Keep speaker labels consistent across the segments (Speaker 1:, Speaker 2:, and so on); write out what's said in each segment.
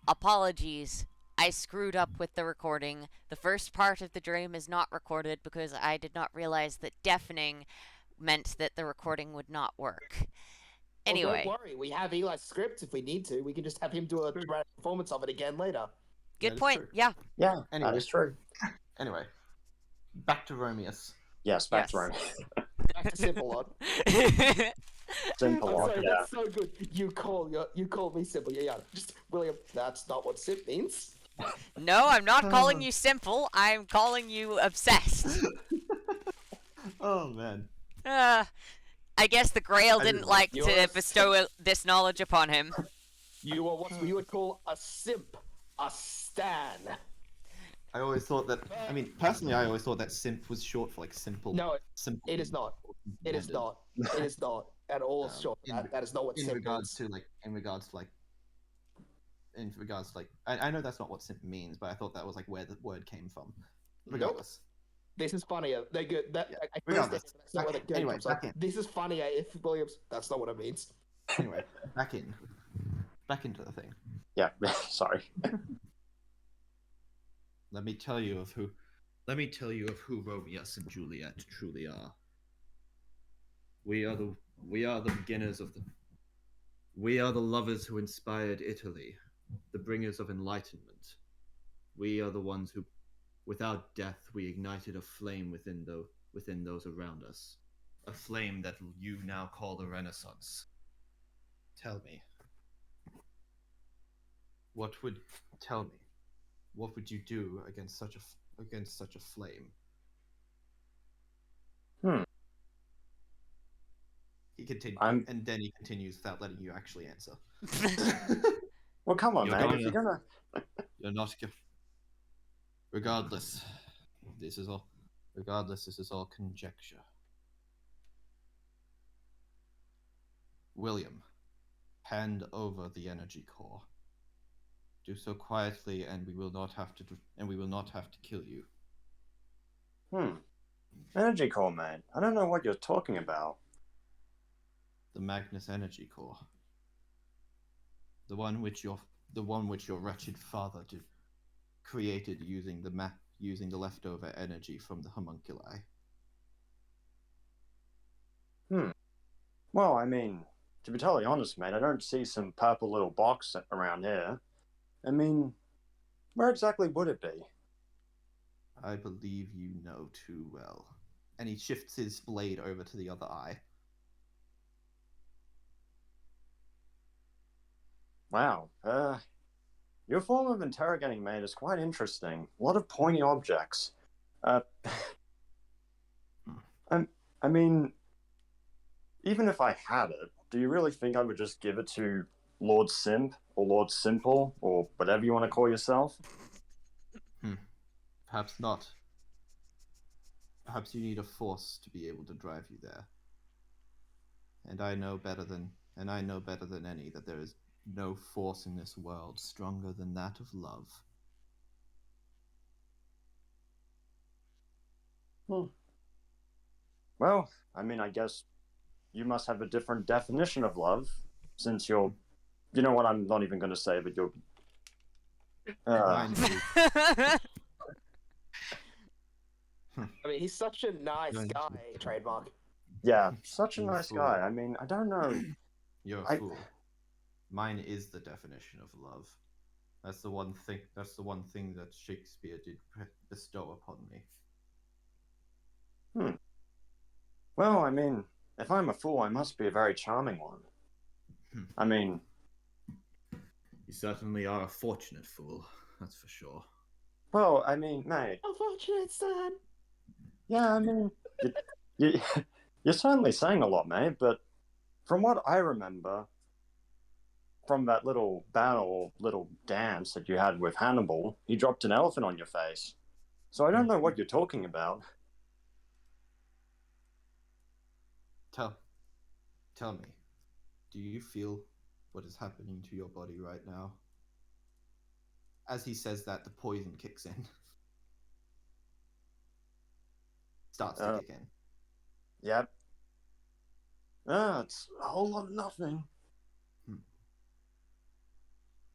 Speaker 1: apologies. I screwed up with the recording. The first part of the dream is not recorded because I did not realize that deafening meant that the recording would not work.
Speaker 2: Well, don't
Speaker 1: Anyway,
Speaker 2: worry. We have Eli's script if we need to. We can just have him do a dramatic performance of it again later.
Speaker 1: good
Speaker 3: That is
Speaker 1: point.
Speaker 3: true.
Speaker 1: Yeah.
Speaker 4: Yeah,
Speaker 3: Anyway.
Speaker 4: that is true.
Speaker 3: Anyway, back to Romeus.
Speaker 4: Yes, back
Speaker 1: Yes.
Speaker 4: to Rome.
Speaker 2: Back to Simple Odd.
Speaker 4: Simple
Speaker 2: I'm
Speaker 4: Odd,
Speaker 2: sorry,
Speaker 4: yeah.
Speaker 2: that's so good. You call me Simple. Yeah. Just William. That's not what simp means.
Speaker 1: No, I'm not calling you simple. I'm calling you obsessed.
Speaker 3: Oh man.
Speaker 1: I guess the Grail didn't like
Speaker 2: You're
Speaker 1: to
Speaker 2: a
Speaker 1: bestow this knowledge upon him.
Speaker 2: You are what we would call a simp, a stan.
Speaker 3: I always thought that. I mean, personally, I always thought that simp was short for like simple.
Speaker 2: No,
Speaker 3: simple.
Speaker 2: it is not. It is not. It is not at all short. That is not what
Speaker 3: in
Speaker 2: simp
Speaker 3: regards
Speaker 2: means.
Speaker 3: to like I know that's not what simp means, but I thought that was like where the word came from. Regardless.
Speaker 2: This is funnier. They're good.
Speaker 3: Yeah.
Speaker 2: I
Speaker 3: Regardless.
Speaker 2: that's not where the
Speaker 3: Anyway,
Speaker 2: comes from.
Speaker 3: back in.
Speaker 2: This is funnier if Williams. That's not what it means.
Speaker 3: Anyway, back into the thing.
Speaker 4: Yeah, sorry.
Speaker 3: Let me tell you of who Romeus and Juliet truly are. We are the beginners of the. We are the lovers who inspired Italy, the bringers of enlightenment. We are the ones who, without death, we ignited a flame within those around us, a flame that you now call the Renaissance. Tell me, what would you do against such a flame? He continues, and then he continues without letting you actually answer.
Speaker 4: Well, come on,
Speaker 3: You're
Speaker 4: man.
Speaker 3: gonna-
Speaker 4: If you're gonna...
Speaker 3: You're not. Regardless, this is all conjecture. William, hand over the energy core. Do so quietly, and we will not have to kill you.
Speaker 4: Energy core, man. I don't know what you're talking about.
Speaker 3: The Magnus energy core. The one which your wretched father created using the leftover energy from the homunculi.
Speaker 4: Well, I mean, to be totally honest, mate, I don't see some purple little box around here. I mean, where exactly would it be?
Speaker 3: I believe you know too well. And he shifts his blade over to the other eye.
Speaker 4: Wow. Your form of interrogating, mate, is quite interesting. A lot of pointy objects. I mean, even if I had it, do you really think I would just give it to Lord Simp or Lord Simple or whatever you want to call yourself?
Speaker 3: Perhaps not. Perhaps you need a force to be able to drive you there. And I know better than any that there is no force in this world stronger than that of love.
Speaker 4: Well, I mean, I guess you must have a different definition of love, since you're... You know what, I'm not even going to say, but you're...
Speaker 3: Mind you,
Speaker 2: I mean, he's such a nice guy. Trademark.
Speaker 4: Yeah, such a
Speaker 3: You're a
Speaker 4: nice
Speaker 3: fool.
Speaker 4: guy. I mean, I don't know.
Speaker 3: you're a fool. Mine is the definition of love. That's the one thing that Shakespeare did bestow upon me.
Speaker 4: Well, I mean, if I'm a fool, I must be a very charming one. I mean...
Speaker 3: You certainly are a fortunate fool, that's for sure.
Speaker 4: Well, I mean, mate...
Speaker 2: Unfortunate son.
Speaker 4: Yeah, I mean... You're certainly saying a lot, mate, but from what I remember, from that little battle, little dance that you had with Hannibal, he dropped an elephant on your face. So I don't know what you're talking about.
Speaker 3: Tell me, do you feel what is happening to your body right now? As he says that, the poison kicks in. Starts to kick in.
Speaker 4: Yep. It's a whole lot of nothing.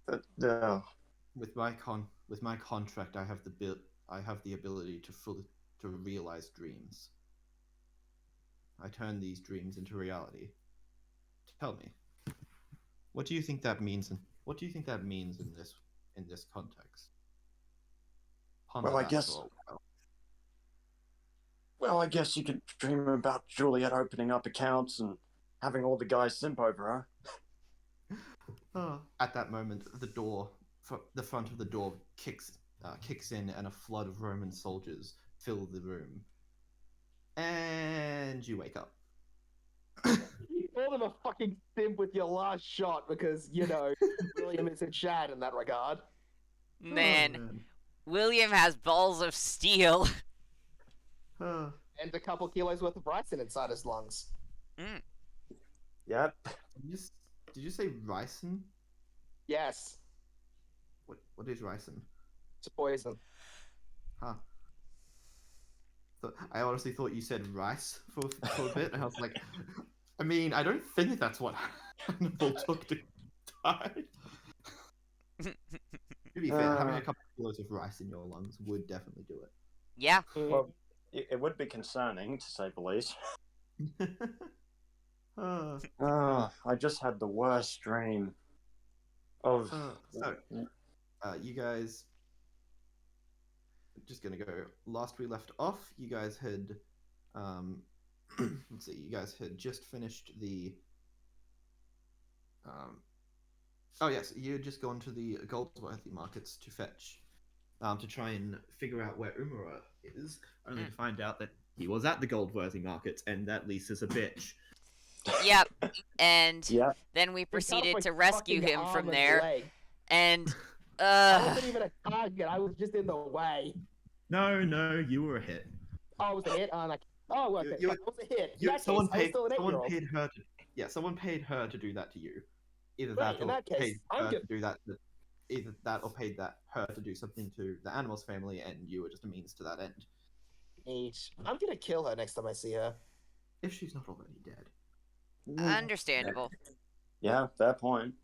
Speaker 4: But,
Speaker 3: with my contract, I have the ability to realize dreams. I turn these dreams into reality. Tell me, what do you think that means? What do you think that means in this context? Ponder
Speaker 4: Well, I
Speaker 3: that
Speaker 4: guess.
Speaker 3: for a while.
Speaker 4: Well, I guess you could dream about Juliet opening up accounts and having all the guys simp over her.
Speaker 3: At that moment, the front of the door kicks in, and a flood of Roman soldiers fill the room. And you wake up.
Speaker 2: You called him a fucking simp with your last shot because, you know, William is in Chad in that regard.
Speaker 1: Man, William has balls of steel.
Speaker 2: And a couple kilos worth of ricin inside his lungs.
Speaker 4: Yep.
Speaker 3: Did you say ricin?
Speaker 2: Yes,
Speaker 3: What is ricin?
Speaker 2: it's a poison.
Speaker 3: Huh. I honestly thought you said rice for a bit, and I was like, I mean, I don't think that's what Hannibal took to die. To be fair, having a couple of kilos of rice in your lungs would definitely do
Speaker 1: Yeah.
Speaker 4: Well, it would be concerning, to say the least.
Speaker 3: it.
Speaker 4: I just had the worst dream of.
Speaker 3: So, you guys. Just gonna go. Last we left off, you guys had. Let's see. You guys had just finished the. Oh yes, you had just gone to the Goldsworthy markets to fetch, to try and figure out where Umara is, only to find out that he was at the Goldworthy markets and that Lisa's a bitch.
Speaker 1: Yep. And
Speaker 4: Yeah.
Speaker 1: then we
Speaker 2: He cut off
Speaker 1: proceeded
Speaker 2: my
Speaker 1: to rescue
Speaker 2: fucking
Speaker 1: him
Speaker 2: arm
Speaker 1: from
Speaker 2: and
Speaker 1: there.
Speaker 2: leg.
Speaker 1: And
Speaker 2: I wasn't even a target. I was just in the way.
Speaker 3: No, you were a hit.
Speaker 2: Oh, it was a hit. Oh, okay.
Speaker 3: You-
Speaker 2: It was a hit. In
Speaker 3: You,
Speaker 2: that
Speaker 3: someone
Speaker 2: case, I was
Speaker 3: paid.
Speaker 2: still an
Speaker 3: Someone
Speaker 2: 8-year-old.
Speaker 3: paid her. Someone paid her to do that to you. Either
Speaker 2: Right,
Speaker 3: that,
Speaker 2: in
Speaker 3: or
Speaker 2: that case,
Speaker 3: paid
Speaker 2: I'm
Speaker 3: her
Speaker 2: good.
Speaker 3: to do that. Either that, or paid her to do something to the animal's family, and you were just a means to that end.
Speaker 2: Neat. I'm gonna kill her next time I see her.
Speaker 3: If she's not already dead.
Speaker 1: understandable.
Speaker 4: Yeah, fair point.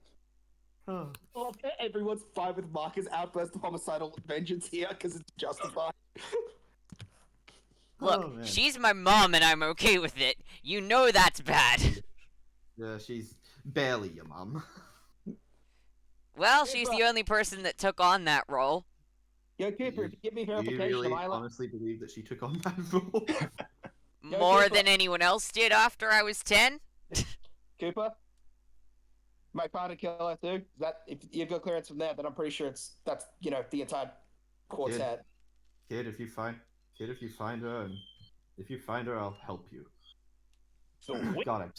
Speaker 3: Oh,
Speaker 2: Oh, everyone's fine with Marcus' outburst of homicidal vengeance here because it's justified.
Speaker 1: Look,
Speaker 3: man.
Speaker 1: she's my mom and I'm okay with it. You know that's bad.
Speaker 3: She's barely your mum.
Speaker 1: Well, she's the only person that took on that role.
Speaker 2: Yo, Cooper, if you give me
Speaker 3: Do you
Speaker 2: verification,
Speaker 3: really
Speaker 2: am I allowed?
Speaker 3: honestly believe that she took on that role?
Speaker 1: More
Speaker 2: Cooper.
Speaker 1: than anyone else did after I was 10.
Speaker 2: Cooper? My partner kill her too? Is that if you've got clearance from there, then I'm pretty sure that's the entire quartet.
Speaker 3: Kid, if you find her, I'll help you.
Speaker 2: So
Speaker 3: God,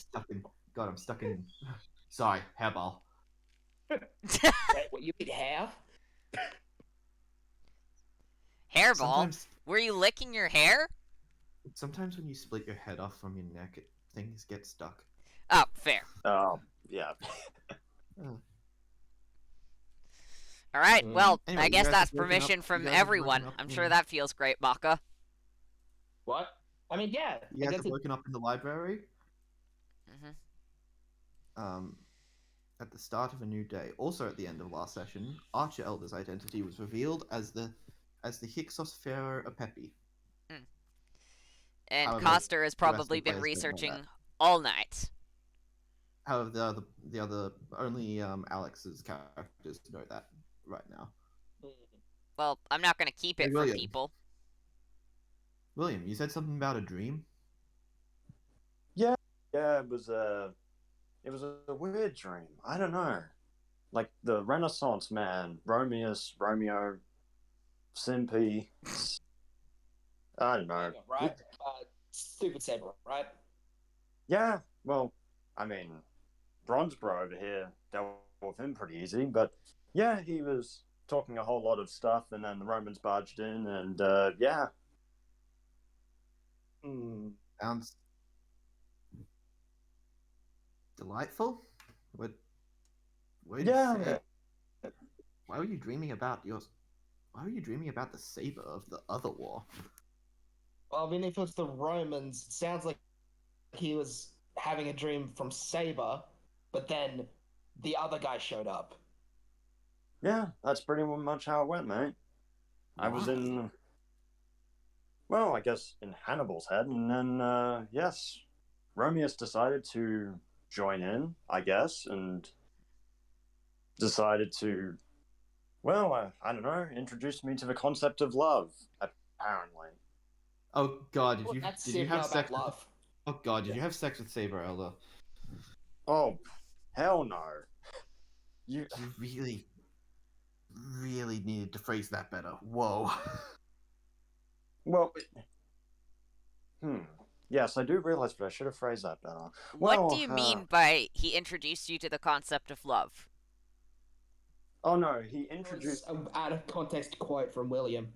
Speaker 3: I'm stuck in. Sorry, hairball.
Speaker 2: wait, what you mean hair?
Speaker 1: Hairball?
Speaker 3: Sometimes,
Speaker 1: Were you licking your hair?
Speaker 3: sometimes when you split your head off from your neck, things get stuck.
Speaker 1: Oh, fair.
Speaker 4: Oh, yeah.
Speaker 1: Alright, well,
Speaker 3: Anyway,
Speaker 1: I
Speaker 3: you
Speaker 1: guess
Speaker 3: guys
Speaker 1: that's
Speaker 3: have woken up-
Speaker 1: permission
Speaker 3: you
Speaker 1: from
Speaker 3: guys have
Speaker 1: everyone.
Speaker 3: woken up
Speaker 1: I'm
Speaker 3: in-
Speaker 1: sure that feels great, Maka.
Speaker 2: What? I mean, yeah.
Speaker 3: You
Speaker 2: I
Speaker 3: guys
Speaker 2: guess
Speaker 3: have woken up in the library.
Speaker 1: hmm
Speaker 3: At the start of a new day. Also, at the end of last session, Archer Elder's identity was revealed as the Hyksos Pharaoh Apepi.
Speaker 1: And
Speaker 3: However,
Speaker 1: Coster has
Speaker 3: the rest of
Speaker 1: probably
Speaker 3: the
Speaker 1: been
Speaker 3: players don't know
Speaker 1: researching
Speaker 3: that.
Speaker 1: all night.
Speaker 3: However, the other only Alex's characters know that right now.
Speaker 1: Well, I'm not gonna keep
Speaker 3: Hey,
Speaker 1: it from
Speaker 3: William.
Speaker 1: people.
Speaker 3: William, you said something about a dream.
Speaker 4: Yeah, it was a weird dream. I don't know. Like the Renaissance man, Romeo, Simpy. I don't know.
Speaker 2: right? Stupid saber, right?
Speaker 4: Yeah, well, I mean, Bronzebro over here dealt with him pretty easy, but yeah, he was talking a whole lot of stuff, and then the Romans barged in, and yeah.
Speaker 3: Sounds delightful. What? Why
Speaker 4: Yeah.
Speaker 3: Why were you dreaming about yours? Why were you dreaming about the saber of the other war?
Speaker 2: Well, I mean, if it's the Romans, it sounds like he was having a dream from Saber, but then the other guy showed up.
Speaker 4: Yeah, that's pretty much how it went, mate. I was
Speaker 3: Wow.
Speaker 4: in, well, I guess in Hannibal's head, and then, yes, Romeus decided to join in, I guess, and decided to, well, I don't know, introduce me to the concept of love, apparently.
Speaker 3: Oh God,
Speaker 2: Well, that's
Speaker 3: did you
Speaker 2: simply
Speaker 3: have
Speaker 2: not
Speaker 3: sex?
Speaker 2: about love.
Speaker 3: Oh God, did you have sex with Saber Elder?
Speaker 4: Oh, hell no. You,
Speaker 3: You really, really needed to phrase that better. Whoa.
Speaker 4: well, yes, I do realize, but I should have phrased that better.
Speaker 1: What do
Speaker 4: Well,
Speaker 1: you mean by he introduced you to the concept of love?
Speaker 4: oh no, he
Speaker 2: It was
Speaker 4: introduced,
Speaker 2: an out of context quote from William.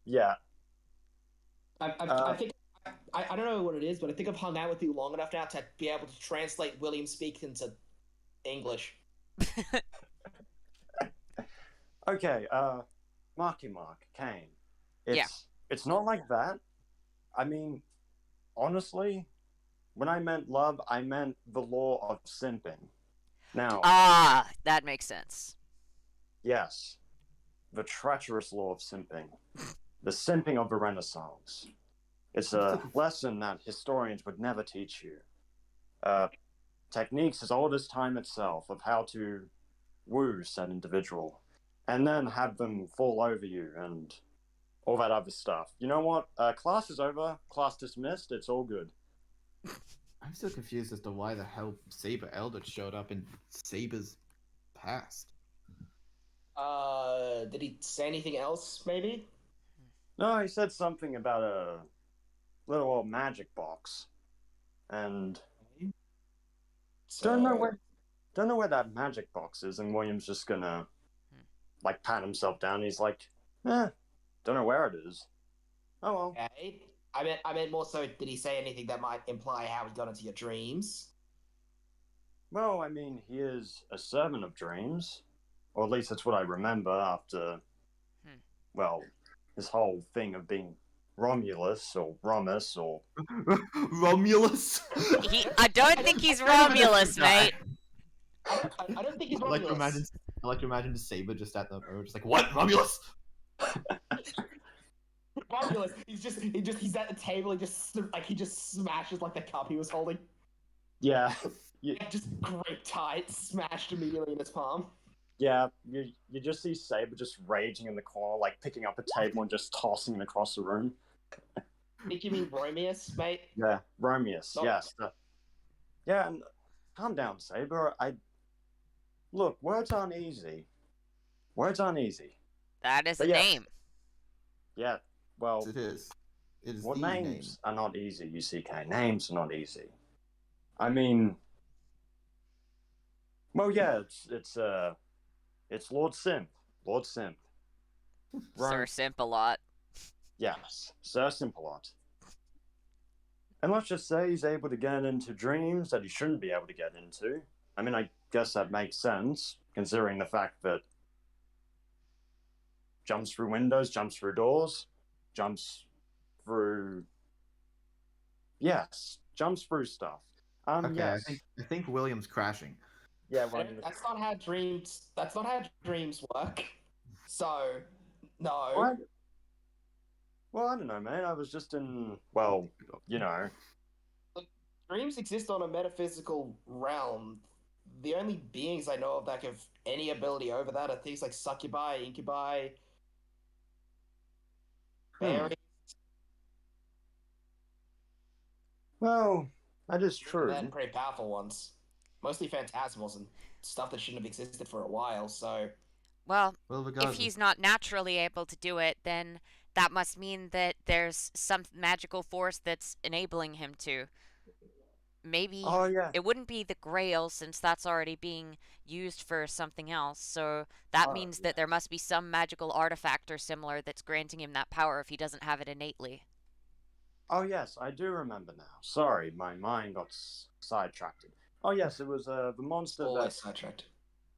Speaker 4: yeah,
Speaker 2: I think I don't know what it is, but I think I've hung out with you long enough now to be able to translate William speak into English.
Speaker 4: okay, Marky Mark, Kane.
Speaker 1: Yeah.
Speaker 4: It's not like that. I mean, honestly, when I meant love, I meant the law of simping. Now,
Speaker 1: Ah, that makes sense.
Speaker 4: yes, the treacherous law of simping, the simping of the Renaissance. It's a lesson that historians would never teach you. Techniques as old as time itself of how to woo said individual, and then have them fall over you and all that other stuff. You know what? Class is over. Class dismissed. It's all good.
Speaker 3: I'm still confused as to why the hell Saber Elder showed up in Saber's past.
Speaker 2: Did he say anything else? Maybe.
Speaker 4: No, he said something about a little old magic box, and don't know where that magic box is. And William's just gonna like pat himself down. He's like, don't know where it is. Oh well.
Speaker 2: Okay. I meant more so. Did he say anything that might imply how he got into your dreams?
Speaker 4: Well, I mean, he is a servant of dreams, or at least that's what I remember after, well, his whole thing of being Romulus or Romus or
Speaker 3: Romulus.
Speaker 1: I don't think he's Romulus, mate.
Speaker 2: I don't think he's
Speaker 3: I like to
Speaker 2: Romulus.
Speaker 3: imagine. I like to imagine Saber just at the just like, what, Romulus?
Speaker 2: Romulus. He's at the table. He just smashes like the cup he was holding.
Speaker 4: yeah,
Speaker 2: Just grip tight, smashed immediately in his palm.
Speaker 4: yeah. You just see Saber just raging in the corner, like picking up a table and just tossing it across the room.
Speaker 2: Think you mean Romeus, mate?
Speaker 4: Yeah, Romeus.
Speaker 2: Oh.
Speaker 4: Yes. Yeah, and calm down, Saber. Look. Words aren't easy. Words aren't easy.
Speaker 1: That is
Speaker 4: But
Speaker 1: a
Speaker 4: yes.
Speaker 1: name.
Speaker 4: Yeah. Well,
Speaker 3: It is. It is
Speaker 4: well,
Speaker 3: the
Speaker 4: names are not easy. You see, Kay. Names are not easy. I mean, well, yeah. It's Lord Simp. Lord Simp.
Speaker 1: Sir Simp-a-Lot.
Speaker 4: Yes, Sir Simp-a-Lot. And let's just say he's able to get into dreams that he shouldn't be able to get into. I mean, I guess that makes sense, considering the fact that jumps through windows, jumps through doors, jumps through... Yes, jumps through stuff.
Speaker 3: Okay,
Speaker 4: Yes.
Speaker 3: I think William's crashing.
Speaker 4: Yeah, well,
Speaker 2: That's not how dreams. That's not how dreams work. So, no.
Speaker 4: what? Well, I don't know, man. I was just in, well, you know.
Speaker 2: Dreams exist on a metaphysical realm. The only beings I know of that have any ability over that are things like succubi, incubi, fairies.
Speaker 4: Well, that is true.
Speaker 2: They're pretty powerful ones. Mostly phantasmals and stuff that shouldn't have existed for a while. So,
Speaker 1: Well,
Speaker 3: Well,
Speaker 1: if
Speaker 3: regardless,
Speaker 1: he's not naturally able to do it, then that must mean that there's some magical force that's enabling him to. Maybe
Speaker 4: Oh, yeah.
Speaker 1: it wouldn't be the Grail since that's already being used for something else. So that
Speaker 4: Oh,
Speaker 1: means that there must be some magical artifact or similar that's granting him that power if he doesn't have it innately.
Speaker 4: Oh, yes, I do remember now. Sorry, my mind got sidetracked. Oh, yes, it was the monster
Speaker 2: always
Speaker 4: that...
Speaker 2: sidetracked.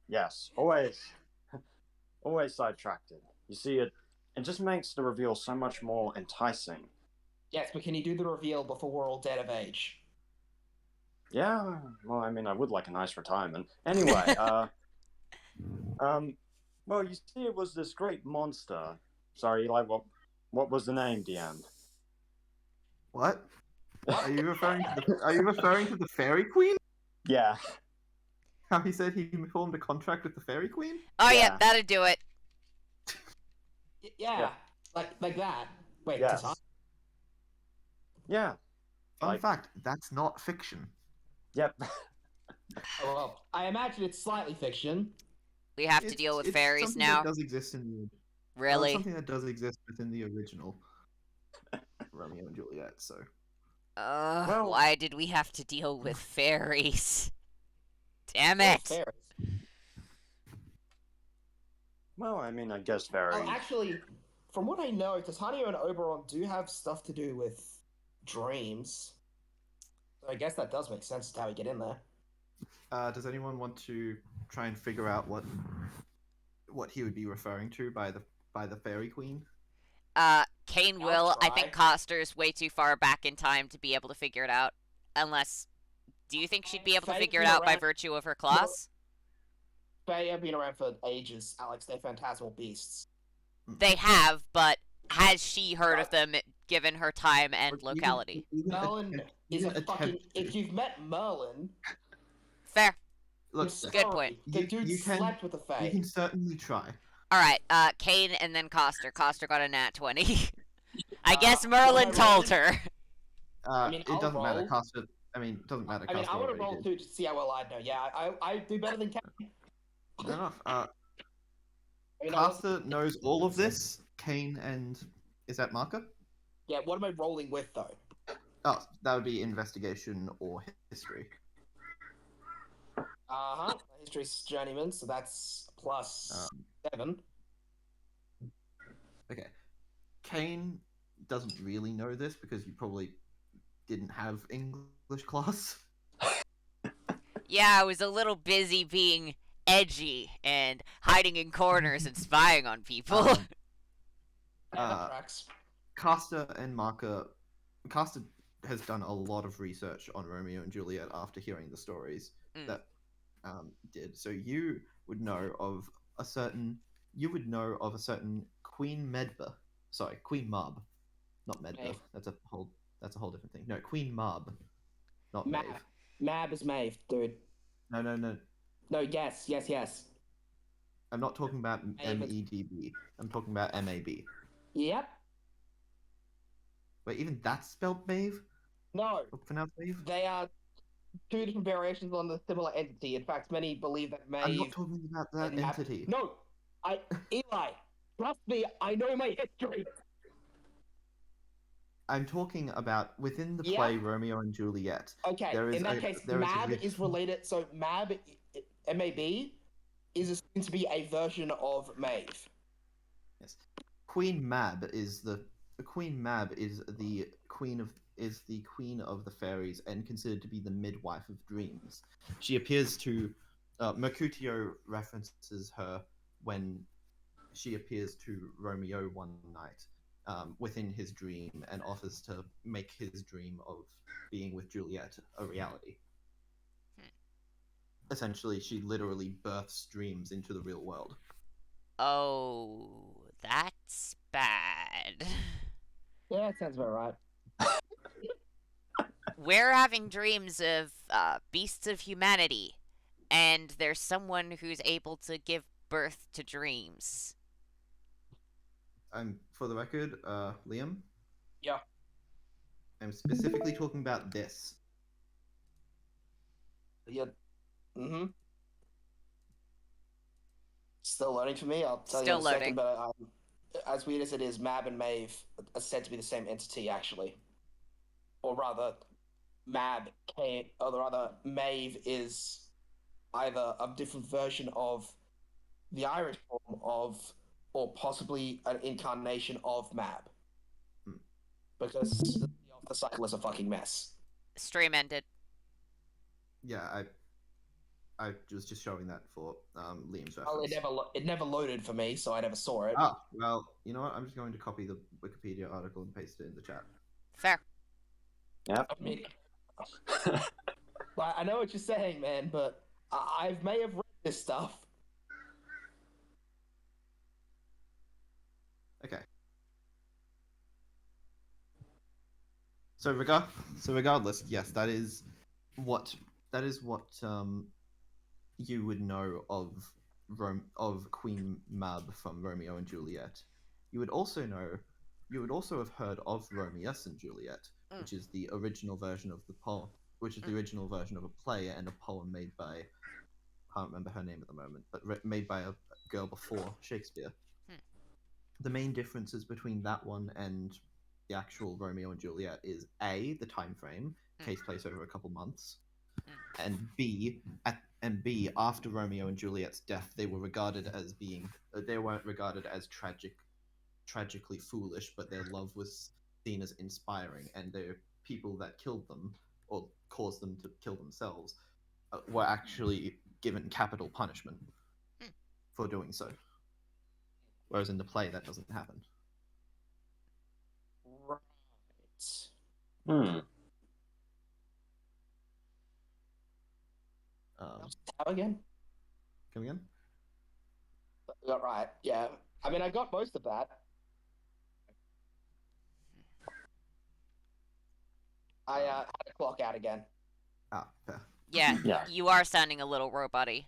Speaker 4: Yes, always. Always sidetracked. You see, it just makes the reveal so much more enticing.
Speaker 2: Yes, but can you do the reveal before we're all dead of age?
Speaker 4: Yeah, well, I mean, I would like a nice retirement. Anyway, Well, you see, it was this great monster. Sorry, Eli, what was the name, DM?
Speaker 3: What? Are you referring to the Fairy Queen?
Speaker 4: Yeah,
Speaker 3: How he said he formed a contract with the Fairy Queen?
Speaker 1: Oh yeah,
Speaker 4: Yeah.
Speaker 1: that'd do it.
Speaker 2: Yeah,
Speaker 4: Yeah.
Speaker 2: like that. Wait,
Speaker 4: yes.
Speaker 2: Tasani?
Speaker 4: Yeah,
Speaker 3: Fun
Speaker 4: Like-
Speaker 3: fact, that's not fiction.
Speaker 4: yep.
Speaker 2: Oh, well, I imagine it's slightly fiction.
Speaker 1: We have to deal with fairies
Speaker 3: something
Speaker 1: now.
Speaker 3: That does exist in the
Speaker 1: Really?
Speaker 3: something that does exist within the original Romeo and Juliet. So
Speaker 4: Well-
Speaker 1: why did we have to deal with fairies? Damn
Speaker 2: They're
Speaker 1: it!
Speaker 2: fairies.
Speaker 4: Well, I mean, I guess very.
Speaker 2: Oh, actually, from what I know, Titania and Oberon do have stuff to do with dreams. So I guess that does make sense as to how we get in there.
Speaker 3: does anyone want to try and figure out what he would be referring to by the Fairy Queen?
Speaker 1: Kane
Speaker 2: I'll
Speaker 1: will. I
Speaker 2: try.
Speaker 1: think Coster's way too far back in time to be able to figure it out. Unless, do you think she'd be able to
Speaker 2: Faye's
Speaker 1: figure it
Speaker 2: been
Speaker 1: out by
Speaker 2: around-
Speaker 1: virtue of her class?
Speaker 2: They have been around for ages, Alex. They're phantasmal beasts.
Speaker 1: They have, but has she heard of them given her time and
Speaker 3: Or even-
Speaker 1: locality?
Speaker 3: even
Speaker 2: Merlin
Speaker 3: attempt-
Speaker 2: is
Speaker 3: even
Speaker 2: a fucking.
Speaker 3: attempt to.
Speaker 2: If you've met Merlin,
Speaker 1: Fair.
Speaker 3: Look,
Speaker 2: I'm
Speaker 1: Good
Speaker 2: sorry,
Speaker 1: point.
Speaker 2: The
Speaker 3: You-
Speaker 2: dude
Speaker 3: you can-
Speaker 2: slept with a
Speaker 3: you
Speaker 2: fae.
Speaker 3: can certainly try.
Speaker 1: Alright, Kane and then Coster. Coster got a nat 20. I guess
Speaker 2: what
Speaker 1: Merlin
Speaker 2: am I
Speaker 1: told her.
Speaker 2: mean,
Speaker 3: It
Speaker 2: I'll
Speaker 3: doesn't matter.
Speaker 2: roll.
Speaker 3: Costa. I mean, it doesn't matter.
Speaker 2: I mean,
Speaker 3: Costa
Speaker 2: I want to
Speaker 3: already
Speaker 2: roll
Speaker 3: did.
Speaker 2: too to see how well I know. Yeah, I do better than Ken.
Speaker 3: Fair enough.
Speaker 2: I mean, I was-
Speaker 3: Costa knows all of this. Kane and is that Marker?
Speaker 2: yeah, what am I rolling with though?
Speaker 3: Oh, that would be investigation or history.
Speaker 2: History's journeyman, so that's plus 7.
Speaker 3: Okay. Kane doesn't really know this because you probably didn't have English class.
Speaker 1: Yeah, I was a little busy being edgy and hiding in corners and spying on people.
Speaker 3: Um,
Speaker 2: Yeah, that
Speaker 3: Uh,
Speaker 2: tracks.
Speaker 3: Costa and Marker. Costa has done a lot of research on Romeo and Juliet after hearing the stories
Speaker 1: Mm.
Speaker 3: that did. So you would know of a certain. You would know of a certain Queen Medba. Sorry, Queen Mab, not Medba.
Speaker 2: Maeve.
Speaker 3: That's a whole different thing. No, Queen Mab, not
Speaker 2: Mab.
Speaker 3: Maeve.
Speaker 2: Mab is Maeve, dude.
Speaker 3: No.
Speaker 2: No, yes.
Speaker 3: I'm not talking about
Speaker 2: Maeve is-
Speaker 3: MEDB. I'm talking about MAB.
Speaker 2: Yep.
Speaker 3: Wait, even that's spelled Maeve?
Speaker 2: No,
Speaker 3: Or pronounced Maeve?
Speaker 2: they are two different variations on the similar entity. In fact, many believe that Maeve.
Speaker 3: I'm not talking about that
Speaker 2: and Mab-
Speaker 3: entity.
Speaker 2: No, Eli, trust me, I know my history.
Speaker 3: I'm talking about within the
Speaker 2: Yeah.
Speaker 3: play Romeo and Juliet.
Speaker 2: Okay,
Speaker 3: There is
Speaker 2: in that
Speaker 3: a-
Speaker 2: case,
Speaker 3: there is a
Speaker 2: Mab
Speaker 3: rift.
Speaker 2: is related. So Mab, MAB, is assumed to be a version of Maeve.
Speaker 3: Yes. Queen Mab is the Queen Mab is the queen of the fairies and considered to be the midwife of dreams. She appears to Mercutio references her when she appears to Romeo one night within his dream and offers to make his dream of being with Juliet a reality. Essentially, she literally births dreams into the real world.
Speaker 1: Oh, that's bad.
Speaker 2: Yeah, that sounds about right.
Speaker 1: We're having dreams of beasts of humanity, and there's someone who's able to give birth to dreams.
Speaker 3: For the record, Liam.
Speaker 2: Yeah.
Speaker 3: I'm specifically talking about this.
Speaker 2: Yeah. Mm-hmm. Still loading for me. I'll tell you
Speaker 1: Still
Speaker 2: in a
Speaker 1: loading.
Speaker 2: second. But as weird as it is, Mab and Maeve are said to be the same entity, actually. Or rather, Maeve is either a different version of the Irish form of, or possibly an incarnation of Mab.
Speaker 3: Hmm.
Speaker 2: Because the cycle is a fucking mess.
Speaker 1: Stream ended.
Speaker 3: Yeah, I was just showing that for Liam's
Speaker 2: Well,
Speaker 3: reference.
Speaker 2: it never loaded for me, so I never saw it.
Speaker 3: Ah, well, you know what? I'm just going to copy the Wikipedia article and paste it in the chat.
Speaker 1: Fair.
Speaker 2: I mean, I know what you're saying, man, but I may have read this stuff.
Speaker 3: So regardless, yes, what that is what you would know of Queen Mab from Romeo and Juliet. You would also have heard of Romeus and Juliet,
Speaker 1: Mm.
Speaker 3: which is the original version of the poem, which is the original version of a play and a poem made by, I can't remember her name at the moment, but made by a girl before Shakespeare.
Speaker 1: Hmm.
Speaker 3: The main differences between that one and the actual Romeo and Juliet is A, the time frame, takes place over a couple months, and B, after Romeo and Juliet's death, they weren't regarded as tragically foolish, but their love was seen as inspiring, and the people that killed them or caused them to kill themselves were actually given capital punishment for doing so. Whereas in the play, that doesn't happen.
Speaker 2: Right.
Speaker 4: Hmm.
Speaker 2: How again?
Speaker 3: Come again?
Speaker 2: Right. Yeah. I mean, I got most of that. I had to clock out again.
Speaker 3: Ah, fair.
Speaker 1: Yeah,
Speaker 4: Yeah.
Speaker 1: you are sounding a little robot-y.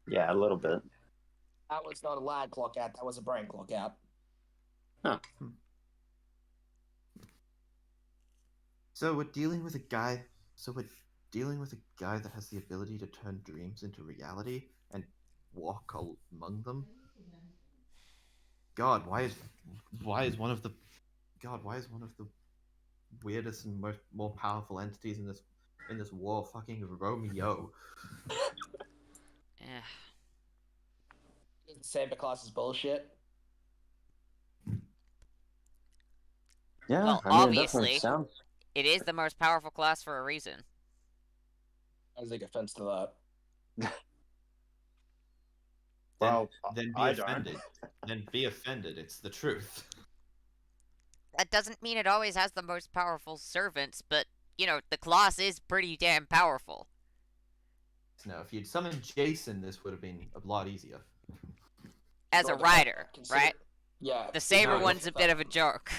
Speaker 4: Yeah, a little bit.
Speaker 2: That was not a lag clock out. That was a brain clock out.
Speaker 3: So we're dealing with a guy. So we're dealing with a guy that has the ability to turn dreams into reality and walk among them. God, why is one of the weirdest and more powerful entities in this war fucking Romeo?
Speaker 1: Eh.
Speaker 2: Santa Claus is bullshit.
Speaker 4: Yeah,
Speaker 1: Well,
Speaker 4: I mean, it definitely
Speaker 1: obviously.
Speaker 4: sounds.
Speaker 1: It is the most powerful class for a reason.
Speaker 2: I take offense to that.
Speaker 4: Well,
Speaker 3: then be
Speaker 4: I don't.
Speaker 3: offended. Then be offended. It's the truth.
Speaker 1: That doesn't mean it always has the most powerful servants, but, the class is pretty damn powerful.
Speaker 3: No, if you'd summoned Jason, this would have been a lot easier.
Speaker 1: As a rider, right?
Speaker 2: Yeah.
Speaker 1: The Saber
Speaker 3: No,
Speaker 1: one's a bit of a joke.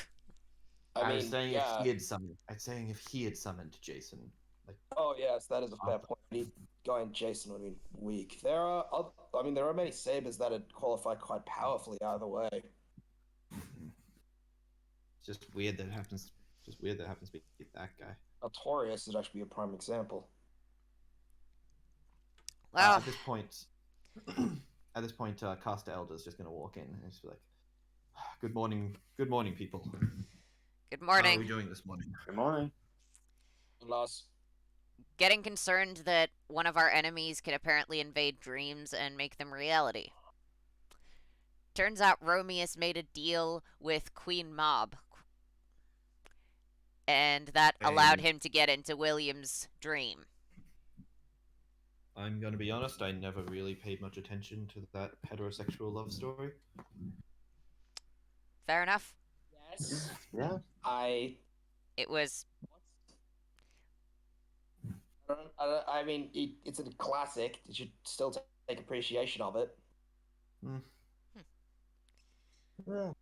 Speaker 2: I
Speaker 3: was
Speaker 2: mean,
Speaker 3: saying
Speaker 2: yeah.
Speaker 3: if he had summoned. I'm saying if he had summoned Jason.
Speaker 2: Oh yes, that is a fair point. Going Jason would be weak. There are many sabers that had qualified quite powerfully either way.
Speaker 3: It's just weird that it happens. Just weird that it happens to be that guy.
Speaker 2: Notorious would actually be a prime example.
Speaker 1: Well,
Speaker 3: At this point, Caster Elder's just gonna walk in and just be like, "Good morning, people.
Speaker 1: good
Speaker 3: How are we
Speaker 1: morning.
Speaker 3: doing this morning?"
Speaker 4: Good morning.
Speaker 2: Loss.
Speaker 1: Getting concerned that one of our enemies can apparently invade dreams and make them reality. Turns out Romeus made a deal with Queen Mab, and that allowed him to get into William's dream.
Speaker 3: I'm gonna be honest. I never really paid much attention to that heterosexual love story.
Speaker 1: Fair enough.
Speaker 2: Yes.
Speaker 4: Yeah.
Speaker 1: It was.
Speaker 2: I mean, it's a classic. You should still take appreciation of it.
Speaker 4: Yeah.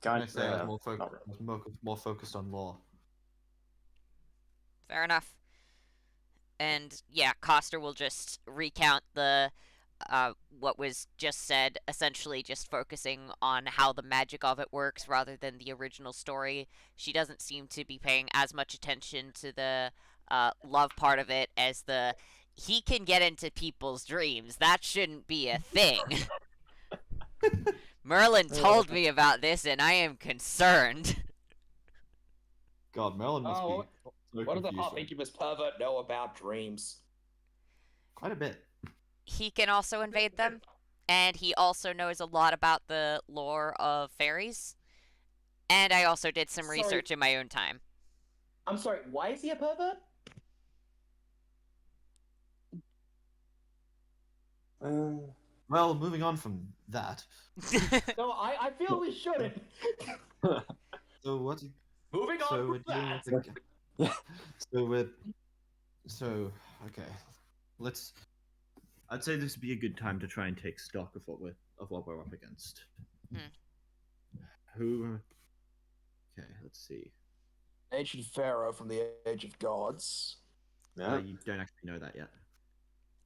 Speaker 3: Can I say I was more focused on law.
Speaker 1: Fair enough. And yeah, Coster will just recount the what was just said, essentially just focusing on how the magic of it works rather than the original story. She doesn't seem to be paying as much attention to the love part of it as he can get into people's dreams. That shouldn't be a thing. Merlin told me about this, and I am concerned.
Speaker 3: God, Merlin must be. So
Speaker 2: What does the half
Speaker 3: confused.
Speaker 2: incubus pervert know about dreams?
Speaker 3: Quite a bit.
Speaker 1: He can also invade them, and he also knows a lot about the lore of fairies. And I also did some research in my own time.
Speaker 2: I'm sorry, why is he a pervert?
Speaker 3: Well, moving on from that.
Speaker 2: No, I feel we shouldn't.
Speaker 3: So what?
Speaker 2: Moving on
Speaker 3: So
Speaker 2: from
Speaker 3: we're dealing
Speaker 2: that.
Speaker 3: with okay. Let's. I'd say this would be a good time to try and take stock of what we're up against.
Speaker 1: Hmm.
Speaker 3: Who? Okay, let's see.
Speaker 2: Ancient pharaoh from the Age of Gods.
Speaker 4: Yeah.
Speaker 3: You don't actually know that yet.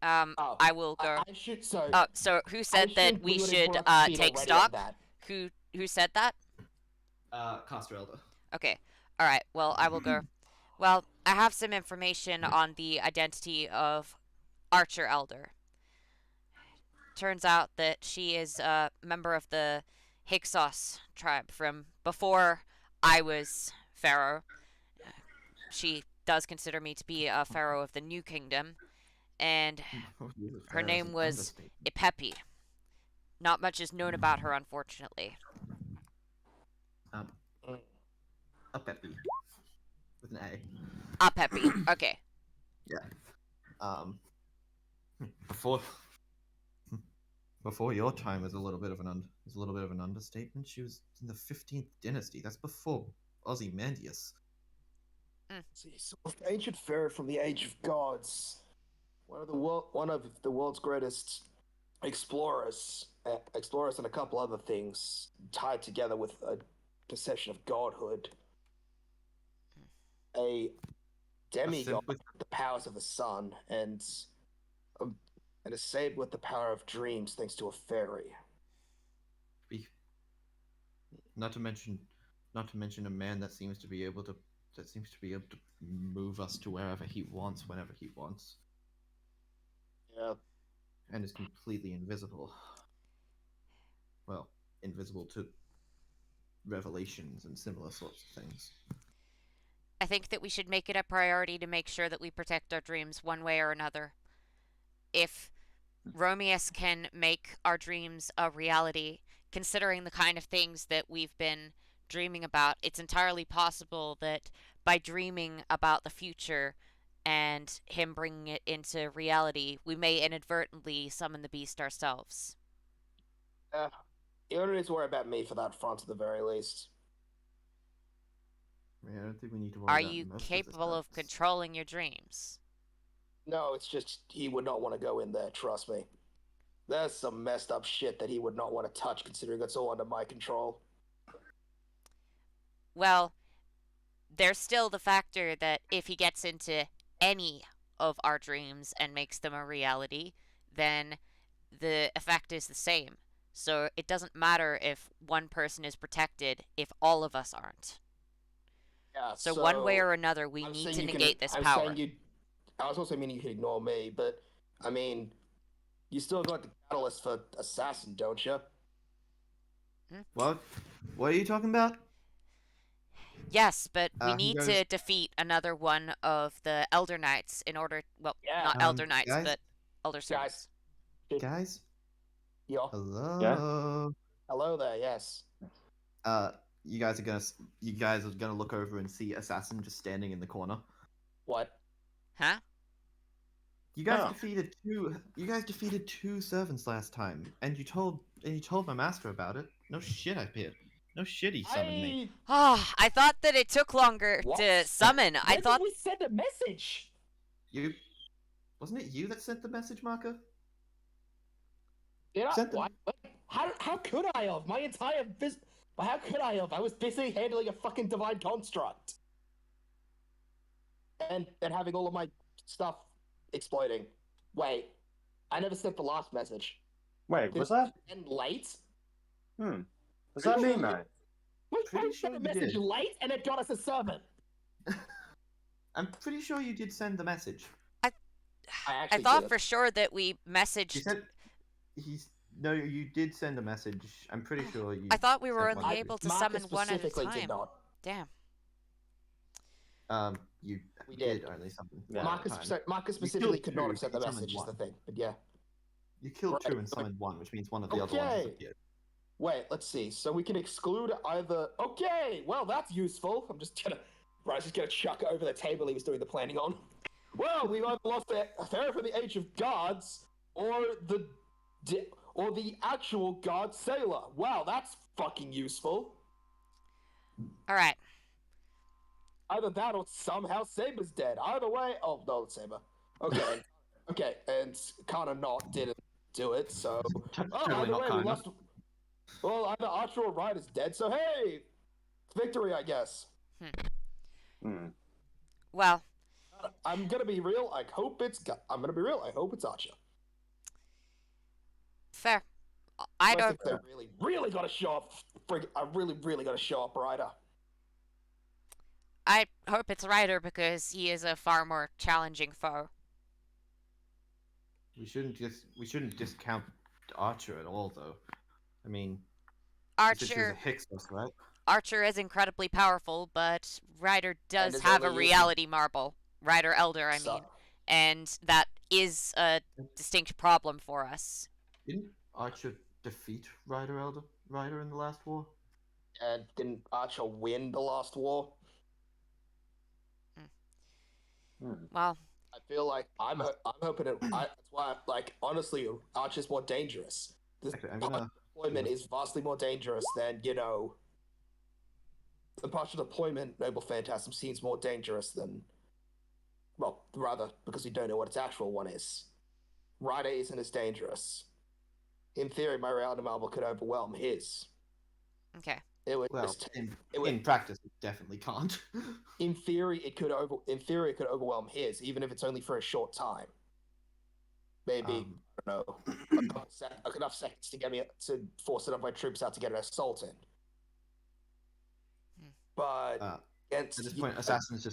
Speaker 2: Oh,
Speaker 1: I will go.
Speaker 2: I should so.
Speaker 1: So who
Speaker 2: I
Speaker 1: said that
Speaker 2: think
Speaker 1: we
Speaker 2: would
Speaker 1: should
Speaker 2: have brought up to speed
Speaker 1: take
Speaker 2: already on
Speaker 1: stock?
Speaker 2: that.
Speaker 1: Who said that?
Speaker 3: Caster Elder.
Speaker 1: Okay. All right. Well, I will go. Well, I have some information on the identity of Archer Elder. Turns out that she is a member of the Hyksos tribe from before I was pharaoh. She does consider me to be a pharaoh of the New Kingdom, and her name was Ipepi. Not much is known about her, unfortunately.
Speaker 3: A Peppy. With an A.
Speaker 1: Ipepi. Okay.
Speaker 3: Before your time was a little bit of an understatement. She was in the 15th dynasty. That's before Ozymandias.
Speaker 2: See, so ancient pharaoh from the Age of Gods, one of the world's greatest explorers, and a couple other things tied together with a perception of godhood. A demigod with the powers of the sun, and a sage with the power of dreams, thanks to a fairy.
Speaker 3: Not to mention a man that seems to be able to move us to wherever he wants, whenever he wants.
Speaker 2: Yeah.
Speaker 3: And is completely invisible. Well, invisible to revelations and similar sorts of things.
Speaker 1: I think that we should make it a priority to make sure that we protect our dreams one way or another. If Romeus can make our dreams a reality, considering the kind of things that we've been dreaming about, it's entirely possible that by dreaming about the future and him bringing it into reality, we may inadvertently summon the beast ourselves.
Speaker 2: You don't need to worry about me for that front at the very least.
Speaker 3: I don't think we need to worry
Speaker 1: Are
Speaker 3: about
Speaker 1: you
Speaker 3: most
Speaker 1: capable of
Speaker 3: this.
Speaker 1: controlling your dreams?
Speaker 2: No, it's just he would not want to go in there, trust me. There's some messed up shit that he would not want to touch, considering it's all under my control.
Speaker 1: Well, there's still the factor that if he gets into any of our dreams and makes them a reality, then the effect is the same. So it doesn't matter if one person is protected if all of us aren't.
Speaker 2: Yeah,
Speaker 1: So one way or another, we
Speaker 2: I'm
Speaker 1: need
Speaker 2: saying
Speaker 1: to
Speaker 2: you can-
Speaker 1: negate this
Speaker 2: I'm
Speaker 1: power.
Speaker 2: saying you- I was also meaning you can ignore me, but I mean, you still got the catalyst for assassin, don't you?
Speaker 3: What? What are you talking about?
Speaker 1: Yes, but we
Speaker 3: he
Speaker 1: need
Speaker 3: goes-
Speaker 1: to defeat another one of the Elder Knights in order. Well,
Speaker 2: Yeah.
Speaker 1: not Elder Knights,
Speaker 3: guys?
Speaker 1: but Elder Servants.
Speaker 3: Guys?
Speaker 2: Yo.
Speaker 3: Hello?
Speaker 2: Hello there, yes.
Speaker 3: You guys are gonna look over and see Assassin just standing in the corner.
Speaker 2: What?
Speaker 1: Huh?
Speaker 3: You guys
Speaker 4: Oh.
Speaker 3: defeated two servants last time, and you told my master about it. No shit, I appeared. No shit, he summoned me.
Speaker 1: Oh, I thought that it took longer
Speaker 2: What?
Speaker 1: to summon. I thought.
Speaker 2: we sent a message?
Speaker 3: Wasn't it you that sent the message, Marco?
Speaker 2: Did I?
Speaker 3: Sent them.
Speaker 2: What? How could I have? How could I have? I was busy handling a fucking divine construct. And having all of my stuff exploding. Wait, I never sent the last message.
Speaker 4: Wait, was that?
Speaker 2: And late?
Speaker 4: Was that me, mate?
Speaker 2: Wait,
Speaker 3: Pretty
Speaker 2: I
Speaker 3: sure
Speaker 2: sent a
Speaker 3: you
Speaker 2: message
Speaker 3: did.
Speaker 2: late and it got us a servant.
Speaker 3: I'm pretty sure you did send the message.
Speaker 1: I thought for sure that we messaged.
Speaker 3: You did send a message. I'm pretty sure you.
Speaker 1: I thought we were
Speaker 3: sent
Speaker 1: only
Speaker 3: one.
Speaker 1: able to
Speaker 2: Marcus
Speaker 1: summon one at a
Speaker 2: specifically
Speaker 1: time.
Speaker 2: did not.
Speaker 1: Damn.
Speaker 3: You
Speaker 2: We
Speaker 3: did
Speaker 2: did.
Speaker 3: only something.
Speaker 4: Yeah.
Speaker 3: one at a time.
Speaker 2: Marcus
Speaker 3: You
Speaker 2: specifically
Speaker 3: killed
Speaker 2: could not
Speaker 3: two,
Speaker 2: have sent the
Speaker 3: you summoned
Speaker 2: message, is
Speaker 3: one.
Speaker 2: the thing. But yeah.
Speaker 3: You killed
Speaker 2: Right,
Speaker 3: two and
Speaker 2: okay.
Speaker 3: summoned one, which means one of the other ones
Speaker 2: Okay.
Speaker 3: disappeared.
Speaker 2: Wait, let's see. So we can exclude either. Okay, well that's useful. I'm just gonna chuck over the table he was doing the planning on. Well, we've either lost the pharaoh from the Age of Gods, or the actual god sailor. Wow, that's fucking useful.
Speaker 1: All right.
Speaker 2: Either that or somehow Saber's dead. Either way, oh no, it's Saber. Okay, okay, and Kana not didn't do it, so. Oh,
Speaker 3: Totally
Speaker 2: either
Speaker 3: not
Speaker 2: way, we
Speaker 3: Kana.
Speaker 2: lost. Well, either Archer or Ride is dead, so hey, it's victory, I guess.
Speaker 4: Hmm.
Speaker 1: Well,
Speaker 2: I'm gonna be real. I hope it's. I'm gonna be real. I hope it's Archer.
Speaker 1: fair. I
Speaker 2: Unless
Speaker 1: don't.
Speaker 2: if they really, really gotta show up. I really, really gotta show up, Ryder.
Speaker 1: I hope it's Ryder because he is a far more challenging foe.
Speaker 3: We shouldn't discount Archer at all, though. I mean, this is a
Speaker 1: Archer
Speaker 3: Hyksos, right?
Speaker 1: Archer is incredibly powerful, but Ryder does
Speaker 2: is
Speaker 1: have a
Speaker 2: only used-
Speaker 1: reality marble. Ryder Elder, I
Speaker 2: So-
Speaker 1: mean. And that is a distinct problem for us.
Speaker 3: Didn't Archer defeat Ryder in the last war?
Speaker 2: And didn't Archer win the last war?
Speaker 4: Hmm.
Speaker 1: Well,
Speaker 2: I feel like I'm hoping it. That's why, like, honestly, Archer's more dangerous. This
Speaker 3: Actually, I'm gonna.
Speaker 2: deployment is vastly more dangerous than the partial deployment Noble Phantasm seems more dangerous than. Well, rather because we don't know what its actual one is. Ryder isn't as dangerous. In theory, my reality marble could overwhelm his.
Speaker 1: okay.
Speaker 2: It would
Speaker 3: Well,
Speaker 2: just
Speaker 3: in
Speaker 2: it would-
Speaker 3: practice, it definitely can't.
Speaker 2: in theory it could overwhelm his, even if it's only for a short time. Maybe I don't know, enough seconds to get me to force enough of my troops out to get an assault in. But
Speaker 3: Uh,
Speaker 2: against
Speaker 3: At this point, Assassins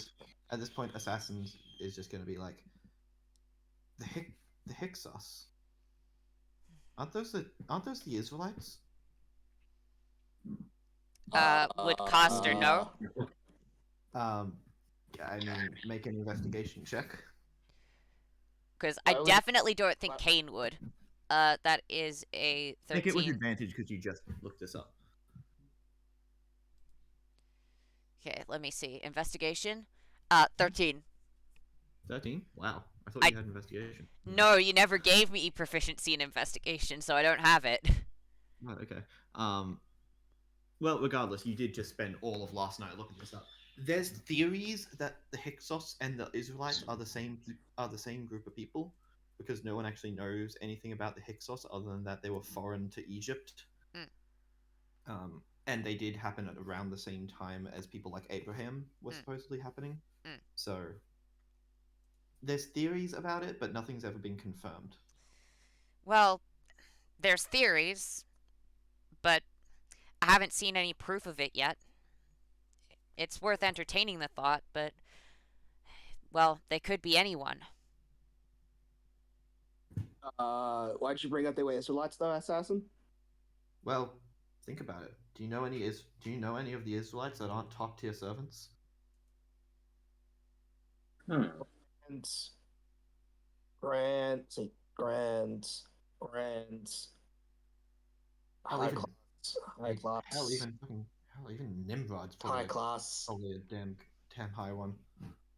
Speaker 3: is just going to be like the Hyksos. Aren't those the Israelites?
Speaker 1: Would Coster know?
Speaker 3: I mean, make an investigation check.
Speaker 1: Because
Speaker 2: I
Speaker 1: I
Speaker 2: would-
Speaker 1: definitely don't think Kane would. That is a 13.
Speaker 3: Make it with advantage because you just looked this up.
Speaker 1: Okay, let me see. Investigation. 13.
Speaker 3: 13? Wow, I thought
Speaker 1: I-
Speaker 3: you had investigation.
Speaker 1: No, you never gave me proficiency in investigation, so I don't have it.
Speaker 3: Oh, okay. Well, regardless, you did just spend all of last night looking this up. There's theories that the Hyksos and the Israelites are the same group of people, because no one actually knows anything about the Hyksos other than that they were foreign to Egypt. And they did happen at around the same time as people like Abraham were supposedly happening. So there's theories about it, but nothing's ever been confirmed.
Speaker 1: Well, there's theories, but I haven't seen any proof of it yet. It's worth entertaining the thought, but, well, they could be anyone.
Speaker 2: why'd you bring up the way Israelites though, Assassin?
Speaker 3: Well, think about it. Do you know any of the Israelites that aren't top tier servants?
Speaker 4: Hmm.
Speaker 2: And Grand,
Speaker 3: Hell,
Speaker 2: high
Speaker 3: even-
Speaker 2: class, high class,
Speaker 3: Hell, even Nimrod's
Speaker 2: high
Speaker 3: probably,
Speaker 2: class,
Speaker 3: probably a damn high one.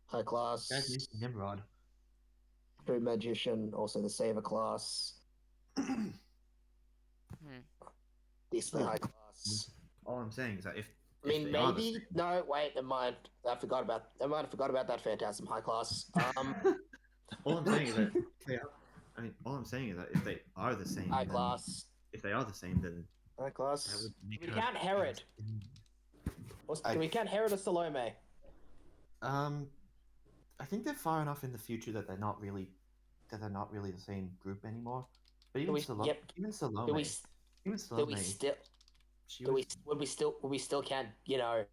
Speaker 2: high class.
Speaker 3: Guys, need Nimrod.
Speaker 2: True magician, also the saver class, decently high class.
Speaker 3: All I'm saying is that if
Speaker 2: I mean,
Speaker 3: they are the
Speaker 2: maybe no. Wait, never mind. I forgot about that Phantasm high class.
Speaker 3: all I'm saying is that all I'm saying is that if they are the same,
Speaker 2: High
Speaker 3: then-
Speaker 2: class,
Speaker 3: If they are the same, then
Speaker 2: high
Speaker 3: that
Speaker 2: class.
Speaker 3: would make
Speaker 2: We
Speaker 3: her-
Speaker 2: can't Herod. We can't Herod a Salome.
Speaker 3: I think they're far enough in the future that they're not really the same group anymore. But even
Speaker 2: we-
Speaker 3: Salome,
Speaker 2: yep.
Speaker 3: even Salome,
Speaker 2: Do we?
Speaker 3: even
Speaker 2: Do
Speaker 3: Salome,
Speaker 2: we still?
Speaker 3: she
Speaker 2: Do
Speaker 3: was,
Speaker 2: we? Would we still can't? The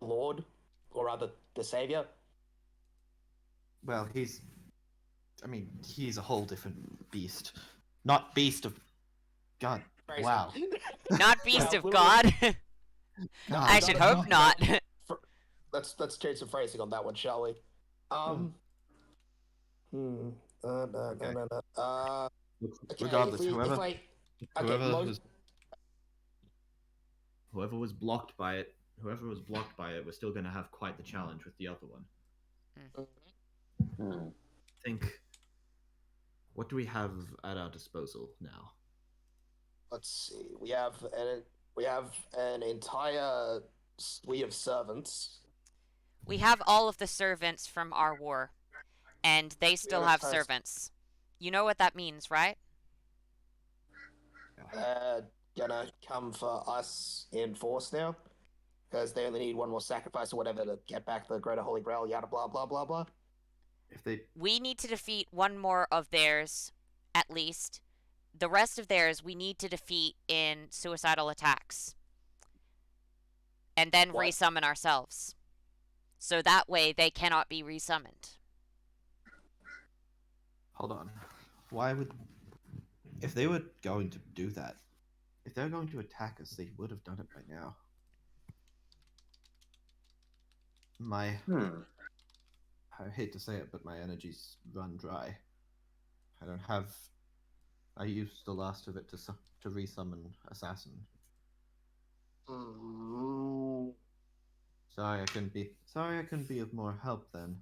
Speaker 2: Lord, or rather, the Savior.
Speaker 3: well, he's a whole different beast. Not beast of God.
Speaker 2: Phrasing.
Speaker 3: Wow.
Speaker 1: Not Beast
Speaker 2: Yeah,
Speaker 1: of
Speaker 2: we-
Speaker 1: God.
Speaker 3: No,
Speaker 1: I
Speaker 2: no,
Speaker 1: should
Speaker 2: no,
Speaker 1: hope
Speaker 2: no.
Speaker 1: not.
Speaker 2: Let's change some phrasing on that one, shall we? Okay,
Speaker 3: Regardless,
Speaker 2: if
Speaker 3: whoever
Speaker 2: I, okay,
Speaker 3: whoever
Speaker 2: most,
Speaker 3: was whoever was blocked by it was still going to have quite the challenge with the other one.
Speaker 4: Hmm.
Speaker 3: Think, what do we have at our disposal now?
Speaker 2: let's see. We have an entire suite of servants.
Speaker 1: We have all of the servants from our war, and they still
Speaker 2: have
Speaker 1: have
Speaker 2: tons-
Speaker 1: servants. You know what that means, right?
Speaker 2: Gonna come for us in force now. because they only need one more sacrifice or whatever to get back the Greater Holy Grail. Yada blah blah blah blah.
Speaker 3: If they
Speaker 1: We need to defeat one more of theirs, at least. The rest of theirs we need to defeat in suicidal attacks. And then
Speaker 2: What?
Speaker 1: resummon ourselves. So that way they cannot be resummoned.
Speaker 3: hold on, why would if they were going to do that? If they're going to attack us, they would have done it by now. My I hate to say it, but my energy's run dry. I don't have. I used the last of it to resummon Assassin.
Speaker 2: Mm,
Speaker 3: Sorry, I couldn't be. Sorry, I couldn't be of more help then.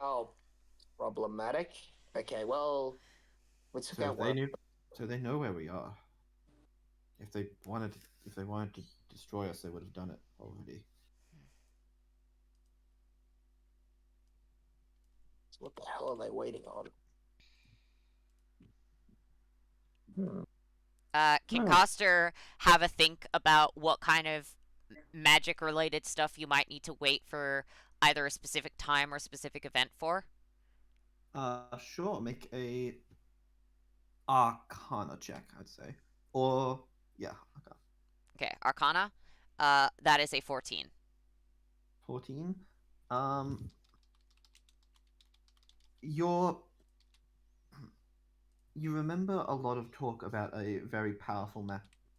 Speaker 2: oh, problematic. Okay, well, we took
Speaker 3: So
Speaker 2: out
Speaker 3: if they
Speaker 2: one.
Speaker 3: knew, so they know where we are. If they wanted to destroy us, they would have done it already.
Speaker 2: What the hell are they waiting on?
Speaker 1: Can
Speaker 4: Hmm.
Speaker 1: Coster have a think about what kind of magic-related stuff you might need to wait for either a specific time or a specific event for?
Speaker 3: Sure. Make a Arcana check, I'd say, or yeah, Arcana.
Speaker 1: Okay, Arcana. That is a 14.
Speaker 3: 14. You're you remember a lot of talk about a very powerful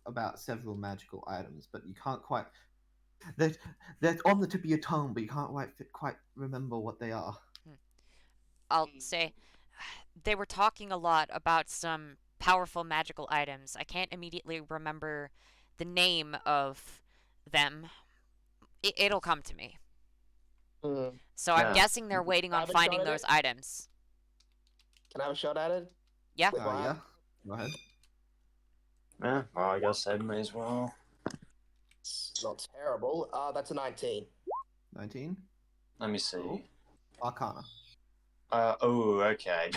Speaker 3: about several magical items, but you can't quite. They're on the tip of your tongue, but you can't quite remember what they are.
Speaker 1: I'll say they were talking a lot about some powerful magical items. I can't immediately remember the name of them. It'll come to me.
Speaker 2: Mm,
Speaker 1: So I'm
Speaker 4: Yeah.
Speaker 1: guessing they're waiting on
Speaker 2: Have a
Speaker 1: finding
Speaker 2: shot at
Speaker 1: those
Speaker 2: it?
Speaker 1: items.
Speaker 2: Can I have a shot at it?
Speaker 1: Yeah.
Speaker 2: With my-
Speaker 3: Yeah. Go ahead.
Speaker 4: Yeah, well, I guess I may as well.
Speaker 2: It's not terrible. That's a 19.
Speaker 3: 19.
Speaker 4: Let me see.
Speaker 3: Cool. Arcana.
Speaker 4: Oh, okay.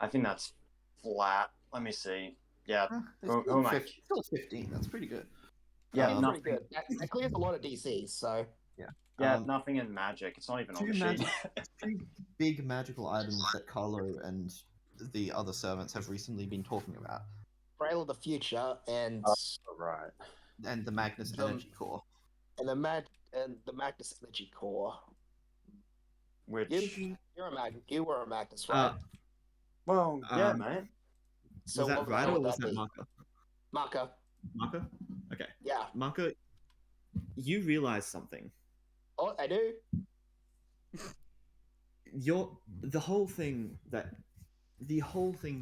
Speaker 4: I think that's flat. Let me see. Yeah,
Speaker 3: It's
Speaker 4: Who
Speaker 3: still
Speaker 4: am I?
Speaker 3: 15. That's pretty good.
Speaker 4: yeah,
Speaker 2: That's
Speaker 3: Um,
Speaker 2: pretty good. That clears a lot of DCs, so.
Speaker 4: yeah,
Speaker 3: Um,
Speaker 4: nothing in magic. It's not even on
Speaker 3: two
Speaker 4: the sheet.
Speaker 3: two big magical items that Carlo and the other servants have recently been talking about,
Speaker 2: Grail of the Future and
Speaker 4: Right.
Speaker 3: and the Magnus
Speaker 2: The-
Speaker 3: Energy Core.
Speaker 2: the Magnus Energy Core.
Speaker 4: Which,
Speaker 2: You were a Magnus, right?
Speaker 4: well, yeah,
Speaker 3: um,
Speaker 4: mate.
Speaker 2: So
Speaker 3: was that
Speaker 2: what the
Speaker 3: right
Speaker 2: hell
Speaker 3: or
Speaker 2: would
Speaker 3: was
Speaker 2: that
Speaker 3: that
Speaker 2: be?
Speaker 3: Marco?
Speaker 2: Marker.
Speaker 3: Marco? Okay.
Speaker 2: Yeah.
Speaker 3: Marco, you realize something.
Speaker 2: Oh, I do.
Speaker 3: The whole thing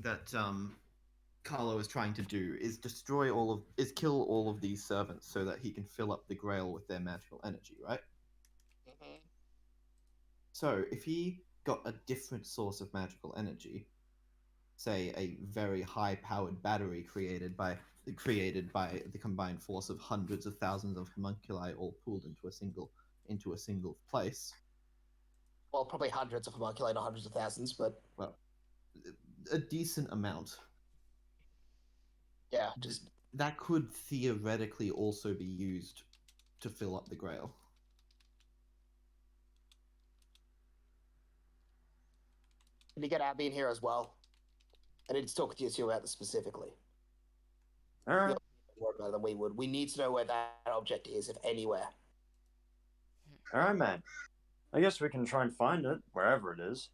Speaker 3: that Carlo is trying to do is kill all of these servants so that he can fill up the Grail with their magical energy, right?
Speaker 2: Mm-hmm.
Speaker 3: So if he got a different source of magical energy, say a very high-powered battery created by the combined force of hundreds of thousands of homunculi all pooled into a single place,
Speaker 2: Well, probably hundreds of homunculi, not hundreds of thousands, but
Speaker 3: well, a decent amount.
Speaker 2: yeah, just
Speaker 3: That could theoretically also be used to fill up the Grail.
Speaker 2: can you get Abby in here as well? I need to talk with you two about this specifically.
Speaker 4: All right.
Speaker 2: More about it than we would. We need to know where that object is, if anywhere.
Speaker 4: All right, man. I guess we can try and find it, wherever it is.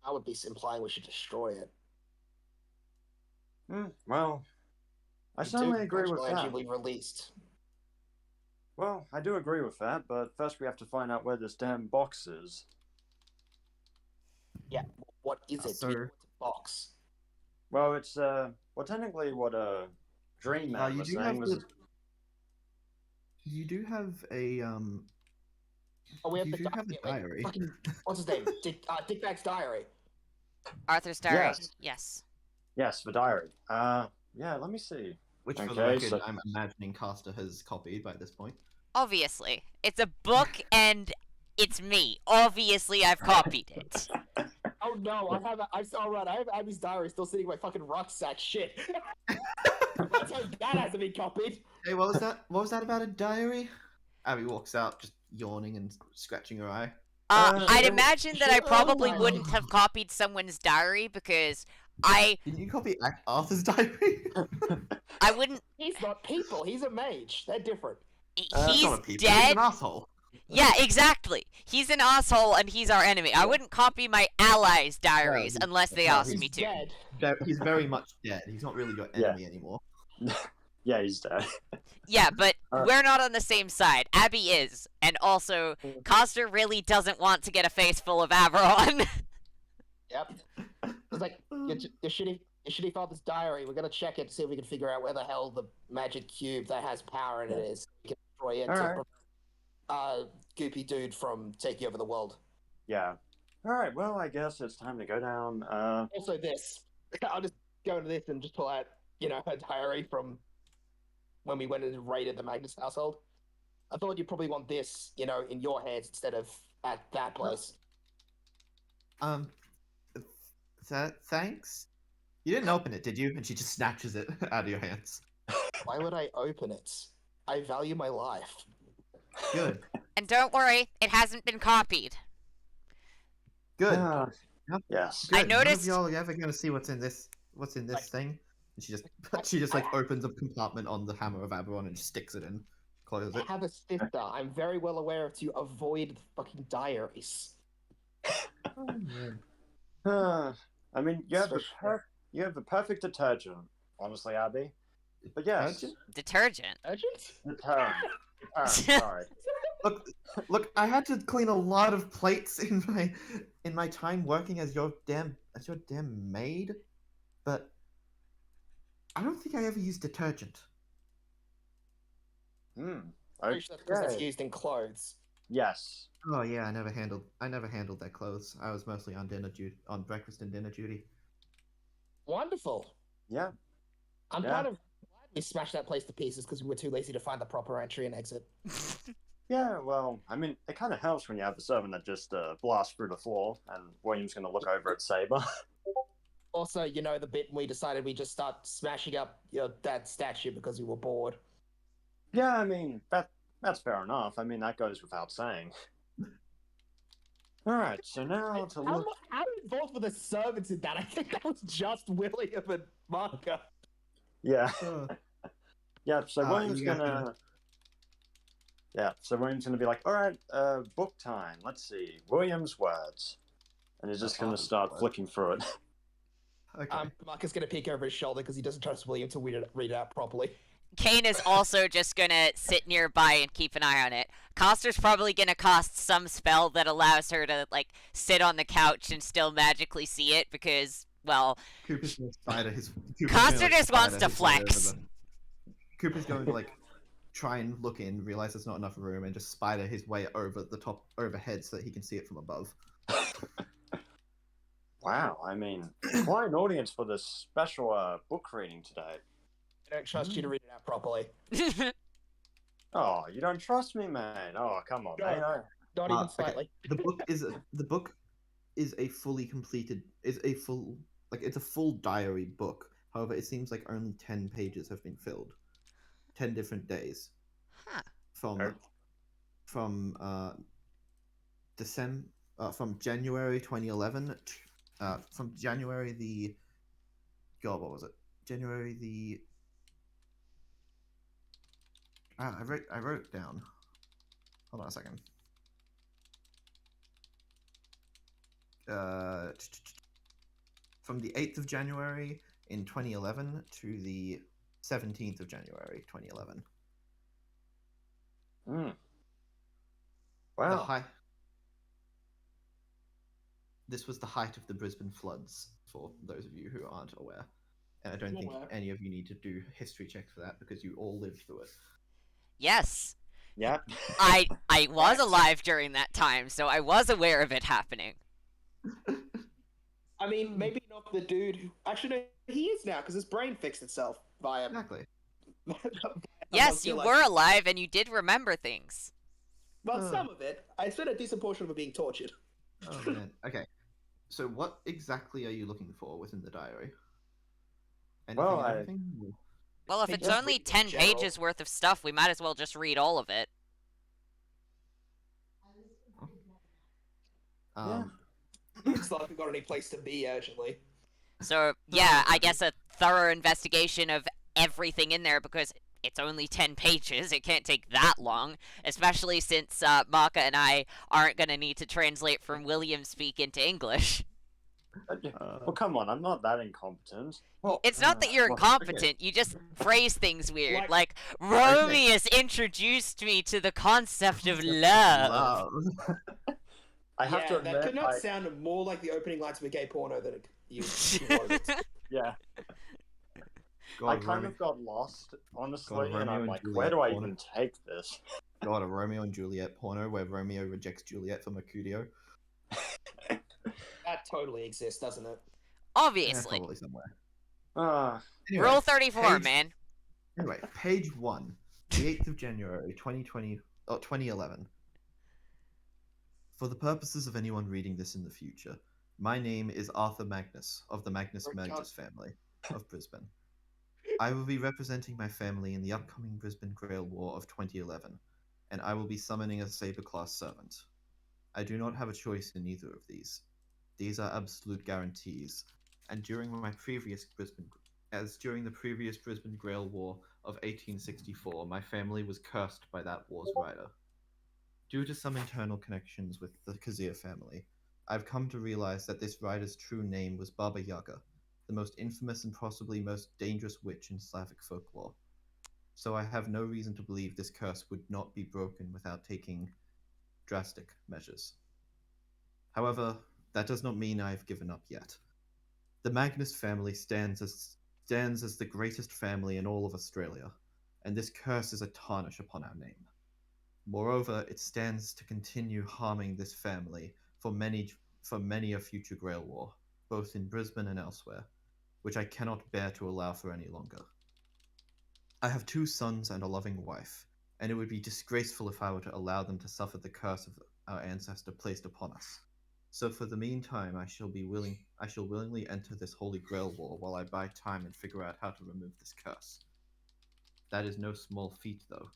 Speaker 2: I would be implying we should destroy it.
Speaker 4: Well, I
Speaker 2: The
Speaker 4: certainly
Speaker 2: two
Speaker 4: agree with
Speaker 2: magical energy
Speaker 4: that.
Speaker 2: we released.
Speaker 4: Well, I do agree with that, but first we have to find out where this damn box is.
Speaker 2: Yeah, what is it?
Speaker 3: So-
Speaker 2: Do we know it's a box.
Speaker 4: Well, it's, well, technically what Dream Man
Speaker 3: You
Speaker 4: was
Speaker 3: do
Speaker 4: saying
Speaker 3: have
Speaker 4: was...
Speaker 3: you do have a
Speaker 2: Oh, we have
Speaker 3: you
Speaker 2: the
Speaker 3: do have a
Speaker 2: wait,
Speaker 3: diary.
Speaker 2: Fucking, what's his name? Dick Bag's diary.
Speaker 1: Arthur's diary.
Speaker 4: Yes.
Speaker 1: Yes.
Speaker 4: Yes, the diary. Yeah, let me see.
Speaker 3: Which, for the
Speaker 4: Okay,
Speaker 3: record,
Speaker 4: so-
Speaker 3: I'm imagining Caster has copied by this point.
Speaker 1: Obviously. It's a book and it's me. Obviously I've copied it.
Speaker 2: Oh no, I have Abby's diary still sitting in my fucking rucksack. Shit. Let's hope that hasn't been copied.
Speaker 3: Hey, what was that? What was that about a diary? Abby walks out, just yawning and scratching her eye.
Speaker 1: I'd
Speaker 4: it-
Speaker 1: imagine that I
Speaker 2: sure,
Speaker 1: probably
Speaker 2: oh.
Speaker 1: wouldn't have copied someone's diary because
Speaker 3: Didn't you copy Arthur's diary?
Speaker 1: I wouldn't.
Speaker 2: He's not people. He's a mage. They're different.
Speaker 3: He's
Speaker 1: He's
Speaker 3: not a people, he's
Speaker 1: dead.
Speaker 3: an asshole.
Speaker 1: Yeah, exactly. He's an asshole and he's our enemy. I wouldn't copy my allies' diaries
Speaker 3: he-
Speaker 1: unless they
Speaker 3: no,
Speaker 1: asked
Speaker 2: He's
Speaker 1: me to.
Speaker 2: dead.
Speaker 3: He's very much dead. He's not really your
Speaker 4: Yeah.
Speaker 3: enemy anymore.
Speaker 4: Yeah, he's dead.
Speaker 1: Yeah, but
Speaker 4: Alright.
Speaker 1: we're not on the same side. Abby is, and also Coster really doesn't want to get a face full of Averon.
Speaker 2: Yep. It's like your shitty father's diary. We're gonna check it to see if we can figure out where the hell the magic cube that has power in it is. We can destroy it to
Speaker 4: Alright.
Speaker 2: prevent Goopy Dude from taking over the world.
Speaker 4: Yeah. All right. Well, I guess it's time to go down.
Speaker 2: Also, this. I'll just go into this and just pull out, her diary from when we went and raided the Magnus household. I thought you'd probably want this, in your head instead of at that place.
Speaker 3: Thanks. You didn't open it, did you? And she just snatches it out of your hands.
Speaker 2: Why would I open it? I value my life.
Speaker 3: Good.
Speaker 1: And don't worry, it hasn't been copied.
Speaker 3: Good.
Speaker 4: Yes.
Speaker 3: Good.
Speaker 1: I
Speaker 3: None
Speaker 1: noticed-
Speaker 3: of y'all are ever gonna see what's in this thing. And she just like opens a compartment on the hammer of Aberon and just sticks it in, closes
Speaker 2: I
Speaker 3: it.
Speaker 2: have a sister. I'm very well aware of to avoid the fucking diaries.
Speaker 4: I mean, you have
Speaker 2: So
Speaker 4: the perfect detergent, honestly, Abby. But yes,
Speaker 1: Detergent.
Speaker 2: Urgent?
Speaker 4: deterrent. Sorry.
Speaker 3: Look, I had to clean a lot of plates in my time working as your damn maid, but I don't think I ever used detergent.
Speaker 2: Pretty sure that's because it's
Speaker 4: Okay.
Speaker 2: used in clothes.
Speaker 4: Yes.
Speaker 3: Oh yeah, I never handled their clothes. I was mostly on breakfast and dinner duty.
Speaker 2: Wonderful.
Speaker 4: Yeah.
Speaker 2: I'm
Speaker 4: Yeah.
Speaker 2: kind of glad we smashed that place to pieces because we were too lazy to find the proper entry and exit.
Speaker 4: Yeah. Well, I mean, it kind of helps when you have a servant that just blasts through the floor, and William's going to look over at Saber.
Speaker 2: Also, the bit we decided we just start smashing up that statue because we were bored.
Speaker 4: Yeah, I mean that's fair enough. I mean that goes without saying. All right, so now to
Speaker 2: How,
Speaker 4: look.
Speaker 2: how involved were the servants in that? I think that was just William and Marka.
Speaker 4: Yeah.
Speaker 3: Uh,
Speaker 4: Yeah, so William's
Speaker 3: you guys
Speaker 4: gonna. Yeah, so William's gonna be like, all right, book time. Let's see, William's words, and he's just gonna
Speaker 3: Arthur's
Speaker 4: start
Speaker 3: words.
Speaker 4: flicking through it.
Speaker 3: okay.
Speaker 2: Marka's gonna peek over his shoulder because he doesn't trust William to read it out properly.
Speaker 1: Kane is also just gonna sit nearby and keep an eye on it. Coster's probably gonna cast some spell that allows her to, like, sit on the couch and still magically see it because, well,
Speaker 3: Cooper's gonna spider his.
Speaker 1: Coster just wants to flex.
Speaker 3: Cooper's going to like try and look in, realize there's not enough room, and just spider his way over the top overhead so that he can see it from above.
Speaker 4: Wow, I mean, quite an audience for this special book reading today.
Speaker 2: I don't trust you to read it out properly.
Speaker 4: Oh, you don't trust me, man? Oh, come on,
Speaker 2: No.
Speaker 4: man.
Speaker 2: Not
Speaker 3: Okay.
Speaker 2: even slightly.
Speaker 3: The book is a fully completed it's a full diary book. However, it seems like only 10 pages have been filled. 10 different days
Speaker 1: Huh.
Speaker 3: from from January 2011 from January the what was it? January the I wrote it down. Hold on a second. From the 8th of January in 2011 to the 17th of January 2011.
Speaker 4: Mm.
Speaker 3: The
Speaker 4: Wow.
Speaker 3: high. This was the height of the Brisbane floods, for those of you who aren't aware. And I don't think
Speaker 2: Aware.
Speaker 3: any of you need to do history checks for that because you all lived through it.
Speaker 1: Yes,
Speaker 4: Yeah.
Speaker 1: I was alive during that time, so I was aware of it happening.
Speaker 2: I mean, maybe not the dude who... Actually, no, he is now because his brain fixed itself via...
Speaker 3: Exactly.
Speaker 1: Yes, you were alive and you did remember things.
Speaker 2: Well, some of it. I spent a decent portion of it being tortured.
Speaker 3: Oh man. Okay. So what exactly are you looking for within the diary? Anything?
Speaker 4: Well,
Speaker 3: and everything?
Speaker 1: Well, if
Speaker 2: He
Speaker 1: it's
Speaker 2: just
Speaker 1: only
Speaker 2: reads in
Speaker 1: 10
Speaker 2: general.
Speaker 1: pages worth of stuff, we might as well just read all of it.
Speaker 2: Looks like we've got any place to be urgently.
Speaker 1: So, yeah, I guess a thorough investigation of everything in there, because it's only 10 pages. It can't take that long, especially since Maka and I aren't going to need to translate from William speak into English.
Speaker 4: Well, come on, I'm not that incompetent.
Speaker 3: Well,
Speaker 1: It's not that you're
Speaker 3: well,
Speaker 1: incompetent, you just phrase things weird. Like,
Speaker 2: Like-
Speaker 1: Romeus introduced me to the concept of love.
Speaker 4: I have to
Speaker 2: that
Speaker 4: admit,
Speaker 2: could not sound more like the opening lines of a gay porno than you wanted it.
Speaker 4: yeah,
Speaker 3: God,
Speaker 4: I kind
Speaker 3: Romeo,
Speaker 4: of got lost, honestly,
Speaker 3: God,
Speaker 4: and
Speaker 3: Romeo
Speaker 4: I'm
Speaker 3: and
Speaker 4: like,
Speaker 3: Juliet
Speaker 4: where do I
Speaker 3: porno.
Speaker 4: even take this?
Speaker 3: God, a Romeo and Juliet porno where Romeo rejects Juliet for Mercutio.
Speaker 2: That totally exists, doesn't it?
Speaker 3: Yeah,
Speaker 1: Obviously.
Speaker 3: probably somewhere.
Speaker 4: Anyway,
Speaker 1: Rule 34,
Speaker 3: page-
Speaker 1: man.
Speaker 3: Anyway, page 1, the 8th of January, 2011. For the purposes of anyone reading this in the future, my name is Arthur Magnus of the Magnus
Speaker 2: Oh, God.
Speaker 3: Magnus family of Brisbane. I will be representing my family in the upcoming Brisbane Grail War of 2011, and I will be summoning a Saber-class servant. I do not have a choice in either of these. These are absolute guarantees, and during the previous Brisbane Grail War of 1864, my family was cursed by that war's rider. Due to some internal connections with the Khazir family, I've come to realize that this rider's true name was Baba Yaga, the most infamous and possibly most dangerous witch in Slavic folklore. So I have no reason to believe this curse would not be broken without taking drastic measures. However, that does not mean I have given up yet. The Magnus family stands as the greatest family in all of Australia, and this curse is a tarnish upon our name. Moreover, it stands to continue harming this family for many a future Grail War, both in Brisbane and elsewhere, which I cannot bear to allow for any longer. I have 2 sons and a loving wife, and it would be disgraceful if I were to allow them to suffer the curse of our ancestor placed upon us. So for the meantime, I shall willingly enter this Holy Grail War while I buy time and figure out how to remove this curse. That is no small feat, though.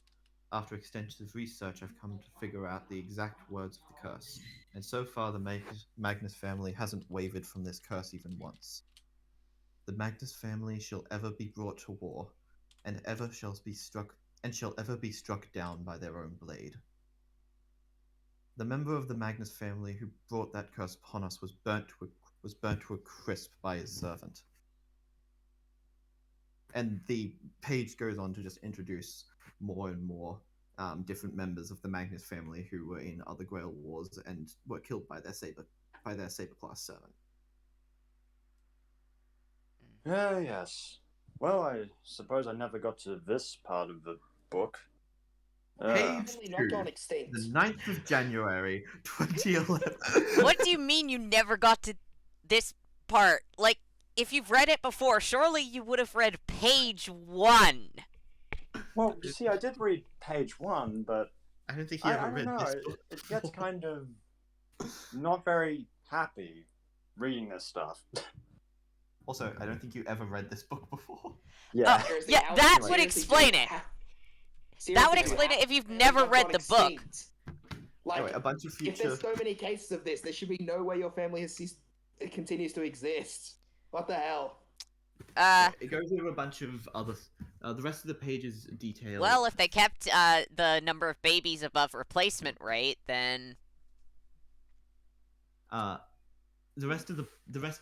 Speaker 3: After extensive research, I've come to figure out the exact words of the curse, and so far the Magnus family hasn't wavered from this curse even once. The Magnus family shall ever be brought to war, and shall ever be struck down by their own blade. The member of the Magnus family who brought that curse upon us was burnt to a crisp by his servant. And the page goes on to just introduce more and more different members of the Magnus family who were in other Grail Wars and were killed by their Saber-class servant.
Speaker 4: Yes. Well, I suppose I never got to this part of the book.
Speaker 3: Page
Speaker 2: Probably not
Speaker 3: 2,
Speaker 2: gone extinct.
Speaker 3: the 9th of January, 2011.
Speaker 1: What do you mean you never got to this part? Like, if you've read it before, surely you would have read page 1.
Speaker 4: Well, you see, I did read page 1, but
Speaker 3: I don't think you
Speaker 4: I
Speaker 3: ever
Speaker 4: don't
Speaker 3: read
Speaker 4: know.
Speaker 3: this
Speaker 4: It,
Speaker 3: book.
Speaker 4: it gets kind of not very happy reading this stuff.
Speaker 3: Also, I don't think you ever read this book before.
Speaker 4: Yeah.
Speaker 2: Seriously,
Speaker 1: Yeah,
Speaker 2: how
Speaker 1: that
Speaker 2: seriously
Speaker 1: would
Speaker 2: do
Speaker 1: explain
Speaker 2: you
Speaker 1: it.
Speaker 2: have-
Speaker 1: That
Speaker 2: seriously,
Speaker 1: would
Speaker 2: do you
Speaker 1: explain
Speaker 2: have
Speaker 1: it if you've
Speaker 2: to
Speaker 1: never
Speaker 2: have
Speaker 1: read
Speaker 2: gone
Speaker 1: the book.
Speaker 2: extinct? Like,
Speaker 3: Anyway, a bunch of
Speaker 2: if
Speaker 3: future.
Speaker 2: there's so many cases of this, there should be no way your family it continues to exist. What the hell?
Speaker 3: It goes over a bunch of other. The rest of the pages detail.
Speaker 1: Well, if they kept the number of babies above replacement rate, then
Speaker 3: The rest of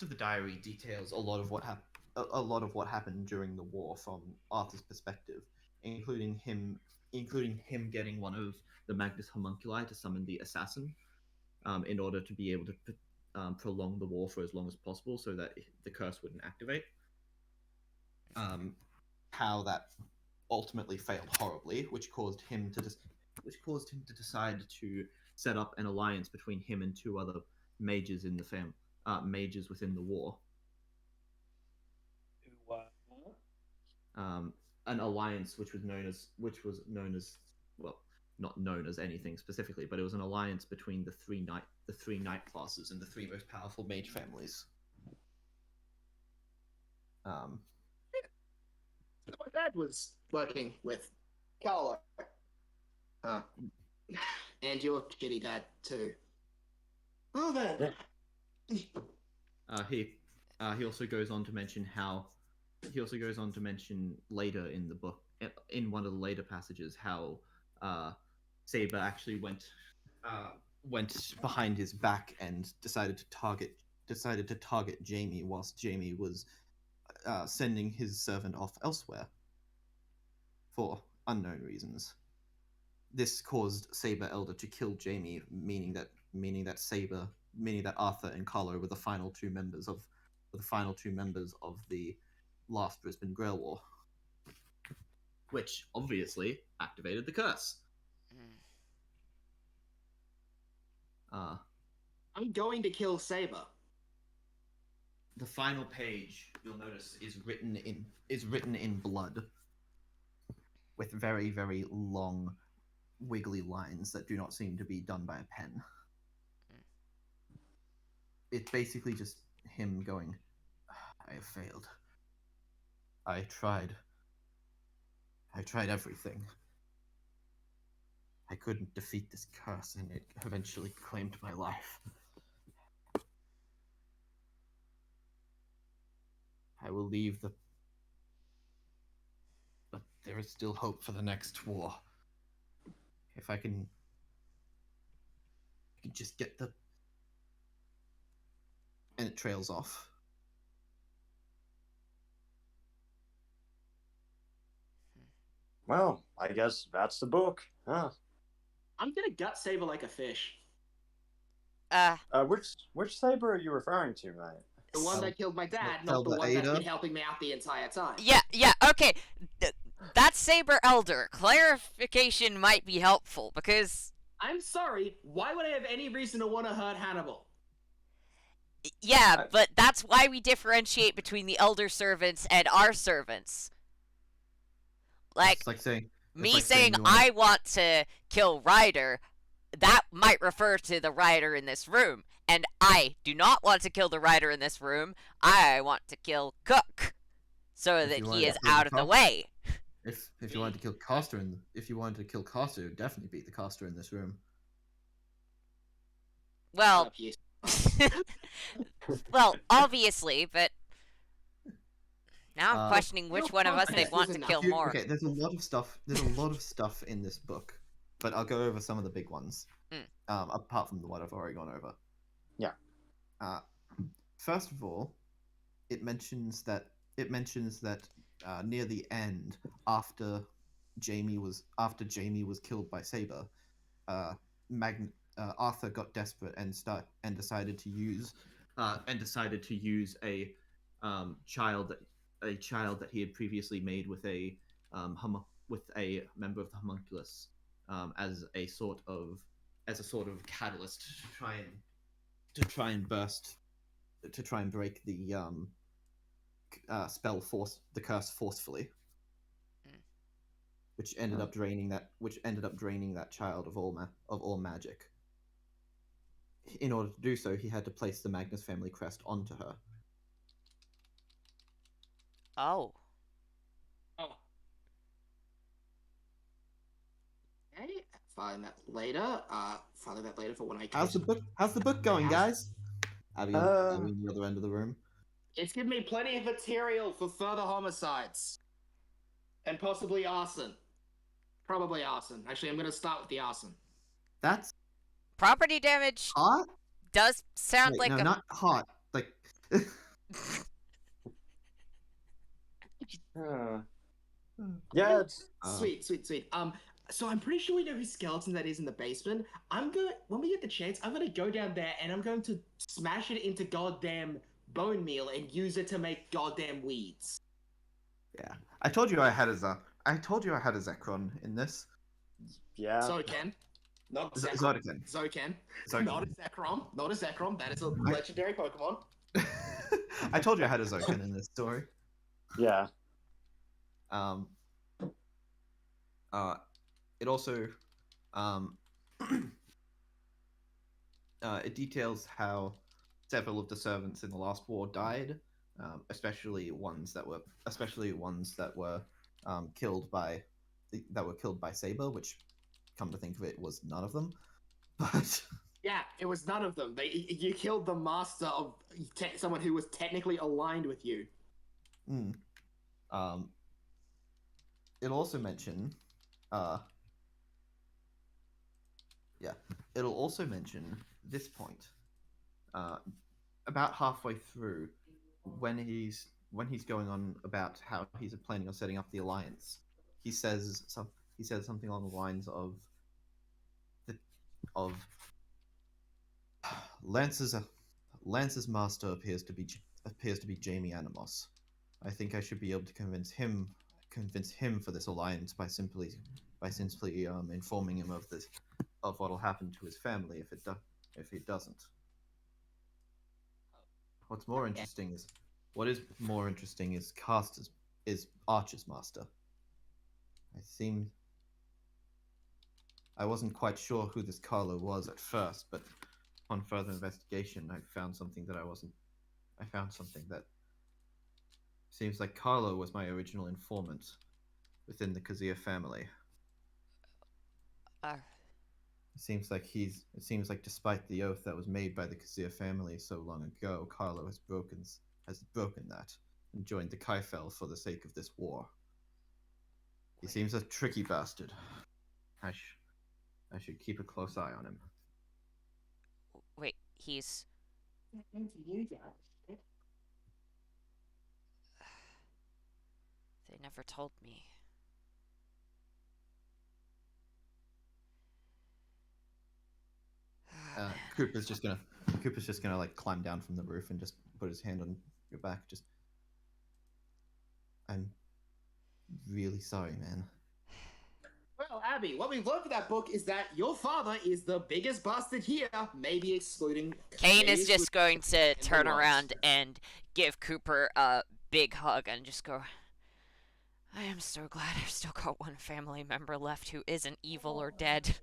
Speaker 3: the diary details a lot of what happened during the war from Arthur's perspective, including him getting one of the Magnus Homunculi to summon the assassin, in order to be able to prolong the war for as long as possible, so that the curse wouldn't activate. How that ultimately failed horribly, which caused him to decide to set up an alliance between him and 2 other mages in the mages within the war. An alliance which was known as well, not known as anything specifically, but it was an alliance between the three knight classes and the 3 most powerful mage families.
Speaker 2: dad was working with Carlo. And your shitty dad too. Oh then.
Speaker 3: He also goes on to mention later in the book, in one of the later passages, how Saber actually went behind his back and decided to target Jamie whilst Jamie was sending his servant off elsewhere for unknown reasons. This caused Saber Elder to kill Jamie, meaning that Arthur and Carlo were the final two members of the last Brisbane Grail War, which obviously activated the curse.
Speaker 2: I'm going to kill Saber.
Speaker 3: The final page, you'll notice, is written in blood, with very, very long, wiggly lines that do not seem to be done by a pen. It's basically just him going, "I have failed. I tried everything. I couldn't defeat this curse, and it eventually claimed my life. I will leave but there is still hope for the next war. If I can just get the..." And it trails off.
Speaker 4: Well, I guess that's the book. Huh.
Speaker 2: I'm gonna gut Saber like a fish.
Speaker 4: Which Saber are you referring to, mate?
Speaker 2: The one that killed my dad, not the
Speaker 3: Elder
Speaker 2: one that's
Speaker 3: Ada?
Speaker 2: been helping me out the entire time.
Speaker 1: Yeah, okay. That's Saber Elder. Clarification might be helpful, because...
Speaker 2: I'm sorry, why would I have any reason to want to hurt Hannibal?
Speaker 1: Yeah, but that's why we differentiate between the Elder servants and our servants. Like,
Speaker 3: It's like saying
Speaker 1: saying I want to kill Ryder, that might refer to the Ryder in this room. And I do not want to kill the Ryder in this room. I want to kill Cook, so that he is out of the way.
Speaker 3: If you wanted to kill Coster, it would definitely beat the Coster in this room.
Speaker 1: Well, well, obviously, but now I'm questioning which one of us they'd want to kill more.
Speaker 3: Okay, there's a lot of stuff. There's a lot of stuff in this book, but I'll go over some of the big ones. Apart from what I've already gone over.
Speaker 4: Yeah.
Speaker 3: First of all, it mentions that near the end, after Jamie was killed by Saber, Arthur got desperate and decided to use a child that he had previously made with a member of the homunculus as a sort of catalyst to try and break the the curse forcefully, which ended up draining that child of all magic. In order to do so, he had to place the Magnus family crest onto her.
Speaker 1: Oh.
Speaker 2: Okay, find that later. Find that later for when I.
Speaker 3: How's the book going, guys? Abby on the other end of the room.
Speaker 2: It's given me plenty of material for further homicides. And possibly arson. Probably arson. Actually, I'm going to start with the arson.
Speaker 3: That's
Speaker 1: Property damage
Speaker 3: hot?
Speaker 1: does sound
Speaker 3: Wait,
Speaker 1: like
Speaker 3: no, not hot. Like...
Speaker 4: Yeah, it's...
Speaker 2: Sweet. So I'm pretty sure we know whose skeleton that is in the basement. When we get the chance, I'm gonna go down there and I'm going to smash it into goddamn bone meal and use it to make goddamn weeds.
Speaker 3: Yeah, I told you I had a Zekron in this.
Speaker 4: Yeah.
Speaker 2: Zoken. Not
Speaker 3: Zoken.
Speaker 2: Zoken. Not a Zekrom. Not a Zekrom. That is a legendary Pokemon.
Speaker 3: I told you I had a Zoken in this story.
Speaker 4: Yeah.
Speaker 3: It also it details how several of the servants in the last war died, especially ones that were killed by that were killed by Saber, which, come to think of it, was none of them. But
Speaker 2: Yeah, it was none of them. You killed the master of someone who was technically aligned with you.
Speaker 3: it'll also mention, it'll also mention this point. About halfway through, when he's going on about how he's planning on setting up the alliance, he says something along the lines of Lance's master appears to be Jamie Animos. I think I should be able to convince him for this alliance by simply informing him of what'll happen to his family if he doesn't. What is more interesting is Archer's master. I wasn't quite sure who this Carlo was at first, but on further investigation, I found something that seems like Carlo was my original informant within the Kazuya family. It seems like despite the oath that was made by the Kazuya family so long ago, Carlo has broken that and joined the Kaifel for the sake of this war. He seems a tricky bastard. I should keep a close eye on him.
Speaker 1: Wait, he's... They never told me.
Speaker 3: Cooper's just gonna like climb down from the roof and just put his hand on your back. I'm really sorry, man.
Speaker 2: Well, Abby, what we've learned from that book is that your father is the biggest bastard here, maybe excluding...
Speaker 1: Kane is just going to turn around and give Cooper a big hug and just go, I am so glad I've still got one family member left who isn't evil or dead.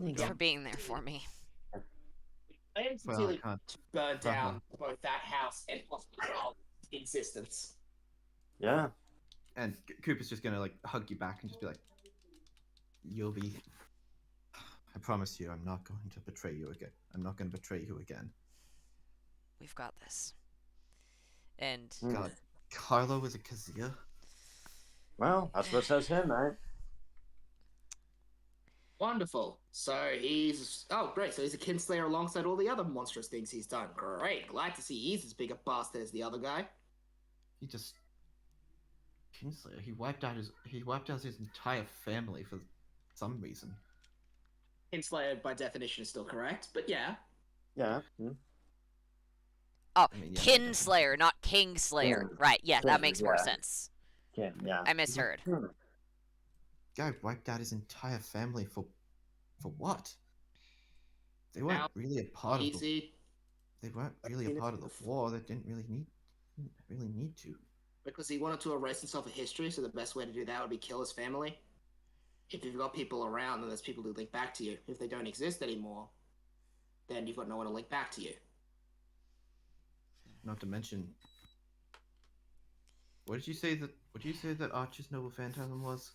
Speaker 1: Thanks for being there for me.
Speaker 2: I am sincerely burn down both that house and hospital existence.
Speaker 4: Yeah.
Speaker 3: And Cooper's just gonna like hug you back and just be like, I promise you, I'm not going to betray you again. I'm not going to betray you again.
Speaker 1: We've got this. And...
Speaker 3: God, Carlo is a Kazuya?
Speaker 4: Well, that's what it says here, mate.
Speaker 2: Wonderful. So he's... Oh, great. So he's a Kinslayer alongside all the other monstrous things he's done. Great. Glad to see he's as big a bastard as the other guy.
Speaker 3: Kinslayer? He wiped out his entire family for some reason.
Speaker 2: Kinslayer, by definition, is still correct, but yeah.
Speaker 4: Yeah.
Speaker 1: Oh, Kinslayer, not Kingslayer. Right, yeah, that makes more sense.
Speaker 4: Yeah.
Speaker 1: I misheard.
Speaker 3: Guy wiped out his entire family for what? They weren't really a part of the war. They didn't really need to.
Speaker 2: Because he wanted to erase himself of history, so the best way to do that would be kill his family. If you've got people around, then there's people who link back to you. If they don't exist anymore, then you've got no one to link back to you.
Speaker 3: Not to mention, what did you say that Archer's noble phantasm was?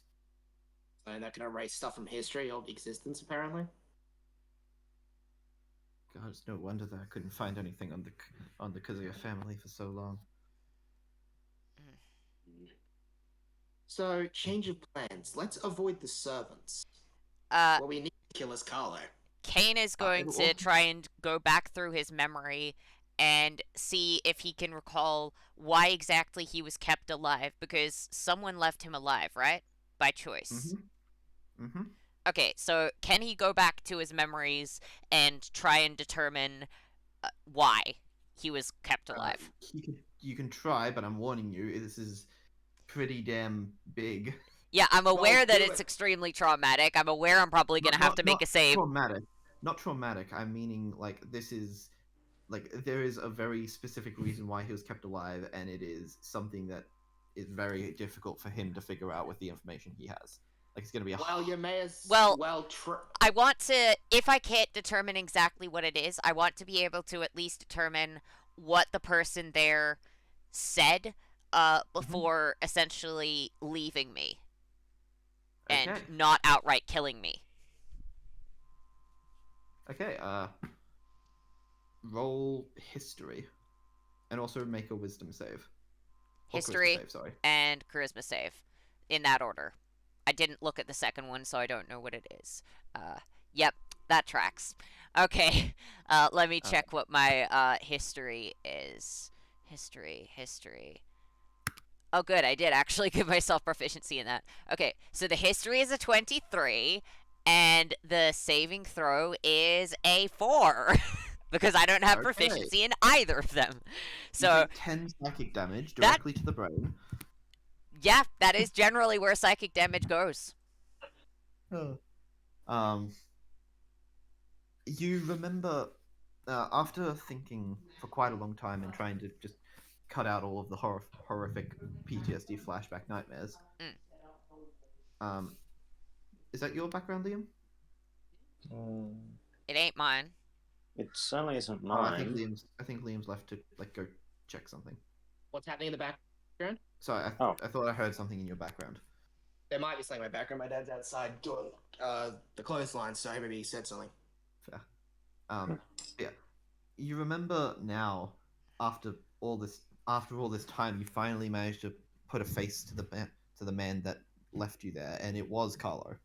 Speaker 2: And that can erase stuff from history or existence, apparently.
Speaker 3: God, it's no wonder that I couldn't find anything on the Kazuya family for so long.
Speaker 2: So, change of plans. Let's avoid the servants. What we need to kill is Carlo.
Speaker 1: Kane is going to try and go back through his memory and see if he can recall why exactly he was kept alive, because someone left him alive, right? By choice.
Speaker 3: Mm-hmm.
Speaker 1: Okay, so can he go back to his memories and try and determine why he was kept alive?
Speaker 3: You can try, but I'm warning you, this is pretty damn big.
Speaker 1: Yeah, I'm aware that it's extremely traumatic. I'm aware I'm probably going to have to make a save.
Speaker 3: Not traumatic. I'm meaning, like, this is... Like, there is a very specific reason why he was kept alive, and it is something that is very difficult for him to figure out with the information he has. Like, it's going to be a...
Speaker 2: Well, you may as
Speaker 1: I want to... If I can't determine exactly what it is, I want to be able to at least determine what the person there said before essentially leaving me and
Speaker 3: Okay.
Speaker 1: not outright killing me.
Speaker 3: Okay. Roll history, and also make a wisdom save. Or charisma
Speaker 1: History
Speaker 3: save. Sorry.
Speaker 1: and charisma save, in that order. I didn't look at the second one, so I don't know what it is. Yep, that tracks. Okay, let me check what my history is. History. Oh, good, I did actually give myself proficiency in that. Okay, so the history is a 23, and the saving throw is a 4. Because I don't have
Speaker 3: Okay.
Speaker 1: proficiency in either of them.
Speaker 3: You
Speaker 1: So,
Speaker 3: take 10 psychic damage
Speaker 1: that-
Speaker 3: directly to the brain.
Speaker 1: yeah, that is generally where psychic damage goes.
Speaker 3: You remember, after thinking for quite a long time and trying to just cut out all of the horrific PTSD flashback nightmares. Is that your background, Liam?
Speaker 1: It ain't mine.
Speaker 4: It certainly isn't
Speaker 3: Oh, I think
Speaker 4: mine.
Speaker 3: Liam's left to go check something.
Speaker 2: What's happening in the background?
Speaker 3: Sorry, I thought I heard something in your background.
Speaker 2: There might be something in my background. My dad's outside doing the clothesline, so maybe he said something.
Speaker 3: Fair. Yeah. You remember now, after all this time, you finally managed to put a face to the man that left you there, and it was Carlo.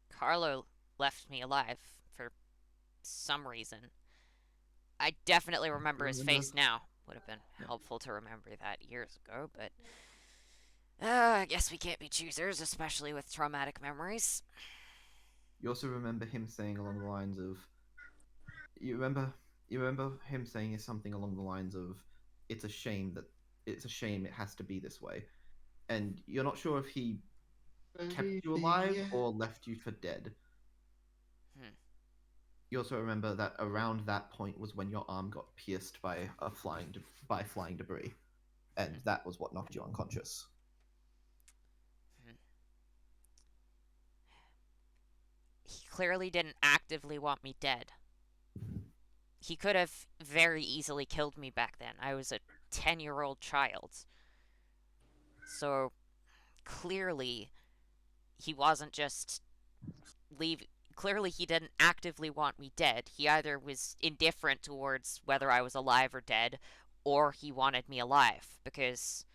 Speaker 1: Carlo left me alive for some reason. I definitely remember his face now. Would have been helpful to remember that years ago, but I guess we can't be choosers, especially with traumatic memories.
Speaker 3: You also remember him saying along the lines of, you remember him saying something along the lines of, it's a shame it has to be this way, and you're not sure if he kept you alive or left you for dead. You also remember that around that point was when your arm got pierced by flying debris, and that was what knocked you unconscious.
Speaker 1: He clearly didn't actively want me dead. He could have very easily killed me back then. I was a 10-year-old child. So, clearly, he wasn't just clearly he didn't actively want me dead. He either was indifferent towards whether I was alive or dead, or he wanted me alive, because,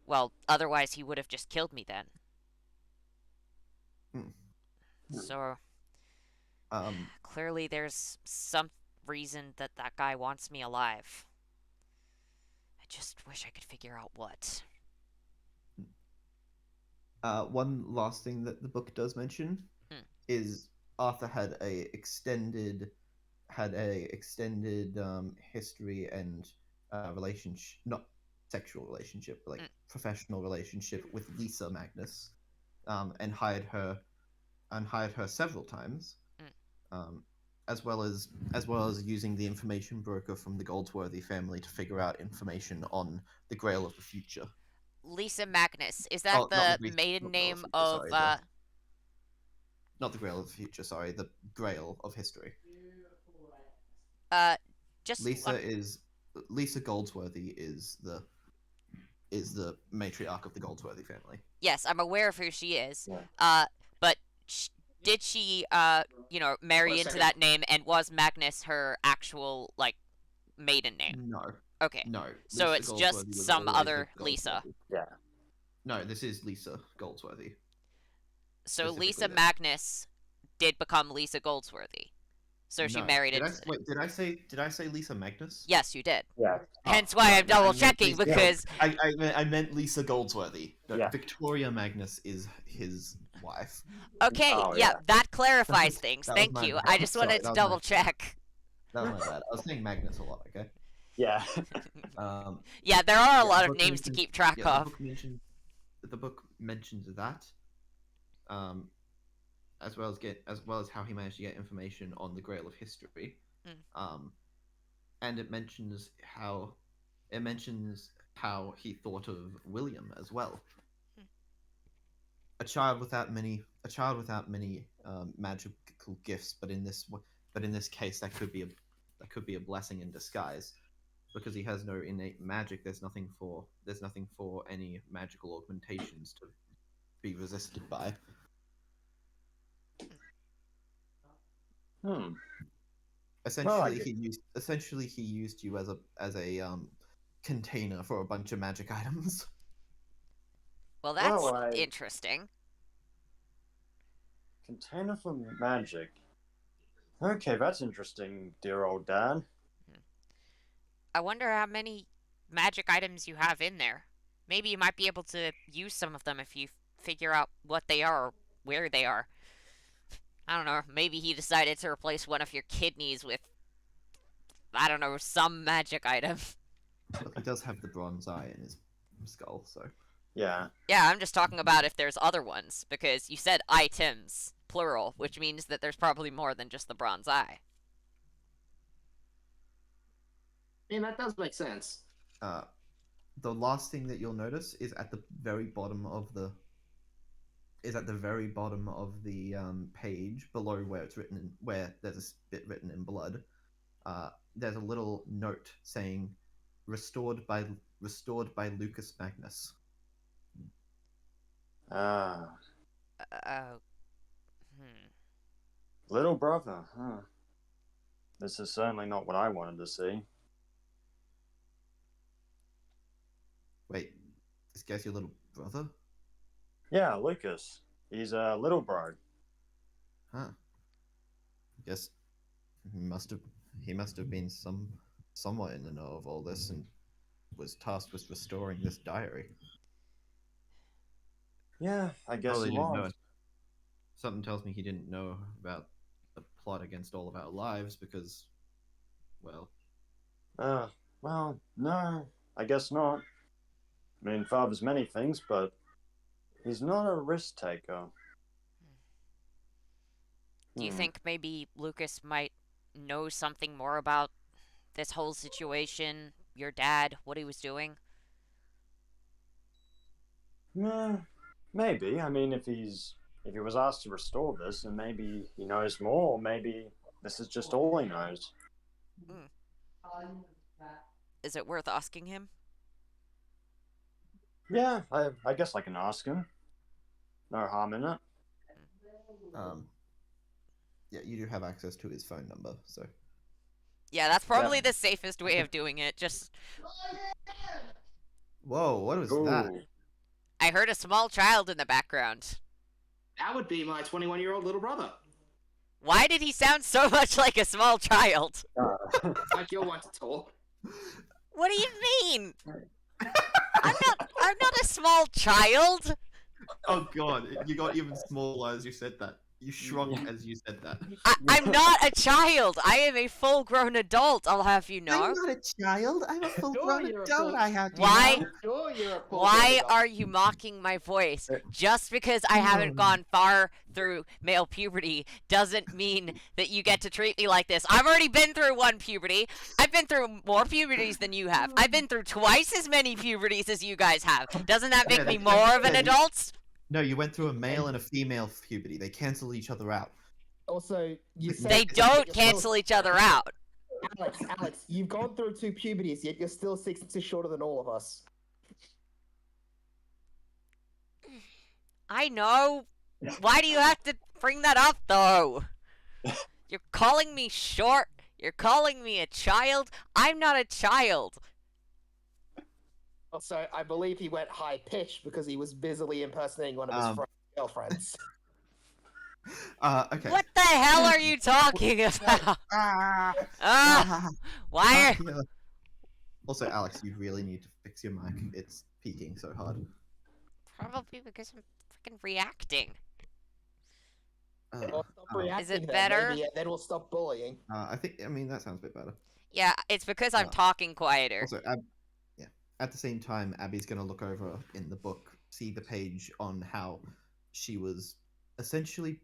Speaker 1: well, otherwise he would have just killed me then. So, clearly there's some reason that guy wants me alive. I just wish I could figure out what.
Speaker 3: One last thing that the book does mention is Arthur had a extended history and relationship, not sexual relationship, but like professional relationship with Lisa Magnus, and hired her several times, as well as using the information broker from the Goldsworthy family to figure out information on the Grail of the Future.
Speaker 1: Lisa Magnus, is that the maiden name of
Speaker 3: not the Grail of the Future, sorry, the Grail of History.
Speaker 1: Just
Speaker 3: Lisa Goldsworthy is the matriarch of the Goldsworthy family.
Speaker 1: Yes, I'm aware of who she is.
Speaker 4: Yeah.
Speaker 1: But did she marry into that name, and was Magnus her actual maiden name?
Speaker 3: No.
Speaker 1: Okay.
Speaker 3: No.
Speaker 1: So
Speaker 3: Lisa
Speaker 1: it's
Speaker 3: Goldsworthy
Speaker 1: just
Speaker 3: was
Speaker 1: some
Speaker 3: always
Speaker 1: other
Speaker 3: the
Speaker 1: Lisa.
Speaker 3: Goldsworthy.
Speaker 4: Yeah.
Speaker 3: No, this is Lisa Goldsworthy.
Speaker 1: So
Speaker 3: Specifically
Speaker 1: Lisa
Speaker 3: this.
Speaker 1: Magnus did become Lisa Goldsworthy. So she
Speaker 3: No.
Speaker 1: married
Speaker 3: Did
Speaker 1: into.
Speaker 3: Did I say Lisa Magnus?
Speaker 1: Yes, you did.
Speaker 4: Yeah.
Speaker 1: Hence why I'm double checking,
Speaker 3: Lisa-
Speaker 1: because
Speaker 3: I meant Lisa Goldsworthy. No,
Speaker 4: Yeah.
Speaker 3: Victoria Magnus is his wife.
Speaker 1: okay,
Speaker 4: Oh,
Speaker 1: yeah,
Speaker 4: yeah.
Speaker 1: that clarifies things.
Speaker 3: that was
Speaker 1: Thank
Speaker 3: my
Speaker 1: you.
Speaker 3: bad.
Speaker 1: I just
Speaker 3: Sorry,
Speaker 1: wanted
Speaker 3: that
Speaker 1: to
Speaker 3: was
Speaker 1: double
Speaker 3: my-
Speaker 1: check.
Speaker 3: That was my bad. I was saying Magnus a lot. Okay.
Speaker 4: Yeah.
Speaker 1: Yeah, there are a lot
Speaker 3: the
Speaker 1: of
Speaker 3: book
Speaker 1: names to
Speaker 3: mentions-
Speaker 1: keep track
Speaker 3: yeah,
Speaker 1: of.
Speaker 3: the book mentions that, as well as how he managed to get information on the Grail of History, and it mentions how he thought of William as well. A child without many magical gifts, but in this case that could be a blessing in disguise. because he has no innate magic. There's nothing for any magical augmentations to be resisted by.
Speaker 4: Hmm.
Speaker 3: Essentially,
Speaker 4: get-
Speaker 3: he used you as a container for a bunch of magic items.
Speaker 1: Well, that's
Speaker 4: Well, I-
Speaker 1: interesting.
Speaker 4: Container for magic. Okay, that's interesting, dear old dad.
Speaker 1: I wonder how many magic items you have in there. Maybe you might be able to use some of them if you figure out what they are or where they are. I don't know. Maybe he decided to replace one of your kidneys with, I don't know, some magic item.
Speaker 3: But he does have the bronze eye in his skull, so
Speaker 4: Yeah.
Speaker 1: Yeah, I'm just talking about if there's other ones, because you said items, plural, which means that there's probably more than just the bronze eye.
Speaker 2: I mean, that does make sense.
Speaker 3: the last thing that you'll notice is at the very bottom of the page below where it's written where there's a bit written in blood. There's a little note saying restored by Lucas Magnus.
Speaker 4: Ah,
Speaker 1: Uh, hmm.
Speaker 4: little brother, huh? This is certainly not what I wanted to see.
Speaker 3: Wait, this guy's your little brother?
Speaker 4: Yeah, Lucas. He's a little bro.
Speaker 3: Huh. I guess he must have been somewhat in the know of all this and was tasked with restoring this diary.
Speaker 4: Yeah, I guess
Speaker 3: Probably
Speaker 4: he
Speaker 3: didn't know
Speaker 4: was.
Speaker 3: it. Something tells me he didn't know about the plot against all of our lives because, well,
Speaker 4: Well, no, I guess not. I mean, father's many things, but he's not a risk taker.
Speaker 1: Do you
Speaker 4: Hmm.
Speaker 1: think maybe Lucas might know something more about this whole situation, your dad, what he was doing?
Speaker 4: Maybe. I mean, if he was asked to restore this, and maybe he knows more, maybe this is just all he knows.
Speaker 1: Is it worth asking him?
Speaker 4: Yeah, I guess I can ask him. No harm in it.
Speaker 3: yeah, you do have access to his phone number, so.
Speaker 1: Yeah, that's probably the safest way of doing it. Just,
Speaker 3: Whoa, what was that?
Speaker 4: Ooh.
Speaker 1: I heard a small child in the background.
Speaker 2: That would be my 21-year-old little brother.
Speaker 1: Why did he sound so much like a small child?
Speaker 2: Like you'll want to talk.
Speaker 1: What do you mean? I'm not a small child.
Speaker 3: Oh god, you got even smaller as you said that. You shrunk as you said that.
Speaker 1: I'm not a child. I am a full-grown adult. I'll have you know.
Speaker 3: I'm not a child. I'm a full-grown
Speaker 2: you're a
Speaker 3: adult.
Speaker 2: full-
Speaker 3: I have to
Speaker 1: Why?
Speaker 3: know.
Speaker 2: Sure, you're a full
Speaker 1: Why
Speaker 2: grown
Speaker 1: are you mocking my voice? Just because I haven't gone far through male puberty doesn't mean that you get to treat me like this. I've already been through one puberty. I've been through more puberties than you have. I've been through twice as many puberties as you guys have. Doesn't that make
Speaker 3: Yeah,
Speaker 1: me
Speaker 3: that's-
Speaker 1: more of an
Speaker 3: yeah,
Speaker 1: adult?
Speaker 3: No, you went through a male and a female puberty. They cancel each other out.
Speaker 2: Also, you said
Speaker 1: They don't cancel each other out.
Speaker 2: Alex, you've gone through 2 puberties, yet you're still 6 inches shorter than all of us.
Speaker 1: I know. Why do you have to bring that up, though? You're calling me short. You're calling me a child. I'm not a child.
Speaker 2: Also, I believe he went high pitched because he was busily impersonating one of his girlfriends.
Speaker 3: Okay.
Speaker 1: What the hell are you talking about? Why are...
Speaker 3: Also, Alex, you really need to fix your mic. It's peaking so hard.
Speaker 1: Probably because I'm freaking reacting.
Speaker 2: Well, stop reacting
Speaker 1: Is it
Speaker 2: then,
Speaker 1: better?
Speaker 2: maybe, then we'll stop bullying.
Speaker 3: I mean, that sounds a bit better.
Speaker 1: Yeah, it's because I'm talking quieter.
Speaker 3: Also, yeah. At the same time, Abby's gonna look over in the book, see the page on how she was essentially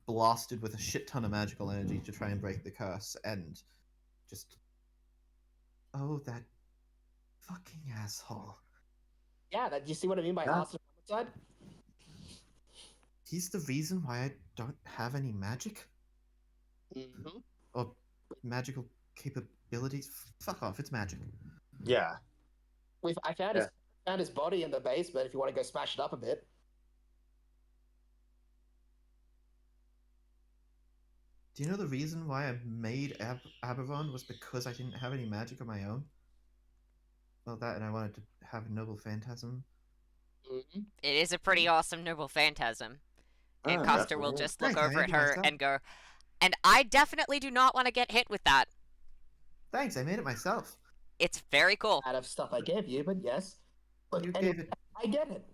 Speaker 3: blasted with a shit ton of magical energy to try and break the curse, and just that fucking asshole.
Speaker 2: Yeah, do you see what I mean by
Speaker 4: Yeah.
Speaker 2: arson and homicide?
Speaker 3: He's the reason why I don't have any magic
Speaker 2: Mm-hmm.
Speaker 3: or magical capabilities. Fuck off, it's magic.
Speaker 4: Yeah.
Speaker 2: I found his body in the basement. If you want to go smash it up a bit.
Speaker 3: Do you know the reason why I made Aberon was because I didn't have any magic of my own? Well, that and I wanted to have a noble phantasm.
Speaker 2: Mhm.
Speaker 1: It is a pretty awesome noble phantasm. And
Speaker 4: Oh,
Speaker 1: Costa will
Speaker 4: definitely.
Speaker 1: just look
Speaker 3: Thanks, I
Speaker 1: over
Speaker 3: made
Speaker 1: at
Speaker 3: it
Speaker 1: her
Speaker 3: myself.
Speaker 1: and go, and I definitely do not want to get hit with that.
Speaker 3: Thanks, I made it myself.
Speaker 1: It's very cool.
Speaker 2: Out of stuff I gave you, but yes. Look,
Speaker 3: You
Speaker 2: anyway,
Speaker 3: gave it.
Speaker 2: I get it.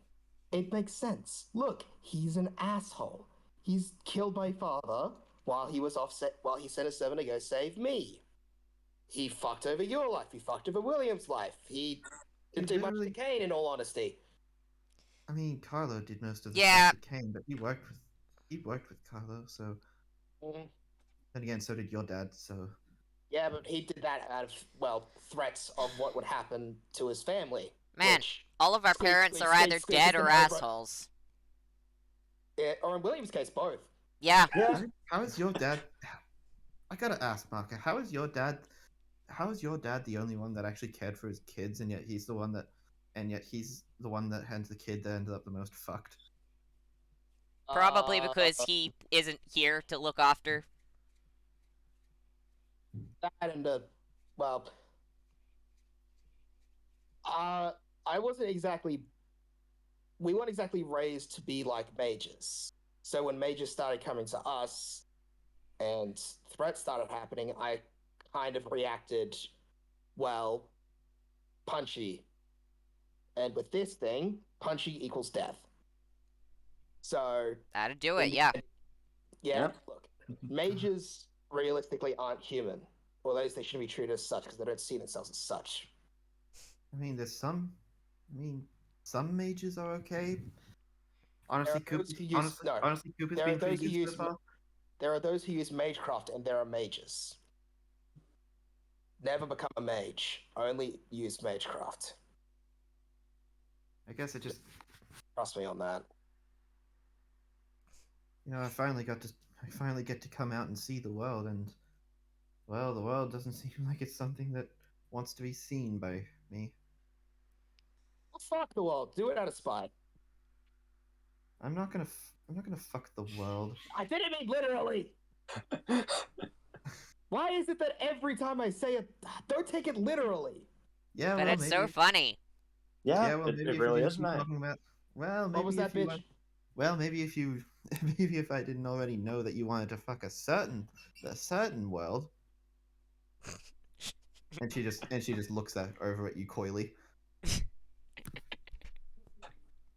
Speaker 2: It makes sense. Look, he's an asshole. He's killed my father while he was offset. While he sent a servant to go save me. He fucked over your life. He fucked over William's life. He didn't do much to
Speaker 3: literally-
Speaker 2: Kane, in all honesty.
Speaker 3: I mean, Carlo did most of the
Speaker 1: Yeah.
Speaker 3: stuff to Kane, but he worked with Carlo. So
Speaker 2: Mm,
Speaker 3: then again, so did your dad. So
Speaker 2: yeah, but he did that out of threats of what would happen to his family.
Speaker 1: Man,
Speaker 2: which,
Speaker 1: all of our
Speaker 2: Squeak,
Speaker 1: parents
Speaker 2: squeak,
Speaker 1: are either
Speaker 2: squeak,
Speaker 1: dead
Speaker 2: squeak,
Speaker 1: or
Speaker 2: squeak, over-
Speaker 1: assholes.
Speaker 2: or in William's case, both.
Speaker 1: Yeah.
Speaker 2: Yeah.
Speaker 3: how is your dad? I gotta ask, Marka. How is your dad? How is your dad the only one that actually cared for his kids, and yet he's the one that had the kid that ended up the most fucked?
Speaker 1: Probably because he isn't here to look after.
Speaker 2: That and well, I wasn't exactly. We weren't exactly raised to be like mages. So when mages started coming to us, and threats started happening, I kind of reacted, well, punchy. And with this thing, punchy equals death. So
Speaker 1: That'd do it, yeah.
Speaker 2: yeah.
Speaker 4: Yep.
Speaker 2: Look, mages realistically aren't human, or at least they shouldn't be treated as such because they don't see themselves as such.
Speaker 3: I mean, there's some. I mean, some mages are okay. Honestly,
Speaker 2: There are those
Speaker 3: Cooper's,
Speaker 2: who use- no.
Speaker 3: honestly, Cooper's
Speaker 2: There are
Speaker 3: been pretty
Speaker 2: those who
Speaker 3: good
Speaker 2: use
Speaker 3: so far.
Speaker 2: There are those who use magecraft, and there are mages. Never become a mage. Only use magecraft.
Speaker 3: I guess it just,
Speaker 2: Trust me on that.
Speaker 3: I finally get to come out and see the world, and well, the world doesn't seem like it's something that wants to be seen by me.
Speaker 2: Fuck the world. Do it out of spite.
Speaker 3: I'm not gonna fuck the world.
Speaker 2: I didn't mean literally. Why is it that every time I say it, don't take it literally?
Speaker 3: Yeah,
Speaker 1: But
Speaker 3: well,
Speaker 1: it's so
Speaker 3: maybe-
Speaker 1: funny.
Speaker 4: Yeah,
Speaker 3: Yeah, well, maybe
Speaker 4: it
Speaker 3: if
Speaker 4: really
Speaker 3: you
Speaker 4: is,
Speaker 3: keep
Speaker 4: mate.
Speaker 3: talking about, well, maybe
Speaker 2: What was that
Speaker 3: if you,
Speaker 2: bitch?
Speaker 3: well, maybe if you, maybe if I didn't already know that you wanted to fuck a certain world, and she just looks over at you coyly.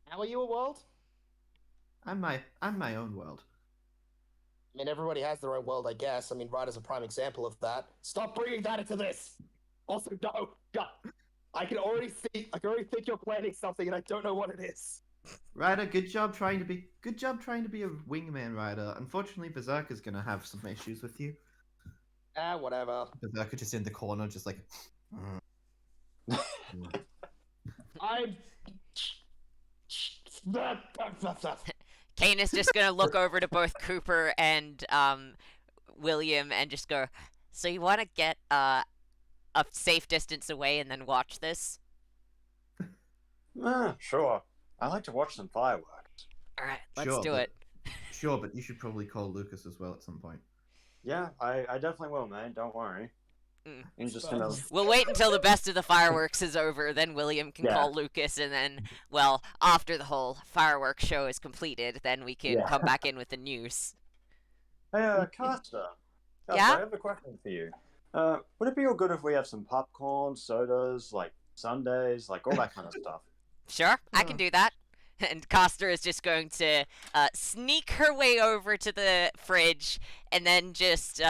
Speaker 2: How are you a world?
Speaker 3: I'm my own world.
Speaker 2: I mean, everybody has their own world, I guess. I mean, Ryder's a prime example of that. Stop bringing that into this. Also, no, God. I can already think you're planning something, and I don't know what it is.
Speaker 3: Ryder, good job trying to be a wingman, Ryder. Unfortunately, Berserker's gonna have some issues with you.
Speaker 2: Whatever.
Speaker 3: Berserker just in the corner, just like.
Speaker 2: I'm.
Speaker 1: Kane is just gonna look over to both Cooper and William and just go, so you want to get a safe distance away and then watch this?
Speaker 4: Sure. I like to watch some fireworks.
Speaker 1: Alright, let's
Speaker 3: Sure,
Speaker 1: do
Speaker 3: but-
Speaker 1: it.
Speaker 3: Sure, but you should probably call Lucas as well at some point.
Speaker 4: Yeah, I definitely will, man. Don't worry.
Speaker 1: Mm.
Speaker 4: I'm just gonna.
Speaker 1: We'll wait until the best of the fireworks is over, then William can
Speaker 4: Yeah.
Speaker 1: call Lucas, and then, well, after the whole fireworks show is completed, then we can
Speaker 4: Yeah.
Speaker 1: come back in with the news.
Speaker 4: Hey, Costa.
Speaker 1: Yeah?
Speaker 4: I have a question for you. Would it be all good if we have some popcorn, sodas, like sundaes, like all that kind of stuff?
Speaker 1: Sure, I can
Speaker 3: Yeah.
Speaker 1: do that. And Costa is just going to sneak her way over to the fridge and then just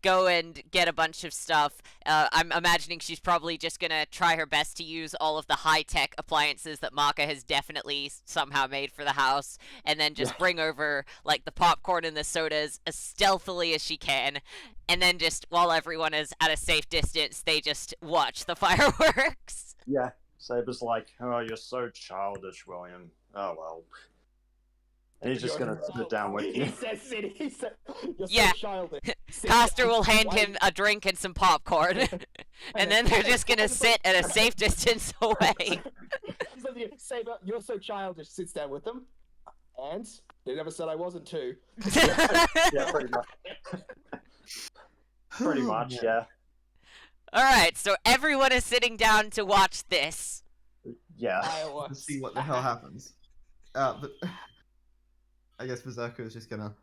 Speaker 1: go and get a bunch of stuff. I'm imagining she's probably just going to try her best to use all of the high-tech appliances that Maka has definitely somehow made for the house, and then just
Speaker 4: Yeah.
Speaker 1: bring over, like, the popcorn and the sodas as stealthily as she can. And then just, while everyone is at a safe distance, they just watch the fireworks.
Speaker 4: Yeah. Saber's like, oh, you're so childish, William. Oh, well. And he's just gonna sit down with
Speaker 2: He
Speaker 4: you.
Speaker 2: says, he said, you're
Speaker 1: Yeah.
Speaker 2: so childish. Sit
Speaker 1: Coster
Speaker 2: down.
Speaker 1: will hand
Speaker 2: Why-
Speaker 1: him a drink and some popcorn, and then they're just gonna sit at a safe distance away.
Speaker 2: He's like, Saber, you're so childish. Sits down with them, and they never said I wasn't too.
Speaker 4: Yeah, pretty much. Pretty
Speaker 3: Oh,
Speaker 4: much,
Speaker 3: man.
Speaker 4: yeah.
Speaker 1: Alright, so everyone is sitting down to watch this.
Speaker 4: Yeah.
Speaker 2: I
Speaker 3: Let's
Speaker 2: was.
Speaker 3: see what the hell happens. But I guess Berserker is just gonna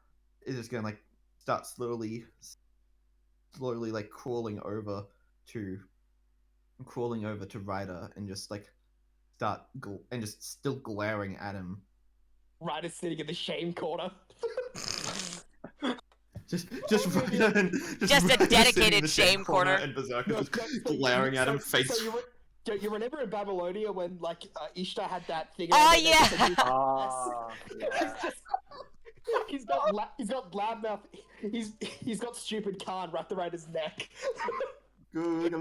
Speaker 3: like start slowly like crawling over to Ryder and just like start and just still glaring at him.
Speaker 2: Ryder's sitting in the shame corner.
Speaker 3: Just
Speaker 2: Oh,
Speaker 3: Ryder and
Speaker 1: Just a
Speaker 3: Ryder sitting in
Speaker 1: dedicated
Speaker 3: the
Speaker 1: shame corner.
Speaker 3: and Berserker just glaring at him face.
Speaker 2: So you remember in Babylonia when like Ishtar had that thing?
Speaker 1: Oh,
Speaker 2: around their neck
Speaker 1: yeah.
Speaker 2: that said,
Speaker 4: Ah, yeah.
Speaker 2: he's got loudmouth. He's got stupid Khan wrapped around his neck.
Speaker 3: Good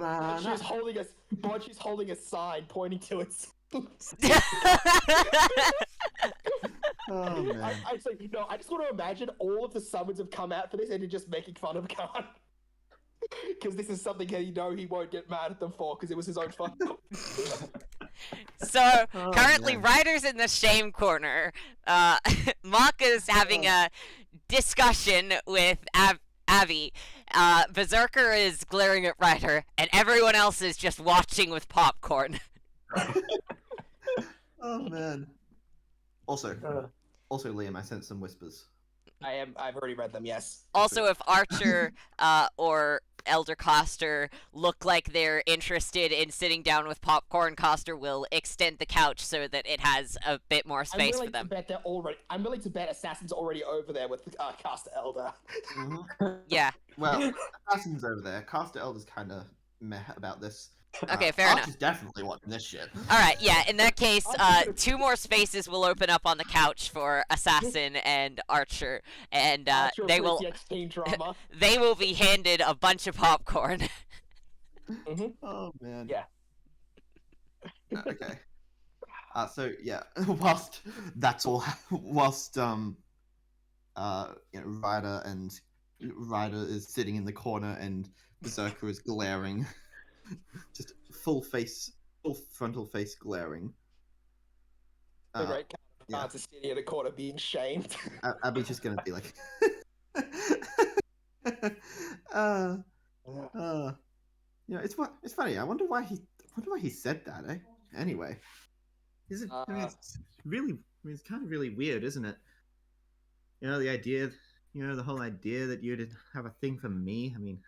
Speaker 2: She's holding a sign pointing to its.
Speaker 3: Oh man.
Speaker 2: I just want to imagine all of the summons have come out for this and they're just making fun of Khan. Because this is something that he won't get mad at them for because it was his own fault.
Speaker 1: So
Speaker 3: Oh,
Speaker 1: currently,
Speaker 3: man.
Speaker 1: Ryder's in the shame corner. Maka's having a discussion with Abby. Berserker is glaring at Ryder, and everyone else is just watching with popcorn.
Speaker 3: Oh man. Also,
Speaker 4: Uh.
Speaker 3: Liam, I sent some whispers.
Speaker 2: I've already read them. Yes.
Speaker 1: Also, if Archer or Elder Coster look like they're interested in sitting down with popcorn, Coster will extend the couch so that it has a bit more space for them.
Speaker 2: I'm willing to bet Assassin's already over there with Caster Elder.
Speaker 1: Yeah.
Speaker 3: Well, Assassin's over there. Caster Elder's kind of meh about this.
Speaker 1: Okay, fair enough.
Speaker 3: Archer's definitely watching this shit.
Speaker 1: Alright, yeah, in that case, 2 more spaces will open up on the couch for Assassin and Archer, and
Speaker 2: Archer
Speaker 1: they will
Speaker 2: appreciates teen drama.
Speaker 1: they will be handed a bunch of popcorn.
Speaker 3: Oh man.
Speaker 2: Yeah.
Speaker 3: Okay. So yeah, whilst that's all, Ryder is sitting in the corner and Berserker is glaring, just full frontal face glaring.
Speaker 2: The great
Speaker 3: yeah.
Speaker 2: Khan's is sitting in a corner being shamed.
Speaker 3: Abby's just gonna be like, it's funny. I wonder why he said that. Eh? Anyway, is it? I mean, it's really. I mean, it's kind of really weird, isn't it? You know, the whole idea that you'd have a thing for me. I mean,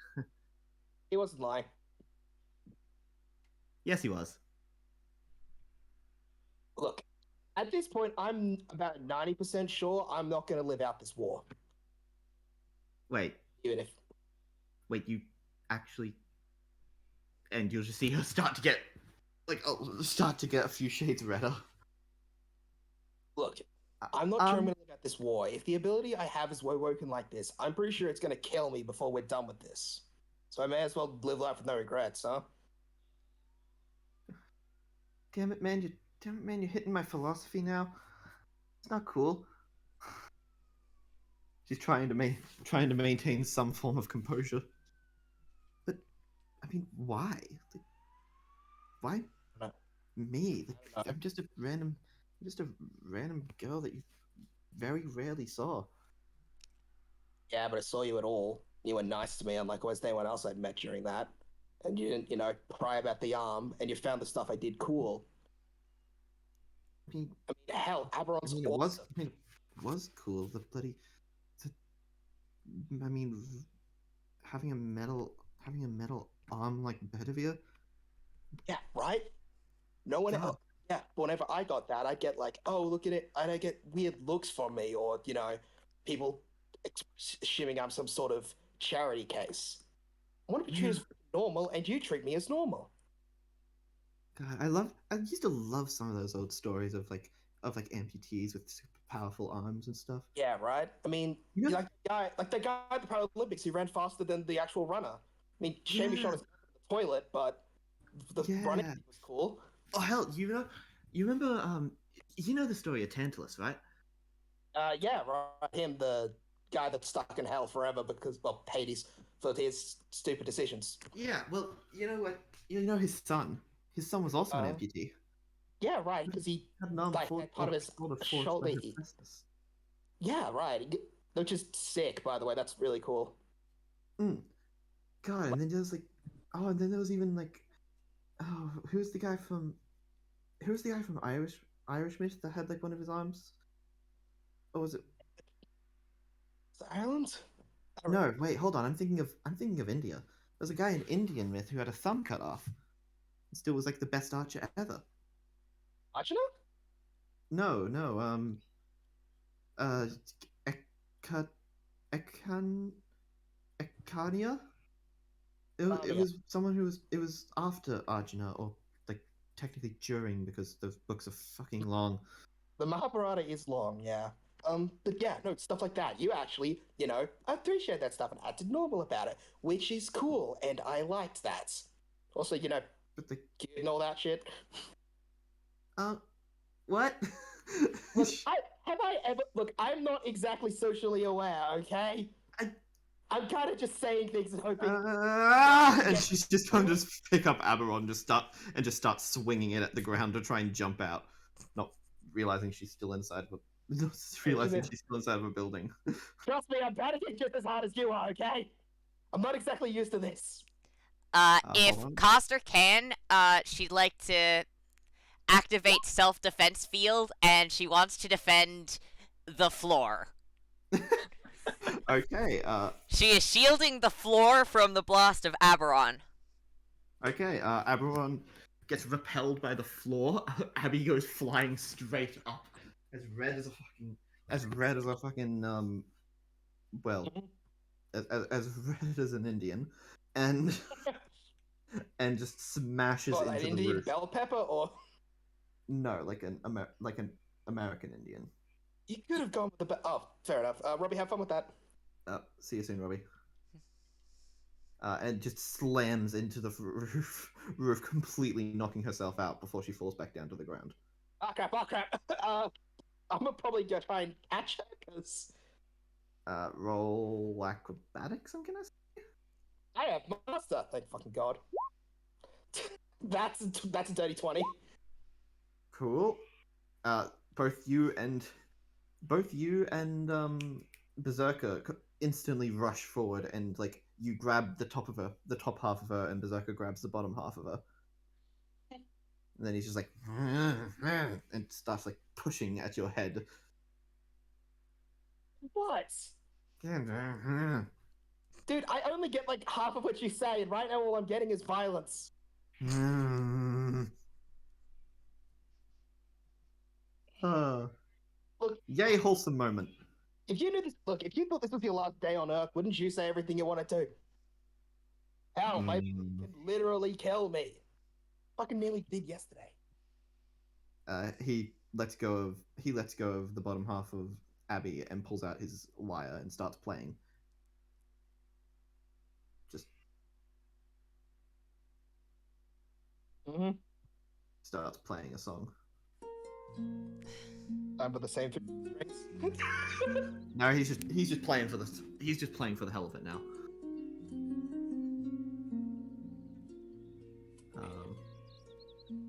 Speaker 2: He wasn't lying.
Speaker 3: yes, he was.
Speaker 2: Look, at this point, I'm about 90% sure I'm not going to live out this war.
Speaker 3: Wait,
Speaker 2: Even if
Speaker 3: you actually, and you'll just see her start to get a few shades redder.
Speaker 2: Look, I'm not sure I'm going to live out this war. If the ability I have is woken like this, I'm pretty sure it's going to kill me before we're done with this. So I may as well live life with no regrets, huh?
Speaker 3: Damn it, man! You're hitting my philosophy now. It's not cool. She's trying to maintain some form of composure. But I mean, why? Like, why
Speaker 2: No.
Speaker 3: me? Like,
Speaker 2: No.
Speaker 3: I'm just a random girl that you very rarely saw.
Speaker 2: Yeah, but I saw you at all. You were nice to me, unlike almost anyone else I'd met during that. And you didn't, cry about the arm, and you found the stuff I did cool.
Speaker 3: I mean,
Speaker 2: Hell, Aberon's
Speaker 3: it
Speaker 2: awesome.
Speaker 3: was cool. Having a metal arm like Bedivere.
Speaker 2: Yeah, right? No one
Speaker 3: Yeah.
Speaker 2: else. Yeah, but whenever I got that, I get like, oh, look at it. And I get weird looks from me, or, people shimming up some sort of charity case. I want to be treated as normal, and you treat me as normal.
Speaker 3: God, I used to love some of those old stories of amputees with super powerful arms and stuff.
Speaker 2: Yeah, right? I mean,
Speaker 3: Yeah.
Speaker 2: like the guy at the Paralympics who ran faster than the actual runner. I mean, shame he
Speaker 3: Yeah.
Speaker 2: shot his in the toilet, but the running
Speaker 3: Yeah.
Speaker 2: was cool.
Speaker 3: Oh hell, you remember the story of Tantalus, right?
Speaker 2: Yeah, right. Him, the guy that's stuck in hell forever because, well, Hades, for his stupid decisions.
Speaker 3: Yeah, well, you know what? You know his son. His son was also an
Speaker 2: Uh,
Speaker 3: amputee.
Speaker 2: Yeah, right, because he,
Speaker 3: Had an arm
Speaker 2: like,
Speaker 3: for
Speaker 2: had part of his
Speaker 3: shoulder forged by
Speaker 2: shoulder.
Speaker 3: Hephaestus.
Speaker 2: Yeah, right. Which is sick, by the way. That's really cool.
Speaker 3: Mm. God, and then there was like, oh, and then there was even like, oh, who's the guy from Irish Myth that had like one of his arms? Or was it?
Speaker 2: The Ireland?
Speaker 3: No, wait, hold on. I'm thinking of India. There's a guy in Indian Myth who had a thumb cut off. And still was like the best archer ever.
Speaker 2: Arjuna?
Speaker 3: No, no, Eka, Ekan, Ekania. It
Speaker 2: Yeah.
Speaker 3: was someone who was. It was after Arjuna, or like technically during, because those books are fucking long.
Speaker 2: The Mahabharata is long, yeah. But yeah, no, stuff like that. You actually, appreciate that stuff and acted normal about it, which is cool, and I liked that. Also,
Speaker 3: But the
Speaker 2: cute and all that shit.
Speaker 3: what?
Speaker 2: Look, I'm not exactly socially aware, okay? I'm kind of just saying things and hoping.
Speaker 3: And she's just going to just pick up Aberon, just start swinging it at the ground to try and jump out, not realizing she's still inside of a building.
Speaker 2: Trust me, I'm panicking just as hard as you are, okay? I'm not exactly used to this.
Speaker 1: If
Speaker 3: hold on.
Speaker 1: Coster can, she'd like to activate self-defense field, and she wants to defend the floor.
Speaker 3: Okay,
Speaker 1: She is shielding the floor from the blast of Aberon.
Speaker 3: okay, Aberon gets repelled by the floor. Abby goes flying straight up, as red as a fucking, well, as red as an Indian, and and just smashes
Speaker 2: What, an
Speaker 3: into the
Speaker 2: Indian
Speaker 3: roof.
Speaker 2: bell pepper, or
Speaker 3: No, like an American Indian.
Speaker 2: you could have gone with the oh, fair enough. Robbie, have fun with that.
Speaker 3: See you soon, Robbie. And just slams into the roof, completely knocking herself out before she falls back down to the ground.
Speaker 2: Oh crap. I'm gonna probably go try and catch her, because
Speaker 3: Roll acrobatics, I'm gonna say.
Speaker 2: I have master. Thank fucking god. That's a dirty 20.
Speaker 3: Cool. Both you and Berserker instantly rush forward, and like you grab the top half of her, and Berserker grabs the bottom half of her. And then he's just like, and starts like pushing at your head.
Speaker 2: What? Dude, I only get like half of what you say, and right now all I'm getting is violence. Look,
Speaker 3: Yay, wholesome moment.
Speaker 2: if you thought this was your last day on Earth, wouldn't you say everything you want to do? Hell, maybe you could literally kill me. Fucking nearly did yesterday.
Speaker 3: He lets go of the bottom half of Abby and pulls out his lyre and starts playing. Just starts playing a song.
Speaker 2: I'm with the same thing.
Speaker 3: No, he's just playing for the hell of it now.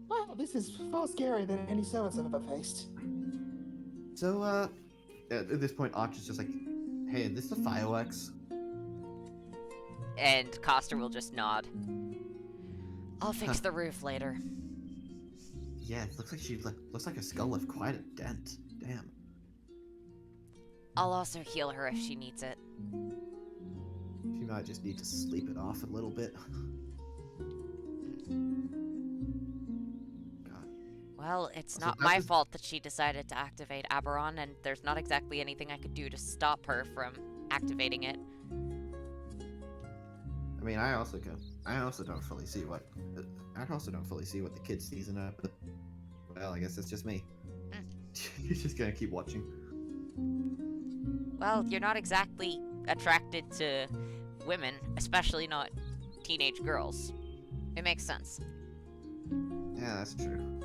Speaker 2: Wow, this is far scarier than any service I've ever faced.
Speaker 3: So, at this point, Arch is just like, "Hey, is this the fireworks?"
Speaker 1: And Coster will just nod. I'll fix the roof later.
Speaker 3: Yeah, it looks like her skull left quite a dent. Damn.
Speaker 1: I'll also heal her if she needs it.
Speaker 3: She might just need to sleep it off a little bit. God.
Speaker 1: Well, it's
Speaker 3: So
Speaker 1: not
Speaker 3: that
Speaker 1: my
Speaker 3: was-
Speaker 1: fault that she decided to activate Aberon, and there's not exactly anything I could do to stop her from activating it.
Speaker 3: I mean, I also don't fully see what the kid sees in her. But, well, I guess it's just me. You're just gonna keep watching.
Speaker 1: Well, you're not exactly attracted to women, especially not teenage girls. It makes sense.
Speaker 3: Yeah, that's true.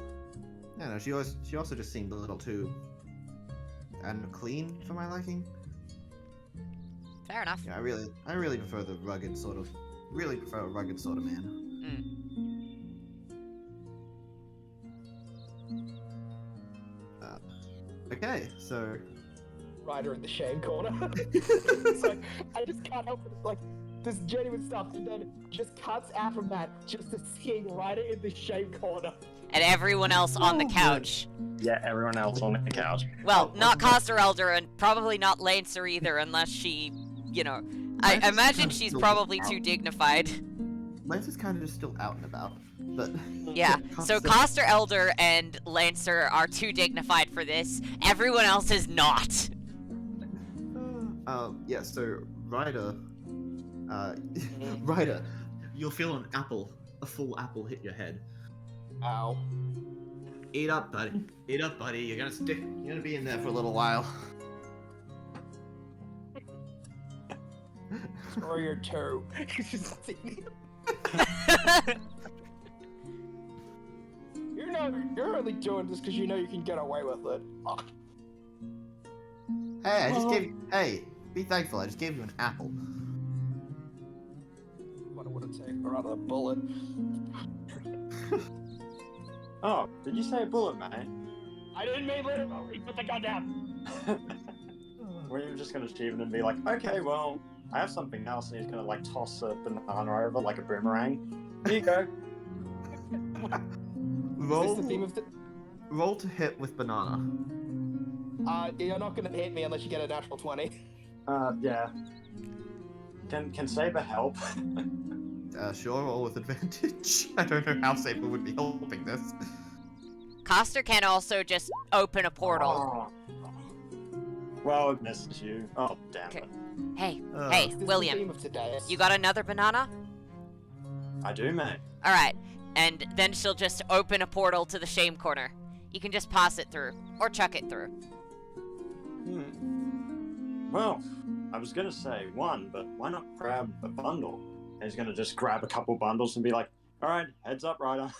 Speaker 3: Yeah, no, she also just seemed a little too and clean for my liking.
Speaker 1: Fair enough.
Speaker 3: Yeah, I really prefer the rugged sort of, really prefer a rugged sort of man. Okay, so
Speaker 2: Ryder in the shame corner. It's like, I just can't help it. Like, this genuine stuff, and then just cuts out from that just to seeing Ryder in the shame corner.
Speaker 1: And everyone else on the
Speaker 4: Oh,
Speaker 1: couch.
Speaker 4: Yeah, everyone else on the couch.
Speaker 1: Well,
Speaker 3: Oh,
Speaker 1: not
Speaker 3: wasn't
Speaker 1: Coster Elder, and probably not Lancer either, unless she, you know. I
Speaker 3: Lancer's
Speaker 1: imagine
Speaker 3: kinda
Speaker 1: she's
Speaker 3: still
Speaker 1: probably
Speaker 3: out.
Speaker 1: too dignified.
Speaker 3: Lance is kind of just still out and about, but
Speaker 1: Yeah, so
Speaker 3: Coster-
Speaker 1: Coster Elder and Lancer are too dignified for this. Everyone else is not.
Speaker 3: Yeah, so Ryder, Ryder, you'll feel an apple, a full apple hit your head.
Speaker 2: Ow.
Speaker 3: Eat up, buddy. Eat up, buddy. You're gonna be in there for a little while.
Speaker 2: Or your toe. You're only doing this because you know you can get away with it. Oh,
Speaker 3: Hey, I just gave you. Hey, be thankful. I just gave you an apple.
Speaker 2: what would it take? Or rather, a bullet.
Speaker 4: Oh, did you say a bullet, mate?
Speaker 2: I didn't mean literally. Put the gun down.
Speaker 4: Were you just gonna shoot him and be like, okay, well, I have something else, and he's gonna like toss a banana over like a boomerang. Here you go.
Speaker 2: Is this the theme of the...
Speaker 3: Roll to hit with banana.
Speaker 2: You're not gonna hit me unless you get a natural 20.
Speaker 4: Yeah. Can Saber help?
Speaker 3: Sure, roll with advantage. I don't know how Saber would be helping this.
Speaker 1: Coster can also just open a portal.
Speaker 4: Oh. Well, it misses you. Oh, damn
Speaker 1: Okay.
Speaker 4: it.
Speaker 1: Hey,
Speaker 3: Uh,
Speaker 1: hey,
Speaker 2: Is this the
Speaker 1: William,
Speaker 2: theme of today?
Speaker 1: you got another banana?
Speaker 4: I do, mate.
Speaker 1: Alright, and then she'll just open a portal to the shame corner. You can just pass it through, or chuck it through.
Speaker 4: Well, I was gonna say one, but why not grab a bundle? And he's gonna just grab a couple bundles and be like, alright, heads up, Ryder.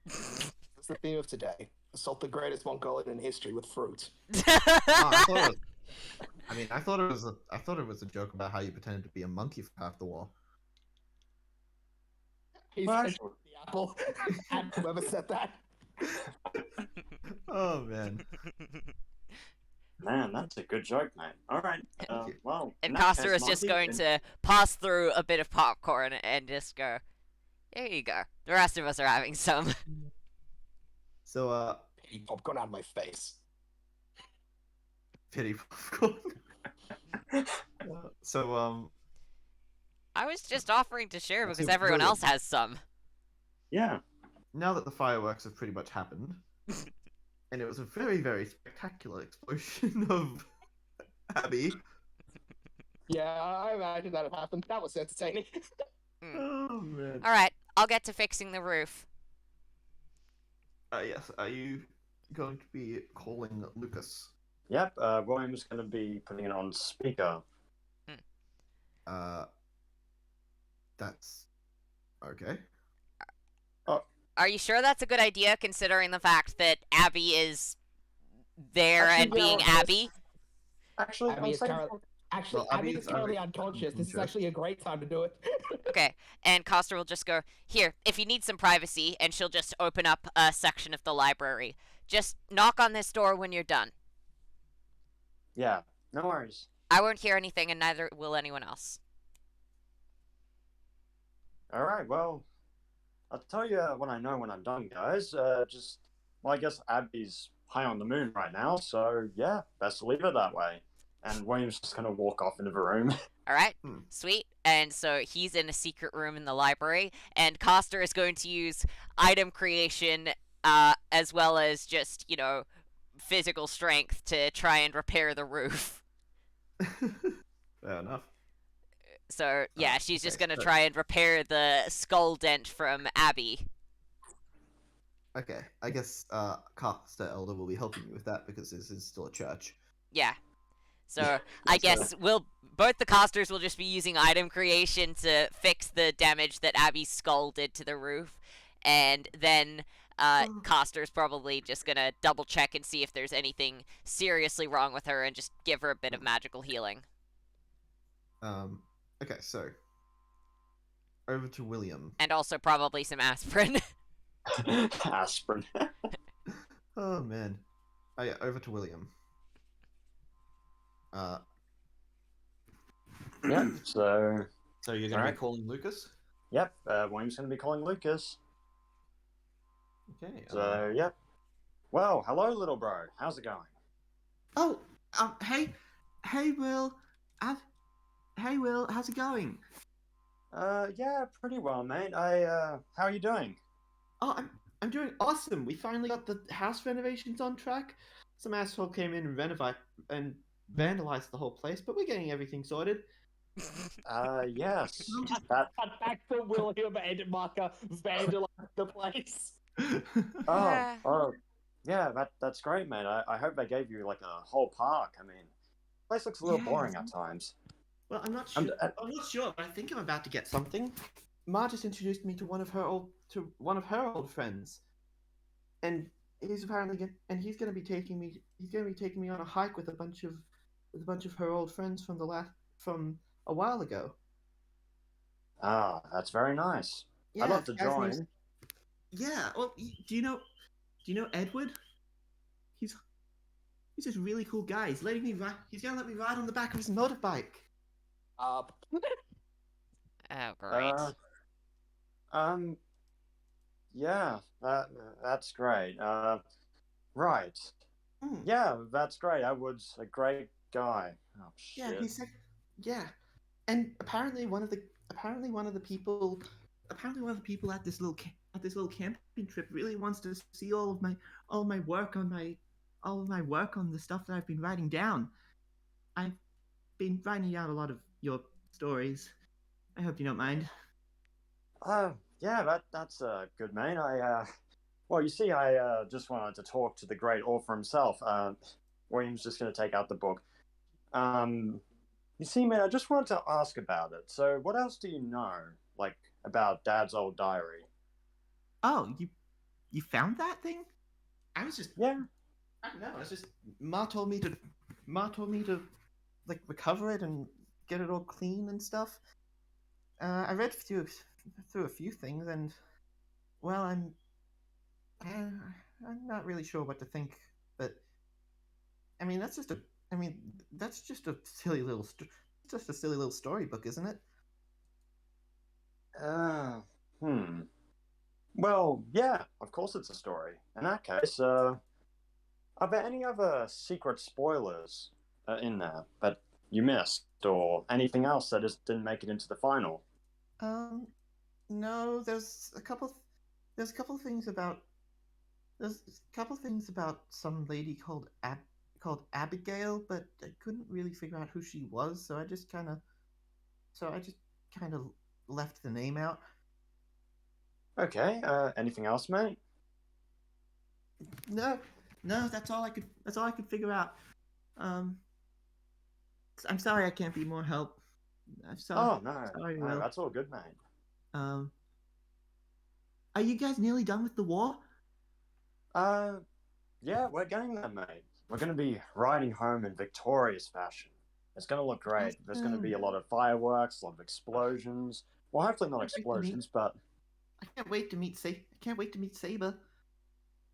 Speaker 2: It's the theme of today. Assault the greatest Mongolian in history with fruit.
Speaker 3: I thought it was a joke about how you pretended to be a monkey for half the war.
Speaker 2: He's
Speaker 4: Well,
Speaker 2: the apple. And whoever said that.
Speaker 3: Oh man.
Speaker 4: Man, that's a good joke, mate. Alright,
Speaker 3: Thank you.
Speaker 4: well. in
Speaker 1: And
Speaker 4: that
Speaker 1: Coster
Speaker 4: case,
Speaker 1: is just
Speaker 4: Monty,
Speaker 1: going
Speaker 4: then-
Speaker 1: to pass through a bit of popcorn and just go, there you go. The rest of us are having some.
Speaker 3: So
Speaker 2: Pity popcorn out of my face.
Speaker 3: pity popcorn. So
Speaker 1: I was just offering to share
Speaker 3: That's
Speaker 1: because
Speaker 3: a
Speaker 1: everyone
Speaker 3: brilliant-
Speaker 1: else has some.
Speaker 4: Yeah.
Speaker 3: now that the fireworks have pretty much happened, and it was a very, very spectacular explosion of Abby.
Speaker 2: Yeah, I imagine that had happened. That was entertaining.
Speaker 3: Oh man.
Speaker 1: Alright, I'll get to fixing the roof.
Speaker 3: Yes. Are you going to be calling Lucas?
Speaker 4: Yep, William's gonna be putting it on speaker.
Speaker 3: That's okay.
Speaker 1: Are you sure that's a good idea considering the fact that Abby is there and
Speaker 2: Actually,
Speaker 1: being
Speaker 2: well,
Speaker 1: Abby?
Speaker 4: Actually,
Speaker 2: Abby
Speaker 4: on
Speaker 2: is
Speaker 4: second
Speaker 2: current-
Speaker 4: thought-
Speaker 2: Actually,
Speaker 3: Well,
Speaker 2: Abby
Speaker 3: Abby
Speaker 2: is
Speaker 3: is
Speaker 2: currently
Speaker 3: already
Speaker 2: unconscious. This is
Speaker 3: unconscious.
Speaker 2: actually a great time to do it.
Speaker 1: Okay, and Coster will just go, here, if you need some privacy, and she'll just open up a section of the library. Just knock on this door when you're done.
Speaker 4: yeah, no worries.
Speaker 1: I won't hear anything, and neither will anyone else.
Speaker 4: Alright, well, I'll tell you when I know when I'm done, guys. Well, I guess Abby's high on the moon right now, so yeah, best to leave it that way. And William's just gonna walk off into the room.
Speaker 1: Alright,
Speaker 3: Hmm.
Speaker 1: sweet. And so he's in a secret room in the library, and Coster is going to use item creation, as well as just, you know, physical strength to try and repair the roof.
Speaker 3: Fair enough.
Speaker 1: So, yeah, she's just
Speaker 3: okay,
Speaker 1: gonna
Speaker 3: so-
Speaker 1: try and repair the skull dent from Abby.
Speaker 3: Okay, I guess Caster Elder will be helping you with that because this is still a church.
Speaker 1: Yeah. So,
Speaker 3: Yeah,
Speaker 1: I
Speaker 3: that's
Speaker 1: guess both the Costers will just be using item creation to fix the damage that Abby's skull did to the roof. And then Coster's probably just gonna double check and see if there's anything seriously wrong with her and just give her a bit of magical healing.
Speaker 3: Okay, so over to William.
Speaker 1: And also probably some aspirin.
Speaker 4: Aspirin.
Speaker 3: Oh man. Oh yeah, over to William.
Speaker 4: Yep. So,
Speaker 3: So you're gonna
Speaker 4: Alright.
Speaker 3: be calling Lucas?
Speaker 4: yep. William's going to be calling Lucas.
Speaker 3: Okay.
Speaker 4: So, yep. Well, hello, little bro. How's it going?
Speaker 3: Oh, hey, Will. Hey, Will. How's it going?
Speaker 4: Yeah, pretty well, mate. How are you doing?
Speaker 3: Oh, I'm doing awesome. We finally got the house renovations on track. Some asshole came in and vandalized the whole place, but we're getting everything sorted.
Speaker 4: Yes. That.
Speaker 2: Cut back to William and Marker vandalize the place.
Speaker 4: Oh, oh, yeah. That's great, mate. I hope they gave you like a whole park. I mean, the place looks a little
Speaker 3: Yeah.
Speaker 4: boring at times.
Speaker 3: Well, I'm not sure. I'm not sure, but I think I'm about to get something. Ma just introduced me to one of her old friends, and he's he's gonna be taking me. He's gonna be taking me on a hike with a bunch of her old friends from a while ago.
Speaker 4: Ah, that's very nice.
Speaker 3: Yeah,
Speaker 4: I'd love to
Speaker 3: the guy's name's-
Speaker 4: join.
Speaker 3: Yeah. Well, do you know Edward? He's this really cool guy. He's letting me ride. He's gonna let me ride on the back of his motorbike.
Speaker 1: Oh, great.
Speaker 4: Yeah, that's great. Right.
Speaker 3: Hmm.
Speaker 4: Yeah, that's great. Edward's a great guy. Oh
Speaker 3: Yeah,
Speaker 4: shit.
Speaker 3: he said, yeah, and apparently one of the people at this little camping trip really wants to see all of my work on the stuff that I've been writing down. I've been writing down a lot of your stories. I hope you don't mind.
Speaker 4: Yeah, that's good, mate. Well, you see, I just wanted to talk to the great author himself. William's just going to take out the book. You see, mate, I just wanted to ask about it. So, what else do you know, like, about Dad's old diary?
Speaker 3: Oh, you found that thing? I was just
Speaker 4: Yeah.
Speaker 3: I don't know. It's just Ma told me to like recover it and get it all clean and stuff. I read through a few things and well, I'm not really sure what to think. But I mean, that's just a silly little just a silly little storybook, isn't it?
Speaker 4: Hmm. Well, yeah, of course it's a story. In that case, are there any other secret spoilers in there that you missed, or anything else that just didn't make it into the final?
Speaker 3: No. There's a couple things about some lady called Abigail, but I couldn't really figure out who she was, so I just kind of left the name out.
Speaker 4: Okay. Anything else, mate?
Speaker 3: No, that's all I could figure out. I'm sorry I can't be more help. I'm sorry.
Speaker 4: Oh no,
Speaker 3: Sorry,
Speaker 4: no,
Speaker 3: Will.
Speaker 4: that's all good, mate.
Speaker 3: Are you guys nearly done with the war?
Speaker 4: Yeah, we're getting there, mate. We're going to be riding home in victorious fashion. It's going to look great. There's going to be a lot of fireworks, a lot of explosions. Well, hopefully not explosions, but
Speaker 3: I can't wait to meet Saber.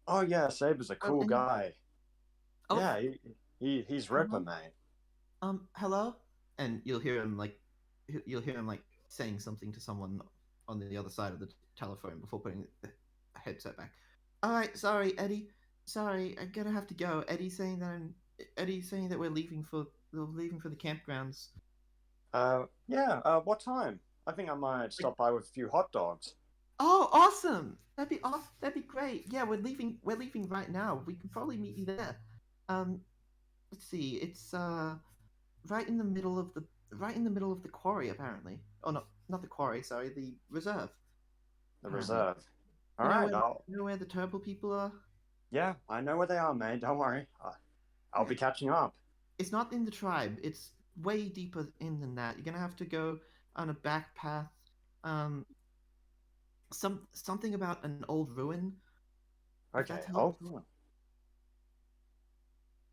Speaker 4: oh yeah, Saber's a cool
Speaker 3: and-
Speaker 4: guy.
Speaker 3: Oh.
Speaker 4: Yeah, he's Ripper, mate.
Speaker 3: Hello? And you'll hear him like saying something to someone on the other side of the telephone before putting the headset back. All right, sorry, Eddie. Sorry, I'm gonna have to go. Eddie's saying that we're leaving for the campgrounds.
Speaker 4: Yeah. What time? I think I might stop by with a few hot dogs.
Speaker 3: Oh, awesome! That'd be great. Yeah, we're leaving right now. We can probably meet you there. Let's see. It's right in the middle of the quarry, apparently. Oh no, not the quarry. Sorry, the reserve.
Speaker 4: The reserve.
Speaker 3: You
Speaker 4: All
Speaker 3: know
Speaker 4: right.
Speaker 3: where- You know where the turtle people are?
Speaker 4: Yeah, I know where they are, mate. Don't worry. I'll be catching up.
Speaker 3: It's not in the tribe. It's way deeper in than that. You're gonna have to go on a back path. Something about an old ruin.
Speaker 4: Okay.
Speaker 5: That's
Speaker 4: Oh.
Speaker 5: helpful.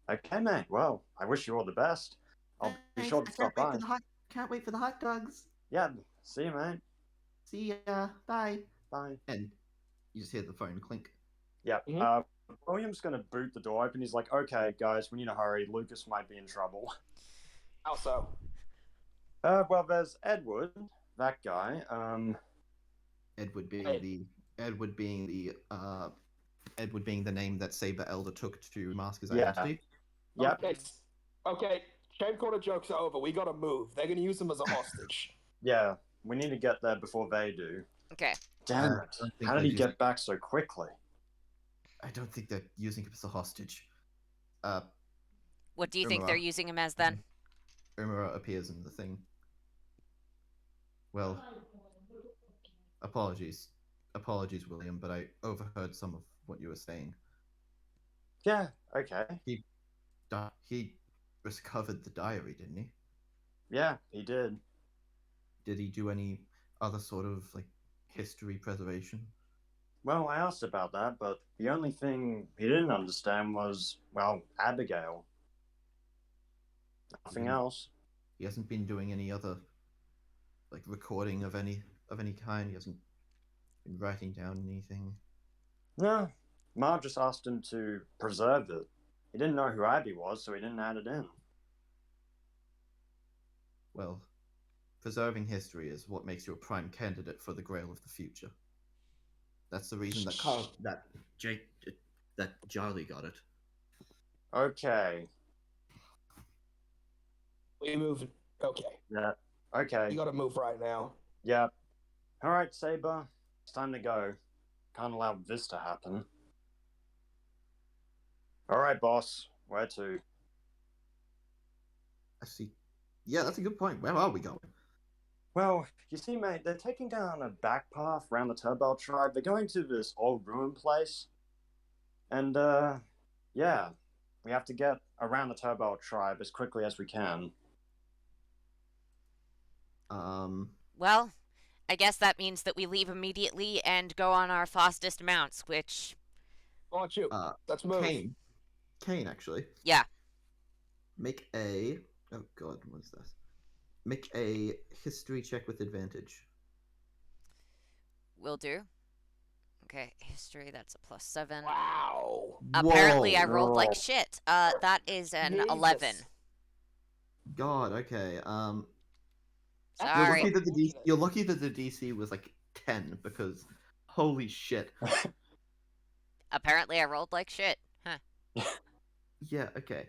Speaker 4: Okay, mate. Well, I wish you all the best. I'll be
Speaker 5: Thanks.
Speaker 4: sure to stop by.
Speaker 5: Can't wait for the hot dogs.
Speaker 4: Yeah. See you, mate.
Speaker 5: See ya. Bye.
Speaker 4: Bye.
Speaker 3: And you just hear the phone clink.
Speaker 4: Yep.
Speaker 2: Mhm.
Speaker 4: William's gonna boot the door open. He's like, "Okay, guys, we need to hurry. Lucas might be in trouble."
Speaker 2: How so?
Speaker 4: Well, there's Edward, that guy.
Speaker 3: Edward being
Speaker 2: Hey.
Speaker 3: the Edward being the Edward being the name that Saber Elder took to mask his
Speaker 4: Yeah.
Speaker 3: identity.
Speaker 4: Yep.
Speaker 2: Okay. Shame corner jokes are over. We gotta move. They're gonna use him as a hostage.
Speaker 4: Yeah. We need to get there before they do.
Speaker 1: Okay.
Speaker 4: Damn
Speaker 3: I
Speaker 4: it!
Speaker 3: don't think
Speaker 4: How did he
Speaker 3: they
Speaker 4: get back so quickly?
Speaker 3: I don't think they're using him as a hostage.
Speaker 1: What do you think
Speaker 3: Umara.
Speaker 1: they're using him as then?
Speaker 3: Umara appears in the thing. Well, apologies, William, but I overheard some of what you were saying.
Speaker 4: Yeah. Okay.
Speaker 3: He recovered the diary, didn't he?
Speaker 4: Yeah, he did.
Speaker 3: Did he do any other sort of like history preservation?
Speaker 4: Well, I asked about that, but the only thing he didn't understand was, well, Abigail. Nothing
Speaker 3: Mhm.
Speaker 4: else.
Speaker 3: He hasn't been doing any other like recording of any kind. He hasn't been writing down anything.
Speaker 4: No. Ma just asked him to preserve it. He didn't know who Abby was, so he didn't add it in.
Speaker 3: Well, preserving history is what makes you a prime candidate for the Grail of the future. That's the reason that Charlie got it.
Speaker 4: Okay.
Speaker 2: We move. Okay.
Speaker 4: Yeah. Okay.
Speaker 2: We gotta move right now.
Speaker 4: Yeah. All right, Saber. It's time to go. Can't allow this to happen. All right, boss. Where to?
Speaker 3: I see. Yeah, that's a good point. Where are we going?
Speaker 4: Well, you see, mate, they're taking down a back path around the Turbell tribe. They're going to this old ruin place. And, yeah. We have to get around the Turbell tribe as quickly as we can.
Speaker 1: Well, I guess that means that we leave immediately and go on our fastest mounts, which,
Speaker 2: Why don't you? Let's move.
Speaker 3: Kane, actually.
Speaker 1: yeah.
Speaker 3: Make a. Oh God, what is this? Make a history check with advantage.
Speaker 1: Will do. Okay, history, that's a +7.
Speaker 2: Wow.
Speaker 1: Apparently I
Speaker 3: Whoa.
Speaker 1: rolled like shit. That is an
Speaker 2: Jesus.
Speaker 1: 11.
Speaker 3: God, okay.
Speaker 1: Sorry.
Speaker 3: You're lucky that the DC was like 10 because holy shit.
Speaker 1: Apparently I rolled like shit. Huh.
Speaker 3: Yeah, okay.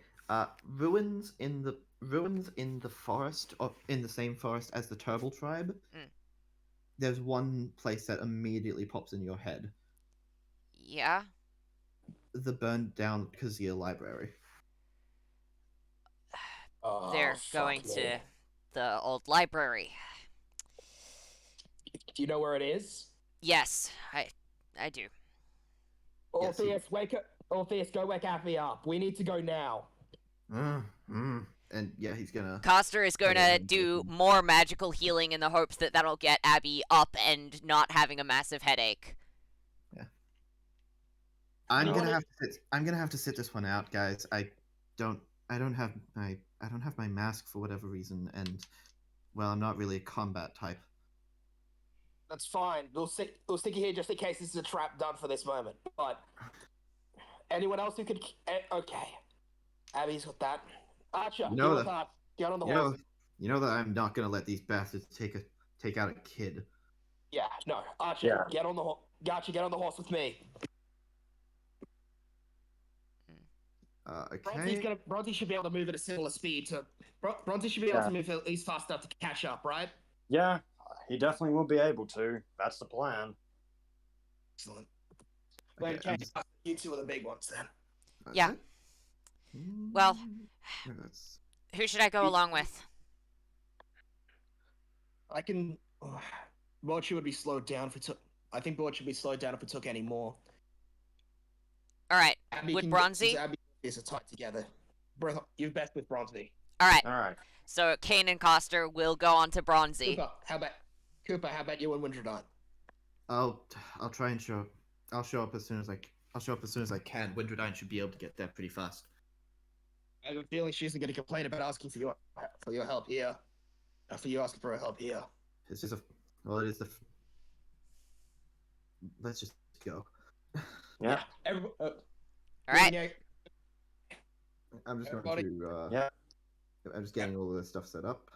Speaker 3: Ruins in the forest, or in the same forest as the Turtle tribe.
Speaker 1: Mm.
Speaker 3: There's one place that immediately pops in your head.
Speaker 1: Yeah?
Speaker 3: The burned down Kazir library.
Speaker 2: Oh,
Speaker 1: They're
Speaker 2: fuck
Speaker 1: going
Speaker 2: me.
Speaker 1: to the old library.
Speaker 2: Do you know where it is?
Speaker 1: Yes, I do.
Speaker 3: Yes, he-
Speaker 2: Orpheus, wake up. Orpheus, go wake Abby up. We need to go now.
Speaker 3: And yeah, he's gonna.
Speaker 1: Coster is going to do more magical healing in the hopes that that'll get Abby up and not having a massive headache.
Speaker 3: I'm
Speaker 2: You
Speaker 3: gonna
Speaker 2: wanna-
Speaker 3: have to sit this one out, guys. I don't have my mask for whatever reason, and well, I'm not really a combat type.
Speaker 2: That's fine. We'll stick you here just in case this is a trap done for this moment. But anyone else who could? Okay. Abby's got that. Archer,
Speaker 3: You know
Speaker 2: get
Speaker 3: that-
Speaker 2: get on the
Speaker 3: You
Speaker 2: horse.
Speaker 3: know, you know that I'm not gonna let these bastards take out a kid.
Speaker 2: Yeah, no, Archer,
Speaker 4: Yeah.
Speaker 2: get on the horse. Gotcha, get on the horse with me.
Speaker 3: Okay.
Speaker 2: Bronte should be able to move at a similar speed to. Bronte should be able
Speaker 4: Yeah.
Speaker 2: to move at least fast enough to catch up, right?
Speaker 4: Yeah, he definitely will be able to. That's the plan.
Speaker 2: Excellent.
Speaker 3: Okay,
Speaker 2: Okay,
Speaker 3: I'm just-
Speaker 2: you two are the big ones then.
Speaker 1: Yeah. Well-
Speaker 3: That's-
Speaker 1: Who should I go along with?
Speaker 2: I can. Borchi would be slowed down if it took. I think Borchi would be slowed down if it took any more.
Speaker 1: Alright,
Speaker 2: Abby
Speaker 1: With
Speaker 2: can-
Speaker 1: Bronzy?
Speaker 2: Abby is tight together. You're best with Bronzy.
Speaker 1: alright.
Speaker 4: All right.
Speaker 1: So Kane and Coster will go on to Bronzy.
Speaker 2: Cooper, how about you and Windradon?
Speaker 3: I'll try and I'll show up as soon as I'll show up as soon as I can. Windredine should be able to get there pretty fast.
Speaker 2: I have a feeling she isn't going to complain about asking for your help here. For you asking for her help here.
Speaker 3: This is a well, it is the. Let's just go.
Speaker 4: Yeah.
Speaker 1: All right.
Speaker 2: Yeah,
Speaker 3: I'm just
Speaker 2: Everybody-
Speaker 3: going to.
Speaker 4: Yeah.
Speaker 3: I'm just getting all of this stuff set up.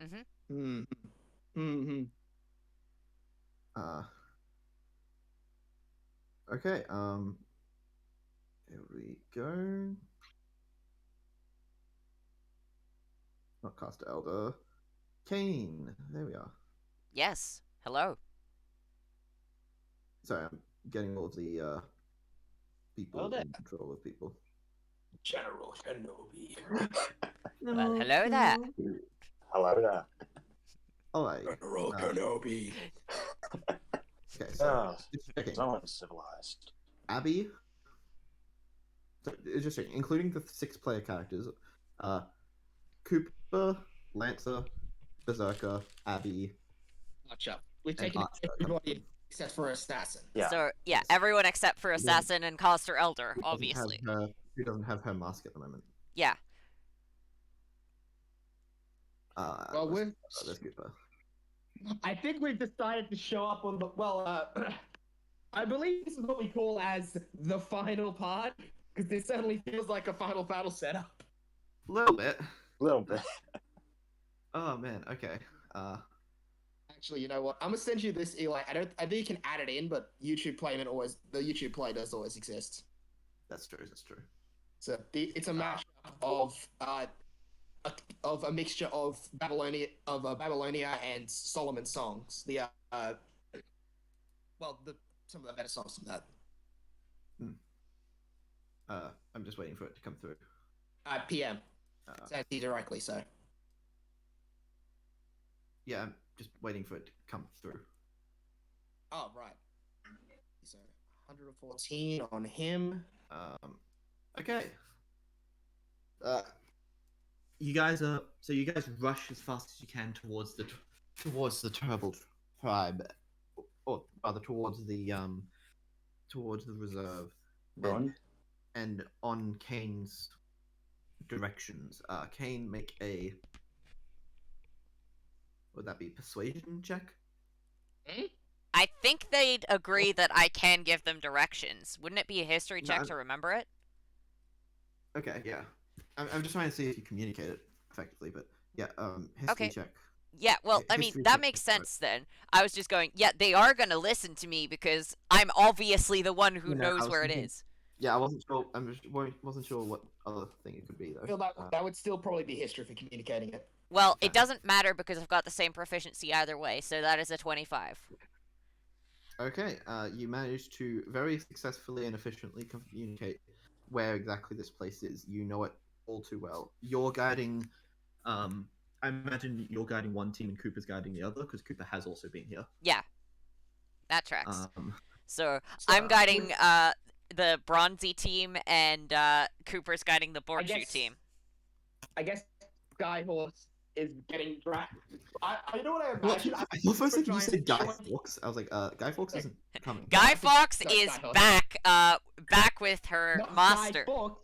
Speaker 2: mm-hmm. Mm-hmm.
Speaker 3: Okay. Here we go. Not Caster Elder. Kane. There we are.
Speaker 1: Yes. Hello.
Speaker 3: Sorry, I'm getting all of the people
Speaker 2: Well then.
Speaker 3: in control of people.
Speaker 2: General Shinobi.
Speaker 1: Well, hello there.
Speaker 4: Hello there.
Speaker 3: Alright.
Speaker 2: General
Speaker 3: Uh,
Speaker 2: Kenobi.
Speaker 3: Okay, so
Speaker 4: Oh,
Speaker 3: just checking.
Speaker 4: so uncivilized.
Speaker 3: Abby. So, just checking, including the 6-player characters. Cooper, Lancer, Berserker, Abby,
Speaker 2: Archer. We've
Speaker 3: and
Speaker 2: taken
Speaker 3: Archer.
Speaker 2: everybody except for Assassin.
Speaker 4: Yeah.
Speaker 1: So yeah, everyone except for Assassin and Coster Elder, obviously.
Speaker 3: Who doesn't have her mask at the moment?
Speaker 1: Yeah.
Speaker 2: Well,
Speaker 3: There's Cooper.
Speaker 2: I think we've decided to show up on the. I believe this is what we call as the final part, because this certainly feels like a final battle setup.
Speaker 3: A little bit.
Speaker 4: A little bit.
Speaker 3: Oh man. Okay.
Speaker 2: Actually, you know what? I'm gonna send you this, Eli. I think you can add it in, but the YouTube play does always exist.
Speaker 3: That's true. That's true.
Speaker 2: So it's a mashup of a mixture of Babylonia and Solomon songs. Some of the better songs from that.
Speaker 3: I'm just waiting for it to come through.
Speaker 2: PM.
Speaker 3: Uh,
Speaker 2: Sent you directly, so.
Speaker 3: yeah, I'm just waiting for it to come through.
Speaker 2: Oh, right. So 114 on him.
Speaker 3: Okay. You guys rush as fast as you can towards the Turtle tribe, or rather towards the reserve,
Speaker 4: Run.
Speaker 3: and on Kane's directions. Kane, make a. Would that be persuasion check?
Speaker 1: I think they'd agree that I can give them directions. Wouldn't it be a history check
Speaker 3: No.
Speaker 1: to remember it?
Speaker 3: Okay, yeah. I'm just trying to see if you communicate it effectively, but yeah. History
Speaker 1: Okay.
Speaker 3: check.
Speaker 1: Yeah, well,
Speaker 3: Okay,
Speaker 1: I mean,
Speaker 3: history
Speaker 1: that
Speaker 3: check
Speaker 1: makes
Speaker 3: is right.
Speaker 1: sense then. I was just going, yeah, they are going to listen to me because I'm obviously the one who
Speaker 3: You know, I
Speaker 1: knows
Speaker 3: was
Speaker 1: where it
Speaker 3: thinking-
Speaker 1: is.
Speaker 3: Yeah, I wasn't sure. Wasn't sure what other thing it could be though.
Speaker 2: I feel that would still probably be history for communicating it.
Speaker 1: Well, it
Speaker 3: Okay.
Speaker 1: doesn't matter because I've got the same proficiency either way, so that is a 25.
Speaker 3: Okay, you managed to very successfully and efficiently communicate where exactly this place is. You know it all too well. You're guiding. I imagine you're guiding one team and Cooper's guiding the other because Cooper has also been here.
Speaker 1: Yeah. That tracks. So,
Speaker 2: So,
Speaker 1: I'm guiding the Bronzy team and Cooper's guiding the Borchu
Speaker 2: guess-
Speaker 1: team.
Speaker 2: I guess Guy Horse is getting dragged. You know what I
Speaker 3: What?
Speaker 2: imagine?
Speaker 3: I thought first thing you
Speaker 2: trying
Speaker 3: said
Speaker 2: to
Speaker 3: Guy
Speaker 2: join-
Speaker 3: Fawkes. I was like, Guy Fawkes isn't coming.
Speaker 1: Guy Fox
Speaker 2: Sorry,
Speaker 1: is
Speaker 2: Guy Horse.
Speaker 1: back with her
Speaker 2: Not
Speaker 1: master.
Speaker 2: Guy Fawkes,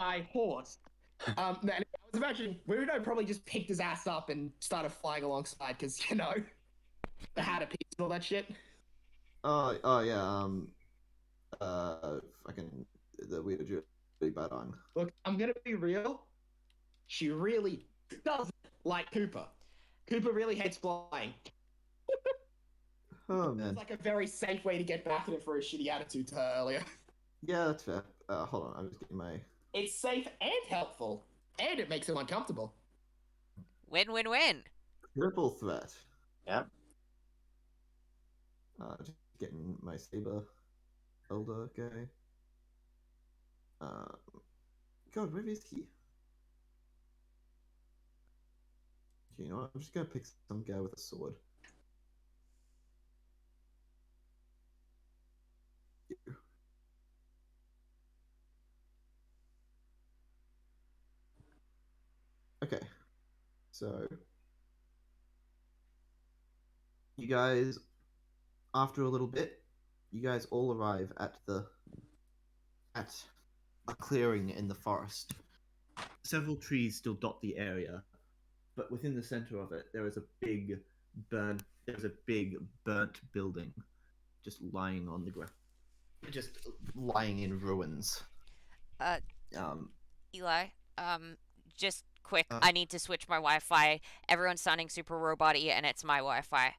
Speaker 2: Guy Horse. Man, I was imagining Weirdo probably just picked his ass up and started flying alongside because the hat of peace and all that shit.
Speaker 3: Oh yeah. Fucking the weird Julie Badon.
Speaker 2: Look, I'm gonna be real. She really doesn't like Cooper. Cooper really hates flying.
Speaker 3: Oh
Speaker 2: It's
Speaker 3: man.
Speaker 2: like a very safe way to get back at her for a shitty attitude to her earlier.
Speaker 3: Yeah, that's fair. Hold on, I'm just getting my.
Speaker 2: It's safe and helpful, and it makes him uncomfortable.
Speaker 1: Win-win-win.
Speaker 3: Triple threat.
Speaker 4: Yep.
Speaker 3: Just getting my saber elder guy. God, where is he? You know what? I'm just gonna pick some guy with a sword. Okay, so you guys, after a little bit, you guys all arrive at the at a clearing in the forest. Several trees still dot the area, but within the center of it, there is a big burnt building, just lying on the ground, just lying in ruins.
Speaker 1: Uh,
Speaker 3: Um,
Speaker 1: Eli, just quick,
Speaker 3: Uh.
Speaker 1: I need to switch my Wi-Fi. Everyone's sounding super robot-y, and it's my Wi-Fi.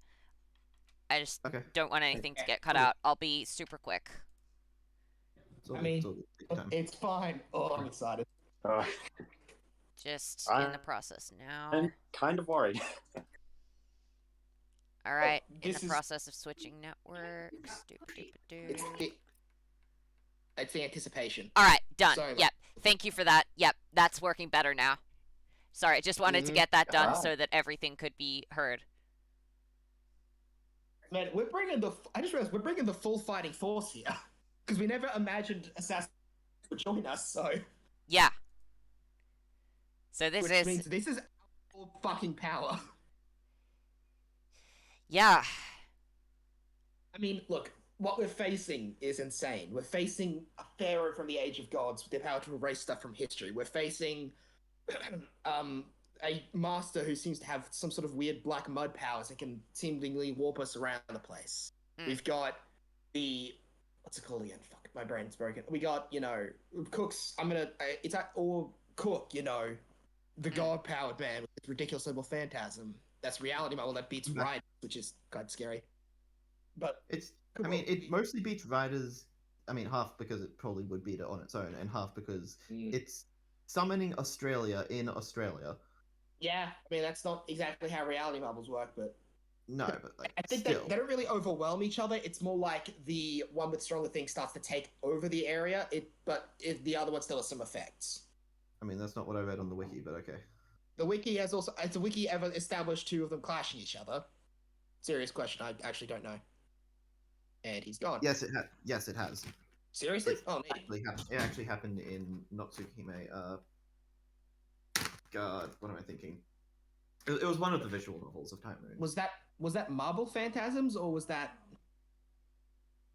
Speaker 1: I just
Speaker 3: okay.
Speaker 1: don't want anything to get cut
Speaker 3: Okay.
Speaker 1: out. I'll be super quick.
Speaker 3: It's all
Speaker 2: I
Speaker 3: good,
Speaker 2: mean,
Speaker 3: it's all good. Take your time.
Speaker 2: It's fine. Oh, I'm excited.
Speaker 4: Uh,
Speaker 1: Just in the process now.
Speaker 4: I'm kind of worried.
Speaker 1: All right, in
Speaker 2: this
Speaker 1: the
Speaker 2: is-
Speaker 1: process of switching networks.
Speaker 2: It's the anticipation.
Speaker 1: All right, done.
Speaker 2: Sorry,
Speaker 1: Yep. Thank you for that. Yep, that's working better now. Sorry, I just wanted to
Speaker 2: Mhm.
Speaker 1: get that done
Speaker 4: Ah.
Speaker 1: so that everything could be heard.
Speaker 2: Man, I just realized we're bringing the full fighting force here because we never imagined assassins would join us. So,
Speaker 1: Yeah. So this
Speaker 2: which
Speaker 1: is
Speaker 2: means this is our fucking power.
Speaker 1: yeah.
Speaker 2: I mean, look, what we're facing is insane. We're facing a pharaoh from the Age of Gods with the power to erase stuff from history. We're facing a master who seems to have some sort of weird black mud powers that can seemingly warp us around the place.
Speaker 1: Hmm.
Speaker 2: We've got the what's it called again? Fuck, my brain's broken. We got Cook's. Or Cook. The god-powered man with this ridiculous little phantasm. That's reality model that beats
Speaker 3: Okay.
Speaker 2: Ride, which is kind of scary. But
Speaker 3: It mostly beats Riders. I mean, half because it probably would beat it on its own, and half because it's summoning Australia in Australia.
Speaker 2: yeah, I mean that's not exactly how reality marbles work, but
Speaker 3: No, but like
Speaker 2: I think
Speaker 3: still.
Speaker 2: they don't really overwhelm each other. It's more like the one with stronger things starts to take over the area. The other one still has some effects.
Speaker 3: I mean, that's not what I read on the wiki, but okay.
Speaker 2: The wiki has the wiki ever established two of them clashing each other? Serious question. I actually don't know. And he's gone.
Speaker 3: Yes, it has.
Speaker 2: Seriously?
Speaker 3: It
Speaker 2: Oh, neat.
Speaker 3: It actually happened in Natsuhime. God, what am I thinking? It was one of the visual novels of Time Moon.
Speaker 2: Was that Marvel Phantasms or was that?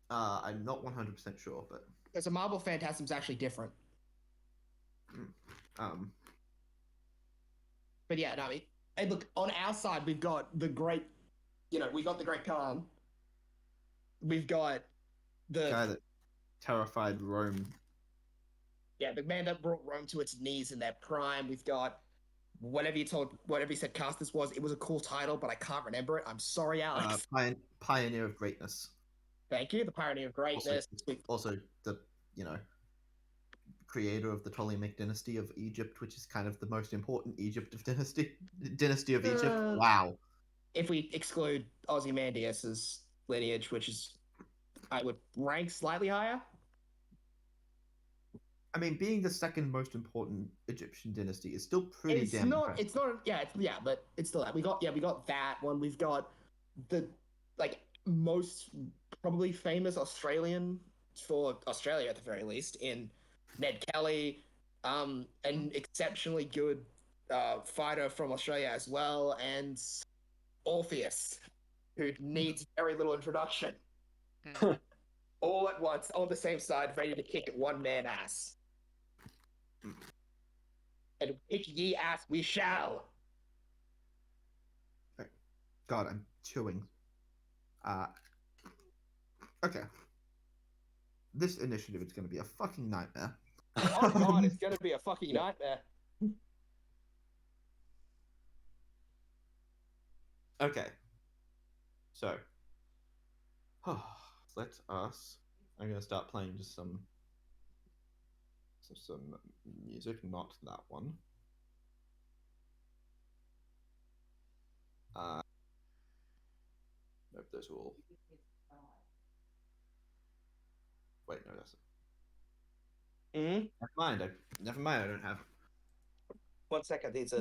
Speaker 3: I'm not 100% sure, but
Speaker 2: Because a Marvel Phantasm's actually different. But yeah, no, I mean, hey, look, on our side, we've got the great, we got the Great Khan. We've got the
Speaker 3: guy that terrified Rome.
Speaker 2: Yeah, the man that brought Rome to its knees in their prime. We've got whatever you said Castus was. It was a cool title, but I can't remember it. I'm sorry, Alex.
Speaker 3: Pioneer of Greatness.
Speaker 2: Thank you, the Pioneer of Greatness.
Speaker 3: Also the creator of the Ptolemaic dynasty of Egypt, which is kind of the most important dynasty of Egypt. Wow.
Speaker 2: If we exclude Ozymandias's lineage, which is I would rank slightly higher.
Speaker 3: I mean, being the second most important Egyptian dynasty is still pretty
Speaker 2: It's
Speaker 3: damn
Speaker 2: not.
Speaker 3: impressive.
Speaker 2: It's not. But it's still that. We got that one. We've got the most probably famous Australian for Australia at the very least in Ned Kelly, an exceptionally good fighter from Australia as well, and Orpheus, who needs very little introduction. All at once, on the same side, ready to kick one man ass. And kick ye ass we shall.
Speaker 3: God, I'm chewing. Okay. This initiative is going to be a fucking nightmare.
Speaker 2: Oh god, it's gonna be a fucking nightmare.
Speaker 3: Okay. So, let us. I'm gonna start playing just some music, not that one. Nope, those are all. Wait, no, that's. Never mind. I don't have.
Speaker 2: 1 second, these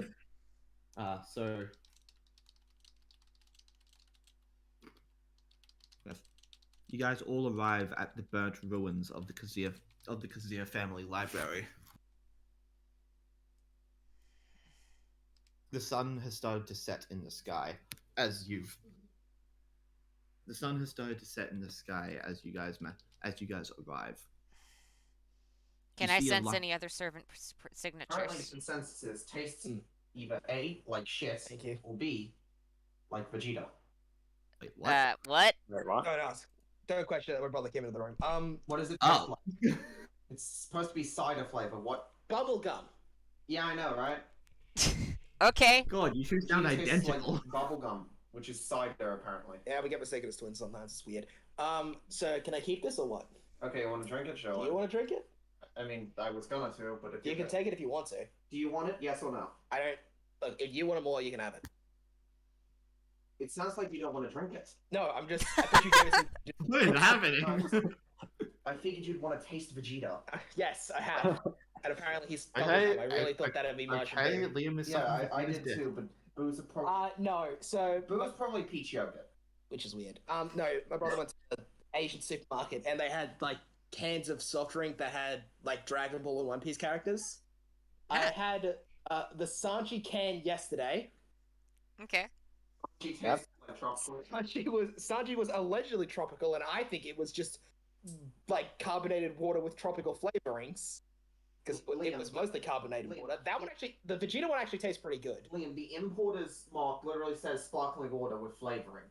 Speaker 2: are.
Speaker 3: So. You guys all arrive at the burnt ruins of the Kazir family library. The sun has started to set in the sky as you guys arrive.
Speaker 1: Can
Speaker 3: You
Speaker 1: I
Speaker 3: see a
Speaker 1: sense
Speaker 3: lot-
Speaker 1: any other servant
Speaker 6: Currently, the
Speaker 1: signatures?
Speaker 6: consensus is tastes either A, like shit,
Speaker 2: Thank you.
Speaker 6: or B, like Vegeta.
Speaker 3: Wait, what?
Speaker 1: What?
Speaker 4: Wait, what?
Speaker 2: Don't ask. Don't question it. My brother came into the room.
Speaker 6: What does it taste
Speaker 3: Oh.
Speaker 6: like? It's supposed to be cider flavor. What?
Speaker 2: Bubble gum.
Speaker 6: Yeah, I know, right?
Speaker 1: Okay.
Speaker 3: God, you two sound
Speaker 6: Vegeta tastes
Speaker 3: identical.
Speaker 6: like bubblegum, which is cider, apparently.
Speaker 2: Yeah, we get mistaken as twins sometimes. It's weird. So can I keep this or what?
Speaker 6: Okay, you want to drink it?
Speaker 2: Do
Speaker 6: Show
Speaker 2: you
Speaker 6: it.
Speaker 2: want to drink it?
Speaker 6: I mean, I was gonna to, but if
Speaker 2: You can take it if you want to.
Speaker 6: Do you want it? Yes or no?
Speaker 2: I don't. Look, if you want it more, you can have it.
Speaker 6: It sounds like you don't want to drink it.
Speaker 2: No, I'm just. I thought you gave me some.
Speaker 3: What is happening?
Speaker 6: I figured you'd want to taste Vegeta.
Speaker 2: Yes, I have. And apparently he's.
Speaker 3: Okay,
Speaker 2: I really thought that'd be much.
Speaker 3: Okay,
Speaker 2: better.
Speaker 3: Liam is
Speaker 6: Yeah,
Speaker 3: something
Speaker 6: I
Speaker 3: to
Speaker 6: did
Speaker 3: his dick.
Speaker 6: too, but booze are probably
Speaker 2: No. So.
Speaker 6: booze probably peach yogurt.
Speaker 2: Which is weird. No, my brother went to the Asian supermarket and they had like cans of soft drink that had like Dragon Ball and One Piece characters. I had the Sanji can yesterday.
Speaker 1: Okay.
Speaker 6: She tastes
Speaker 4: Yep.
Speaker 6: like chocolate.
Speaker 2: Sanji was allegedly tropical, and I think it was just like carbonated water with tropical flavorings. Because it
Speaker 6: Liam,
Speaker 2: was mostly carbonated
Speaker 6: Liam.
Speaker 2: water. That one actually, the Vegeta one actually tastes pretty good.
Speaker 6: Liam, the importer's mark literally says sparkling water with flavoring.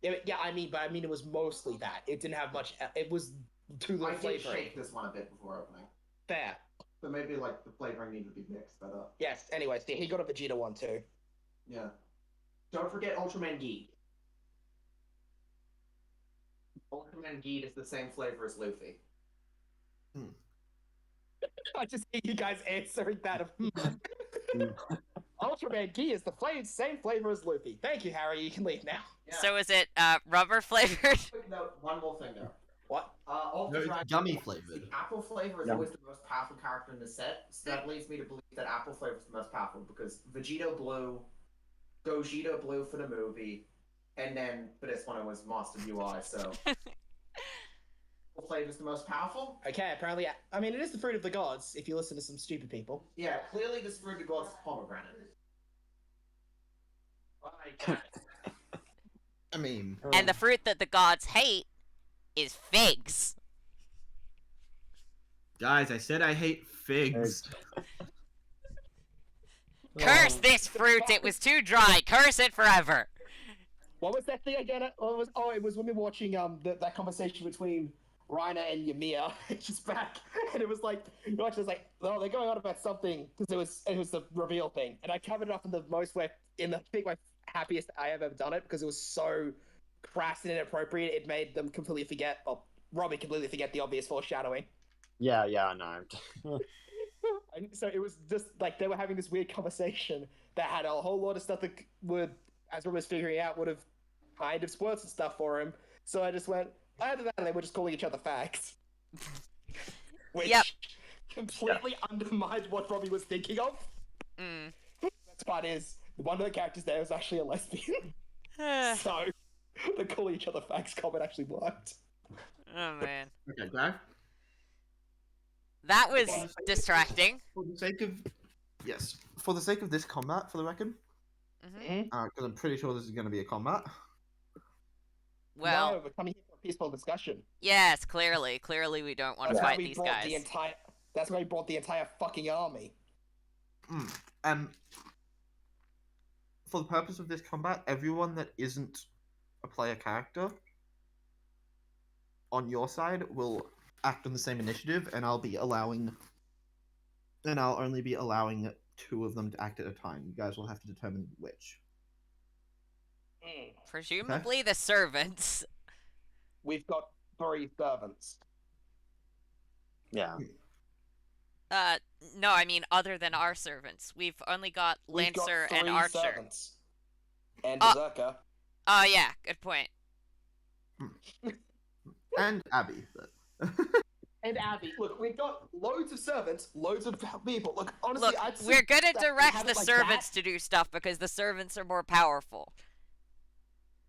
Speaker 2: Yeah, I mean it was mostly that. It didn't have much. It was too
Speaker 6: I
Speaker 2: little
Speaker 6: did
Speaker 2: flavoring.
Speaker 6: shake this one a bit before opening.
Speaker 2: Fair.
Speaker 6: So maybe like the flavoring needed to be mixed better.
Speaker 2: Yes. Anyways, he got a Vegeta one too.
Speaker 6: Yeah. Don't forget Ultraman Geed. Ultraman Geed is the same flavor as Luffy.
Speaker 2: I just hear you guys answering that. Of, Ultraman Key is the same flavor as Luffy. Thank you, Harry. You can leave now.
Speaker 6: Yeah.
Speaker 1: So is it rubber flavored?
Speaker 6: Quick note, one more thing there.
Speaker 2: What?
Speaker 6: Ultra
Speaker 3: No, it's
Speaker 6: Dragon
Speaker 3: gummy
Speaker 6: Ball,
Speaker 3: flavored.
Speaker 6: The apple flavor is
Speaker 4: Yeah.
Speaker 6: always the most powerful character in the set, so that leads me to believe that apple flavor is the most powerful because Vegito Blue, Gogeta Blue for the movie, and then for this one it was Master UI, so. Apple flavor is the most powerful?
Speaker 2: Okay, apparently, I mean, it is the fruit of the gods, if you listen to some stupid people.
Speaker 6: Yeah, clearly this fruit of God's pomegranate.
Speaker 3: I mean,
Speaker 1: And the fruit that the gods hate is figs.
Speaker 3: guys, I said I hate figs.
Speaker 1: Curse this fruit! It was too dry. Curse it forever.
Speaker 2: What was that thing again? It was when we were watching that conversation between Reiner and Ymir. Just back, and it was like, it was like, oh, they're going on about something because it was the reveal thing, and I covered it up in the happiest I have ever done it because it was so crass and inappropriate. It made them completely forget, Robbie completely forget the obvious foreshadowing.
Speaker 4: Yeah, I know.
Speaker 2: And so it was just like they were having this weird conversation that had a whole lot of stuff that would, as Rob was figuring out, would have kind of spoiled some stuff for him. So I just went, either that or they were just calling each other facts. Which
Speaker 1: Yep.
Speaker 2: completely undermined what Robbie was thinking of.
Speaker 1: Mm.
Speaker 2: The best part is, one of the characters there was actually a lesbian.
Speaker 1: Oh
Speaker 2: So the calling each other facts comment actually worked.
Speaker 1: man.
Speaker 3: Okay, Greg.
Speaker 1: That was distracting.
Speaker 3: For the sake of for the sake of this combat, for the record,
Speaker 1: Hmm.
Speaker 3: because I'm pretty sure this is going to be a combat.
Speaker 1: Well,
Speaker 2: No, we're coming here for a peaceful discussion.
Speaker 1: yes, clearly. Clearly we don't want to
Speaker 2: That's why
Speaker 1: fight
Speaker 2: we
Speaker 1: these
Speaker 2: brought
Speaker 1: guys.
Speaker 2: That's why we brought the entire fucking army.
Speaker 3: For the purpose of this combat, everyone that isn't a player character on your side will act on the same initiative, and I'll only be allowing 2 of them to act at a time. You guys will have to determine which.
Speaker 1: Presumably the servants.
Speaker 2: We've got 3 servants.
Speaker 4: Yeah.
Speaker 1: No, I mean other than our servants. We've only got
Speaker 2: We've got
Speaker 1: Lancer
Speaker 2: 3
Speaker 1: and Archer.
Speaker 2: servants. And
Speaker 1: Uh,
Speaker 2: Berserker.
Speaker 1: Oh yeah, good point.
Speaker 3: And Abby. But...
Speaker 2: And Abby. Look, we've got loads of servants, loads of people. Look, honestly,
Speaker 1: Look,
Speaker 2: I'd say
Speaker 1: we're gonna
Speaker 2: that we
Speaker 1: direct
Speaker 2: have
Speaker 1: the
Speaker 2: it like
Speaker 1: servants
Speaker 2: that.
Speaker 1: to do stuff because the servants are more powerful.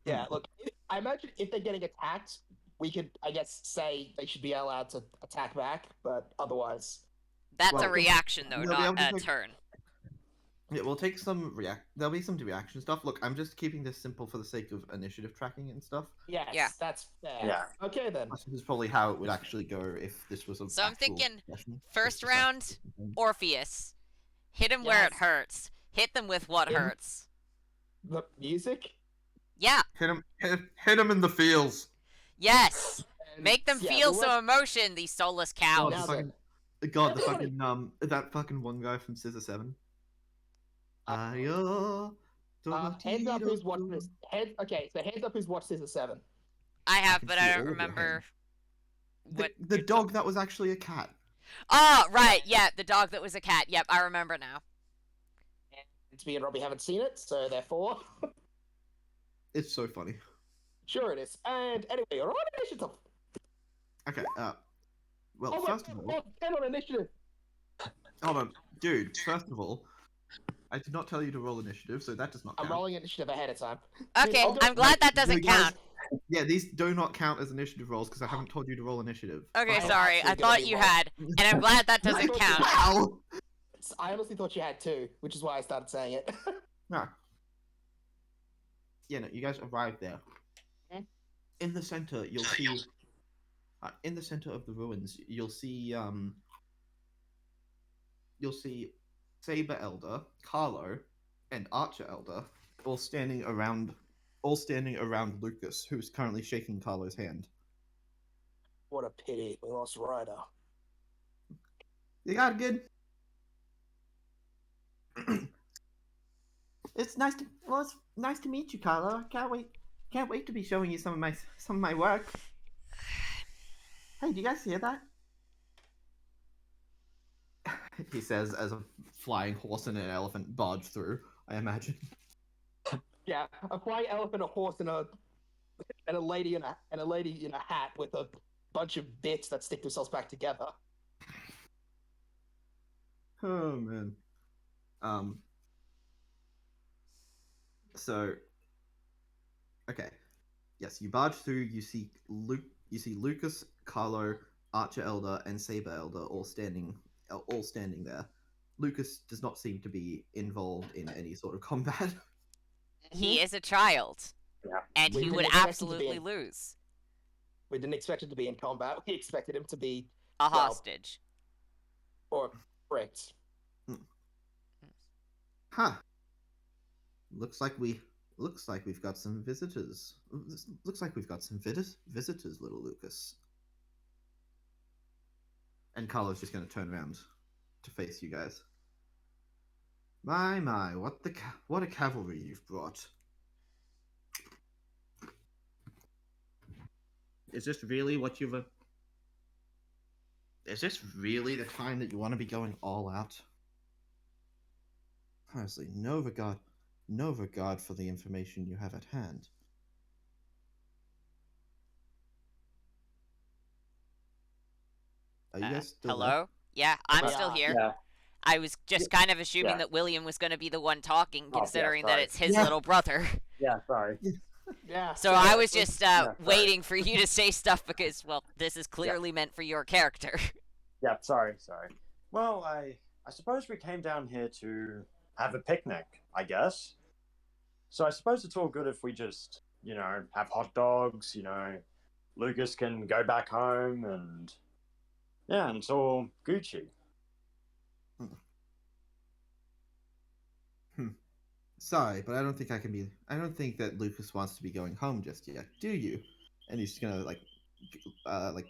Speaker 2: Yeah, look, I imagine if they're getting attacked, we could, I guess, say they should be allowed to attack back, but otherwise.
Speaker 1: That's
Speaker 3: Well,
Speaker 1: a reaction though,
Speaker 3: we'll be able
Speaker 1: not
Speaker 3: to
Speaker 1: a
Speaker 3: take-
Speaker 1: turn.
Speaker 3: Yeah, we'll take some There'll be some reaction stuff. Look, I'm just keeping this simple for the sake of initiative tracking and stuff.
Speaker 2: Yes,
Speaker 1: Yeah.
Speaker 2: that's fair.
Speaker 4: Yeah.
Speaker 2: Okay then.
Speaker 3: This is probably how it would actually go if this was a.
Speaker 1: So I'm
Speaker 3: actual
Speaker 1: thinking
Speaker 3: session.
Speaker 1: first
Speaker 3: Just
Speaker 1: round,
Speaker 3: actual-
Speaker 1: Orpheus. Hit him where it
Speaker 2: Yes.
Speaker 1: hurts. Hit them with what
Speaker 2: Him?
Speaker 1: hurts.
Speaker 2: The music.
Speaker 1: Yeah,
Speaker 3: Hit him in the feels.
Speaker 1: yes.
Speaker 2: And,
Speaker 1: Make them
Speaker 2: yeah,
Speaker 1: feel
Speaker 2: the
Speaker 1: some
Speaker 2: rest-
Speaker 1: emotion, these soulless
Speaker 3: God,
Speaker 1: cows.
Speaker 2: Now
Speaker 3: the
Speaker 2: then.
Speaker 3: fucking, God, the
Speaker 2: Everybody-
Speaker 3: fucking that fucking one guy from Scissor 7.
Speaker 2: Uh,
Speaker 3: Ayo,
Speaker 2: heads up who's watched
Speaker 3: tomatillo.
Speaker 2: this. Okay, so heads up who's watched Scissor 7.
Speaker 1: I have,
Speaker 3: can
Speaker 1: but
Speaker 3: see
Speaker 1: I
Speaker 3: all
Speaker 1: don't
Speaker 3: of your
Speaker 1: remember
Speaker 3: hands.
Speaker 1: what.
Speaker 3: The dog that was actually a cat.
Speaker 1: Oh, right. Yeah, the dog that was a cat. Yep, I remember now.
Speaker 2: And me and Robbie haven't seen it, so therefore,
Speaker 3: It's so funny.
Speaker 2: sure it is. And anyway, you're on initiative.
Speaker 3: Okay, well,
Speaker 2: Oh my
Speaker 3: first of
Speaker 2: God,
Speaker 3: all,
Speaker 2: oh, 10 on initiative.
Speaker 3: hold on, dude. First of all, I did not tell you to roll initiative, so that does not
Speaker 2: I'm
Speaker 3: count.
Speaker 2: rolling initiative ahead of time.
Speaker 1: Okay,
Speaker 2: I'll go-
Speaker 1: I'm glad that doesn't
Speaker 3: You guys-
Speaker 1: count.
Speaker 3: Yeah, these do not count as initiative rolls because I haven't told you to roll initiative.
Speaker 1: Okay,
Speaker 2: I'm
Speaker 1: sorry.
Speaker 2: actually
Speaker 1: I
Speaker 2: gonna
Speaker 1: thought
Speaker 2: be
Speaker 1: you
Speaker 2: wrong.
Speaker 1: had, and I'm glad that doesn't
Speaker 2: thought you
Speaker 1: count.
Speaker 3: Ow!
Speaker 2: I honestly thought you had 2, which is why I started saying it.
Speaker 3: No. Yeah, no, you guys arrived there.
Speaker 2: Hmm?
Speaker 3: In the center, you'll see. In the center of the ruins, you'll see. You'll see Saber Elder, Carlo, and Archer Elder all standing around. All standing around Lucas, who's currently shaking Carlo's hand.
Speaker 2: What a pity, we lost Ryder.
Speaker 3: You got it good. It's nice to meet you, Carlo. Can't wait to be showing you some of my work. Hey, do you guys hear that? He says as a flying horse and an elephant barge through, I imagine.
Speaker 2: Yeah, a flying elephant, a horse, and a lady in a hat with a bunch of bits that stick themselves back together.
Speaker 3: Oh man. So okay. Yes, you barge through, you see Lucas, Carlo, Archer Elder, and Saber Elder all standing there. Lucas does not seem to be involved in any sort of combat.
Speaker 1: He is a child,
Speaker 4: Yeah.
Speaker 1: and
Speaker 2: We
Speaker 1: he
Speaker 2: didn't
Speaker 1: would
Speaker 2: expect him to be
Speaker 1: absolutely
Speaker 2: in-
Speaker 1: lose.
Speaker 2: We didn't expect him to be in combat. We expected him to be
Speaker 1: A
Speaker 2: Well-
Speaker 1: hostage.
Speaker 2: or bricked.
Speaker 3: Huh. Looks like we've got some visitors. Looks like we've got some visitors, little Lucas. And Carlo's just going to turn around to face you guys. My, what a cavalry you've brought. Is this really what you've... Is this really the time that you want to be going all out? Honestly, no regard for the information you have at hand. Are you guys still there?
Speaker 1: Hello? Yeah, I'm
Speaker 2: Yeah.
Speaker 1: still here.
Speaker 4: Yeah.
Speaker 1: I was just kind of assuming
Speaker 4: Yeah.
Speaker 1: that William was going to be the one talking,
Speaker 4: Oh, yeah,
Speaker 1: considering that
Speaker 4: sorry.
Speaker 1: it's his
Speaker 3: Yeah.
Speaker 1: little brother.
Speaker 4: Yeah, sorry.
Speaker 2: Yeah.
Speaker 1: So I was
Speaker 2: yeah,
Speaker 1: just
Speaker 4: sorry.
Speaker 1: waiting for you to say stuff because, well, this is clearly meant for your character.
Speaker 4: Yeah, sorry. Well, I suppose we came down here to have a picnic, I guess. So I suppose it's all good if we just, have hot dogs, Lucas can go back home and yeah, and it's all Gucci.
Speaker 3: Sorry, but I don't think that Lucas wants to be going home just yet, do you? And he's just gonna like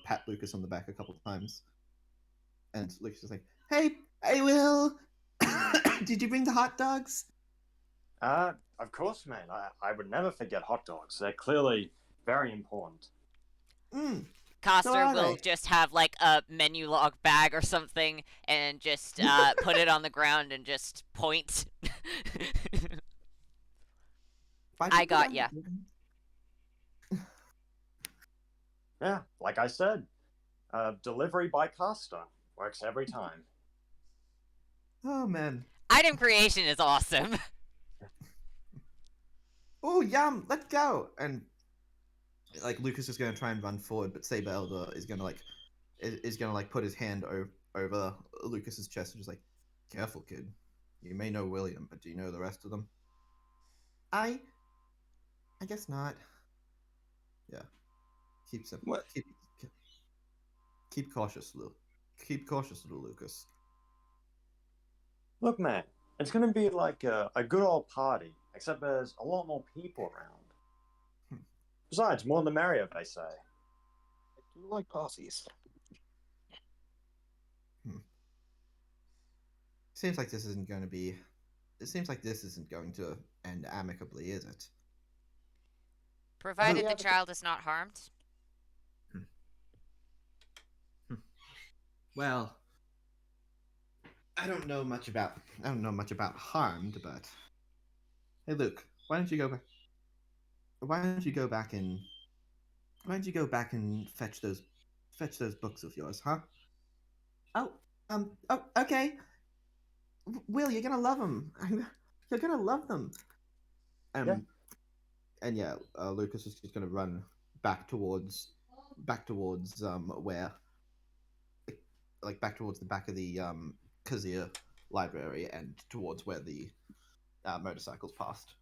Speaker 3: pat Lucas on the back a couple of times. And Lucas is like, Hey, Will! Did you bring the hot dogs?
Speaker 4: Of course, man. I would never forget hot dogs. They're clearly very important.
Speaker 3: Mm.
Speaker 1: Coster
Speaker 3: are
Speaker 1: will
Speaker 3: they?
Speaker 1: just have like a menu log bag or something and just put it on the ground and just point. I got ya.
Speaker 4: Yeah, like I said, delivery by Costa works every time.
Speaker 3: Oh man.
Speaker 1: Item creation is awesome.
Speaker 3: Oh yum, let's go. And like Lucas is gonna try and run forward, but Saber Elder is gonna put his hand over Lucas's chest and just like, careful, kid. You may know William, but do you know the rest of them?
Speaker 5: I guess not.
Speaker 3: Yeah. Keep sim-
Speaker 4: What?
Speaker 3: keep cautious, Lou. Keep cautious, little Lucas.
Speaker 4: Look, man, it's gonna be like a good old party, except there's a lot more people around.
Speaker 3: Hmm.
Speaker 4: Besides, more the merrier, they say.
Speaker 2: I do like parties.
Speaker 3: Seems like this isn't going to be. It seems like this isn't going to end amicably, is it?
Speaker 1: Provided
Speaker 2: Yeah,
Speaker 1: the child is not harmed.
Speaker 3: Well, I don't know much about harmed, but hey, Luke, why don't you go back? Why don't you go back and fetch those books of yours, huh?
Speaker 5: Oh, oh, okay. Will, you're gonna love them. You're gonna love them.
Speaker 4: Yeah.
Speaker 3: And yeah, Lucas is just gonna run back towards where like back towards the back of the Kazir library and towards where the motorcycles parked.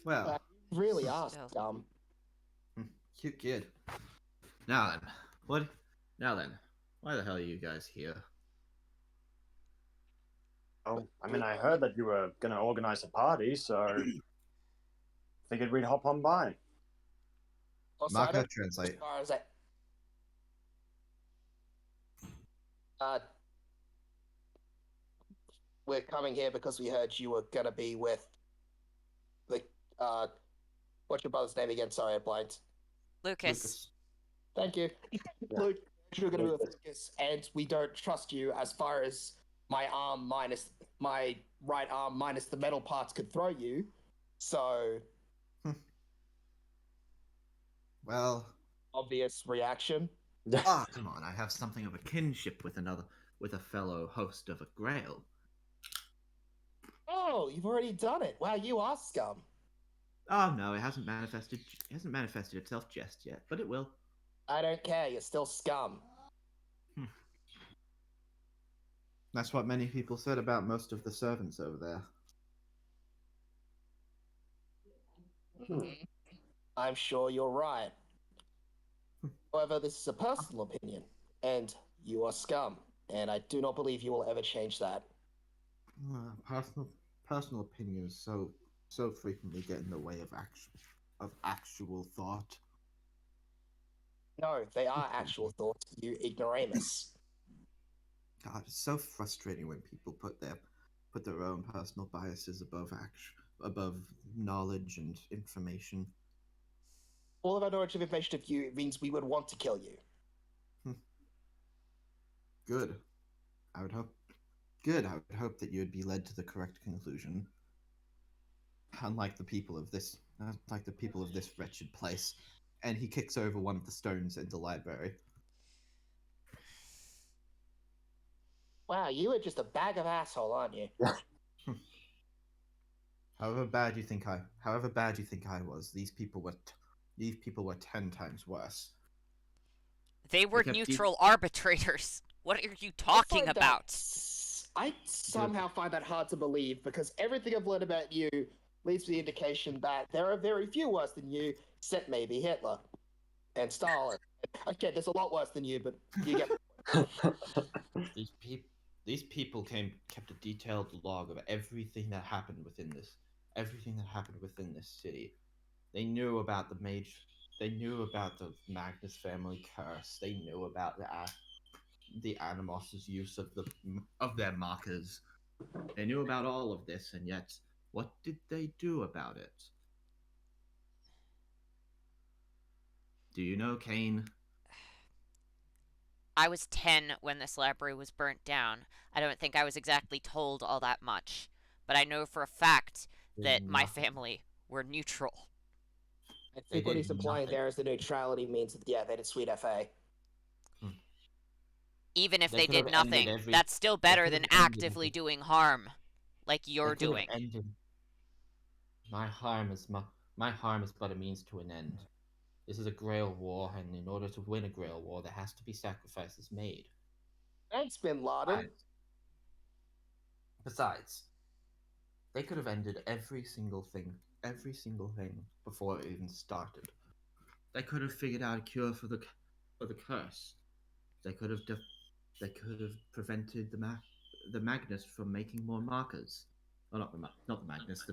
Speaker 3: Well,
Speaker 2: Really are
Speaker 1: Still.
Speaker 2: dumb.
Speaker 3: cute kid. Now then, what? Now then, why the hell are you guys here?
Speaker 4: Oh, I mean, I heard that you were gonna organize a party, so figured we'd hop on by.
Speaker 2: Also,
Speaker 3: Mark
Speaker 2: I don't-
Speaker 3: that translate.
Speaker 2: as far as that. We're coming here because we heard you were gonna be with the what's your brother's name again? Sorry, I blanked.
Speaker 1: Lucas.
Speaker 2: Thank you. Luke, you're gonna be with Lucas, and we don't trust you as far as my arm minus my right arm minus the metal parts could throw you. So
Speaker 3: Well,
Speaker 2: obvious reaction.
Speaker 3: come on, I have something of a kinship with a fellow host of a Grail.
Speaker 2: Oh, you've already done it. Wow, you are scum.
Speaker 3: Oh no, it hasn't manifested itself just yet, but it will.
Speaker 2: I don't care. You're still scum.
Speaker 3: That's what many people said about most of the servants over there.
Speaker 2: I'm sure you're right. However, this is a personal opinion, and you are scum, and I do not believe you will ever change that.
Speaker 3: Personal opinions so frequently get in the way of actual thought.
Speaker 2: No, they are actual thoughts, you ignoramus.
Speaker 3: God, it's so frustrating when people put their own personal biases above knowledge and information.
Speaker 2: All of our knowledge of information of you means we would want to kill you.
Speaker 3: Good. I would hope. Good. I would hope that you would be led to the correct conclusion. Unlike the people of this wretched place. And he kicks over one of the stones in the library.
Speaker 2: Wow, you are just a bag of asshole, aren't you?
Speaker 3: However bad you think I was, these people were 10 times worse.
Speaker 1: They were
Speaker 3: kept
Speaker 1: neutral arbitrators. What are you talking about?
Speaker 2: I somehow find that hard to believe because everything I've learned about you leads to the indication that there are very few worse than you, except maybe Hitler and Stalin. Okay, there's a lot worse than you, but you get.
Speaker 3: These people kept a detailed log of everything that happened within this city. They knew about they knew about the Magnus family curse. They knew about the Animos's use of their markers. They knew about all of this, and yet, what did they do about it? Do you know, Kane?
Speaker 1: I was 10 when this library was burnt down. I don't think I was exactly told all that much, but I know for a fact that my family were neutral.
Speaker 2: I think what he's implying there is the neutrality means that, yeah, they did sweet FA.
Speaker 1: Even if
Speaker 3: They
Speaker 1: they
Speaker 3: could have
Speaker 1: did
Speaker 3: ended
Speaker 1: nothing,
Speaker 3: every-
Speaker 1: that's still better
Speaker 3: could
Speaker 1: than
Speaker 3: have ended
Speaker 1: actively
Speaker 3: every-
Speaker 1: doing harm, like you're
Speaker 3: They could
Speaker 1: doing.
Speaker 3: have ended- My harm is but a means to an end. This is a Grail war, and in order to win a Grail war, there has to be sacrifices made.
Speaker 2: Thanks, Bin Laden.
Speaker 3: Besides, they could have ended every single thing before it even started. They could have figured out a cure for the curse. They could have prevented the Magnus from making more markers. Oh, not the Magnus,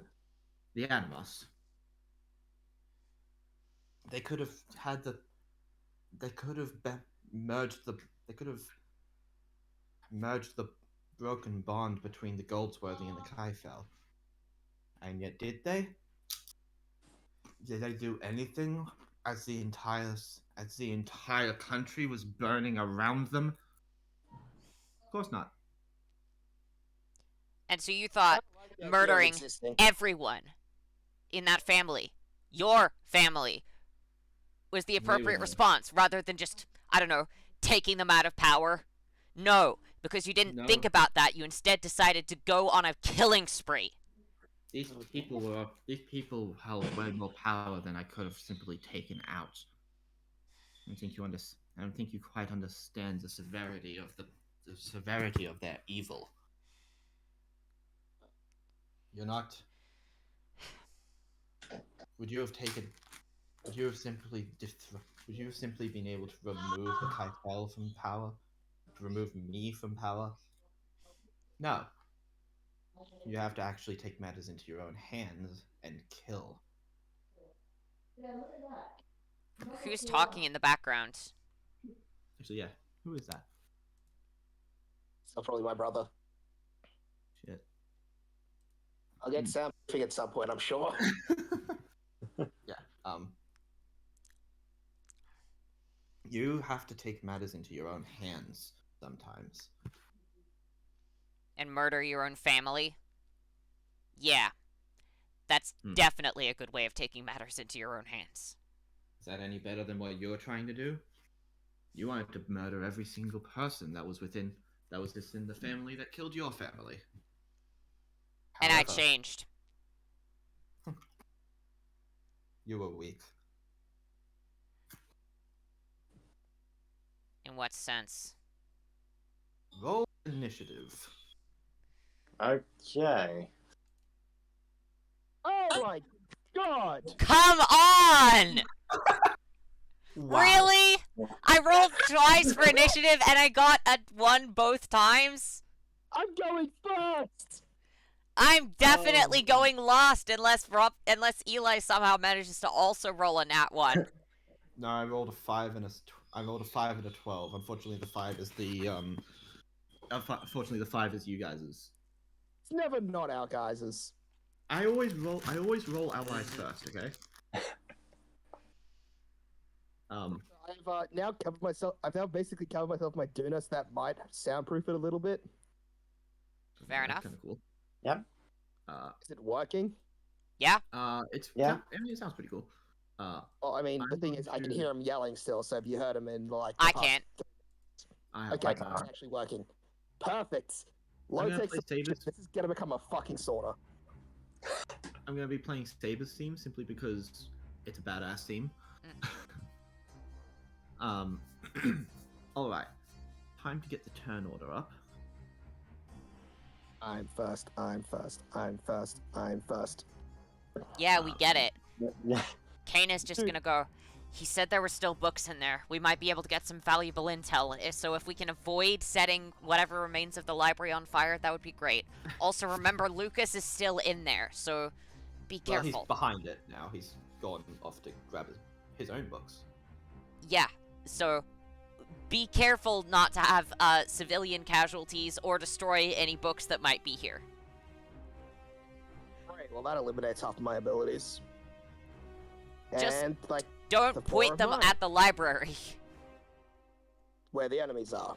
Speaker 3: the Animos. They could have had the. They could have merged the. They could have merged the broken bond between the Goldsworthy and the Kaifel. And yet, did they? Did they do anything as the entire country was burning around them? Of course not.
Speaker 1: And so you thought
Speaker 2: The idea of
Speaker 1: murdering
Speaker 2: existing.
Speaker 1: everyone in that family, your family, was the appropriate
Speaker 3: were.
Speaker 1: response rather than just, I don't know, taking them out of power? No, because you didn't
Speaker 3: No.
Speaker 1: think about that. You instead decided to go on a killing spree.
Speaker 3: These people held way more power than I could have simply taken out. I don't think you quite understand the severity of their evil. You're not. Would you have simply been able to remove the Kaifel from power? To remove me from power? No. You have to actually take matters into your own hands and kill.
Speaker 1: Who's talking in the background?
Speaker 3: Actually, yeah. Who is that?
Speaker 2: So probably my brother.
Speaker 3: Shit.
Speaker 2: I'll get Sam at some point, I'm sure.
Speaker 3: Yeah. You have to take matters into your own hands sometimes.
Speaker 1: And murder your own family? Yeah. That's
Speaker 3: Hmm.
Speaker 1: definitely a good way of taking matters into your own hands.
Speaker 3: Is that any better than what you're trying to do? You wanted to murder every single person that was just in the family that killed your family.
Speaker 1: And I
Speaker 3: However,
Speaker 1: changed.
Speaker 3: You were weak.
Speaker 1: In what sense?
Speaker 3: Roll initiative.
Speaker 4: Okay.
Speaker 2: Oh my god!
Speaker 1: Come on! Really? I rolled twice for initiative and I got a 1 both times?
Speaker 2: I'm going first!
Speaker 1: I'm definitely going last unless Eli somehow manages to also roll a nat 1.
Speaker 3: No, I rolled a 5 and a 12. Unfortunately, the 5 is unfortunately, the 5 is you guys's.
Speaker 2: It's never not our guys's.
Speaker 3: I always roll allies first, okay?
Speaker 2: I've now covered myself. I've now basically covered myself with my Dunas that might soundproof it a little bit.
Speaker 1: Fair
Speaker 3: That's
Speaker 1: enough.
Speaker 3: kind of cool.
Speaker 4: Yep.
Speaker 2: Is it working?
Speaker 3: It's
Speaker 4: Yeah.
Speaker 3: I mean, it sounds pretty cool.
Speaker 2: Well, I mean, the
Speaker 3: I'm
Speaker 2: thing
Speaker 3: going
Speaker 2: is, I can
Speaker 3: to-
Speaker 2: hear him yelling still. So if you heard him in like,
Speaker 1: I
Speaker 2: the past-
Speaker 1: can't.
Speaker 2: Okay, it's
Speaker 4: can't.
Speaker 2: actually working. Perfect. Low
Speaker 3: I'm gonna
Speaker 2: tech.
Speaker 3: play Sabers.
Speaker 2: This is gonna become a fucking sauna.
Speaker 3: I'm gonna be playing Sabers theme simply because it's a badass theme. All right, time to get the turn order up.
Speaker 2: I'm first. I'm first. I'm first. I'm first.
Speaker 1: Yeah, we get it.
Speaker 4: Yeah.
Speaker 1: Kane is just gonna go. He said there were still books in there. We might be able to get some valuable intel. So if we can avoid setting whatever remains of the library on fire, that would be great. Also, remember, Lucas is still in there, so be
Speaker 3: Well,
Speaker 1: careful.
Speaker 3: he's behind it now. He's gone off to grab his own books.
Speaker 1: Yeah, so be careful not to have civilian casualties or destroy any books that might be here.
Speaker 2: Right. Well, that eliminates half of my abilities.
Speaker 1: Just-
Speaker 2: And like
Speaker 1: Don't
Speaker 2: The
Speaker 1: point
Speaker 2: four of
Speaker 1: them
Speaker 2: mine.
Speaker 1: at the library.
Speaker 2: where the enemies are.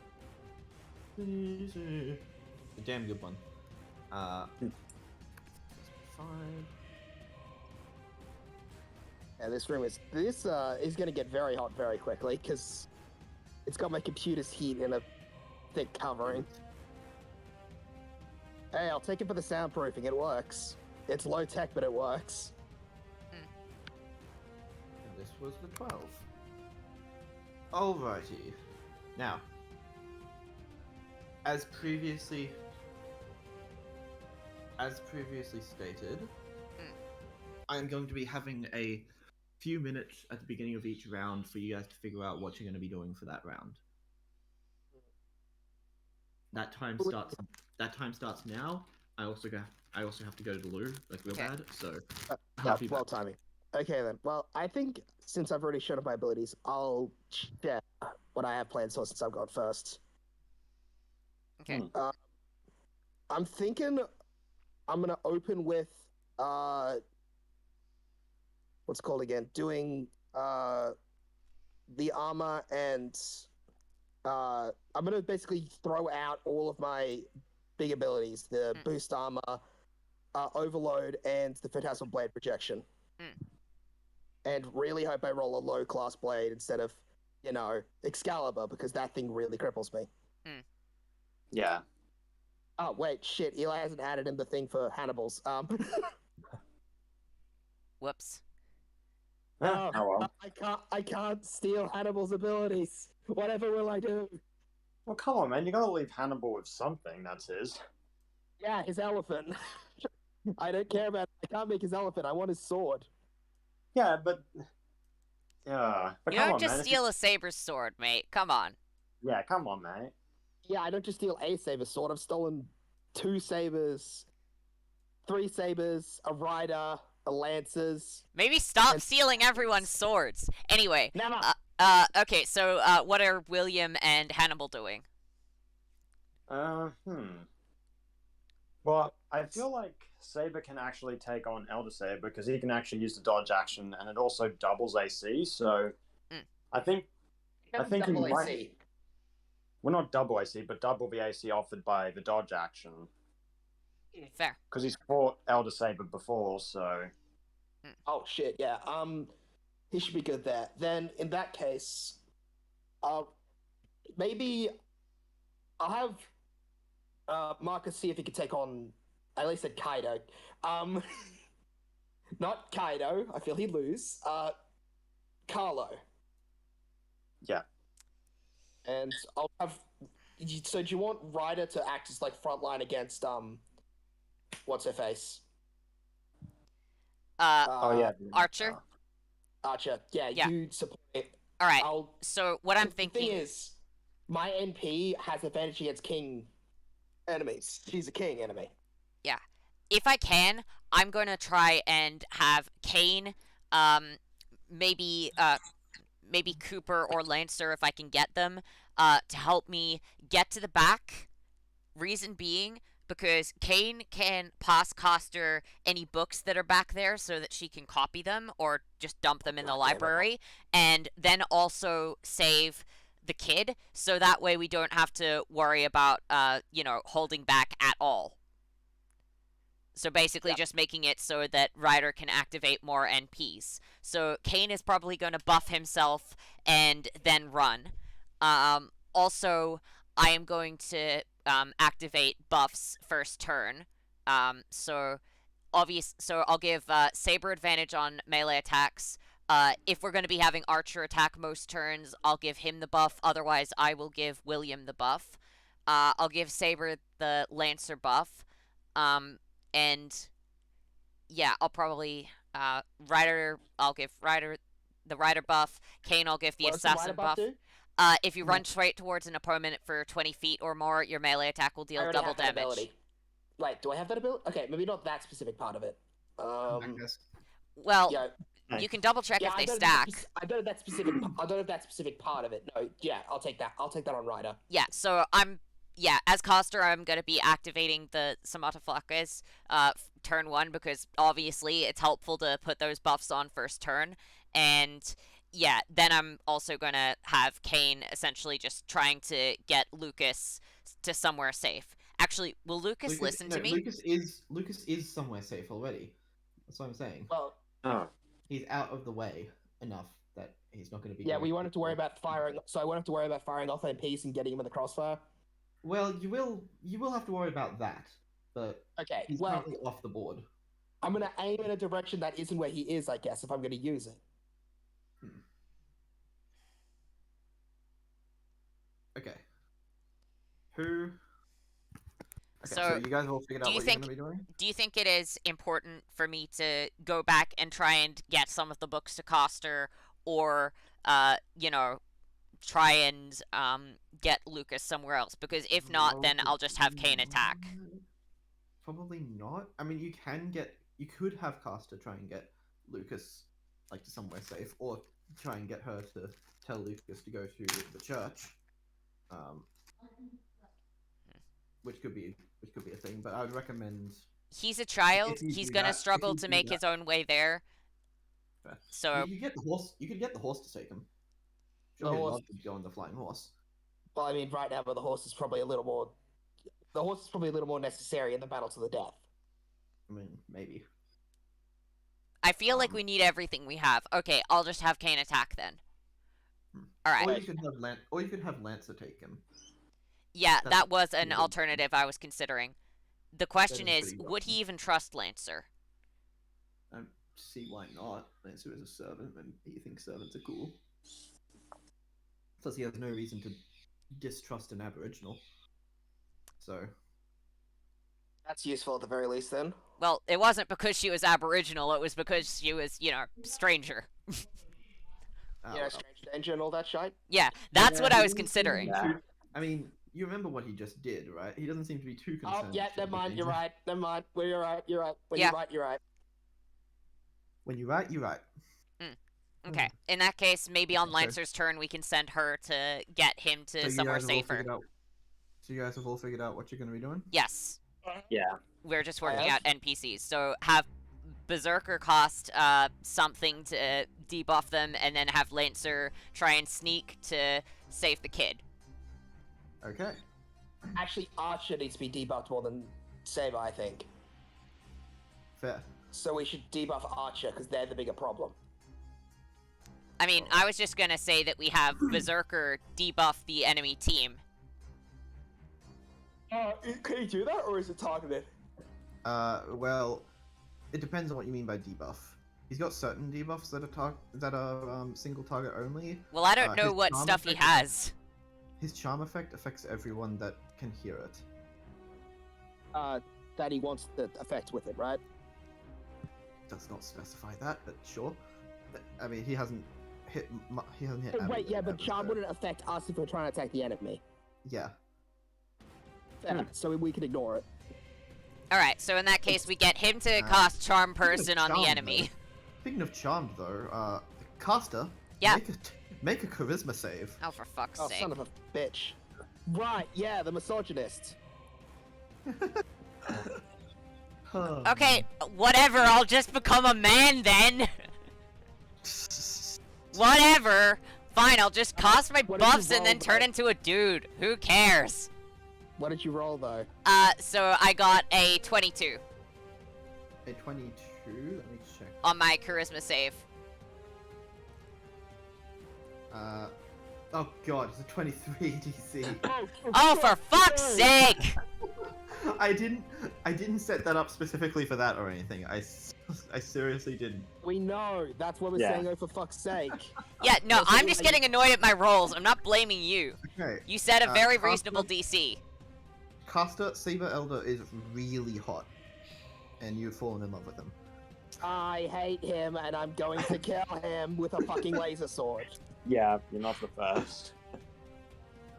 Speaker 3: A damn good one. Fine.
Speaker 2: Yeah, this room is gonna get very hot very quickly because it's got my computer's heat in a thick covering. Hey, I'll take it for the soundproofing. It works. It's low tech, but it works.
Speaker 3: And this was the 12. Alrighty. Now, as previously stated, I'm going to be having a few minutes at the beginning of each round for you guys to figure out what you're going to be doing for that round. That time starts now. I also have to go to the loo, like real
Speaker 1: Okay.
Speaker 3: bad. So
Speaker 2: Yeah,
Speaker 3: I'll be
Speaker 2: well
Speaker 3: back.
Speaker 2: timing. Okay then. Well, I think since I've already shown off my abilities, I'll share what I have planned for since I've gone first.
Speaker 1: Okay.
Speaker 2: I'm thinking I'm gonna open with what's it called again? Doing the armor and I'm gonna basically throw out all of my big abilities: the boost armor, overload, and the phantasmal blade projection. And really hope I roll a low class blade instead of, Excalibur, because that thing really cripples me.
Speaker 4: Yeah.
Speaker 2: Oh wait, shit! Eli hasn't added in the thing for Hannibal's.
Speaker 1: Whoops.
Speaker 4: Oh well.
Speaker 2: I can't steal Hannibal's abilities. Whatever will I do?
Speaker 4: Well, come on, man. You gotta leave Hannibal with something. That's his.
Speaker 2: Yeah, his elephant. I don't care about. I can't make his elephant. I want his sword.
Speaker 4: Yeah, but yeah. But
Speaker 1: You
Speaker 4: come
Speaker 1: don't
Speaker 4: on,
Speaker 1: just
Speaker 4: man.
Speaker 1: steal a saber sword, mate. Come on.
Speaker 4: Yeah, come on, mate.
Speaker 2: Yeah, I don't just steal a saber sword. I've stolen 2 sabers, 3 sabers, a rider, a lancers.
Speaker 1: Maybe stop
Speaker 2: And-
Speaker 1: stealing everyone's swords. Anyway.
Speaker 2: Never.
Speaker 1: Okay, so what are William and Hannibal doing?
Speaker 4: Well, I feel like Saber can actually take on Elder Saber because he can actually use the dodge action, and it also doubles AC. So, I think he
Speaker 2: double
Speaker 4: might.
Speaker 2: AC.
Speaker 4: Well, not double AC, but double the AC offered by the dodge action.
Speaker 1: Fair.
Speaker 4: Because he's fought Elder Saber before, so.
Speaker 2: Oh shit! Yeah. He should be good there. Then in that case, maybe I'll have Marcus see if he could take on. I at least said Kaido. Not Kaido. I feel he'd lose. Carlo.
Speaker 4: Yeah.
Speaker 2: And I'll have. So do you want Ryder to act as like frontline against what's her face?
Speaker 4: Oh yeah.
Speaker 1: Archer.
Speaker 2: Archer. Yeah,
Speaker 1: Yeah.
Speaker 2: you support it.
Speaker 1: All right.
Speaker 2: I'll.
Speaker 1: So what I'm
Speaker 2: The
Speaker 1: thinking
Speaker 2: thing is, my NP has advantage against king enemies. She's a king enemy.
Speaker 1: if I can, I'm going to try and have Kane, maybe Cooper or Lancer if I can get them, to help me get to the back. Reason being, because Kane can pass Coster any books that are back there so that she can copy them or just dump them in the library, and then also save the kid, so that way we don't have to worry about, holding back at all. So basically just making it so that Ryder can activate more NPs. So Kane is probably going to buff himself and then run. Also, I am going to activate buffs first turn. So I'll give Saber advantage on melee attacks. If we're going to be having Archer attack most turns, I'll give him the buff. Otherwise, I will give William the buff. I'll give Saber the Lancer buff. And yeah, I'll probably Ryder. I'll give Ryder the Ryder buff. Kane, I'll give the
Speaker 2: What does the
Speaker 1: Assassin
Speaker 2: Ryder buff
Speaker 1: buff.
Speaker 2: do?
Speaker 1: If you run straight towards an opponent for 20 feet or more, your melee attack will
Speaker 2: I
Speaker 1: deal
Speaker 2: already
Speaker 1: double
Speaker 2: have that
Speaker 1: damage.
Speaker 2: ability. Wait, do I have that ability? Okay, maybe not that specific part of it.
Speaker 1: Well,
Speaker 2: Yeah,
Speaker 1: you can double check
Speaker 2: yeah.
Speaker 1: if they
Speaker 2: I don't
Speaker 1: stack.
Speaker 2: I don't know that specific. I don't know that specific part of it. No, yeah, I'll take that. I'll take that on Ryder.
Speaker 1: Yeah, so as Coster, I'm going to be activating the Samataflakas turn 1 because obviously it's helpful to put those buffs on first turn. And yeah, then I'm also going to have Kane essentially just trying to get Lucas to somewhere safe. Actually, will Lucas listen to me?
Speaker 3: Lucas is somewhere safe already. That's what I'm saying.
Speaker 2: Well,
Speaker 3: He's out of the way enough that he's not going to be.
Speaker 2: yeah, we won't have to worry about firing. So I won't have to worry about firing off NPs and getting him in the crossfire.
Speaker 3: Well, you will have to worry about that, but
Speaker 2: Okay,
Speaker 3: he's
Speaker 2: well,
Speaker 3: currently off the board.
Speaker 2: I'm gonna aim in a direction that isn't where he is, I guess, if I'm gonna use it.
Speaker 3: Okay. Who
Speaker 5: Okay,
Speaker 1: So,
Speaker 5: you guys have all figured
Speaker 1: do
Speaker 5: out
Speaker 1: you
Speaker 5: what
Speaker 1: think-
Speaker 5: you're gonna be doing?
Speaker 1: Do you think it is important for me to go back and try and get some of the books to Coster, or try and get Lucas somewhere else? Because if not, then I'll just have Kane attack.
Speaker 5: Probably not. I mean, you could have Caster try and get Lucas like to somewhere safe, or try and get her to tell Lucas to go to the church, which could be a thing. But I would recommend.
Speaker 1: He's a child.
Speaker 5: If you
Speaker 1: He's
Speaker 5: do
Speaker 1: gonna
Speaker 5: that- if
Speaker 1: struggle
Speaker 5: you
Speaker 1: to
Speaker 5: do
Speaker 1: make
Speaker 5: that-
Speaker 1: his own way there.
Speaker 5: Fair.
Speaker 1: So
Speaker 5: You could get the horse. You could get the horse to take him.
Speaker 2: The
Speaker 5: Sure, he'd
Speaker 2: horse-
Speaker 5: love to go on the flying horse.
Speaker 2: Well, I mean, right now, but the horse is probably a little more necessary in the battle to the death.
Speaker 5: I mean, maybe.
Speaker 1: I feel like we need everything we have. Okay, I'll just have Kane attack then. All right.
Speaker 5: Or you could have Lancer take him.
Speaker 1: Yeah,
Speaker 5: That's
Speaker 1: that was an
Speaker 5: pretty good.
Speaker 1: alternative I was considering. The question
Speaker 5: is
Speaker 1: is,
Speaker 5: pretty
Speaker 1: would he even trust Lancer?
Speaker 5: I don't see why not. Lancer is a servant, and he thinks servants are cool. Plus, he has no reason to distrust an Aboriginal. So,
Speaker 2: That's useful at the very least, then.
Speaker 1: Well, it wasn't because she was Aboriginal, it was because she was, stranger.
Speaker 2: Yeah, strange danger and all that shit.
Speaker 1: Yeah, that's
Speaker 5: Yeah,
Speaker 1: what I
Speaker 5: he
Speaker 1: was
Speaker 5: doesn't seem
Speaker 1: considering.
Speaker 4: Yeah.
Speaker 5: I mean, you remember what he just did, right? He doesn't seem to be too concerned.
Speaker 2: Oh, yeah,
Speaker 5: with
Speaker 2: never mind.
Speaker 5: danger.
Speaker 2: You're right. Never mind. Well, you're right. You're right. When
Speaker 1: Yeah.
Speaker 2: you're right, you're right.
Speaker 5: When you're right, you're right.
Speaker 1: Okay, in that case, maybe on
Speaker 5: Okay.
Speaker 1: Lancer's turn, we can send her to get him to
Speaker 5: So you
Speaker 1: somewhere
Speaker 5: guys have all
Speaker 1: safer.
Speaker 5: figured out- So you guys have all figured out what you're going to be doing?
Speaker 1: Yes,
Speaker 4: Yeah.
Speaker 1: we're just
Speaker 2: I
Speaker 1: working
Speaker 2: have.
Speaker 1: out NPCs. So have Berserker cost something to debuff them, and then have Lancer try and sneak to save the kid.
Speaker 5: Okay.
Speaker 2: Actually, Archer needs to be debuffed more than Saber, I think.
Speaker 5: Fair.
Speaker 2: So we should debuff Archer because they're the bigger problem.
Speaker 1: I mean, I was just gonna say that we have Berserker debuff the enemy team.
Speaker 2: Can you do that, or is it targeted?
Speaker 5: Well, it depends on what you mean by debuff. He's got certain debuffs that are single target only.
Speaker 1: Well, I don't know
Speaker 5: his
Speaker 1: what
Speaker 5: charm
Speaker 1: stuff he
Speaker 5: effect-
Speaker 1: has.
Speaker 5: His charm effect affects everyone that can hear it.
Speaker 2: That he wants the effect with it, right?
Speaker 5: Does not specify that, but sure. I mean, he hasn't hit. He hasn't hit.
Speaker 2: Wait,
Speaker 5: Abby
Speaker 2: yeah, but
Speaker 5: ever,
Speaker 2: Charm
Speaker 5: so-
Speaker 2: wouldn't affect us if we're trying to attack the enemy.
Speaker 5: Yeah.
Speaker 2: Fair. So we can ignore it.
Speaker 1: Alright, so in that case, we get him to
Speaker 5: Uh,
Speaker 1: cast Charm
Speaker 5: Speaking of
Speaker 1: Person on the
Speaker 5: charm,
Speaker 1: enemy.
Speaker 5: though- Speaking of charmed, though, caster.
Speaker 1: Yeah.
Speaker 5: Make a charisma save.
Speaker 1: Oh, for fuck's
Speaker 2: Oh,
Speaker 1: sake.
Speaker 2: son of a bitch. Right, yeah, the misogynist.
Speaker 1: Okay, whatever, I'll just become a man then. Whatever. Fine, I'll just cast my
Speaker 2: What did you
Speaker 1: buffs and
Speaker 2: roll,
Speaker 1: then turn
Speaker 2: though?
Speaker 1: into a dude. Who cares?
Speaker 2: What did you roll, though?
Speaker 1: So I got a 22
Speaker 5: A 22. Let me check.
Speaker 1: on my charisma save.
Speaker 5: Oh god, it's a 23 DC.
Speaker 1: Oh, for fuck's sake!
Speaker 5: I didn't set that up specifically for that or anything. I seriously didn't.
Speaker 2: We know. That's what we're
Speaker 4: Yeah.
Speaker 2: saying, oh, for fuck's sake.
Speaker 1: Yeah, no,
Speaker 2: Well, so
Speaker 1: I'm just
Speaker 2: I-
Speaker 1: getting annoyed at my rolls. I'm not blaming you.
Speaker 5: Okay.
Speaker 1: You set a very
Speaker 5: Caster-
Speaker 1: reasonable DC.
Speaker 5: Caster Saber Elder is really hot, and you've fallen in love with him.
Speaker 2: I hate him, and I'm going to kill him with a fucking laser sword.
Speaker 4: Yeah, you're not the first.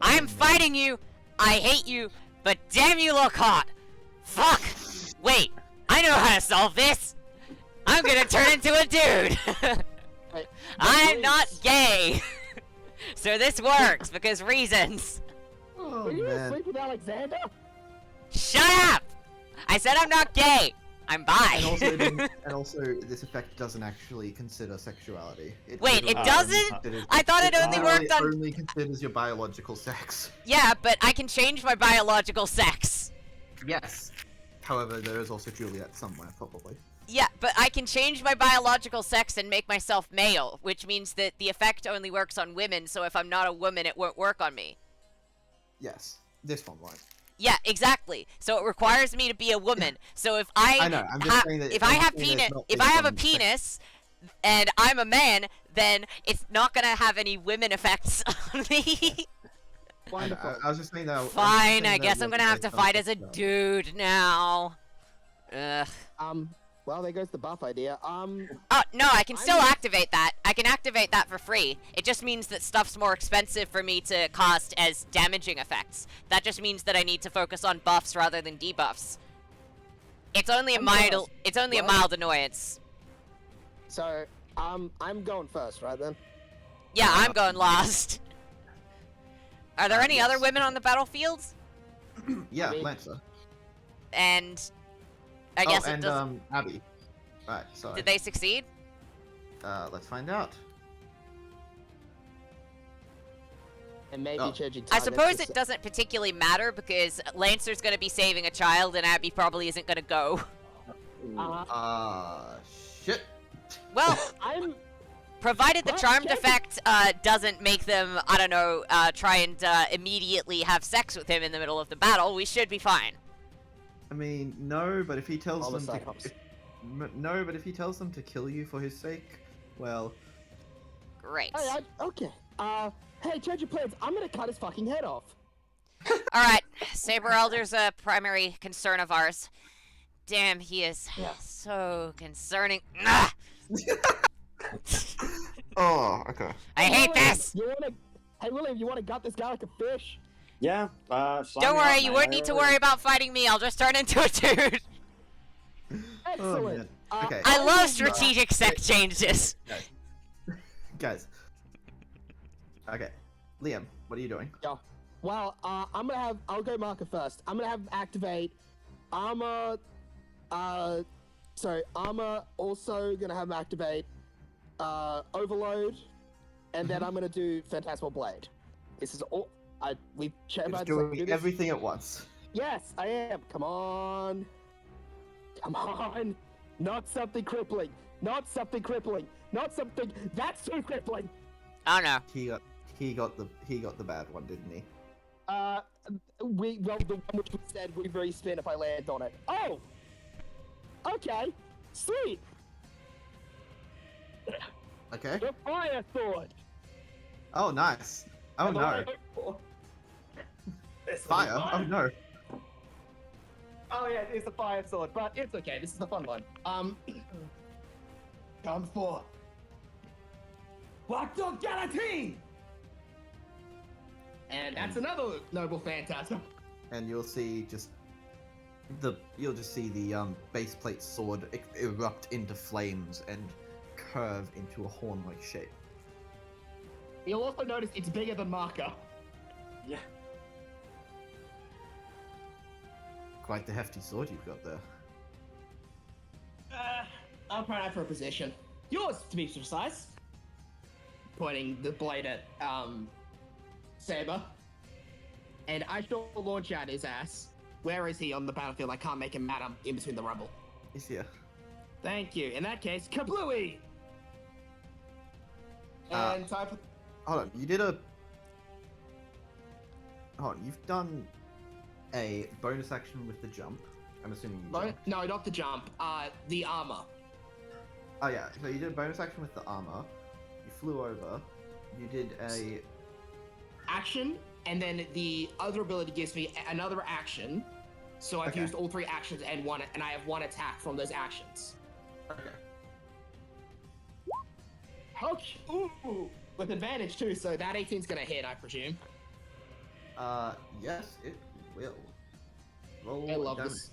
Speaker 1: I am fighting you. I hate you, but damn you look hot. Fuck. Wait, I know how to solve this. I'm gonna turn into a dude.
Speaker 2: Wait,
Speaker 1: I'm
Speaker 2: please.
Speaker 1: not gay. So this works because reasons.
Speaker 5: Oh
Speaker 2: Were you
Speaker 5: man.
Speaker 2: asleep with Alexander?
Speaker 1: Shut up. I said I'm not gay. I'm bi.
Speaker 5: And also, and also, this effect doesn't actually consider sexuality.
Speaker 1: Wait, it
Speaker 5: literally
Speaker 1: doesn't?
Speaker 5: considers-
Speaker 1: I thought it only
Speaker 5: literally
Speaker 1: worked on.
Speaker 5: only considers your biological sex.
Speaker 1: Yeah, but I can change my biological sex.
Speaker 5: Yes. However, there is also Juliet somewhere, probably.
Speaker 1: Yeah, but I can change my biological sex and make myself male, which means that the effect only works on women, so if I'm not a woman, it won't work on me.
Speaker 5: Yes. This one won't.
Speaker 1: Yeah, exactly. So it requires me to be a woman. So if I,
Speaker 5: I know, I'm just saying that
Speaker 1: if I
Speaker 5: I'm
Speaker 1: have
Speaker 5: saying that
Speaker 1: penis,
Speaker 5: it's not
Speaker 1: if
Speaker 5: based
Speaker 1: I have a
Speaker 5: on sex.
Speaker 1: penis, and I'm a man, then it's not gonna have any women effects on me.
Speaker 2: Wonderful.
Speaker 5: I was just saying that. I was just
Speaker 1: Fine,
Speaker 5: saying
Speaker 1: I
Speaker 5: that
Speaker 1: guess I'm gonna have to
Speaker 5: yesterday,
Speaker 1: fight as a
Speaker 5: so-
Speaker 1: dude now. Ugh.
Speaker 2: Well, there goes the buff idea.
Speaker 1: Oh, no, I can still
Speaker 2: I'm-
Speaker 1: activate that. I can activate that for free. It just means that stuff's more expensive for me to cost as damaging effects. That just means that I need to focus on buffs rather than debuffs. It's only a
Speaker 2: I'm
Speaker 1: mild
Speaker 2: first.
Speaker 1: it's only a
Speaker 2: What?
Speaker 1: mild annoyance.
Speaker 2: So, I'm going first, right then?
Speaker 1: Yeah, I'm going last. Are there any other
Speaker 5: yes.
Speaker 1: women on the battlefield?
Speaker 5: Yeah,
Speaker 2: I mean-
Speaker 5: Lancer.
Speaker 1: And I guess it
Speaker 5: and
Speaker 1: does.
Speaker 5: Abby. Right, sorry.
Speaker 1: Did they succeed?
Speaker 5: Let's find out.
Speaker 2: And maybe
Speaker 5: Oh.
Speaker 2: changing
Speaker 1: I
Speaker 2: targets
Speaker 1: suppose
Speaker 2: to
Speaker 1: it doesn't particularly matter because Lancer's going to be saving a child and Abby probably isn't going to go.
Speaker 5: Shit.
Speaker 1: Well,
Speaker 2: I'm
Speaker 1: provided the
Speaker 2: Well,
Speaker 1: charmed
Speaker 2: check it.
Speaker 1: effect doesn't make them, I don't know, try and immediately have sex with him in the middle of the battle, we should be fine.
Speaker 5: I mean, no, but if he tells them
Speaker 2: Homicide
Speaker 5: to,
Speaker 2: hops.
Speaker 5: no, but if he tells them to kill you for his sake, well,
Speaker 1: Great.
Speaker 2: Hey, okay. Hey, change your plans. I'm gonna cut his fucking head off.
Speaker 1: Alright, Saber Elder's a primary concern of ours. Damn, he is
Speaker 2: Yeah.
Speaker 1: so concerning. Ah,
Speaker 5: oh, okay.
Speaker 1: I hate
Speaker 2: William,
Speaker 1: this!
Speaker 2: You wanna? Hey, William, you wanna gut this guy like a fish?
Speaker 4: Yeah. Sign
Speaker 1: Don't
Speaker 4: me
Speaker 1: worry,
Speaker 4: up,
Speaker 1: you
Speaker 4: man.
Speaker 1: wouldn't need to worry about fighting me, I'll just turn into a dude.
Speaker 2: Excellent.
Speaker 5: man.
Speaker 2: Uh,
Speaker 5: Okay.
Speaker 1: I love
Speaker 2: will-
Speaker 1: strategic sex changes.
Speaker 5: Guys. Okay, Liam, what are you doing?
Speaker 2: Well, I'll go marker first. I'm gonna have activate armor. Armor also gonna have activate overload, and then I'm gonna do phantasmal blade. This is all. We've chatted
Speaker 5: You're
Speaker 2: about
Speaker 5: just
Speaker 2: this. I can
Speaker 5: doing
Speaker 2: do this.
Speaker 5: everything at once.
Speaker 2: Yes, I am. Come on. Come on. Not something crippling. Not something crippling. Not something that's too crippling.
Speaker 1: Oh no.
Speaker 5: He got the bad one, didn't he?
Speaker 2: The one which we said we respin if I land on it. Oh. Okay. Sweet.
Speaker 5: Okay.
Speaker 2: The fire sword.
Speaker 5: Oh, nice. Oh
Speaker 2: Am
Speaker 5: no.
Speaker 2: I- This will be
Speaker 5: Fire. Oh
Speaker 2: fun.
Speaker 5: no.
Speaker 2: Oh yeah, it's a fire sword, but it's okay. This is the fun one. Come forth. Black Dog Galatine! And that's another noble phantasm.
Speaker 5: And you'll see just the base plate sword erupt into flames and curve into a horn-like shape.
Speaker 2: You'll also notice it's bigger than Marker.
Speaker 4: Yeah.
Speaker 5: Quite the hefty sword you've got there.
Speaker 2: I'll try out for a position. Yours, to be precise. Pointing the blade at, Saber. And I shall launch at his ass. Where is he on the battlefield? I can't make him mad. I'm in between the rubble.
Speaker 5: He's here.
Speaker 2: Thank you. In that case, kablooey! And time for...
Speaker 5: Hold on, you did a... Hold on, you've done a bonus action with the jump. I'm assuming you jumped.
Speaker 2: No, not the jump. The armor.
Speaker 5: Oh yeah, so you did a bonus action with the armor. You flew over. You did a...
Speaker 2: Action, and then the other ability gives me another action. So I've
Speaker 5: Okay.
Speaker 2: used all three actions and I have one attack from those actions.
Speaker 5: Okay.
Speaker 2: Ouch! Ooh! With advantage too, so that 18's gonna hit, I presume.
Speaker 5: Yes, it will. Roll
Speaker 2: I love
Speaker 5: damage.
Speaker 2: this.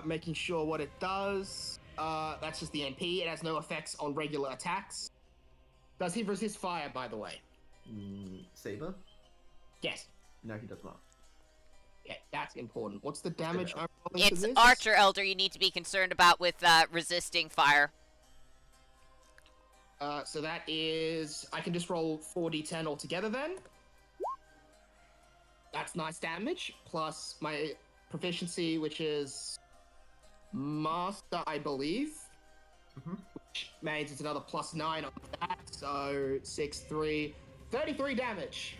Speaker 2: Making sure what it does. That's just the MP. It has no effects on regular attacks. Does he resist fire, by the way?
Speaker 5: Saber?
Speaker 2: Yes.
Speaker 5: No, he does not.
Speaker 2: Yeah, that's important. What's the damage I'm rolling for
Speaker 1: It's
Speaker 2: this?
Speaker 1: Archer Elder you need to be concerned about with resisting fire.
Speaker 2: So that is... I can just roll 4d10 altogether then. That's nice damage, plus my proficiency, which is... Master, I believe.
Speaker 5: Mhm.
Speaker 2: Which means it's another plus 9 on that, so 6, 3... 33 damage!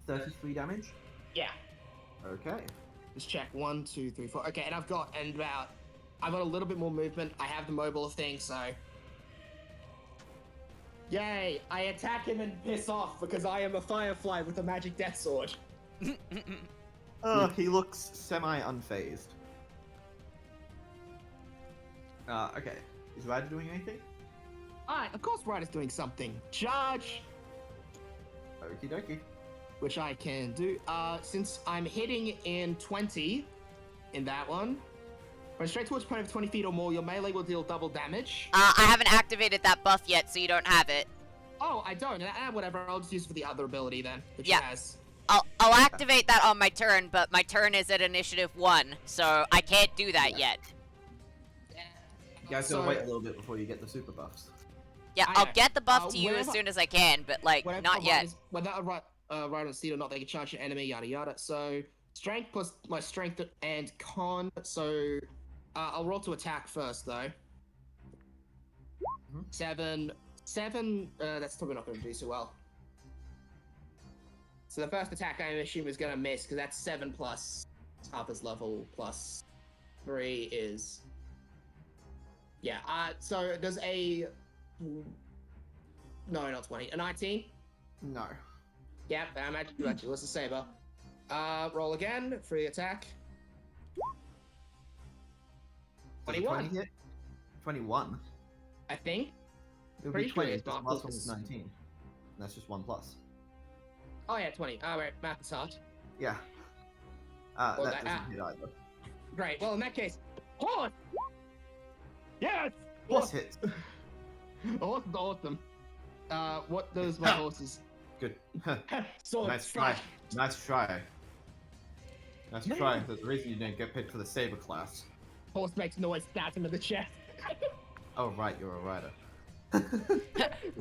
Speaker 5: 33 damage?
Speaker 2: Yeah.
Speaker 5: Okay.
Speaker 2: Let's check. 1, 2, 3, 4. Okay, and I've got a little bit more movement. I have the mobile thing, so... Yay! I attack him and piss off because I am a firefly with a magic death sword.
Speaker 5: He looks semi-unfazed. Okay. Is Ryder doing anything?
Speaker 2: Alright, of course Ryder's doing something. Charge!
Speaker 5: Okie dokie.
Speaker 2: Which I can do. Since I'm hitting in 20 in that one, when straight towards a point of 20 feet or more, your melee will deal double damage.
Speaker 1: I haven't activated that buff yet, so you don't have it.
Speaker 2: Oh, I don't. Whatever, I'll just use it for the other ability then, which
Speaker 1: Yeah.
Speaker 2: has.
Speaker 1: I'll activate that on my turn, but my turn is at initiative 1, so I can't do that yet.
Speaker 5: You guys gotta wait a little bit before you get the super buffs.
Speaker 1: Yeah,
Speaker 2: I
Speaker 1: I'll
Speaker 2: know.
Speaker 1: get the buff to you as
Speaker 2: whenever-
Speaker 1: soon as I can, but like
Speaker 2: Whenever
Speaker 1: not yet.
Speaker 2: Whether a rider on steed or not, they can charge an enemy, yada yada. So, strength plus my strength and con. So, I'll roll to attack first, though.
Speaker 5: Mhm.
Speaker 2: 7. That's probably not going to do so well. So the first attack, I assume, is going to miss because that's 7 plus Harper's level plus 3 is. Yeah. So does a. No, not 20. A 19.
Speaker 5: No.
Speaker 2: Yep, I'm actually. What's the saber? Roll again for the attack.
Speaker 5: Does a
Speaker 2: 21.
Speaker 5: 20 hit? 21.
Speaker 2: I think.
Speaker 5: It would
Speaker 2: Pretty
Speaker 5: be
Speaker 2: sure
Speaker 5: 20.
Speaker 2: it's
Speaker 5: The
Speaker 2: not
Speaker 5: last one
Speaker 2: plus.
Speaker 5: was 19. And that's just 1 plus.
Speaker 2: Oh yeah, 20. Alright, math is hard.
Speaker 5: Yeah.
Speaker 2: Well,
Speaker 5: That
Speaker 2: that-
Speaker 5: doesn't hit either.
Speaker 2: Great. Well, in that case, horse. Yes.
Speaker 5: Horse hits.
Speaker 2: Horse is awesome. What does my horses?
Speaker 5: Good.
Speaker 2: Sword
Speaker 5: Nice
Speaker 2: strike.
Speaker 5: try. Nice try. Nice try. There's a reason you didn't get picked for the saber class.
Speaker 2: Horse makes noise, stabs him in the chest.
Speaker 5: Oh right, you're a rider.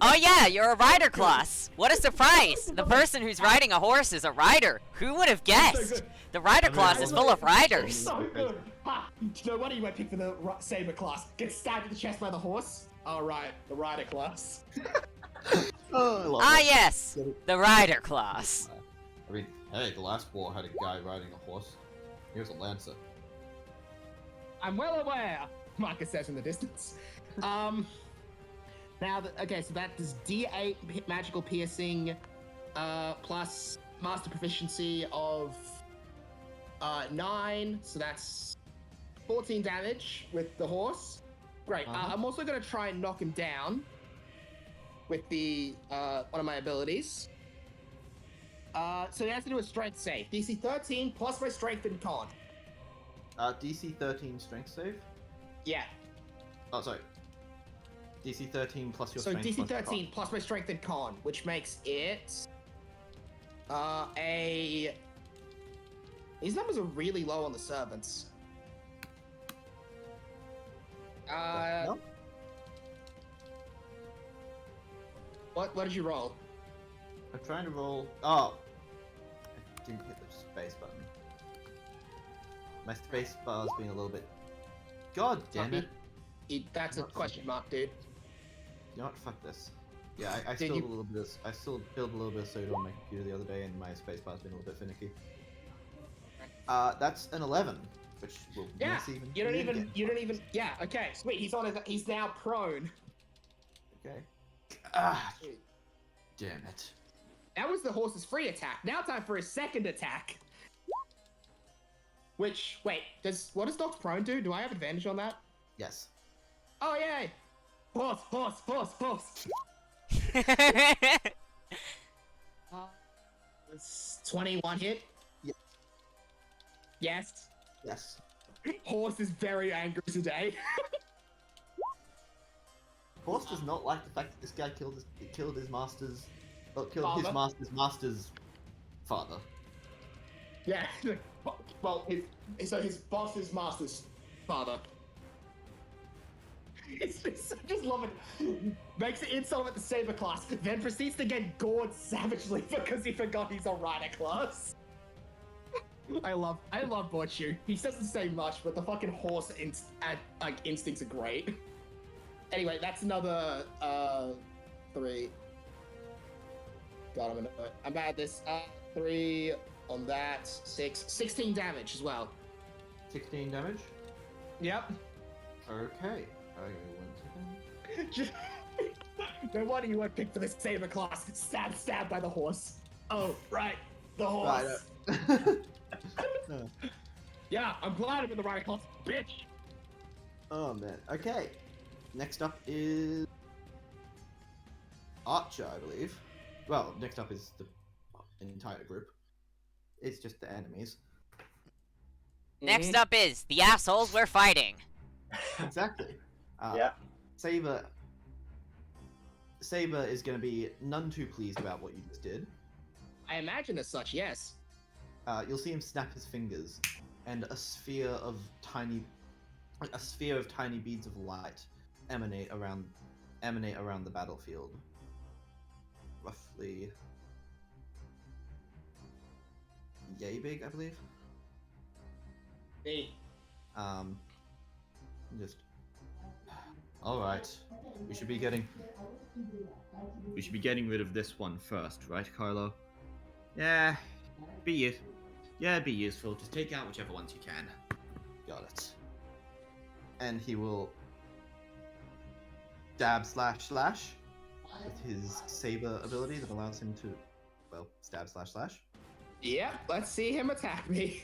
Speaker 1: Oh yeah, you're a rider class. What a surprise! The person who's riding a horse is a rider. Who would have guessed?
Speaker 2: good.
Speaker 1: The rider
Speaker 5: I mean,
Speaker 1: class
Speaker 5: I
Speaker 1: is
Speaker 5: was
Speaker 1: full of
Speaker 2: It's
Speaker 1: riders.
Speaker 2: so good. Ha! No wonder you went pick for the saber class. Get stabbed in the chest by the horse. All right, the rider class.
Speaker 5: Oh, I love
Speaker 1: Ah
Speaker 5: that.
Speaker 1: yes, the rider class.
Speaker 5: I mean, hey, the last war had a guy riding a horse. He was a lancer.
Speaker 2: I'm well aware. Marcus says in the distance. Now, okay, so that does D8 magical piercing, plus master proficiency of 9, so that's 14 damage with the horse. Great.
Speaker 5: Uh-huh.
Speaker 2: I'm also gonna try and knock him down with the one of my abilities. So he has to do a strength save. DC 13 plus my strength and con.
Speaker 5: DC 13 strength save?
Speaker 2: Yeah.
Speaker 5: Oh, sorry. DC 13 plus your
Speaker 2: So
Speaker 5: strength.
Speaker 2: DC
Speaker 5: plus your
Speaker 2: 13 plus my strength and con, which makes it a. These numbers are really low on the servants.
Speaker 5: No?
Speaker 2: What did you roll?
Speaker 5: I'm trying to roll. Oh! I didn't hit the space button. My space bar's being a little bit. God damn it!
Speaker 2: That's a question mark, dude.
Speaker 5: You know what? Fuck this. Yeah, I
Speaker 2: Did
Speaker 5: spilled
Speaker 2: you-
Speaker 5: a little bit. I still built a little bit of soda on my computer the other day, and my space bar's been a little bit finicky. That's an 11, which will
Speaker 2: Yeah,
Speaker 5: miss even.
Speaker 2: you don't
Speaker 5: me
Speaker 2: even.
Speaker 5: again.
Speaker 2: You don't even. Yeah. Okay. Sweet. He's now prone.
Speaker 5: Okay. Ah, damn it.
Speaker 2: That was the horse's free attack. Now time for his second attack. Which wait, what does Doc's prone do? Do I have advantage on that?
Speaker 5: Yes.
Speaker 2: Oh yay! Horse, horse, horse, horse. It's 21 hit.
Speaker 5: Yeah.
Speaker 2: Yes.
Speaker 5: Yes.
Speaker 2: Horse is very angry today.
Speaker 5: Horse does not like the fact that this guy killed his master's, killed his
Speaker 2: Father?
Speaker 5: master's father.
Speaker 2: Yeah. Well, his boss's master's father. I just love it. Makes it insult at the saber class, then proceeds to get gored savagely because he forgot he's a rider class. I love Borchu. He doesn't say much, but the fucking horse instincts are great. Anyway, that's another 3. God, I'm bad at this. 3 on that, 16 damage as well.
Speaker 5: 16 damage.
Speaker 2: Yep.
Speaker 5: Okay.
Speaker 2: No wonder you weren't picked for the saber class. Stabbed by the horse. Oh, right. The horse.
Speaker 5: No.
Speaker 2: Yeah, I'm glad I'm in the right class, bitch.
Speaker 5: Oh man. Okay. Next up is Archer, I believe. Well, next up is the entire group. It's just the enemies.
Speaker 1: Next up is the assholes we're fighting.
Speaker 5: Exactly.
Speaker 4: Yeah.
Speaker 5: Saber is going to be none too pleased about what you just did.
Speaker 2: I imagine as such, yes.
Speaker 5: You'll see him snap his fingers, and a sphere of tiny beads of light emanate around the battlefield. Roughly yay big, I believe.
Speaker 2: Hey.
Speaker 5: Just all right. We should be getting
Speaker 3: rid of this one first, right, Carlo? Yeah, be useful. Just take out whichever ones you can.
Speaker 5: got it. And he will dab slash with his saber ability that allows him to, well, stab slash.
Speaker 2: Yep, let's see him attack me.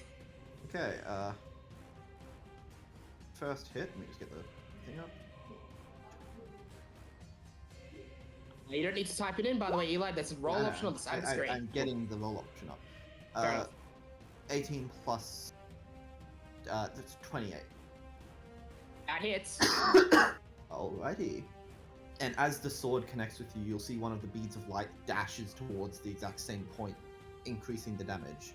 Speaker 5: Okay, first hit, let me just get the thing up.
Speaker 2: You don't need to type it in, by the way, Eli. There's a roll
Speaker 5: No,
Speaker 2: option on the side of the screen.
Speaker 5: I'm getting the roll option up.
Speaker 2: Fair enough.
Speaker 5: 18 plus, that's 28.
Speaker 2: That hits.
Speaker 5: Alrighty. And as the sword connects with you, you'll see one of the beads of light dashes towards the exact same point, increasing the damage.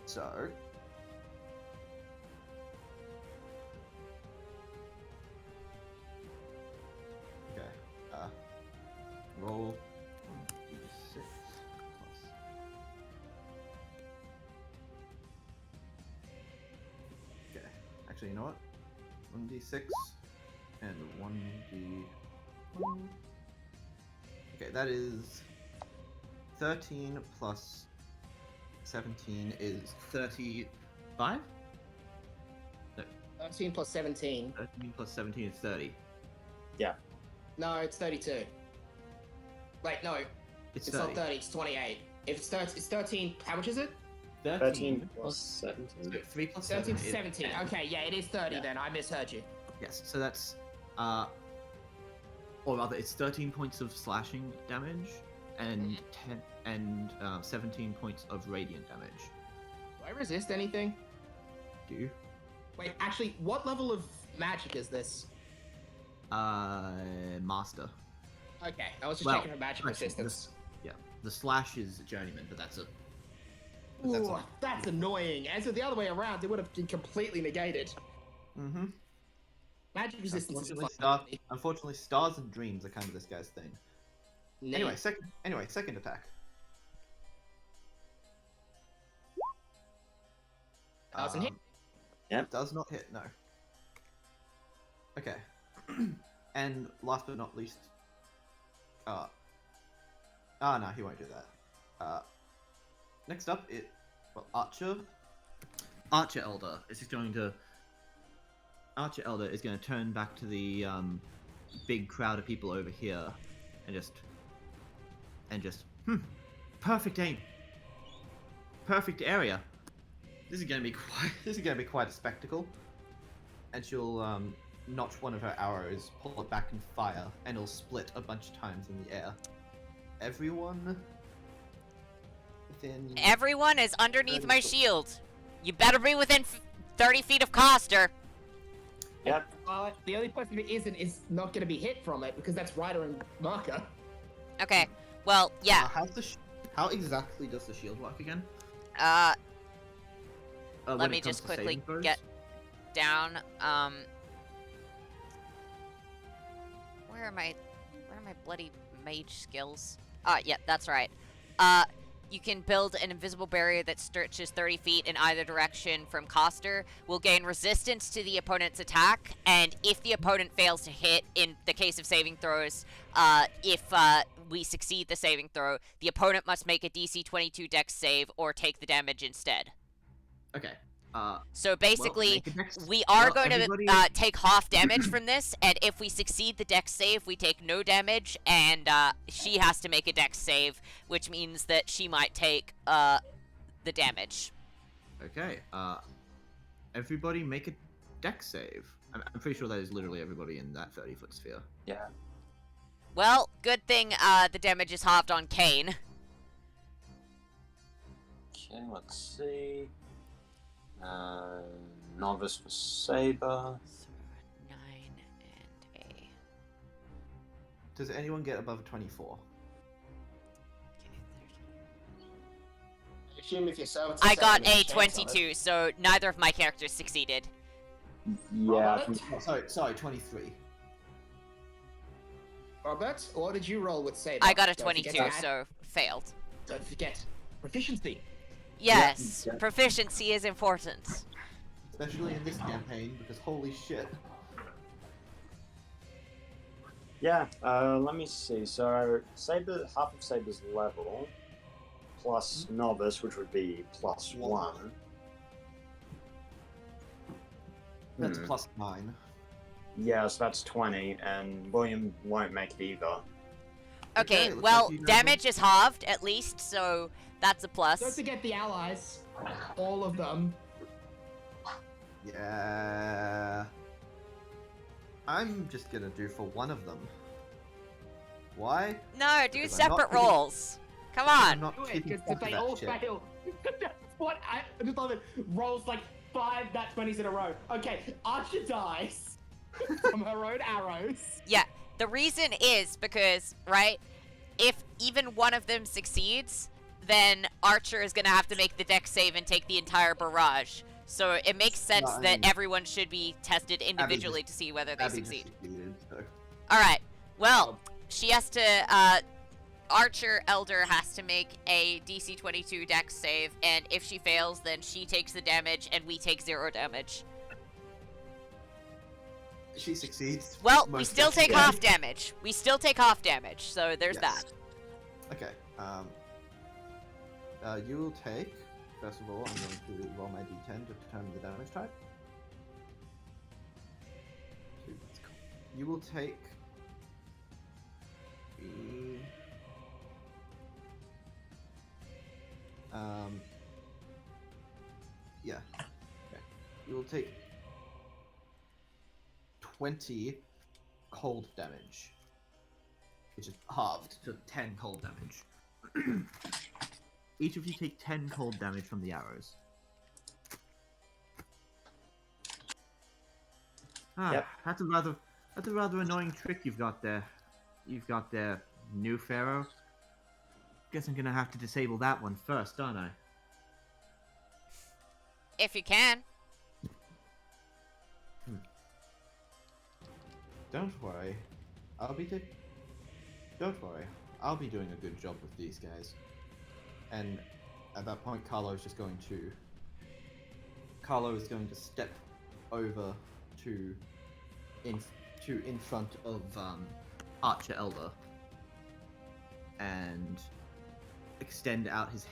Speaker 5: So... Okay, roll 1d6 plus... Okay, actually, you know what? 1d6 and 1d... Okay, that is 13 plus 17 is
Speaker 3: 35?
Speaker 2: 13 plus 17.
Speaker 3: 13 plus 17 is 30.
Speaker 2: No, it's 32. Wait, no.
Speaker 3: It's
Speaker 2: It's
Speaker 3: 30.
Speaker 2: not 30, it's 28. If it's 13, how much is it?
Speaker 4: 13 plus 17.
Speaker 3: So 3 plus
Speaker 2: 13
Speaker 3: 7
Speaker 2: to
Speaker 3: is
Speaker 2: 17.
Speaker 3: 10.
Speaker 2: Okay, yeah, it is 30
Speaker 4: Yeah.
Speaker 2: then. I misheard you.
Speaker 3: Yes, so that's, or rather, it's 13 points of slashing damage and 17 points of radiant damage.
Speaker 2: Do I resist anything?
Speaker 3: Do you?
Speaker 2: Wait, actually, what level of magic is this?
Speaker 3: Master.
Speaker 2: Okay, I was just
Speaker 3: Well,
Speaker 2: checking for magic
Speaker 3: actually,
Speaker 2: resistance.
Speaker 3: Yeah, the slash is journeyman, but that's a.
Speaker 2: Ooh, that's annoying. As with the other way around, it would have been completely negated.
Speaker 5: Mm-hmm.
Speaker 2: Magic resistance is
Speaker 5: Unfortunately, stars and dreams are kind of this guy's thing. Anyway, second attack.
Speaker 2: Doesn't hit.
Speaker 4: Yep.
Speaker 5: Does not hit, no. Okay. And last but not least, no, he won't do that. Next up, Archer.
Speaker 3: Archer Elder is just going to. Archer Elder is going to turn back to the big crowd of people over here, and just perfect aim, perfect area.
Speaker 5: This is going to be quite a spectacle. And she'll notch one of her arrows, pull it back and fire, and it'll split a bunch of times in the air. Everyone within.
Speaker 1: Everyone is underneath
Speaker 5: 30
Speaker 1: my
Speaker 5: foot.
Speaker 1: shield. You better be within 30 feet of Coster.
Speaker 4: Yep.
Speaker 2: The only person who isn't is not going to be hit from it because that's Ryder and Marker.
Speaker 1: Okay, well, yeah.
Speaker 5: How exactly does the shield work again?
Speaker 3: When
Speaker 1: Let
Speaker 3: it
Speaker 1: me
Speaker 3: comes
Speaker 1: just
Speaker 3: to
Speaker 1: quickly
Speaker 3: saving throws?
Speaker 1: get down. Where are my bloody mage skills? Yeah, that's right. You can build an invisible barrier that stretches 30 feet in either direction from Coster. Will gain resistance to the opponent's attack, and if the opponent fails to hit, in the case of saving throws, if we succeed the saving throw, the opponent must make a DC 22 Dex save or take the damage instead.
Speaker 3: Okay.
Speaker 1: So basically,
Speaker 3: make a dex-
Speaker 1: we are
Speaker 3: well,
Speaker 1: going
Speaker 3: everybody-
Speaker 1: to take half damage from this, and if we succeed the dex save, we take no damage, and she has to make a dex save, which means that she might take the damage.
Speaker 3: Okay. Everybody make a dex save. I'm pretty sure that is literally everybody in that 30-foot sphere.
Speaker 4: Yeah.
Speaker 1: Well, good thing the damage is halved on Kane.
Speaker 4: Okay, let's see. Novice for Saber.
Speaker 1: So 9 and a.
Speaker 5: Does anyone get above 24?
Speaker 1: Okay, 13.
Speaker 2: Assume if your servant's
Speaker 1: I got
Speaker 2: seven,
Speaker 1: a
Speaker 2: there's chance on it.
Speaker 1: 22, so neither of my characters succeeded.
Speaker 4: Yeah.
Speaker 2: Robert?
Speaker 5: Oh, sorry, 23.
Speaker 2: Robert, what did you roll with Saber?
Speaker 1: I got a
Speaker 2: Don't forget
Speaker 1: 22,
Speaker 2: to add-
Speaker 1: so failed.
Speaker 2: Don't forget proficiency.
Speaker 1: Yes,
Speaker 4: Yeah.
Speaker 1: proficiency is important.
Speaker 5: Especially in this campaign, because holy shit.
Speaker 4: Yeah, let me see. So, Saber, half of Saber's level, plus Novice, which would be plus 1.
Speaker 5: That's
Speaker 4: Hmm.
Speaker 5: plus 9.
Speaker 4: Yeah, so that's 20, and William won't make it either.
Speaker 1: Okay,
Speaker 5: looks
Speaker 1: well,
Speaker 5: like you guys
Speaker 1: damage is halved, at least, so that's a
Speaker 2: Don't
Speaker 1: plus.
Speaker 2: forget the allies. All of them.
Speaker 5: Yeah. I'm just gonna do for one of them. Why?
Speaker 1: No, do
Speaker 5: Because I'm not
Speaker 1: separate
Speaker 5: keeping-
Speaker 1: rolls. Come
Speaker 5: I'm
Speaker 1: on.
Speaker 5: not
Speaker 2: Do it,
Speaker 5: keeping
Speaker 2: because
Speaker 5: track
Speaker 2: if they
Speaker 5: of
Speaker 2: all
Speaker 5: that shit.
Speaker 2: fail. That's what I just love it. Rolls like 5 nat 20s in a row. Okay, Archer dies from her own arrows.
Speaker 1: Yeah, the reason is because, right, if even one of them succeeds, then Archer is gonna have to make the dex save and take the entire barrage. So it makes sense
Speaker 5: I
Speaker 1: that
Speaker 5: mean-
Speaker 1: everyone should be tested individually to see whether they
Speaker 5: Abby just
Speaker 1: succeed.
Speaker 5: succeeded, so.
Speaker 1: Alright, well, she has to, Archer Elder has to make a DC 22 dex save, and if she fails, then she takes the damage and we take 0 damage.
Speaker 5: She succeeds.
Speaker 1: Well, we
Speaker 5: most
Speaker 1: still take
Speaker 5: definitely.
Speaker 1: half damage. We still take half damage, so there's
Speaker 5: Yes.
Speaker 1: that.
Speaker 5: Okay. You will take. First of all, I'm going to roll my d10 to determine the damage type. You will take. The, yeah. Okay. You will take 20 cold damage, which is halved.
Speaker 3: So 10 cold damage. Each of you take 10 cold damage from the arrows.
Speaker 4: Yep.
Speaker 3: That's a rather annoying trick you've got there. You've got there, new Pharaoh. Guess I'm gonna have to disable that one first, aren't I?
Speaker 1: If you can.
Speaker 5: Don't worry. Don't worry. I'll be doing a good job with these guys. And at that point, Carlo is going to step over to
Speaker 3: In front of Archer Elder, and extend out his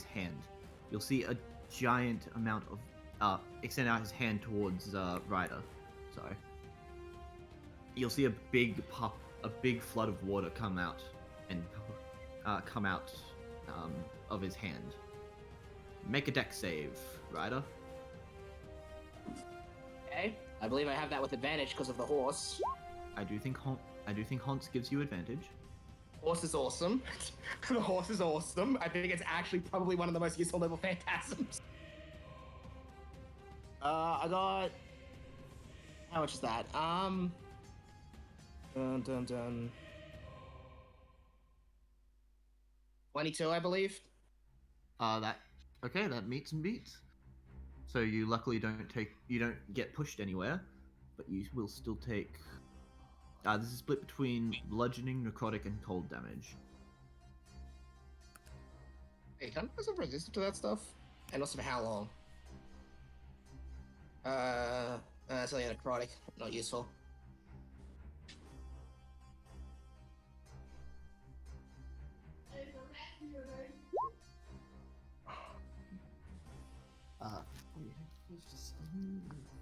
Speaker 3: hand. You'll see a giant amount of extend out his hand towards Ryder. Sorry. You'll see a big flood of water come out of his hand. Make a dex save, Ryder.
Speaker 2: Okay, I believe I have that with advantage because of the horse.
Speaker 3: I do think Hans gives you advantage.
Speaker 2: Horse is awesome. The horse is awesome. I think it's actually probably one of the most useful little phantasms. I got. How much is that? Dun. 22, I believe.
Speaker 3: That meets and beats. So you luckily don't get pushed anywhere, but you will still take. This is split between bludgeoning, necrotic, and cold damage.
Speaker 2: Hey, can I be resistant to that stuff? And also for how long? It's only a necrotic, not useful.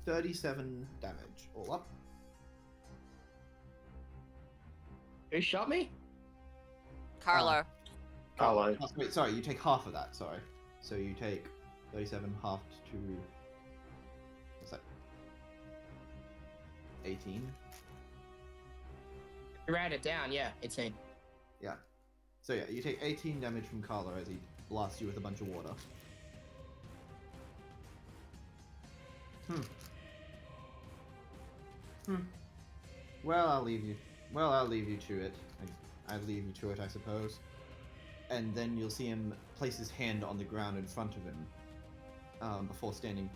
Speaker 5: 37 damage all up.
Speaker 2: Who shot me?
Speaker 1: Carlo.
Speaker 4: Carlo.
Speaker 5: Oh, wait, sorry, you take half of that, sorry. So you take 37 halved to... what's that? 18?
Speaker 2: Write it down, yeah, 18.
Speaker 5: Yeah. So yeah, you take 18 damage from Carlo as he blasts you with a bunch of water. Well, I'll leave you. Well, I'll leave you to it. I leave you to it, I suppose. And then you'll see him place his hand on the ground in front of him, before standing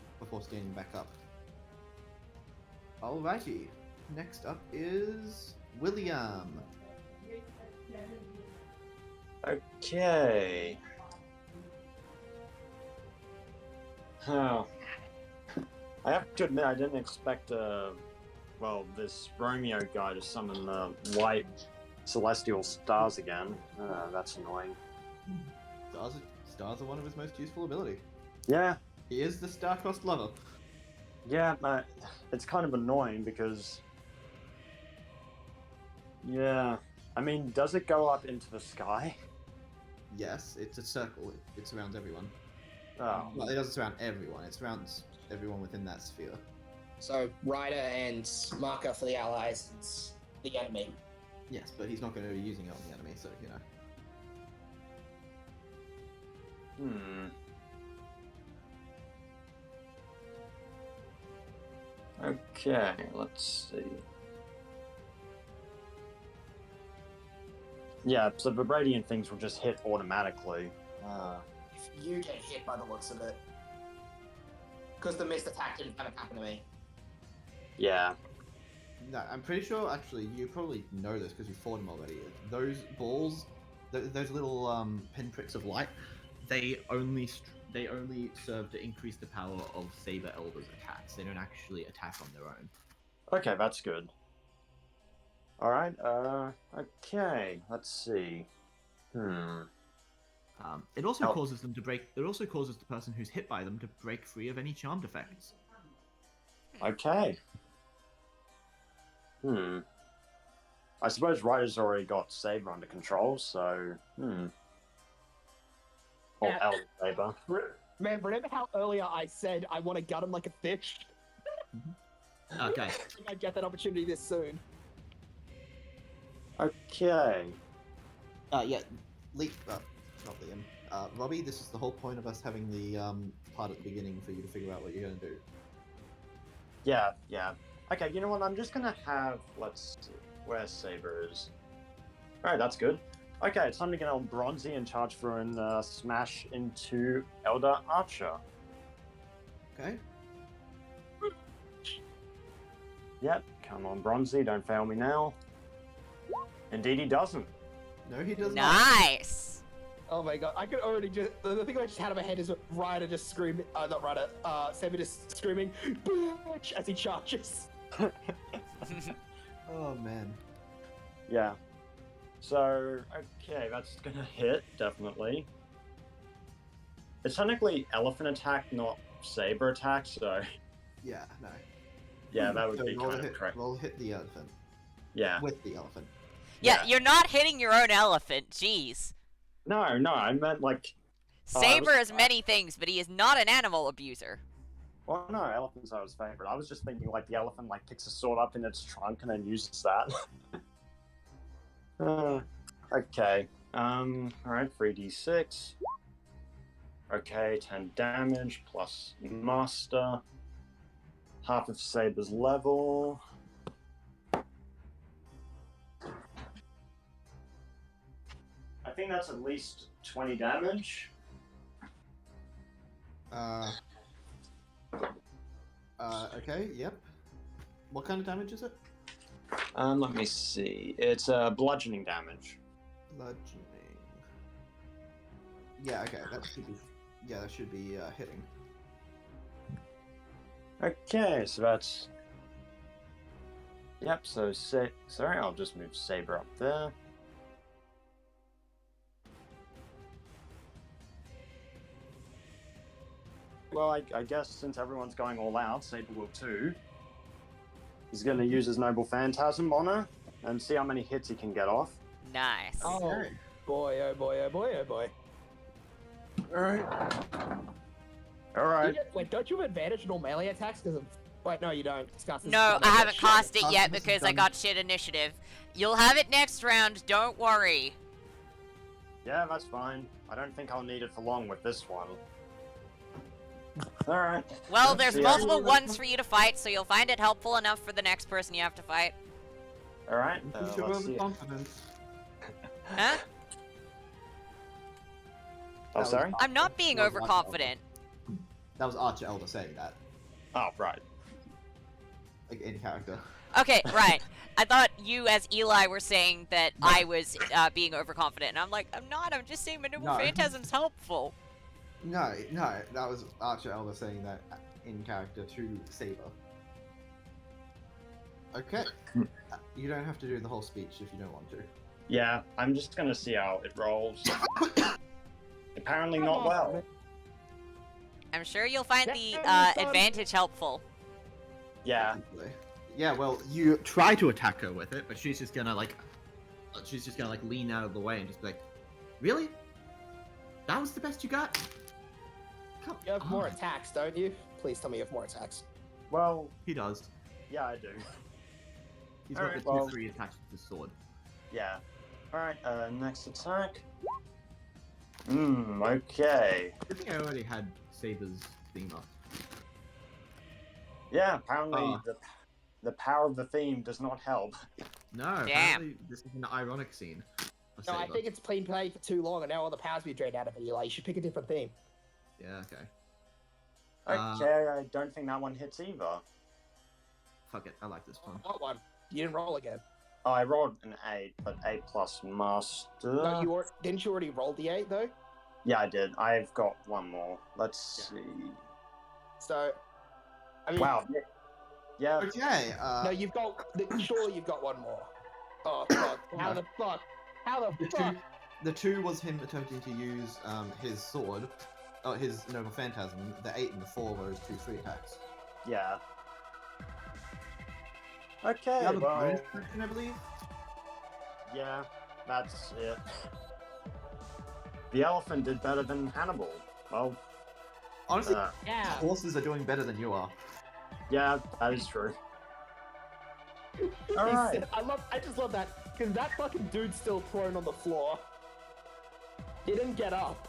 Speaker 5: back up. Alrighty. Next up is William.
Speaker 4: Okay. Oh. I have to admit, I didn't expect, this Romeo guy to summon the white celestial stars again. That's annoying.
Speaker 5: Stars are one of his most useful ability.
Speaker 4: Yeah,
Speaker 5: He is the star-crossed lover.
Speaker 4: yeah, it's kind of annoying because... Yeah, I mean, does it go up into the sky?
Speaker 5: Yes, it's a circle. It surrounds everyone.
Speaker 4: Oh,
Speaker 5: Well, it doesn't surround everyone. It surrounds everyone within that sphere.
Speaker 2: So, Ryder and Marker for the allies, it's the enemy.
Speaker 5: Yes, but he's not going to be using it on the enemy, so, you know.
Speaker 4: Okay, let's see. Yeah, so the Vibranium things will just hit automatically.
Speaker 2: If you get hit by the looks of it. Because the missed attack didn't kind of happen to me.
Speaker 4: Yeah.
Speaker 5: No, I'm pretty sure, actually, you probably know this because you fought him already. Those balls, those little pinpricks of light, they only serve to increase the power of Saber Elder's attacks. They don't actually attack on their own.
Speaker 4: Okay, that's good. Alright, okay, let's see.
Speaker 5: It also
Speaker 4: Oh.
Speaker 5: causes them to break. It also causes the person who's hit by them to break free of any charmed effects.
Speaker 4: Okay. I suppose Ryder's already got Saber under control, so, Or
Speaker 2: Yeah.
Speaker 4: Elder Saber.
Speaker 2: Man, remember how earlier I said I want to gut him like a fish?
Speaker 5: Okay.
Speaker 2: I think I'd get that opportunity this soon.
Speaker 4: Okay.
Speaker 5: Yeah. Not Liam. Robbie, this is the whole point of us having the part at the beginning for you to figure out what you're gonna do.
Speaker 4: Yeah. Okay, you know what? I'm just gonna have. Let's see where Saber is. Alright, that's good. Okay, it's time to get on Bronzy and charge through and smash into Elder Archer.
Speaker 5: Okay.
Speaker 4: Yep, come on, Bronzy, don't fail me now. Indeed, he doesn't.
Speaker 5: No, he does not.
Speaker 1: Nice.
Speaker 2: Oh my god, I could already just. The thing I just had in my head is Ryder just screaming. Not Ryder, Saber just screaming, bitch, as he charges.
Speaker 5: Oh man.
Speaker 4: Yeah. So, okay, that's gonna hit, definitely. It's technically elephant attack, not saber attack, so
Speaker 5: Yeah. No.
Speaker 4: yeah, that would
Speaker 5: So
Speaker 4: be
Speaker 5: roll
Speaker 4: kind
Speaker 5: to
Speaker 4: of correct.
Speaker 5: Roll hit the elephant
Speaker 4: Yeah.
Speaker 5: with the elephant.
Speaker 1: Yeah, you're not hitting your own elephant. Jeez.
Speaker 4: No, I meant like. Oh, I
Speaker 1: Saber
Speaker 4: was-
Speaker 1: is many things, but he is not an animal abuser.
Speaker 4: Well, no, elephants are his favorite. I was just thinking like the elephant like picks a sword up in its trunk and then uses that. Okay. Alright, 3d6. Okay, 10 damage plus master. Half of Saber's level. I think that's at least 20 damage.
Speaker 5: Okay, yep. What kind of damage is it?
Speaker 4: Let me see. It's bludgeoning damage.
Speaker 5: Bludgeoning. Yeah, okay, that should be hitting.
Speaker 4: Okay, so that's. Yep, so sorry, I'll just move Saber up there. Well, I guess since everyone's going all out, Saber will too. He's going to use his Noble Phantasm on her and see how many hits he can get off.
Speaker 1: Nice.
Speaker 2: Oh boy! Oh boy! Oh boy! Oh boy!
Speaker 5: Alright.
Speaker 4: All right.
Speaker 2: Wait, don't you have advantage on all melee attacks? Because of... Wait, no, you don't.
Speaker 1: No, I haven't cast it yet
Speaker 5: Cosmos is
Speaker 1: because I
Speaker 5: done.
Speaker 1: got shit initiative. You'll have it next round, don't worry.
Speaker 4: Yeah, that's fine. I don't think I'll need it for long with this one. All right.
Speaker 1: Well, there's
Speaker 4: Yeah.
Speaker 1: multiple ones for you to fight, so you'll find it helpful enough for the next person you have to fight.
Speaker 4: All right.
Speaker 5: Push your
Speaker 4: Let's see.
Speaker 5: overconfidence.
Speaker 1: Huh?
Speaker 4: Oh, sorry.
Speaker 1: I'm not being
Speaker 5: That was Archer
Speaker 1: overconfident.
Speaker 5: Elder. That was Archer Elder saying that,
Speaker 4: Oh, right.
Speaker 5: like in character.
Speaker 1: Okay, right. I thought you, as Eli, were saying that I was being overconfident, and I'm like, I'm not. I'm just saying my Noble
Speaker 5: No.
Speaker 1: Phantasm's helpful.
Speaker 5: No, that was Archer Elder saying that in character to Saber. Okay. You don't have to do the whole speech if you don't want to.
Speaker 4: Yeah, I'm just gonna see how it rolls. Apparently not well.
Speaker 1: I'm sure you'll find the
Speaker 2: Yeah, son.
Speaker 1: advantage helpful.
Speaker 4: Yeah.
Speaker 3: Yeah, well, you try to attack her with it, but she's just gonna lean out of the way and just be like, "Really? That was the best you got? Come
Speaker 2: You have more
Speaker 3: on."
Speaker 2: attacks, don't you? Please tell me you have more attacks.
Speaker 4: Well,
Speaker 3: He does.
Speaker 4: yeah, I do.
Speaker 3: He's got
Speaker 4: Alright,
Speaker 3: the
Speaker 4: well-
Speaker 3: 2-3 attacks with his sword.
Speaker 4: Yeah. All right. Next attack. Okay.
Speaker 3: I think I already had Saber's theme up.
Speaker 4: Yeah. Apparently,
Speaker 3: Oh.
Speaker 4: the power of the theme does not help.
Speaker 3: No,
Speaker 1: Damn.
Speaker 3: apparently this is an ironic scene. for
Speaker 2: No, I
Speaker 3: Saber.
Speaker 2: think it's been played for too long, and now all the power's being drained out of it. Eli, you should pick a different theme.
Speaker 3: Yeah, okay.
Speaker 4: Okay. I don't think that one hits either.
Speaker 3: Fuck it, I like this one.
Speaker 2: What one? You didn't roll again.
Speaker 4: Oh, I rolled an 8, but 8 plus master.
Speaker 2: No, didn't you already roll the 8 though?
Speaker 4: Yeah, I did. I've got one more. Let's see.
Speaker 2: So, I mean,
Speaker 4: Wow. Yeah.
Speaker 5: Okay.
Speaker 2: no, you've got. Surely you've got one more. Oh fuck! How the fuck? How the fuck?
Speaker 5: The 2 was him attempting to use his sword, his Noble Phantasm. The 8 and the 4 were his 2 free attacks.
Speaker 4: Yeah. Okay.
Speaker 5: You have a
Speaker 4: Well,
Speaker 5: bonus action, I believe.
Speaker 4: yeah, that's it. The elephant did better than Hannibal. Well,
Speaker 5: Honestly,
Speaker 2: Yeah.
Speaker 5: horses are doing better than you are.
Speaker 4: yeah, that is true. All right.
Speaker 2: I just love that because that fucking dude's still prone on the floor. He didn't get up,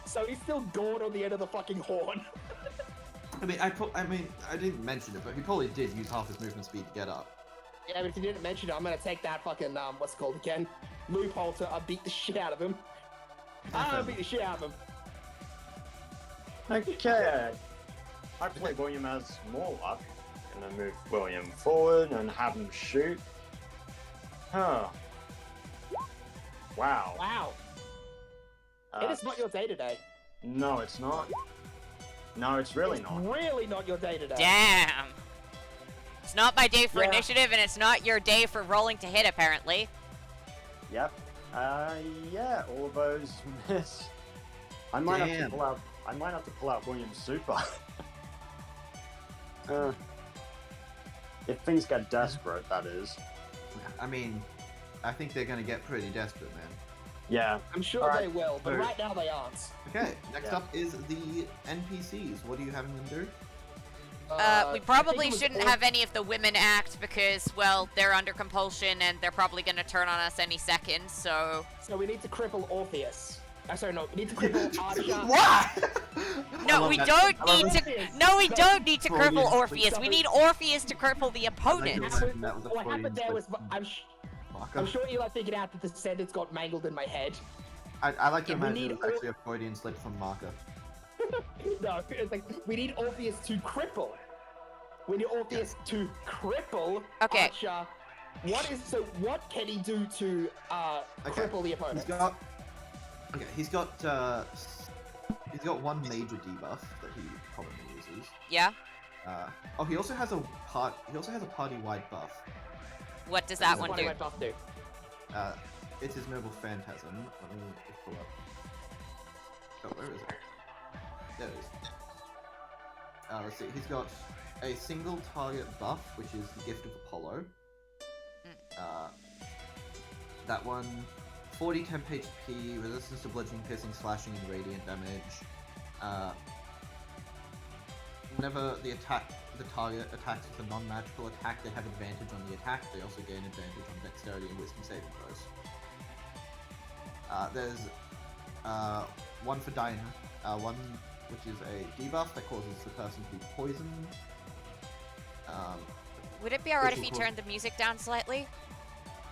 Speaker 2: so he's still gored on the end of the fucking horn.
Speaker 5: I mean, I didn't mention it, but he probably did use half his movement speed to get up.
Speaker 2: Yeah, but if you didn't mention it, I'm gonna take that fucking what's it called again? Loophole to beat the shit out of him. I'll beat the shit out of him.
Speaker 4: Okay. I play William as Morlock. Gonna move William forward and have him shoot. Huh. Wow.
Speaker 2: Wow. It is not your day today.
Speaker 4: No, it's not. No, it's really
Speaker 2: It's
Speaker 4: not.
Speaker 2: really not your day today.
Speaker 1: Damn. It's not my day for
Speaker 4: Yeah.
Speaker 1: initiative, and it's not your day for rolling to hit, apparently.
Speaker 4: Yep. Yeah, all of those miss. I might have to
Speaker 3: Damn.
Speaker 4: pull out. I might have to pull out William's super. If things get desperate, that is.
Speaker 5: I mean, I think they're gonna get pretty desperate, man.
Speaker 4: Yeah.
Speaker 2: I'm sure
Speaker 4: Alright.
Speaker 2: they will, but
Speaker 5: So-
Speaker 2: right now they aren't.
Speaker 5: Okay, next
Speaker 4: Yeah.
Speaker 5: up is the NPCs. What are you having them do?
Speaker 1: We
Speaker 2: I think
Speaker 1: probably
Speaker 2: it was
Speaker 1: shouldn't
Speaker 2: all-
Speaker 1: have any of the women act because, well, they're under compulsion and they're probably going to turn on us any second, so...
Speaker 2: So we need to cripple Orpheus. Sorry, no, we need to cripple Archer.
Speaker 5: What?
Speaker 1: No,
Speaker 5: love
Speaker 1: we
Speaker 5: that.
Speaker 1: don't
Speaker 5: I love
Speaker 1: need
Speaker 2: it.
Speaker 1: to... No, we don't need to
Speaker 5: Freudian
Speaker 1: cripple
Speaker 5: slip.
Speaker 1: Orpheus. We need Orpheus to cripple the opponent.
Speaker 5: Imagine that was a
Speaker 2: What happened
Speaker 5: Freudian
Speaker 2: there was,
Speaker 5: slip. Marker.
Speaker 2: I'm sure Eli figured out that the sentence got mangled in my head.
Speaker 5: I like to
Speaker 2: Yeah, we
Speaker 5: imagine
Speaker 2: need
Speaker 5: it was actually a Freudian slip from Marker.
Speaker 2: No, it's like we need Orpheus to cripple. We need Orpheus to cripple
Speaker 1: Okay.
Speaker 2: Archer. What can he do to cripple the opponent?
Speaker 5: He's got one major debuff that he commonly uses.
Speaker 1: Yeah?
Speaker 5: He also has a party-wide buff.
Speaker 1: What does that
Speaker 2: This is
Speaker 1: one
Speaker 2: what I
Speaker 1: do?
Speaker 2: went off to.
Speaker 5: It's his Noble Phantasm. Let me just pull up. Oh, where is it? There it is. Let's see. He's got a single target buff, which is the Gift of Apollo. That one, 40 temp HP, resistance to bludgeoning, piercing, slashing, and radiant damage. Whenever the target attacks with a non-magical attack, they have advantage on the attack. They also gain advantage on dexterity and wisdom saving throws. There's one for Diana, one which is a debuff that causes the person to be poisoned.
Speaker 1: Would it be alright
Speaker 5: Which
Speaker 1: if you
Speaker 5: will-
Speaker 1: turned the music down slightly?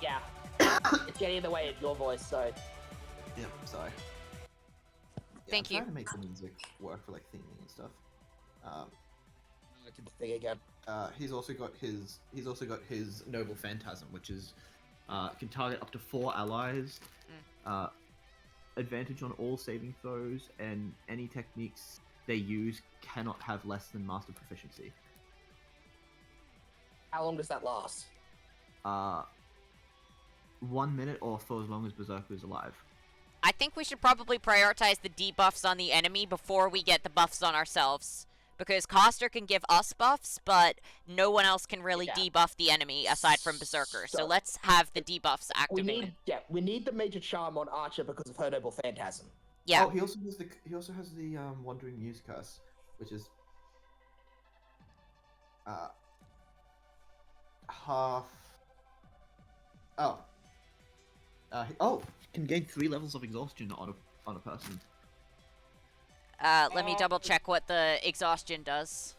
Speaker 2: Yeah. It's getting in the way of your voice, so.
Speaker 5: Yeah, sorry.
Speaker 1: Thank
Speaker 5: I'm
Speaker 1: you.
Speaker 5: trying to make the music work for like theming and stuff.
Speaker 2: I did the thing again.
Speaker 5: He's also got his
Speaker 3: Noble Phantasm, which is can target up to 4 allies. Advantage on all saving throws, and any techniques they use cannot have less than master proficiency.
Speaker 2: How long does that last?
Speaker 3: 1 minute, or for as long as Berserker is alive.
Speaker 1: I think we should probably prioritize the debuffs on the enemy before we get the buffs on ourselves. Because Coster can give us buffs, but no one else can really
Speaker 2: Yeah.
Speaker 1: debuff the enemy aside from Berserker. So
Speaker 2: So-
Speaker 1: let's have the debuffs
Speaker 2: We
Speaker 1: activated.
Speaker 2: we need the major charm on Archer because of her noble phantasm.
Speaker 1: Yeah.
Speaker 5: Oh, he also has the Wandering Muse curse, which is half.
Speaker 3: Can gain 3 levels of exhaustion on a person.
Speaker 1: Let me double check what the exhaustion does.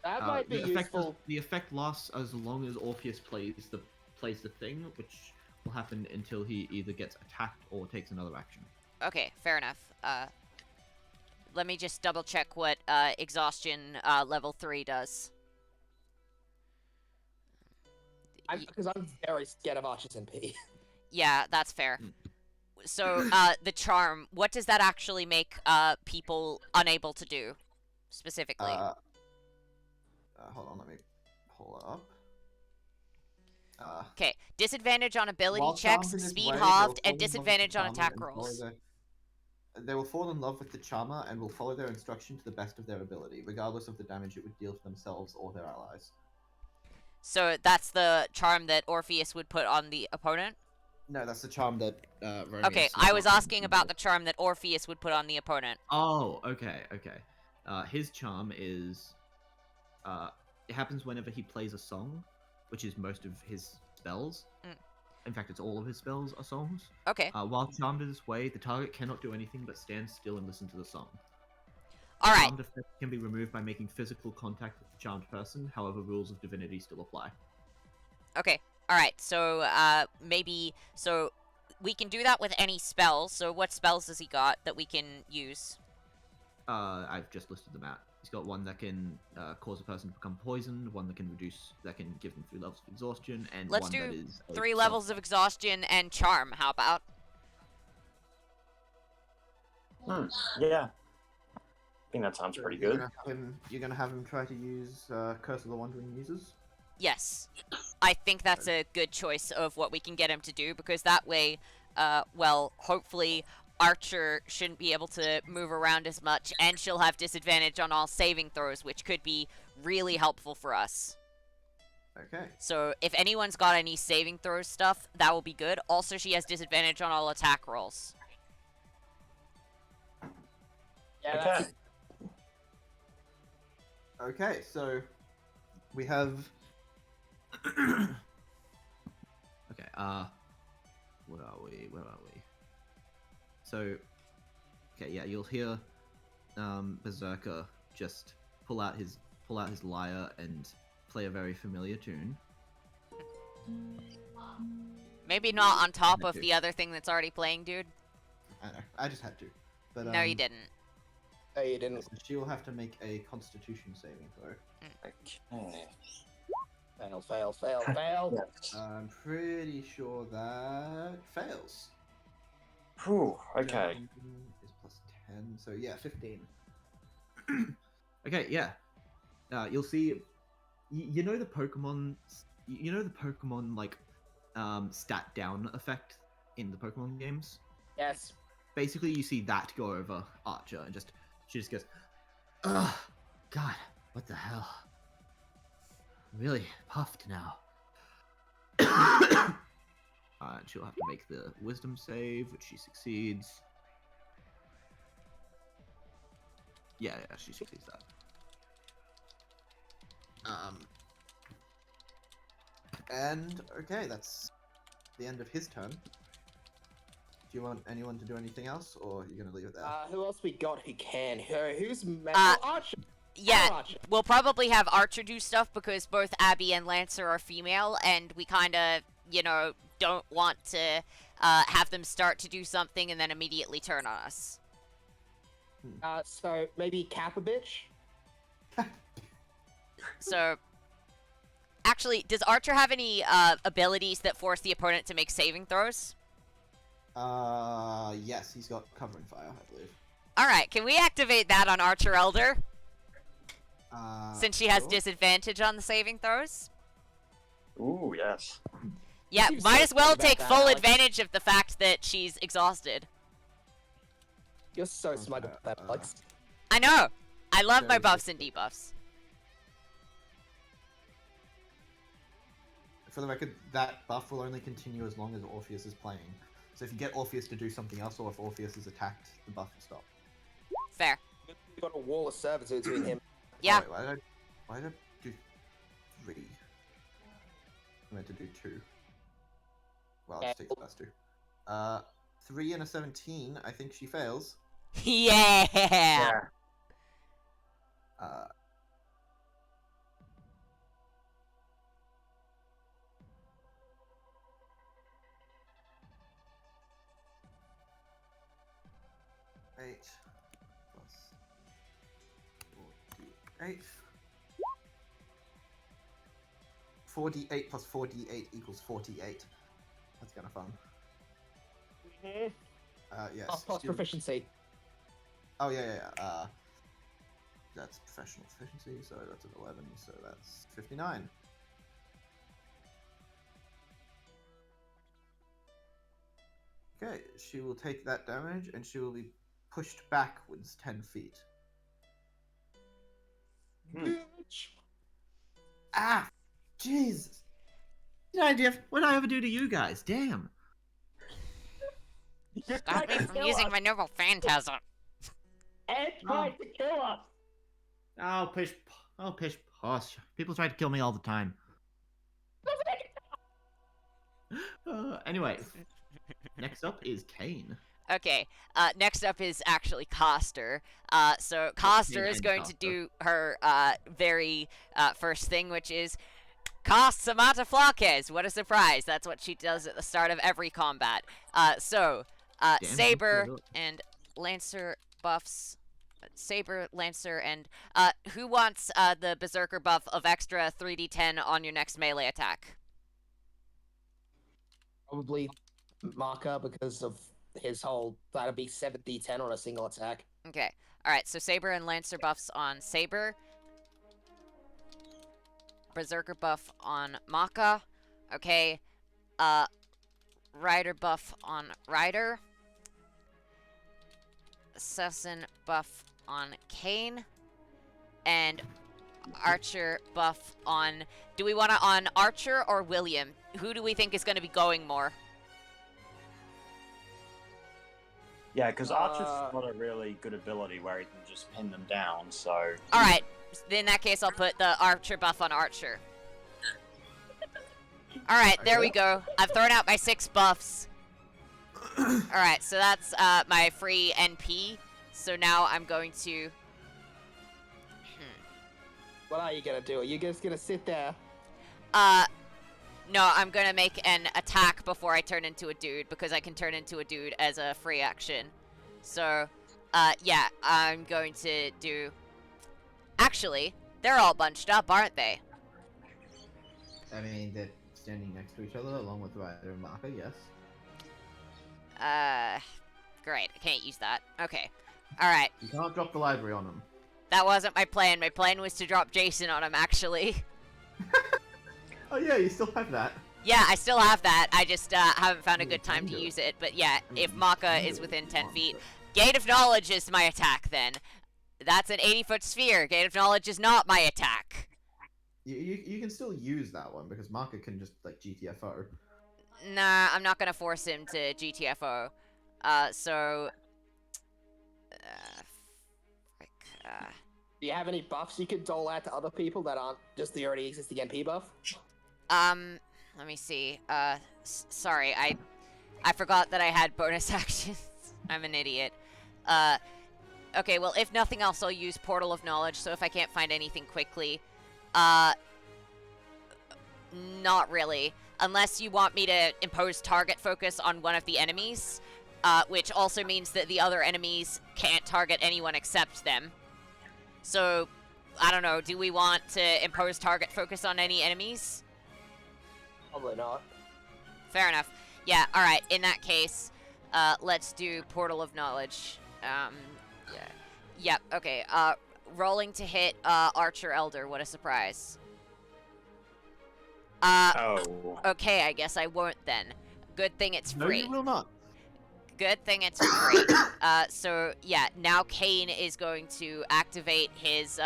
Speaker 2: That might be
Speaker 3: the effect
Speaker 2: useful.
Speaker 3: the effect lasts as long as Orpheus plays the thing, which will happen until he either gets attacked or takes another action.
Speaker 1: Okay, fair enough. Let me just double check what exhaustion level 3 does.
Speaker 2: Because I'm very scared of Archer's MP.
Speaker 1: Yeah, that's fair. So, the charm, what does that actually make people unable to do, specifically?
Speaker 5: Hold on, let me pull it up.
Speaker 1: Okay, disadvantage on ability
Speaker 5: While
Speaker 1: checks,
Speaker 5: charmed in this
Speaker 1: speed
Speaker 5: way,
Speaker 1: halved,
Speaker 5: they'll
Speaker 1: and
Speaker 5: fall in love with the
Speaker 1: disadvantage on
Speaker 5: charmer
Speaker 1: attack
Speaker 5: and follow
Speaker 1: rolls.
Speaker 5: They will fall in love with the charmer and will follow their instruction to the best of their ability, regardless of the damage it would deal to themselves or their allies.
Speaker 1: So that's the charm that Orpheus would put on the opponent?
Speaker 5: No, that's the charm that Romeus
Speaker 1: Okay,
Speaker 5: is
Speaker 1: I was
Speaker 5: talking
Speaker 1: asking about the charm that Orpheus would put on the opponent.
Speaker 3: Oh, okay. His charm is, it happens whenever he plays a song, which is most of his spells. In fact, it's all of his spells are songs.
Speaker 1: Okay,
Speaker 3: While charmed in this way, the target cannot do anything but stand still and listen to the song.
Speaker 1: alright.
Speaker 3: Charmed effect can be removed by making physical contact with the charmed person, however, rules of divinity still apply.
Speaker 1: Okay, alright, so, so we can do that with any spells, so what spells has he got that we can use?
Speaker 3: I've just listed them out. He's got one that can cause a person to become poisoned, one that can give them 3 levels of exhaustion, and
Speaker 1: Let's
Speaker 3: one
Speaker 1: do
Speaker 3: that is
Speaker 1: 3 levels of exhaustion and charm, how about?
Speaker 4: Yeah. I think that sounds pretty good.
Speaker 5: You're gonna have him try to use Curse of the Wandering Muses?
Speaker 1: Yes. I think that's a good choice of what we can get him to do, because that way, hopefully Archer shouldn't be able to move around as much, and she'll have disadvantage on all saving throws, which could be really helpful for us.
Speaker 5: Okay.
Speaker 1: So if anyone's got any saving throw stuff, that will be good. Also, she has disadvantage on all attack rolls.
Speaker 2: Yeah,
Speaker 4: Okay.
Speaker 2: that's
Speaker 5: Okay, so we have
Speaker 3: Okay, where are we? So, okay, yeah, you'll hear Berserker just pull out his lyre and play a very familiar tune.
Speaker 1: Maybe not on top
Speaker 3: Me
Speaker 1: of
Speaker 3: too.
Speaker 1: the other thing that's already playing, dude.
Speaker 5: I know, I just had to. But
Speaker 1: No, you didn't.
Speaker 2: No, you didn't.
Speaker 5: so she will have to make a Constitution saving throw.
Speaker 4: Okay.
Speaker 2: Fail.
Speaker 4: Yes.
Speaker 5: I'm pretty sure that fails.
Speaker 4: Whew, okay.
Speaker 5: Is plus 10, so yeah, 15.
Speaker 3: Okay, yeah. You'll see. You know the Pokemon. You know the Pokemon like stat down effect in the Pokemon games.
Speaker 2: Yes.
Speaker 5: basically you see that go over Archer, and she just goes, "Ugh, God, what the hell? I'm really puffed now." And she'll have to make the wisdom save, which she succeeds. Yeah, she succeeds that. And okay, that's the end of his turn. Do you want anyone to do anything else, or are you gonna leave it there?
Speaker 2: Who else we got who can? Who's Archer?
Speaker 1: Yeah,
Speaker 2: Archer.
Speaker 1: we'll probably have Archer do stuff because both Abby and Lancer are female, and we kind of, don't want to have them start to do something and then immediately turn on us.
Speaker 2: So maybe Kappa bitch?
Speaker 1: So, actually, does Archer have any abilities that force the opponent to make saving throws?
Speaker 5: Yes, he's got covering fire, I believe.
Speaker 1: Alright, can we activate that on Archer Elder? Since she has
Speaker 5: sure.
Speaker 1: disadvantage on the saving throws?
Speaker 4: Ooh, yes.
Speaker 1: Yeah,
Speaker 2: seems
Speaker 1: might
Speaker 2: so
Speaker 1: as well
Speaker 2: smart about
Speaker 1: take
Speaker 2: that,
Speaker 1: full
Speaker 2: Alex.
Speaker 1: advantage of the fact that she's exhausted.
Speaker 2: You're so smart about that, Alex.
Speaker 1: I know! I love my
Speaker 5: Very
Speaker 1: buffs and debuffs.
Speaker 5: For the record, that buff will only continue as long as Orpheus is playing. So if you get Orpheus to do something else, or if Orpheus is attacked, the buff will stop.
Speaker 1: Fair.
Speaker 2: We've got a wall of servitude between him.
Speaker 1: Yeah.
Speaker 5: Oh, wait, why did I do 3? I meant to do 2. Well, I'll just take the last 2. 3 and a 17, I think she fails.
Speaker 1: Yeah!
Speaker 5: Uh, Eight plus 48. 48 plus 48 equals 48. That's kind of fun.
Speaker 2: Mm-hmm.
Speaker 5: Yes.
Speaker 2: Plus proficiency.
Speaker 5: Oh yeah. That's professional proficiency, so that's an 11, so that's 59. Okay, she will take that damage, and she will be pushed backwards 10 feet.
Speaker 2: Bitch.
Speaker 5: Ah! Jesus! What did I ever do to you guys? Damn!
Speaker 1: Stop me from using my noble phantasm.
Speaker 2: Ed tried to kill us!
Speaker 3: Oh, pish posh. People try to kill me all the time. Anyway, next up is Kane.
Speaker 1: Okay, next up is actually Coster. So Coster is
Speaker 3: and
Speaker 1: going to
Speaker 3: Coster.
Speaker 1: do her very first thing, which is cast Samantha Flaques. What a surprise! That's what she does at the start of every combat.
Speaker 3: Damn,
Speaker 1: Saber
Speaker 3: who showed up?
Speaker 1: and Lancer buffs. Saber, Lancer, and who wants the Berserker buff of extra 3d10 on your next melee attack?
Speaker 2: Probably Marker because of his whole. That'd be 7d10 on a single attack.
Speaker 1: Okay. Alright, so Saber and Lancer buffs on Saber. Berserker buff on Maka. Okay. Rider buff on Rider. Assassin buff on Kane. And Archer buff on... Do we want to on Archer or William? Who do we think is going to be going more?
Speaker 4: Yeah, because Archer's got a really good ability where he can just pin them down, so...
Speaker 1: Alright, in that case I'll put the Archer buff on Archer. Alright, there we go. I've thrown out my 6 buffs. Alright, so that's my free NP. So now I'm going to...
Speaker 2: What are you gonna do? Are you just gonna sit there?
Speaker 1: No, I'm gonna make an attack before I turn into a dude, because I can turn into a dude as a free action. So, yeah, I'm going to do... Actually, they're all bunched up, aren't they?
Speaker 5: I mean, they're standing next to each other along with Rider and Marker, yes.
Speaker 1: Great, I can't use that. Okay, alright.
Speaker 5: You can't drop the library on them.
Speaker 1: That wasn't my plan. My plan was to drop Jason on him, actually.
Speaker 5: Oh yeah, you still have that.
Speaker 1: Yeah, I still have that. I just haven't found a
Speaker 5: You
Speaker 1: good time
Speaker 5: can
Speaker 1: to
Speaker 5: do it.
Speaker 1: use it. But yeah,
Speaker 5: I mean,
Speaker 1: if
Speaker 5: you
Speaker 1: Maka
Speaker 5: can
Speaker 1: is
Speaker 5: do it
Speaker 1: within
Speaker 5: if you
Speaker 1: 10
Speaker 5: want,
Speaker 1: feet,
Speaker 5: but-
Speaker 1: Gate of Knowledge is my attack then. That's an 80-foot sphere. Gate of Knowledge is not my attack.
Speaker 5: You can still use that one because Marker can just like GTFO.
Speaker 1: Nah, I'm not gonna force him to GTFO. So... frick,
Speaker 2: Do you have any buffs you could dole out to other people that aren't just the already existing MP buff?
Speaker 1: let me see. Sorry, I forgot that I had bonus actions. I'm an idiot. Okay, well, if nothing else, I'll use Portal of Knowledge, so if I can't find anything quickly. Not really. Unless you want me to impose target focus on one of the enemies, which also means that the other enemies can't target anyone except them. So, I don't know, do we want to impose target focus on any enemies?
Speaker 2: Probably not.
Speaker 1: Fair enough. Yeah, alright, in that case, let's do Portal of Knowledge. Yeah. Yep, okay, rolling to hit, Archer Elder, what a surprise.
Speaker 4: Oh.
Speaker 1: Okay, I guess I won't then. Good thing it's
Speaker 5: No,
Speaker 1: free.
Speaker 5: you will not.
Speaker 1: Good thing it's free. So, yeah, now Kane is going to activate his,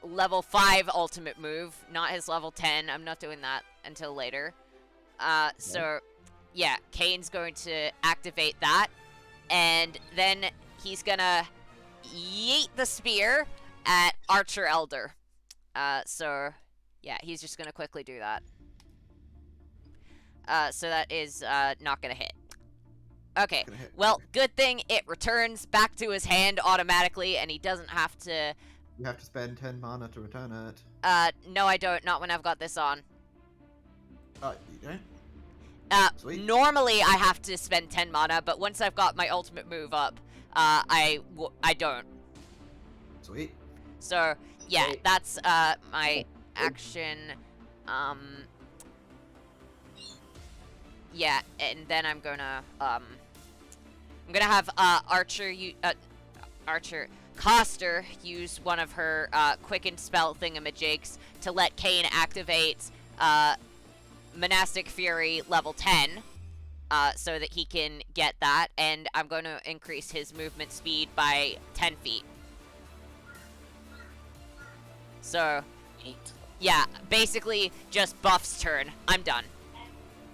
Speaker 1: level 5 ultimate move, not his level 10. I'm not doing that until later. So, yeah, Kane's going to activate that, and then he's gonna yeet the spear at Archer Elder. So, yeah, he's just gonna quickly do that. So that is, not gonna hit. Okay,
Speaker 5: Gonna hit.
Speaker 1: well, good thing it returns back to his hand automatically, and he doesn't have to...
Speaker 5: You have to spend 10 mana to return it.
Speaker 1: No I don't, not when I've got this on.
Speaker 5: You don't? Sweet.
Speaker 1: Normally I have to spend 10 mana, but once I've got my ultimate move up, I don't.
Speaker 5: Sweet.
Speaker 1: So, yeah,
Speaker 2: Wait.
Speaker 1: that's, my action, yeah, and then I'm gonna have, Coster use one of her, quicken spell thingamajigs to let Kane activate, Monastic Fury level 10, so that he can get that, and I'm going to increase his movement speed by 10 feet. So, yeah, basically just Buff's turn. I'm done.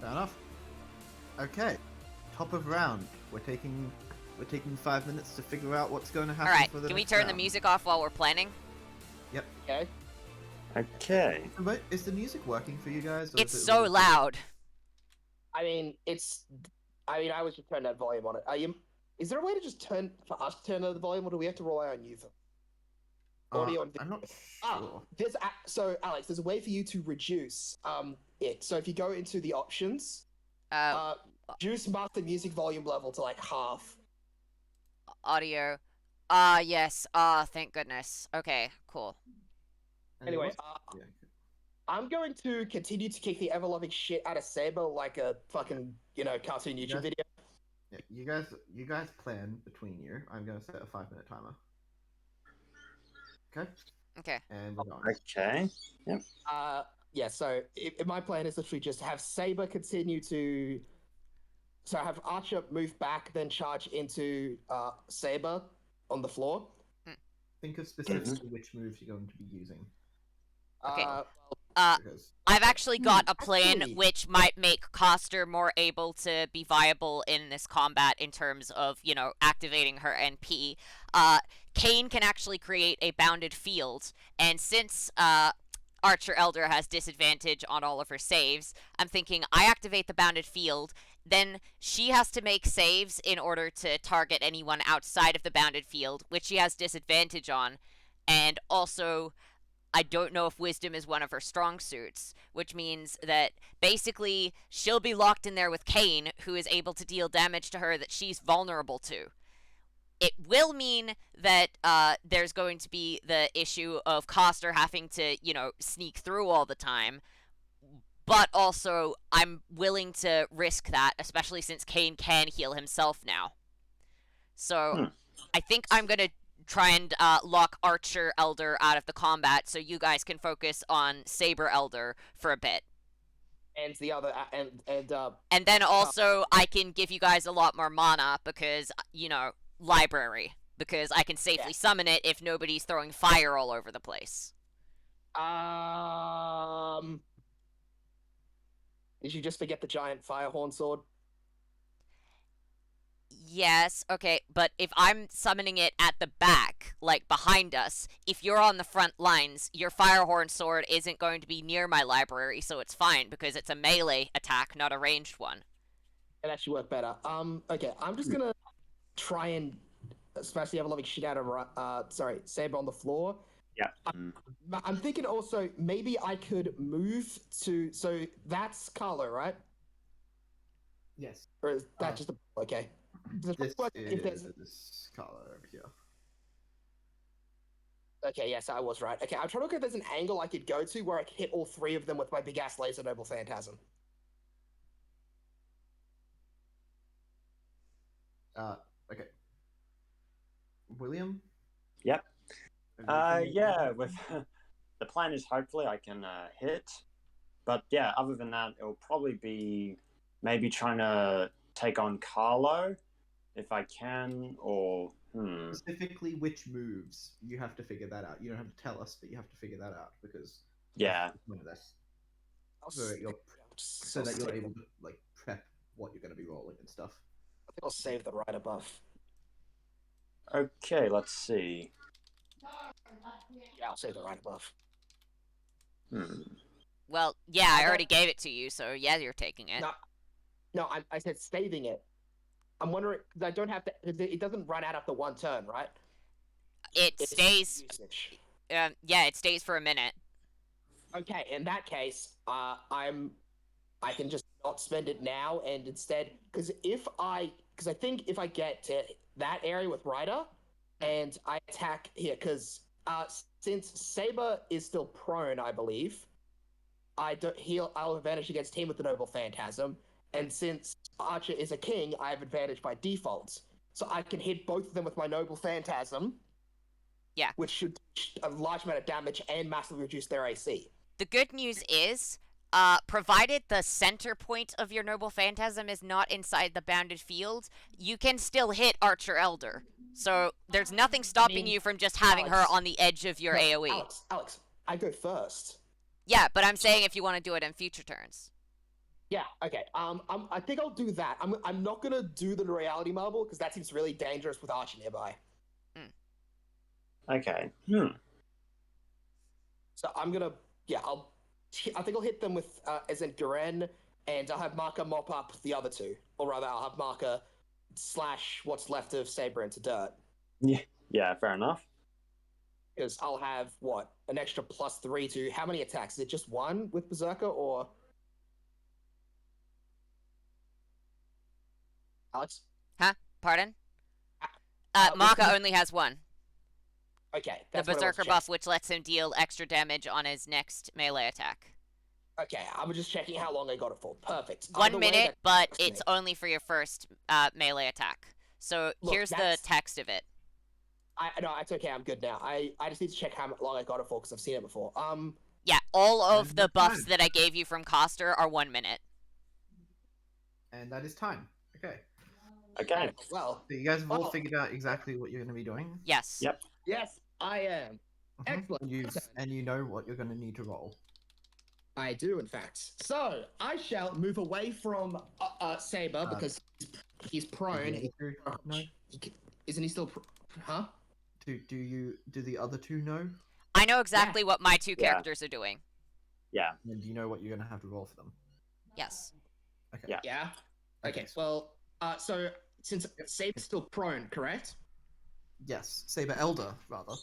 Speaker 5: Fair enough. Okay. Top of round. We're taking 5 minutes to figure out what's going to happen
Speaker 1: Alright,
Speaker 5: for the
Speaker 1: can we
Speaker 5: next
Speaker 1: turn the
Speaker 5: round.
Speaker 1: music off while we're planning?
Speaker 2: Okay.
Speaker 4: Okay.
Speaker 5: But is the music working for you guys? Or
Speaker 1: It's
Speaker 5: is it
Speaker 1: so
Speaker 5: really-
Speaker 1: loud.
Speaker 2: I mean, I was just turning that volume on it. Is there a way to just for us to turn the volume, or do we have to rely on you? Audio and
Speaker 5: I'm not
Speaker 2: Ah,
Speaker 5: sure.
Speaker 2: So Alex, there's a way for you to reduce it. So if you go into the options, reduce master music volume level to like half.
Speaker 1: Audio. Yes. Thank goodness. Okay, cool.
Speaker 5: And
Speaker 2: Anyway,
Speaker 5: it was- yeah.
Speaker 2: I'm going to continue to kick the ever-loving shit out of Saber like a fucking, cartoon YouTube
Speaker 5: guys-
Speaker 2: video.
Speaker 5: Yeah, you guys plan between you. I'm gonna set a 5-minute timer. Okay.
Speaker 1: Okay.
Speaker 5: And we're going.
Speaker 4: Okay.
Speaker 2: Yeah, so my plan is literally just have Saber continue to... So have Archer move back, then charge into Saber on the floor.
Speaker 5: Think of specifically which moves you're going to be using.
Speaker 1: Okay.
Speaker 2: Uh,
Speaker 5: Because
Speaker 1: I've actually got a plan
Speaker 2: actually-
Speaker 1: which might make Coster more able to be viable in this combat in terms of, activating her NP. Kane can actually create a bounded field, and since Archer Elder has disadvantage on all of her saves, I'm thinking I activate the bounded field, then she has to make saves in order to target anyone outside of the bounded field, which she has disadvantage on, and also... I don't know if Wisdom is one of her strong suits, which means that basically she'll be locked in there with Kane, who is able to deal damage to her that she's vulnerable to. It will mean that there's going to be the issue of Coster having to, sneak through all the time, but also I'm willing to risk that, especially since Kane can heal himself now. So I think I'm going to try and lock Archer Elder out of the combat so you guys can focus on Saber Elder for a bit.
Speaker 2: and the other and
Speaker 1: And then also, I can give you guys a lot more mana because, library. Because I can safely summon it if nobody's throwing fire all over the place.
Speaker 2: Did you just forget the giant firehorn sword?
Speaker 1: Yes, okay, but if I'm summoning it at the back, like behind us, if you're on the front lines, your Firehorn sword isn't going to be near my library, so it's fine because it's a melee attack, not a ranged one.
Speaker 2: It actually worked better. Okay, I'm just gonna try and smash the ever-loving shit out of Saber on the floor.
Speaker 4: Yeah.
Speaker 2: I'm thinking also maybe I could move to. So that's Carlo, right?
Speaker 5: Yes.
Speaker 2: Or is that just a okay? Does it
Speaker 5: This
Speaker 2: work if there's
Speaker 5: is color over here.
Speaker 2: Okay, yes, I was right. Okay, I'm trying to look if there's an angle I could go to where I could hit all three of them with my big ass laser noble phantasm.
Speaker 5: Okay. William?
Speaker 4: Yep.
Speaker 5: Have you-
Speaker 4: Yeah, with the plan is hopefully I can hit. But yeah, other than that, it'll probably be maybe trying to take on Carlo if I can, or
Speaker 5: Specifically, which moves? You have to figure that out. You don't have to tell us, but you have to figure that out because
Speaker 4: yeah.
Speaker 5: one of this,
Speaker 2: I'll
Speaker 5: so that you're so
Speaker 2: I'll
Speaker 5: that you're
Speaker 2: save-
Speaker 5: able to like prep what you're going to be rolling and stuff.
Speaker 2: I think I'll save the right above.
Speaker 4: Okay, let's see.
Speaker 2: Yeah, I'll save the right above.
Speaker 1: Well, yeah, I already gave it to you, so yeah, you're taking it.
Speaker 2: No, I said saving it. I'm wondering because I don't have to. It doesn't run out after one turn, right?
Speaker 1: It
Speaker 2: It's
Speaker 1: stays,
Speaker 2: usage.
Speaker 1: yeah, it stays for a minute.
Speaker 2: Okay, in that case, I can just not spend it now and instead, because I think if I get to that area with Ryder, and I attack here, because since Saber is still prone, I believe, I'll have advantage against him with the Noble Phantasm, and since Archer is a king, I have advantage by default, so I can hit both of them with my Noble Phantasm.
Speaker 1: Yeah.
Speaker 2: Which should do a large amount of damage and massively reduce their AC.
Speaker 1: The good news is, provided the center point of your Noble Phantasm is not inside the bounded field, you can still hit Archer Elder. So there's nothing stopping you from just having her
Speaker 2: Alex.
Speaker 1: on the edge of your
Speaker 2: No,
Speaker 1: AoE.
Speaker 2: Alex, I go first.
Speaker 1: Yeah, but I'm saying if you want to do it in future turns.
Speaker 2: Yeah, okay. I think I'll do that. I'm not gonna do the reality marble because that seems really dangerous with Archer nearby.
Speaker 4: Okay.
Speaker 2: So I'm gonna, I think I'll hit them with as in Garen, and I'll have Marker mop up the other two, or rather, I'll have Marker slash what's left of Saber into dirt.
Speaker 4: Yeah, fair enough.
Speaker 2: Because I'll have an extra +3 to how many attacks? Is it just one with Berserker or Alex?
Speaker 1: Pardon?
Speaker 2: which
Speaker 1: Maka
Speaker 2: one-
Speaker 1: only has one.
Speaker 2: Okay,
Speaker 1: The
Speaker 2: that's what I
Speaker 1: Berserker
Speaker 2: was
Speaker 1: buff, which lets him deal extra damage on his next melee attack.
Speaker 2: checking. Okay, I was just checking how long I got it for. Perfect.
Speaker 1: 1
Speaker 2: Either way,
Speaker 1: minute,
Speaker 2: that
Speaker 1: but
Speaker 2: works for
Speaker 1: it's
Speaker 2: me.
Speaker 1: only for your first melee attack. So
Speaker 2: Look,
Speaker 1: here's the
Speaker 2: that's-
Speaker 1: text of it.
Speaker 2: No, it's okay. I'm good now. I just need to check how long I got it for because I've seen it before.
Speaker 1: Yeah, all of
Speaker 5: And
Speaker 1: the
Speaker 5: that's
Speaker 1: buffs
Speaker 5: fine.
Speaker 1: that I gave you from Coster are 1 minute.
Speaker 5: And that is time. Okay.
Speaker 4: Okay.
Speaker 2: Well,
Speaker 5: So you guys have all
Speaker 2: Oh.
Speaker 5: figured out exactly what you're going to be doing.
Speaker 1: Yes.
Speaker 4: Yep.
Speaker 2: yes, I am. Excellent.
Speaker 5: And you know what you're going to need to roll.
Speaker 2: I do, in fact. So I shall move away from Saber because he's prone.
Speaker 5: No.
Speaker 2: Isn't he still? Huh?
Speaker 5: Do the other two know?
Speaker 1: I know exactly what my two
Speaker 4: Yeah.
Speaker 1: characters are doing.
Speaker 4: Yeah.
Speaker 5: And do you know what you're going to have to roll for them?
Speaker 1: Yes.
Speaker 5: Okay.
Speaker 4: Yeah.
Speaker 2: Yeah. Okay. Well, so since Saber's still prone, correct?
Speaker 5: Yes, Saber Elder rather.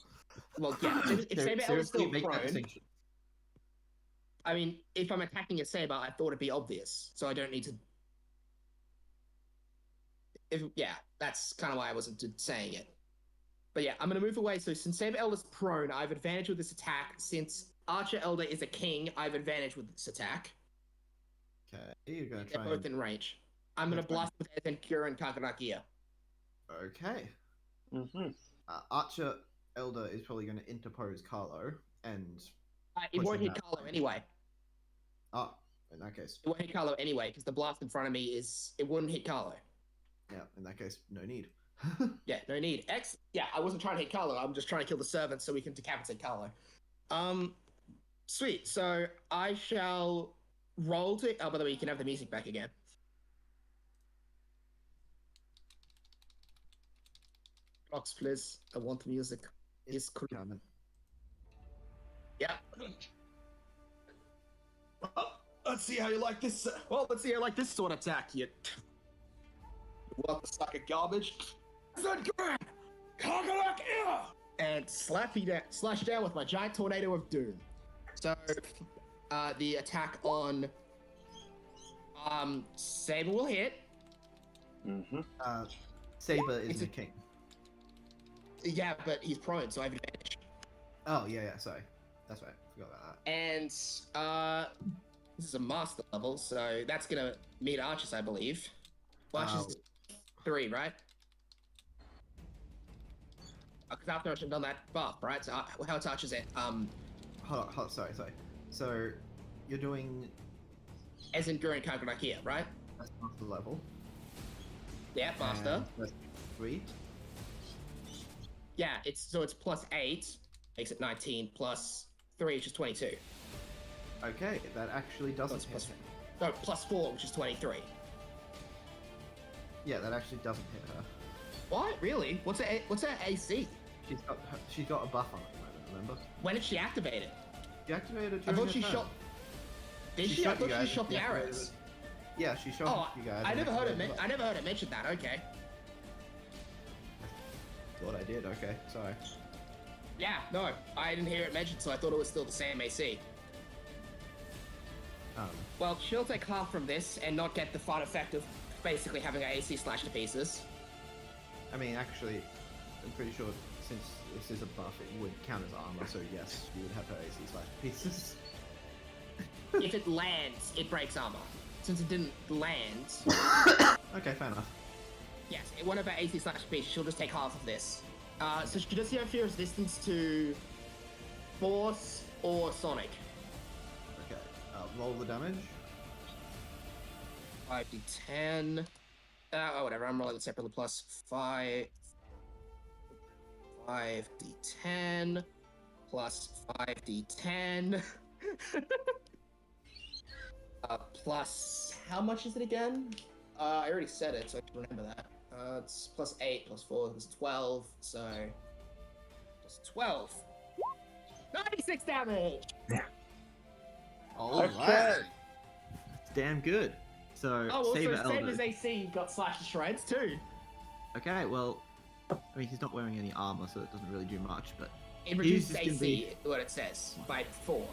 Speaker 2: Well, yeah. If Saber is
Speaker 5: Seriously,
Speaker 2: still
Speaker 5: make that
Speaker 2: prone,
Speaker 5: distinction.
Speaker 2: I mean, if I'm attacking a Saber, I thought it'd be obvious, so I don't need to. That's kind of why I wasn't saying it. But yeah, I'm gonna move away. So since Saber Elder's prone, I have advantage with this attack. Since Archer Elder is a king, I have advantage with this attack.
Speaker 5: Okay, you're going to
Speaker 2: They're
Speaker 5: try
Speaker 2: both
Speaker 5: and...
Speaker 2: in range. I'm gonna
Speaker 5: That's fine.
Speaker 2: blast with Ezenkura and Kagarakia.
Speaker 5: Okay. Archer Elder is probably going to interpose Carlo, and
Speaker 2: It
Speaker 5: Push
Speaker 2: won't
Speaker 5: him
Speaker 2: hit
Speaker 5: out.
Speaker 2: Carlo anyway.
Speaker 5: In that case,
Speaker 2: It won't hit Carlo anyway, because the blast in front of me it wouldn't hit Carlo.
Speaker 5: yeah. In that case, no need.
Speaker 2: Yeah, no need. Yeah, I wasn't trying to hit Carlo. I'm just trying to kill the servant so we can decapitate Carlo. Sweet. So I shall roll to. Oh, by the way, you can have the music back again. Box, please. I want the music. It's cool.
Speaker 5: Coming.
Speaker 2: Yeah. Well, let's see how you like this. Well, let's see how you like this sword attack. You want the sack of garbage? And slash down with my giant tornado of doom. So, the attack on Saber will hit.
Speaker 4: Mm-hmm.
Speaker 5: Saber is
Speaker 2: It's
Speaker 5: the
Speaker 2: a-
Speaker 5: king.
Speaker 2: Yeah, but he's prone, so I have advantage.
Speaker 5: Oh yeah. Sorry, that's right. Forgot about that.
Speaker 2: And this is a master level, so that's gonna meet Archers, I believe. Well, Archers is 3, right? Because after Archers have done that buff, right? So how it's Archers at
Speaker 5: Hold on. Sorry. So you're doing
Speaker 2: as in Gurren Kagura here, right?
Speaker 5: that's master level.
Speaker 2: Yeah, master.
Speaker 5: and That's 3.
Speaker 2: Yeah, it's plus 8, makes it 19, plus 3, which is 22.
Speaker 5: Okay, that actually doesn't
Speaker 2: Plus-
Speaker 5: hit.
Speaker 2: No, plus 4, which is 23.
Speaker 5: Yeah, that actually doesn't hit her.
Speaker 2: What? Really? What's her AC?
Speaker 5: She's got a buff on at the moment. Remember?
Speaker 2: When did she activate it?
Speaker 5: She activated it
Speaker 2: I
Speaker 5: during
Speaker 2: thought
Speaker 5: her
Speaker 2: she
Speaker 5: turn.
Speaker 2: shot. Did
Speaker 5: She
Speaker 2: she? I
Speaker 5: shot you
Speaker 2: thought she
Speaker 5: guys
Speaker 2: shot the
Speaker 5: and activated
Speaker 2: arrows.
Speaker 5: it. Yeah, she shot
Speaker 2: Oh,
Speaker 5: you guys.
Speaker 2: I
Speaker 5: and
Speaker 2: never heard it.
Speaker 5: activated
Speaker 2: I never heard it mentioned that. Okay.
Speaker 5: Thought I did. Okay, sorry.
Speaker 2: Yeah. No, I didn't hear it mentioned, so I thought it was still the same AC. Well, she'll take half from this and not get the fun effect of basically having her AC slashed to pieces.
Speaker 5: I mean, actually, I'm pretty sure since this is a buff, it would count as armor. So yes, you would have her AC slash pieces.
Speaker 2: If it lands, it breaks armor. Since it didn't land,
Speaker 5: Okay, fair enough.
Speaker 2: yes, one of her AC slash pieces, she'll just take half of this. So she does have fear resistance to Force or Sonic.
Speaker 5: Okay, roll the damage.
Speaker 2: 5d10. Oh, whatever. I'm rolling it separately. Plus 5d10 plus 5d10 plus how much is it again? I already said it, so I can remember that. It's plus 8 plus 4 is 12, so plus 12. 96 damage.
Speaker 5: All
Speaker 4: Okay.
Speaker 5: right. Damn good. So
Speaker 2: Oh, also
Speaker 5: Saber
Speaker 2: Saber's
Speaker 5: Elder.
Speaker 2: AC got slashed to shreds too.
Speaker 5: Okay, well, I mean he's not wearing any armor, so it doesn't really do much. But
Speaker 2: It reduces
Speaker 5: just gonna
Speaker 2: AC, what it says, by 4.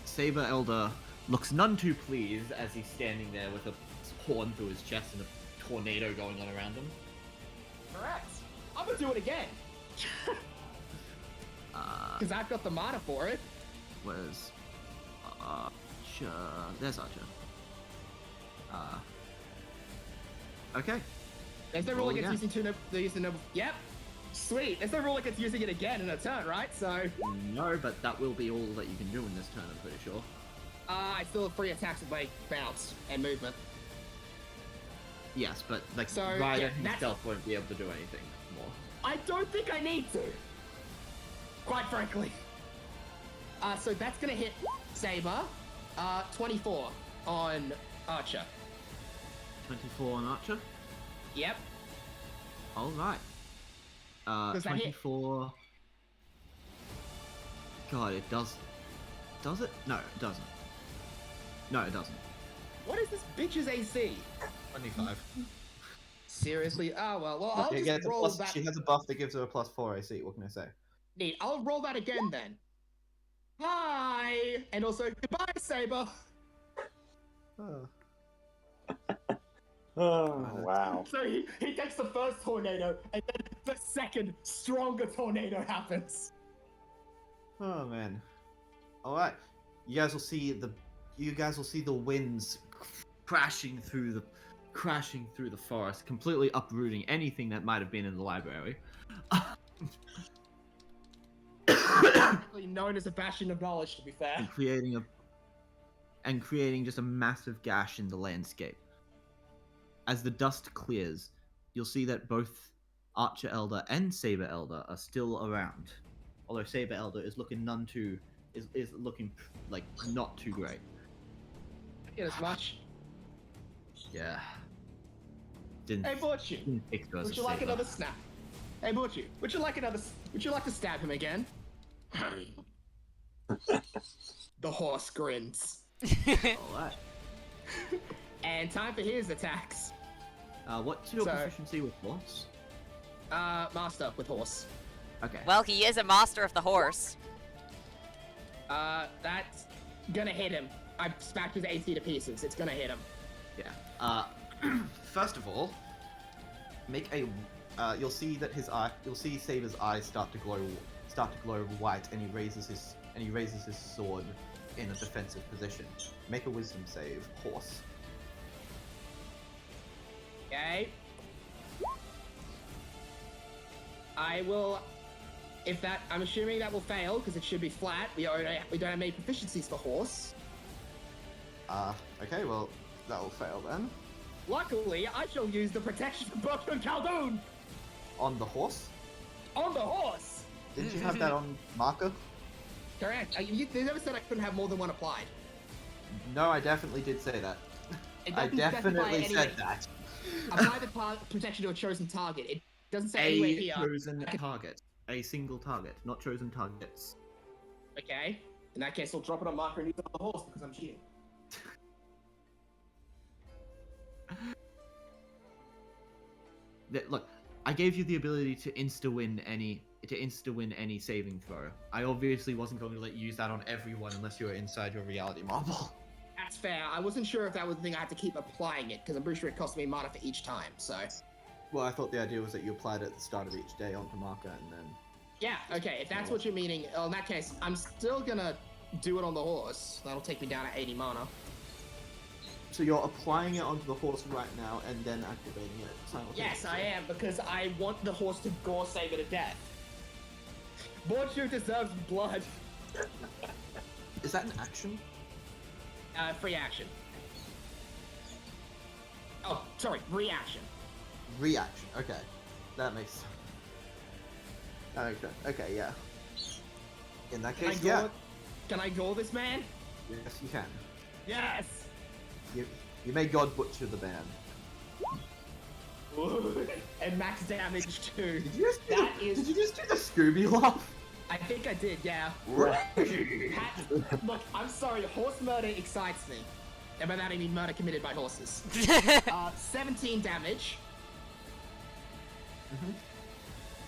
Speaker 3: Saber Elder looks none too pleased as he's standing there with a horn through his chest and a tornado going on around him.
Speaker 2: Correct. I'm gonna do it again. Because I've got the mana for it.
Speaker 3: Whereas, there's Archer. Okay.
Speaker 2: There's no
Speaker 3: Roll
Speaker 2: rule against
Speaker 3: again.
Speaker 2: using noble. Yep. Sweet. There's no rule against using it again in a turn, right? So,
Speaker 3: No, but that will be all that you can do in this turn, I'm pretty sure.
Speaker 2: I still have 3 attacks with my bounce and movement.
Speaker 3: Yes, but like
Speaker 2: So,
Speaker 3: Ryder
Speaker 2: yeah, that's-
Speaker 3: himself won't be able to do anything more.
Speaker 2: I don't think I need to. Quite frankly. So that's gonna hit Saber. 24 on Archer.
Speaker 3: 24 on Archer.
Speaker 2: Yep.
Speaker 3: All right.
Speaker 2: Does that hit?
Speaker 3: 24. God, it does. Does it? No, it doesn't. No, it doesn't.
Speaker 2: What is this bitch's AC?
Speaker 5: 25.
Speaker 2: Seriously? Oh well. I'll
Speaker 5: She
Speaker 2: just
Speaker 5: gets a
Speaker 2: roll
Speaker 5: plus-
Speaker 2: that.
Speaker 5: She has a buff that gives her a +4 AC. What can I say?
Speaker 2: Neat. I'll roll that again then. Hi! And also, goodbye, Saber!
Speaker 5: Oh.
Speaker 4: Oh, wow.
Speaker 2: So he takes the first tornado, and then the second, stronger tornado happens.
Speaker 5: Oh man. All right. You guys will see the winds
Speaker 3: Crashing through the forest, completely uprooting anything that might have been in the library.
Speaker 2: actually known as a bastion of knowledge, to be fair.
Speaker 3: and creating just a massive gash in the landscape. As the dust clears, you'll see that both Archer Elder and Saber Elder are still around. Although Saber Elder is looking is looking like not too great.
Speaker 2: Get as much.
Speaker 3: Yeah. Didn't
Speaker 2: Hey, Borchu,
Speaker 3: didn't pick her as
Speaker 2: would
Speaker 3: a
Speaker 2: you like
Speaker 3: saber.
Speaker 2: another snap? Hey, Borchu, would you like to stab him again? The horse grins.
Speaker 3: Alright.
Speaker 2: And time for his attacks.
Speaker 3: What's your
Speaker 2: So-
Speaker 3: proficiency with horse?
Speaker 2: Master with horse.
Speaker 3: Okay.
Speaker 1: Well, he is a master of the horse.
Speaker 2: That's gonna hit him. I've smacked his AC to pieces. It's gonna hit him.
Speaker 3: Yeah. First of all, make a. You'll see that you'll see Saber's eyes start to glow white, and he raises his sword in a defensive position. Make a Wisdom save, horse.
Speaker 2: Okay. I will. I'm assuming that will fail because it should be flat. We don't have many proficiencies for horse.
Speaker 3: Okay, well, that will fail then.
Speaker 2: Luckily, I shall use the protection of Bertrand Caldoun
Speaker 3: On the horse?
Speaker 2: on the horse.
Speaker 3: Didn't you have that on marker?
Speaker 2: Correct. They never said I couldn't have more than one applied.
Speaker 3: No, I definitely did say that.
Speaker 2: It
Speaker 3: I
Speaker 2: doesn't specify
Speaker 3: definitely
Speaker 2: anywhere.
Speaker 3: said that.
Speaker 2: Apply the protection to a chosen target. It doesn't say anywhere
Speaker 3: A
Speaker 2: here.
Speaker 3: chosen target. A single target, not chosen targets.
Speaker 2: Okay. In that case, I'll drop it on marker and use it on the horse because I'm cheating.
Speaker 3: Look, I gave you the ability to insta-win any saving throw. I obviously wasn't going to let you use that on everyone unless you were inside your reality marble.
Speaker 2: That's fair. I wasn't sure if that was the thing I had to keep applying it because I'm pretty sure it cost me mana for each time. So.
Speaker 3: Well, I thought the idea was that you applied it at the start of each day onto marker and then...
Speaker 2: Yeah, okay, if that's what you're meaning, in that case, I'm still gonna do it on the horse. That'll take me down to 80 mana.
Speaker 3: So you're applying it onto the horse right now and then activating it simultaneously?
Speaker 2: Yes, I am, because I want the horse to gore Saber to death. Borchu deserves blood.
Speaker 3: Is that an action?
Speaker 2: Free action. Oh, sorry, reaction.
Speaker 3: Reaction, okay. That makes sense. Okay, yeah. In that
Speaker 2: Can I
Speaker 3: case,
Speaker 2: gore,
Speaker 3: yeah.
Speaker 2: Can I gore this man?
Speaker 3: Yes, you can.
Speaker 2: Yes!
Speaker 3: You may God Butcher the man.
Speaker 2: And max damage too.
Speaker 3: Did you just do
Speaker 2: That
Speaker 3: the,
Speaker 2: is-
Speaker 3: Did you just do the Scooby laugh?
Speaker 2: I think I did, yeah. Look, I'm sorry, horse murder excites me. And by that I mean murder committed by horses. 17 damage.
Speaker 3: Mhm.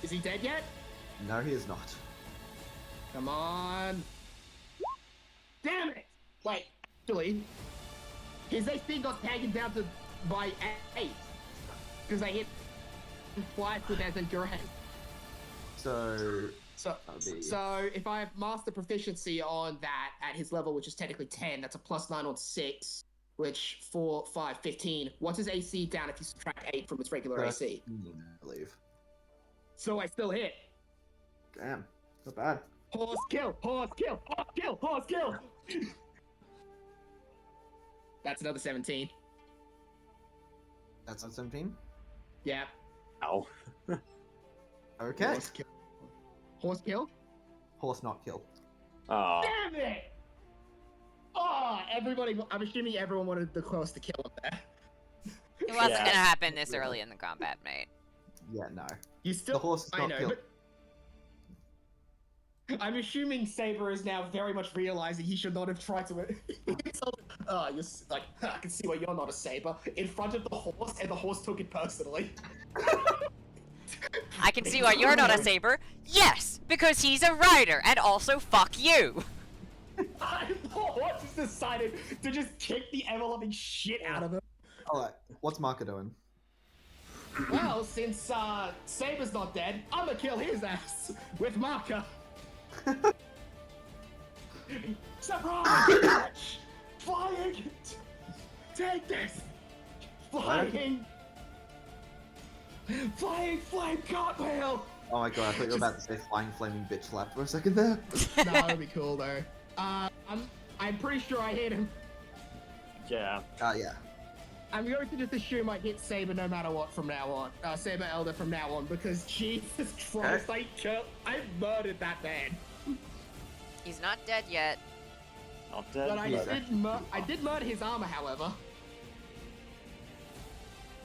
Speaker 2: Is he dead yet?
Speaker 3: No, he is not.
Speaker 2: Come on. Damn it! Wait, actually, his AC got taken down to by 8. Because I hit him twice with as endurance.
Speaker 3: So
Speaker 2: So,
Speaker 3: that'll be
Speaker 2: so if I have master proficiency on that at his level, which is technically 10, that's a +9 on 6, which 4, 5, 15. What's his AC down if you subtract 8 from his regular AC?
Speaker 3: 13, I believe.
Speaker 2: So I still hit.
Speaker 3: Damn, not bad.
Speaker 2: Horse kill! Horse kill! Horse kill! Horse kill! That's another 17.
Speaker 3: That's on 17.
Speaker 2: Yeah.
Speaker 4: Ow.
Speaker 3: Okay.
Speaker 2: Horse kill. Horse kill?
Speaker 3: Horse not kill.
Speaker 4: Ah.
Speaker 2: Damn it! Oh, everybody. I'm assuming everyone wanted the close to kill him there.
Speaker 1: It wasn't
Speaker 4: Yeah.
Speaker 1: gonna happen this early in the combat, mate.
Speaker 3: Yeah, no.
Speaker 2: You still.
Speaker 3: The horse is
Speaker 2: I
Speaker 3: not
Speaker 2: know,
Speaker 3: killed.
Speaker 2: but. I'm assuming Saber is now very much realizing he should not have tried to. Oh, you're like, I can see why you're not a Saber. In front of the horse, and the horse took it personally.
Speaker 1: I can see why you're not a saber. Yes, because he's a rider, and also fuck you.
Speaker 2: The horse just decided to just kick the ever-loving shit out of him.
Speaker 3: Alright, what's Marker doing?
Speaker 2: Well, since Saber's not dead, I'm gonna kill his ass with Marker. Surprise! Flying! Take this! Flying! Flying flame cartwheel!
Speaker 5: Oh my god, I thought you were about to say flying flaming bitch slap for a second there.
Speaker 2: No, that'd be cool though. I'm pretty sure I hit him.
Speaker 4: Yeah.
Speaker 5: Yeah.
Speaker 2: I'm going to just assume I hit Saber no matter what from now on. Saber Elder from now on, because Jesus Christ, I murdered that man.
Speaker 1: He's not dead yet.
Speaker 4: Not dead.
Speaker 2: But
Speaker 4: yet.
Speaker 2: I did murder his armor, however.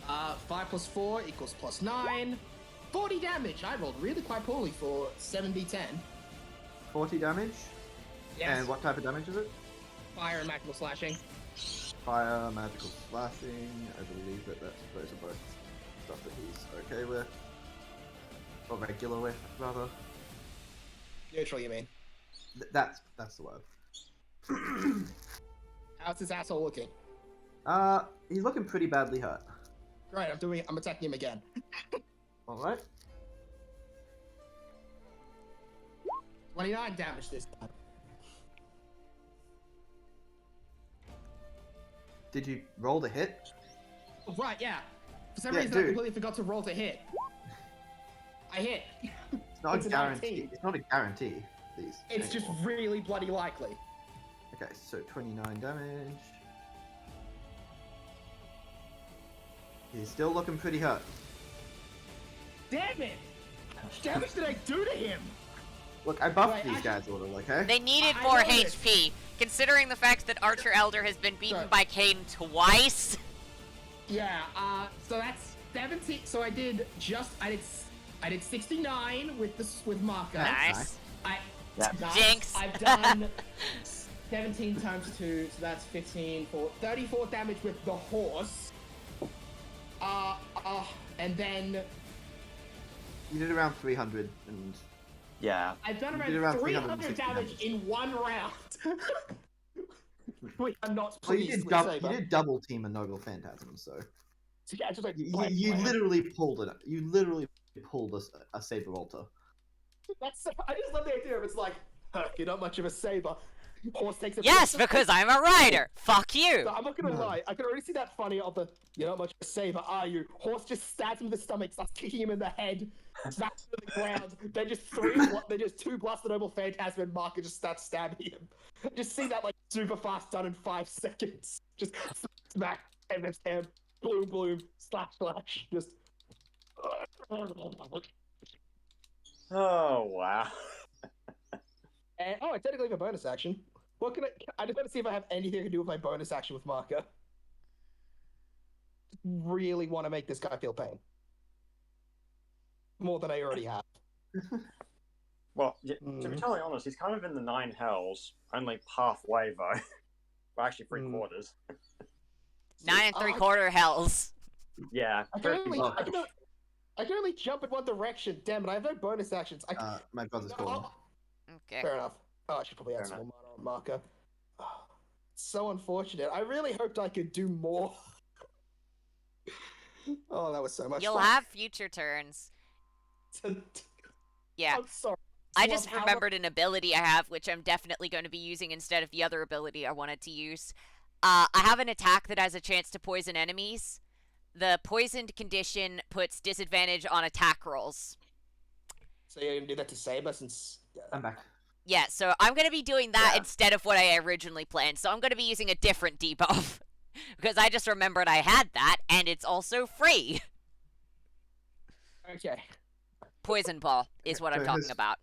Speaker 2: 5 plus 4 equals plus 9. 40 damage. I rolled really quite poorly for 7d10.
Speaker 5: 40 damage?
Speaker 2: Yes.
Speaker 5: And what type of damage is it?
Speaker 2: Fire and magical slashing.
Speaker 5: Fire, magical slashing. I believe that those are both stuff that he's okay with. Or regular with, rather.
Speaker 2: Neutral, you mean?
Speaker 5: That's the word.
Speaker 2: How's this asshole looking?
Speaker 5: He's looking pretty badly hurt.
Speaker 2: Great, I'm attacking him again.
Speaker 5: Alright.
Speaker 2: 29 damage this time.
Speaker 5: Did you roll the hit?
Speaker 2: Oh, right, yeah. For some
Speaker 5: Yeah,
Speaker 2: reason,
Speaker 5: dude.
Speaker 2: I completely forgot to roll to hit. I hit.
Speaker 5: It's not
Speaker 2: It's
Speaker 5: a
Speaker 2: a
Speaker 5: guarantee.
Speaker 2: 19.
Speaker 5: It's not a guarantee. These.
Speaker 2: It's just really bloody likely.
Speaker 5: Okay, so 29 damage. He's still looking pretty hurt.
Speaker 2: Damn it! Damage did I do to him?
Speaker 5: Look, I buffed
Speaker 2: Wait,
Speaker 5: these
Speaker 2: actually-
Speaker 5: guys a little, okay?
Speaker 1: They needed
Speaker 2: I
Speaker 1: more
Speaker 2: know this.
Speaker 1: HP, considering the fact that Archer Elder has been beaten
Speaker 2: Sorry.
Speaker 1: by Kane twice.
Speaker 2: Yeah, so that's 17. So I did 69 with Marker.
Speaker 1: Nice.
Speaker 4: Yeah.
Speaker 1: Jinx.
Speaker 2: I've done 17 times 2, so that's 15 for 34 damage with the horse. And then
Speaker 5: You did around 300 and...
Speaker 4: Yeah.
Speaker 2: I've done
Speaker 5: You
Speaker 2: around,
Speaker 5: did around
Speaker 2: 300
Speaker 5: 360
Speaker 2: damage
Speaker 5: damage.
Speaker 2: in one round. Wait, I'm not
Speaker 5: Well, you
Speaker 2: pleased
Speaker 5: did,
Speaker 2: with Saber.
Speaker 5: you did double team a Noble Phantasm, so...
Speaker 2: So yeah, just like
Speaker 5: You literally pulled it. You literally pulled a Saber Altar.
Speaker 2: That's. I just love the idea of it's like, huh, you're not much of a saber. Horse takes a.
Speaker 1: Yes, because I'm a rider. Fuck you.
Speaker 2: So I'm not gonna
Speaker 5: No.
Speaker 2: lie. I can already see that funny of the. You're not much of a saber, are you? Horse just stabs him in the stomach, starts kicking him in the head, smacks him to the ground. Then just two Blaster Noble Phantasm and Marker just start stabbing him. Just see that like super fast done in 5 seconds. Just smack, and then stab, bloom, slash. Just.
Speaker 4: Oh wow.
Speaker 2: And, I technically have a bonus action. What can I just want to see if I have anything to do with my bonus action with Marker. Really want to make this guy feel pain. More than I already have.
Speaker 4: Well, to be totally honest, he's kind of in the 9 hells, only halfway though. Well, actually 3/4.
Speaker 1: 9 3/4 hells.
Speaker 4: Yeah.
Speaker 2: I can only,
Speaker 5: well.
Speaker 2: I can only jump in one direction. Damn it, I have no bonus actions.
Speaker 5: My brother's
Speaker 2: No,
Speaker 5: gone.
Speaker 1: Okay.
Speaker 2: fair enough. Oh, I should probably add
Speaker 4: Fair
Speaker 2: some more mana on Marker. Oh, it's so unfortunate. I really hoped I could do more. Oh, that was so much
Speaker 1: You'll
Speaker 2: fun.
Speaker 1: have future turns. Yeah.
Speaker 2: I'm sorry.
Speaker 1: I
Speaker 2: Love
Speaker 1: just
Speaker 2: how-
Speaker 1: remembered an ability I have, which I'm definitely going to be using instead of the other ability I wanted to use. I have an attack that has a chance to poison enemies. The poisoned condition puts disadvantage on attack rolls.
Speaker 2: So you're gonna do that to Saber since.
Speaker 5: I'm back.
Speaker 1: Yeah, so I'm going to be doing that
Speaker 4: Yeah.
Speaker 1: instead of what I originally planned. So I'm going to be using a different debuff. Because I just remembered I had that, and it's also free.
Speaker 2: Okay.
Speaker 1: Poison Ball is what I'm
Speaker 5: So
Speaker 1: talking
Speaker 5: has-
Speaker 1: about.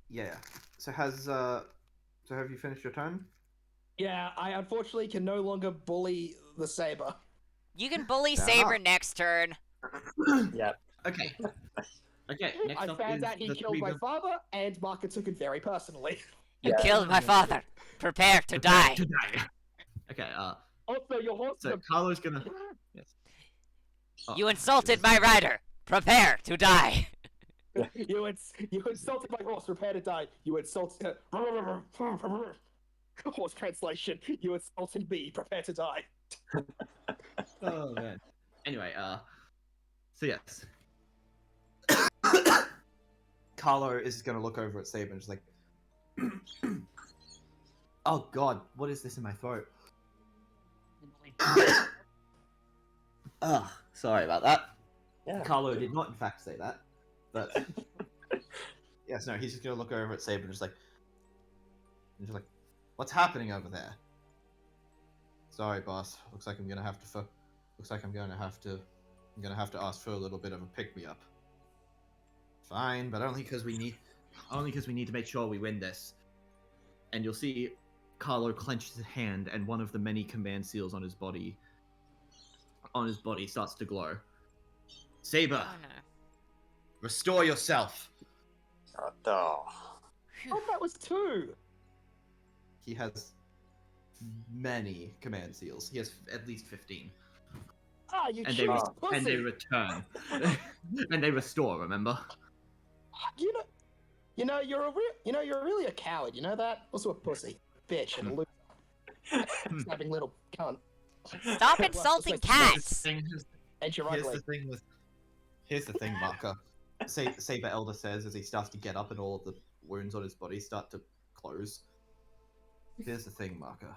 Speaker 5: Yeah. So have you finished your turn?
Speaker 2: Yeah, I unfortunately can no longer bully the Saber.
Speaker 1: You can bully
Speaker 5: Fair
Speaker 1: Saber
Speaker 5: enough.
Speaker 1: next turn.
Speaker 4: Yeah.
Speaker 3: Okay. Okay. Next
Speaker 2: I
Speaker 3: up
Speaker 2: found
Speaker 3: is
Speaker 2: out he
Speaker 3: the
Speaker 2: killed
Speaker 3: three
Speaker 2: my
Speaker 3: of-
Speaker 2: father, and Marker took it very personally.
Speaker 1: You
Speaker 4: Yeah.
Speaker 1: killed my father. Prepare to die.
Speaker 3: To die. Okay.
Speaker 2: Also, your horse
Speaker 3: So
Speaker 2: is
Speaker 3: Carlo's gonna. Yes. Oh,
Speaker 1: You insulted my rider. Prepare to die.
Speaker 2: you insulted my horse, prepare to die. You insulted... horse translation. You insulted me, prepare to die.
Speaker 3: Oh man. Anyway. So yes.
Speaker 5: Carlo is gonna look over at Saber and just like, oh god, what is this in my throat? Ugh, sorry about that.
Speaker 4: Yeah.
Speaker 5: Carlo did not in fact say that, but Yes, no, he's just gonna look over at Saber and just like, what's happening over there? Sorry, boss. Looks like I'm gonna have to ask for a little bit of a pick me up. Fine, but only because we need to make sure we win this. And you'll see Carlo clenches his hand, and one of the many command seals on his body starts to glow. Saber,
Speaker 1: Oh no.
Speaker 3: restore yourself.
Speaker 4: Oh.
Speaker 2: Oh, that was 2.
Speaker 5: He has many command seals. He has at least 15.
Speaker 2: Ah, you
Speaker 3: And
Speaker 2: choose
Speaker 3: and they
Speaker 2: pussy.
Speaker 3: return. And they restore, remember?
Speaker 2: You're really a coward. You know that? Also a pussy, bitch, and a loser, snapping little cunt.
Speaker 1: Stop insulting cats!
Speaker 2: And you're
Speaker 5: Here's
Speaker 2: ugly.
Speaker 5: Here's the thing, Marker. Saber Elder says as he starts to get up and all of the wounds on his body start to close. Here's the thing, Marker.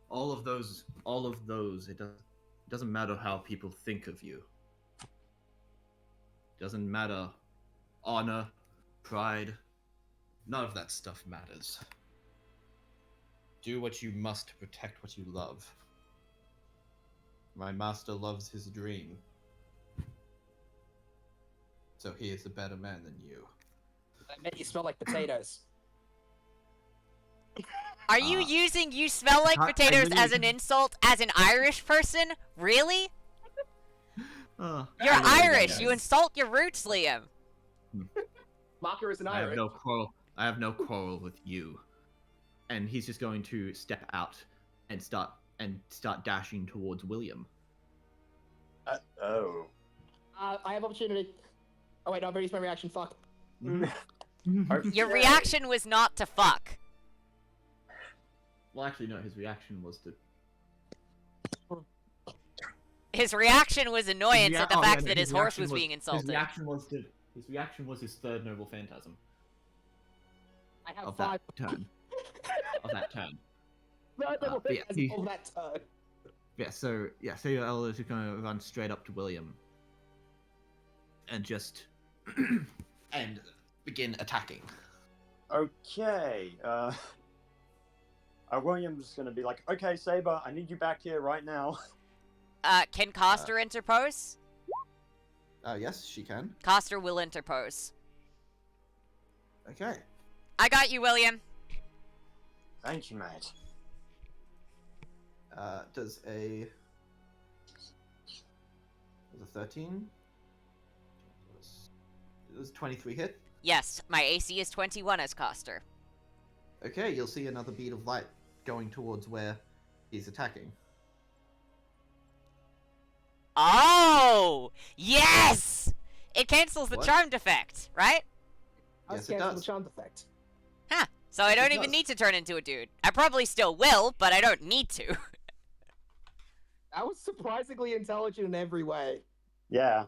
Speaker 3: All of those, it doesn't matter how people think of you. Doesn't matter honor, pride, none of that stuff matters. Do what you must to protect what you love. My master loves his dream. So he is a better man than you.
Speaker 2: I bet you smell like potatoes.
Speaker 1: Are you using "you smell like
Speaker 3: I
Speaker 1: potatoes"
Speaker 3: really-
Speaker 1: as an insult as an Irish person? Really? You're
Speaker 3: I really
Speaker 1: Irish.
Speaker 3: don't.
Speaker 1: You insult your roots, Liam.
Speaker 2: Marker is an
Speaker 3: I have
Speaker 2: Irish.
Speaker 3: no quarrel. I have no quarrel with you. And he's just going to step out and start dashing towards William.
Speaker 4: Oh.
Speaker 2: I have opportunity. Oh wait, no, I've already used my reaction. Fuck.
Speaker 1: Your reaction was not to fuck.
Speaker 3: Well, actually, no. His reaction was to.
Speaker 1: His reaction was annoyance at the
Speaker 3: Oh,
Speaker 1: fact
Speaker 3: yeah, no,
Speaker 1: that his horse was being
Speaker 3: His
Speaker 1: insulted.
Speaker 3: reaction was his third noble phantasm
Speaker 2: I have
Speaker 3: of
Speaker 2: 5.
Speaker 3: that turn. of that turn.
Speaker 2: No, double
Speaker 3: but yeah,
Speaker 2: has
Speaker 3: he-
Speaker 2: all that turn.
Speaker 3: So your elder is going to run straight up to William and just and begin attacking.
Speaker 4: Okay. William's gonna be like, okay, Saber, I need you back here right now.
Speaker 1: Can Coster interpose?
Speaker 5: Yes, she can.
Speaker 1: Coster will interpose.
Speaker 5: Okay.
Speaker 1: I got you, William.
Speaker 4: Thank you, mate.
Speaker 5: Does a 13? Does 23 hit?
Speaker 1: Yes, my AC is 21 as Coster.
Speaker 5: Okay, you'll see another bead of light going towards where he's attacking.
Speaker 1: Oh! Yes! It cancels the
Speaker 5: What?
Speaker 1: charmed effect, right?
Speaker 2: I
Speaker 5: Yes, it
Speaker 2: cancel the
Speaker 5: does.
Speaker 2: charm effect.
Speaker 1: Huh. So I
Speaker 5: Yes,
Speaker 1: don't
Speaker 5: it
Speaker 1: even
Speaker 5: does.
Speaker 1: need to turn into a dude. I probably still will, but I don't need to.
Speaker 2: That was surprisingly intelligent in every way.
Speaker 4: Yeah.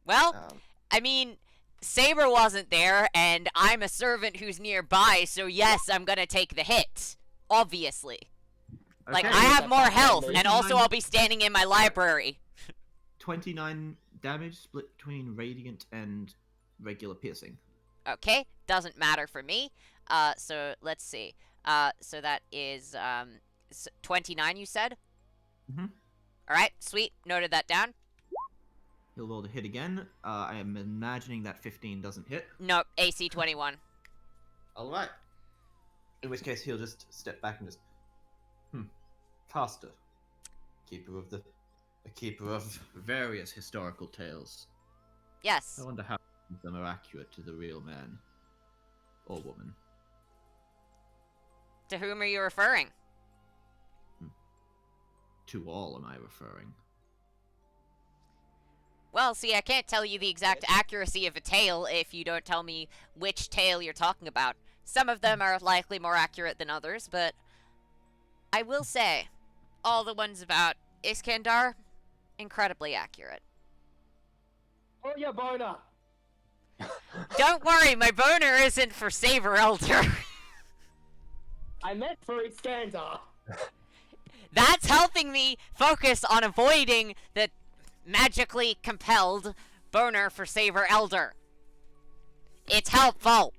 Speaker 1: Well,
Speaker 5: Um,
Speaker 1: I mean, Saber wasn't there, and I'm a servant who's nearby, so yes, I'm gonna take the hit. Obviously. Like,
Speaker 3: Okay,
Speaker 1: I have
Speaker 2: That's
Speaker 1: more
Speaker 2: not
Speaker 1: health,
Speaker 2: family.
Speaker 1: and also I'll be standing in my library.
Speaker 3: 29 damage split between radiant and regular piercing.
Speaker 1: Okay, doesn't matter for me. So let's see. So that is 29. You said.
Speaker 3: Mhm.
Speaker 1: All right, sweet. Noted that down.
Speaker 3: He'll roll to hit again. I am imagining that 15 doesn't hit.
Speaker 1: Nope, AC 21.
Speaker 5: all right. In which case, he'll just step back and just, Caster, keeper of
Speaker 3: Various historical tales.
Speaker 1: Yes.
Speaker 3: I wonder how many of them are accurate to the real man or woman.
Speaker 1: To whom are you referring?
Speaker 3: To all am I referring.
Speaker 1: Well, see, I can't tell you the exact accuracy of a tale if you don't tell me which tale you're talking about. Some of them are likely more accurate than others, but I will say, all the ones about Iskandar, incredibly accurate.
Speaker 2: Oh yeah, boner.
Speaker 1: Don't worry, my boner isn't for Saber Elder.
Speaker 2: I meant for Iskandar.
Speaker 1: That's helping me focus on avoiding the magically compelled boner for Saber Elder. It's helpful.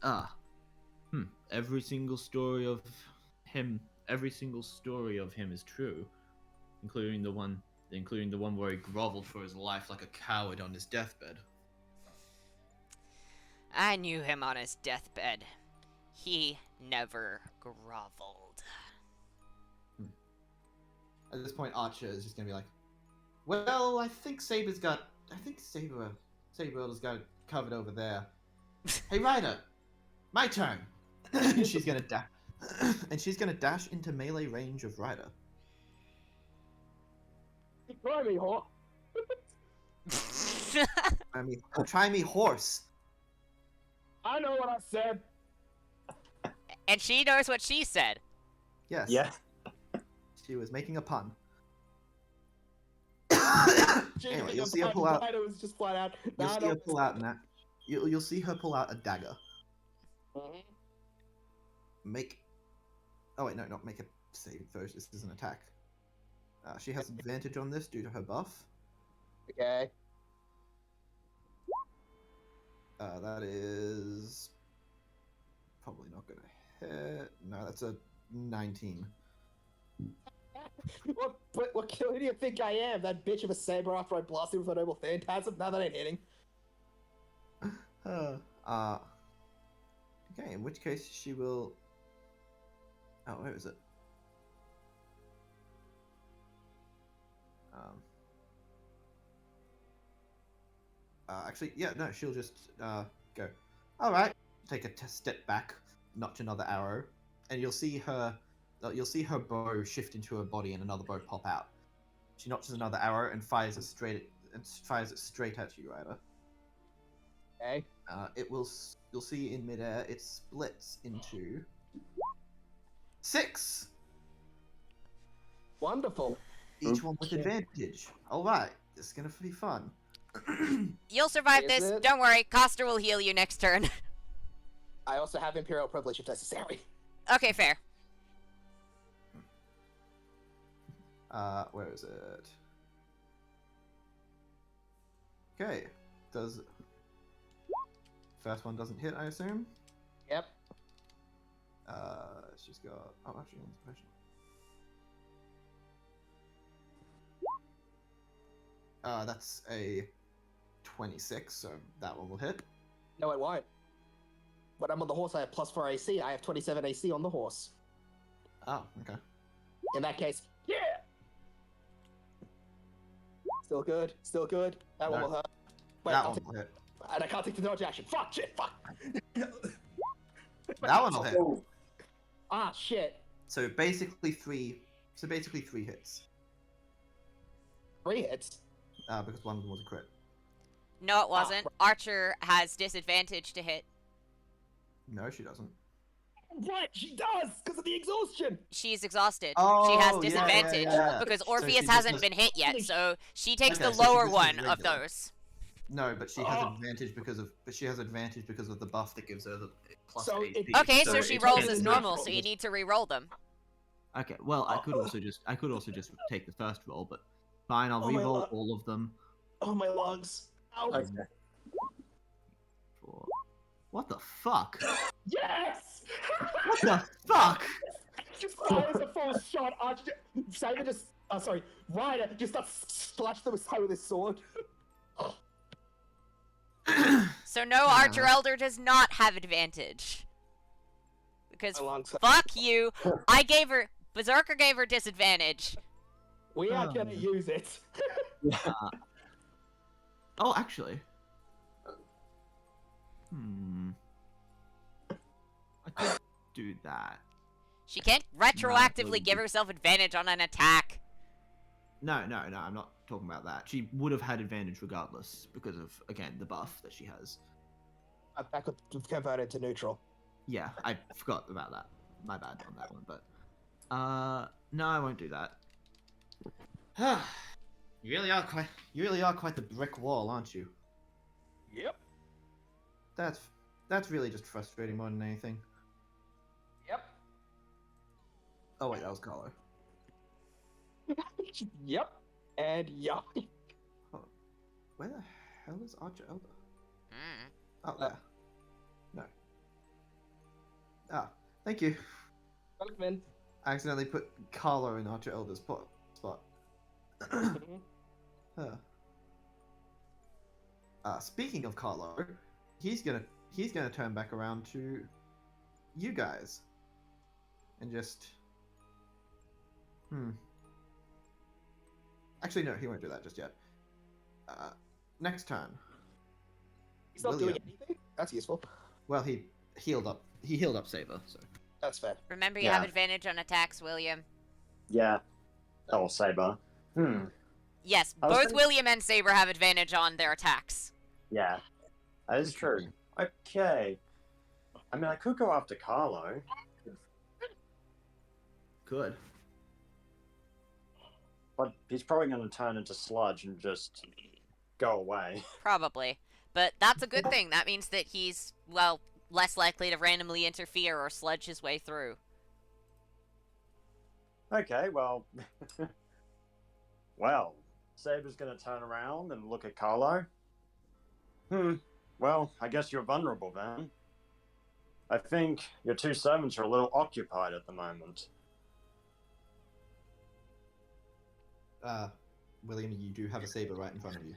Speaker 3: Ah. Every single story of him is true, including the one where he groveled for his life like a coward on his deathbed.
Speaker 1: I knew him on his deathbed. He never groveled.
Speaker 5: At this point, Archer is just gonna be like, "Well, I think Saber's got it covered over there. Hey, Ryder, my turn." And she's gonna dash into melee range of Ryder.
Speaker 2: Try me, whore.
Speaker 5: I mean, try me, horse.
Speaker 2: I know what I said.
Speaker 1: And she knows what she said.
Speaker 5: Yes.
Speaker 4: Yeah.
Speaker 5: She was making a pun.
Speaker 2: She
Speaker 5: Anyway,
Speaker 2: think
Speaker 5: you'll
Speaker 2: the
Speaker 5: see her pull out.
Speaker 2: Ryder was just flat out.
Speaker 5: You'll
Speaker 2: "Nah, I
Speaker 5: see
Speaker 2: know
Speaker 5: her
Speaker 2: what
Speaker 5: pull out that. You'll see her pull out a dagger.
Speaker 2: Mhm.
Speaker 5: Make. Oh wait, no, not make a save first. This is an attack. She has advantage on this due to her buff.
Speaker 2: Okay.
Speaker 5: That is probably not gonna hit. No, that's a 19.
Speaker 2: What killer do you think I am? That bitch of a saber after I blasted with a noble phantasm? Now that ain't hitting.
Speaker 5: Okay, in which case she will. Oh, where is it? Actually, yeah, no, she'll just go. All right, take a step back, notch another arrow, and you'll see her bow shift into her body and another bow pop out. She notches another arrow and fires it straight at you, Ryder.
Speaker 2: Okay.
Speaker 5: You'll see in midair it splits into 6.
Speaker 2: Wonderful.
Speaker 5: Each one with
Speaker 4: Okay.
Speaker 5: advantage. All right, this is gonna be fun.
Speaker 1: You'll survive
Speaker 2: Is
Speaker 1: this.
Speaker 2: it?
Speaker 1: Don't worry. Coster will heal you next turn.
Speaker 2: I also have Imperial privilege if necessary.
Speaker 1: Okay, fair.
Speaker 5: Where is it? Okay, does first one doesn't hit, I assume.
Speaker 2: Yep.
Speaker 5: It's just got. Oh, actually, inspiration. That's a 26, so that one will hit.
Speaker 2: No, it won't. When I'm on the horse, I have +4 AC. I have 27 AC on the horse.
Speaker 5: Oh, okay.
Speaker 2: In that case, yeah! Still good. Still good. That one
Speaker 5: No.
Speaker 2: will hurt. Wait,
Speaker 5: That
Speaker 2: I'll
Speaker 5: one
Speaker 2: take-
Speaker 5: will hit.
Speaker 2: and I can't take the dodge action. Fuck, shit, fuck!
Speaker 5: That one will hit.
Speaker 4: Oh,
Speaker 2: Ah, shit.
Speaker 5: So basically 3 hits.
Speaker 2: 3 hits.
Speaker 5: Because one of them was a crit.
Speaker 1: No, it wasn't. Archer has disadvantage to hit.
Speaker 5: No, she doesn't.
Speaker 2: What? She does! Because of the exhaustion!
Speaker 1: She's exhausted.
Speaker 5: Oh,
Speaker 1: she has
Speaker 5: yeah,
Speaker 1: disadvantage
Speaker 5: yeah.
Speaker 1: because
Speaker 5: So
Speaker 1: Orpheus
Speaker 5: she just
Speaker 1: hasn't
Speaker 5: does-
Speaker 1: been hit yet, so she takes
Speaker 5: Okay,
Speaker 1: the
Speaker 5: so she
Speaker 1: lower
Speaker 5: just
Speaker 1: one
Speaker 5: does
Speaker 1: of
Speaker 5: regular.
Speaker 1: those.
Speaker 5: No, but she has
Speaker 2: Oh.
Speaker 5: advantage because of the buff that gives her the plus
Speaker 2: So
Speaker 5: 8.
Speaker 2: it-
Speaker 1: Okay, so
Speaker 3: So
Speaker 1: she
Speaker 3: it's
Speaker 1: rolls
Speaker 3: just
Speaker 1: as
Speaker 3: a
Speaker 1: normal,
Speaker 2: natural.
Speaker 1: so you need to re-roll them.
Speaker 3: Okay, well, I could also just take the first roll, but fine, I'll
Speaker 2: Oh my
Speaker 3: re-roll
Speaker 2: lord.
Speaker 3: all of them.
Speaker 2: Oh, my lungs. Ow.
Speaker 4: okay.
Speaker 3: For... What the fuck?
Speaker 2: Yes!
Speaker 3: What the fuck?
Speaker 2: Just fires a full shot. Archer Saber just. Sorry. Ryder just starts slash them aside with his sword.
Speaker 1: So no, Archer Elder does not have advantage. Because
Speaker 2: My lungs.
Speaker 1: fuck you, I gave her... Berserker gave her disadvantage.
Speaker 2: We are gonna use it.
Speaker 3: Oh, actually. I could do that.
Speaker 1: She can't retroactively give herself advantage on an attack.
Speaker 3: No, I'm not talking about that. She would have had advantage regardless because of, again, the buff that she has.
Speaker 2: That could convert it to neutral.
Speaker 3: Yeah, I forgot about that. My bad on that one, but... no, I won't do that.
Speaker 5: You really are quite the brick wall, aren't you?
Speaker 2: Yep.
Speaker 5: That's really just frustrating more than anything.
Speaker 2: Yep.
Speaker 5: Oh wait, that was Carlo.
Speaker 2: Yep. And yup.
Speaker 5: Where the hell is Archer Elder?
Speaker 1: Mm.
Speaker 5: Oh, there. No. Ah, thank you.
Speaker 2: Welcome.
Speaker 5: I accidentally put Carlo in Archer Elder's spot. Huh. Speaking of Carlo, he's gonna turn back around to you guys and just Actually, no, he won't do that just yet. Next turn.
Speaker 2: He's not
Speaker 5: William.
Speaker 2: doing anything. That's useful.
Speaker 5: Well, he healed up. He healed up Saber. So
Speaker 2: That's fair.
Speaker 1: Remember, you
Speaker 4: Yeah.
Speaker 1: have advantage on attacks, William.
Speaker 4: Yeah. Oh, Saber.
Speaker 1: Yes,
Speaker 4: I was
Speaker 1: both
Speaker 4: thinking-
Speaker 1: William and Saber have advantage on their attacks.
Speaker 4: Yeah. That is true. Okay. I mean, I could go after Carlo.
Speaker 5: good.
Speaker 4: But he's probably going to turn into sludge and just go away.
Speaker 1: Probably. But that's a good thing. That means that he's, well, less likely to randomly interfere or sludge his way through.
Speaker 4: Okay, well. Well, Saber's going to turn around and look at Carlo. Well, I guess you're vulnerable then. I think your two servants are a little occupied at the moment.
Speaker 5: William, you do have a Saber right in front of you.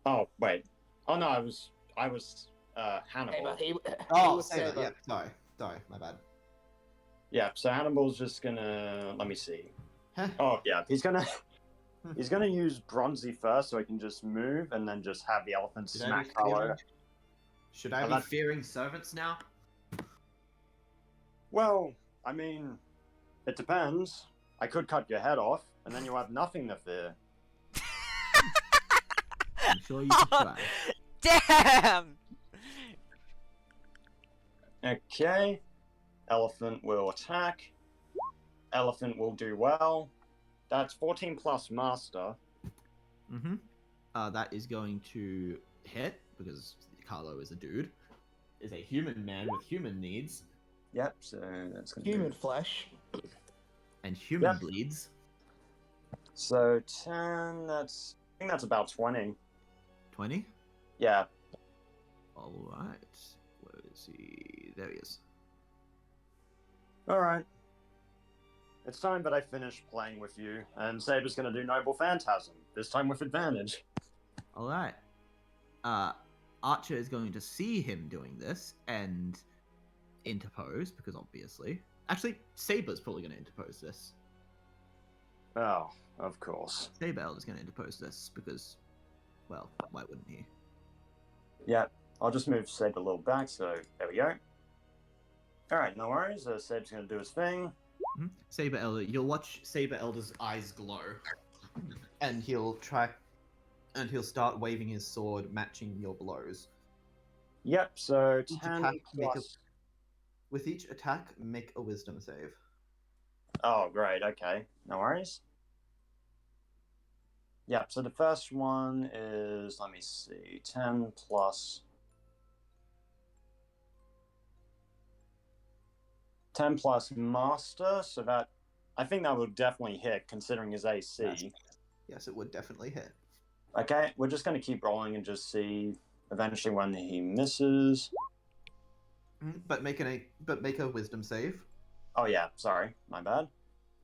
Speaker 4: Oh, wait. Oh, no, I was Hannibal.
Speaker 2: Hey, but he
Speaker 5: Oh,
Speaker 2: was
Speaker 5: Saber.
Speaker 2: Saber.
Speaker 5: Yeah, sorry, my bad.
Speaker 4: Yeah, so Hannibal's just gonna, let me see.
Speaker 5: Huh?
Speaker 4: Oh, yeah, he's gonna use Bronzy first so he can just move and then just have the elephant
Speaker 3: Should I
Speaker 4: smack
Speaker 3: be
Speaker 4: Carlo.
Speaker 3: fearing- Should I
Speaker 4: I'm
Speaker 3: be
Speaker 4: not-
Speaker 3: fearing servants now?
Speaker 4: Well, I mean, it depends. I could cut your head off, and then you have nothing to fear.
Speaker 3: I'm sure you can try.
Speaker 1: Damn!
Speaker 4: Okay. Elephant will attack. Elephant will do well. That's 14 plus master.
Speaker 3: Mm-hmm. That is going to hit because Carlo is a dude. Is a human man with human needs
Speaker 4: Yep, so that's gonna
Speaker 2: Human
Speaker 4: be...
Speaker 2: flesh.
Speaker 3: and human
Speaker 4: Yeah.
Speaker 3: bleeds.
Speaker 4: So 10, that's... I think that's about 20.
Speaker 3: 20.
Speaker 4: Yeah.
Speaker 3: All right. Where is he? There he is.
Speaker 4: Alright. It's time that I finish playing with you, and Saber's gonna do Noble Phantasm, this time with advantage.
Speaker 3: All right. Archer is going to see him doing this and interpose because obviously, actually, Saber's probably going to interpose this.
Speaker 4: Oh, of course.
Speaker 3: Saber is going to interpose this because, well, why wouldn't he?
Speaker 4: Yeah, I'll just move Saber a little back, so there we go. Alright, no worries, Saber's gonna do his thing.
Speaker 3: Mhm. Saber Elder, you'll watch Saber Elder's eyes glow,
Speaker 5: And he'll start waving his sword, matching your blows.
Speaker 4: Yep, so
Speaker 5: Each
Speaker 4: 10
Speaker 5: attack make a-
Speaker 4: plus...
Speaker 5: With each attack, make a wisdom save.
Speaker 4: Oh, great, okay. No worries. Yep, so the first one is, let me see, 10 plus... 10 plus master, so that... I think that would definitely hit, considering his AC.
Speaker 5: Yes. Yes, it would definitely hit.
Speaker 4: Okay, we're just going to keep rolling and just see eventually when he misses.
Speaker 5: But make a wisdom save.
Speaker 4: Oh yeah, sorry, my bad.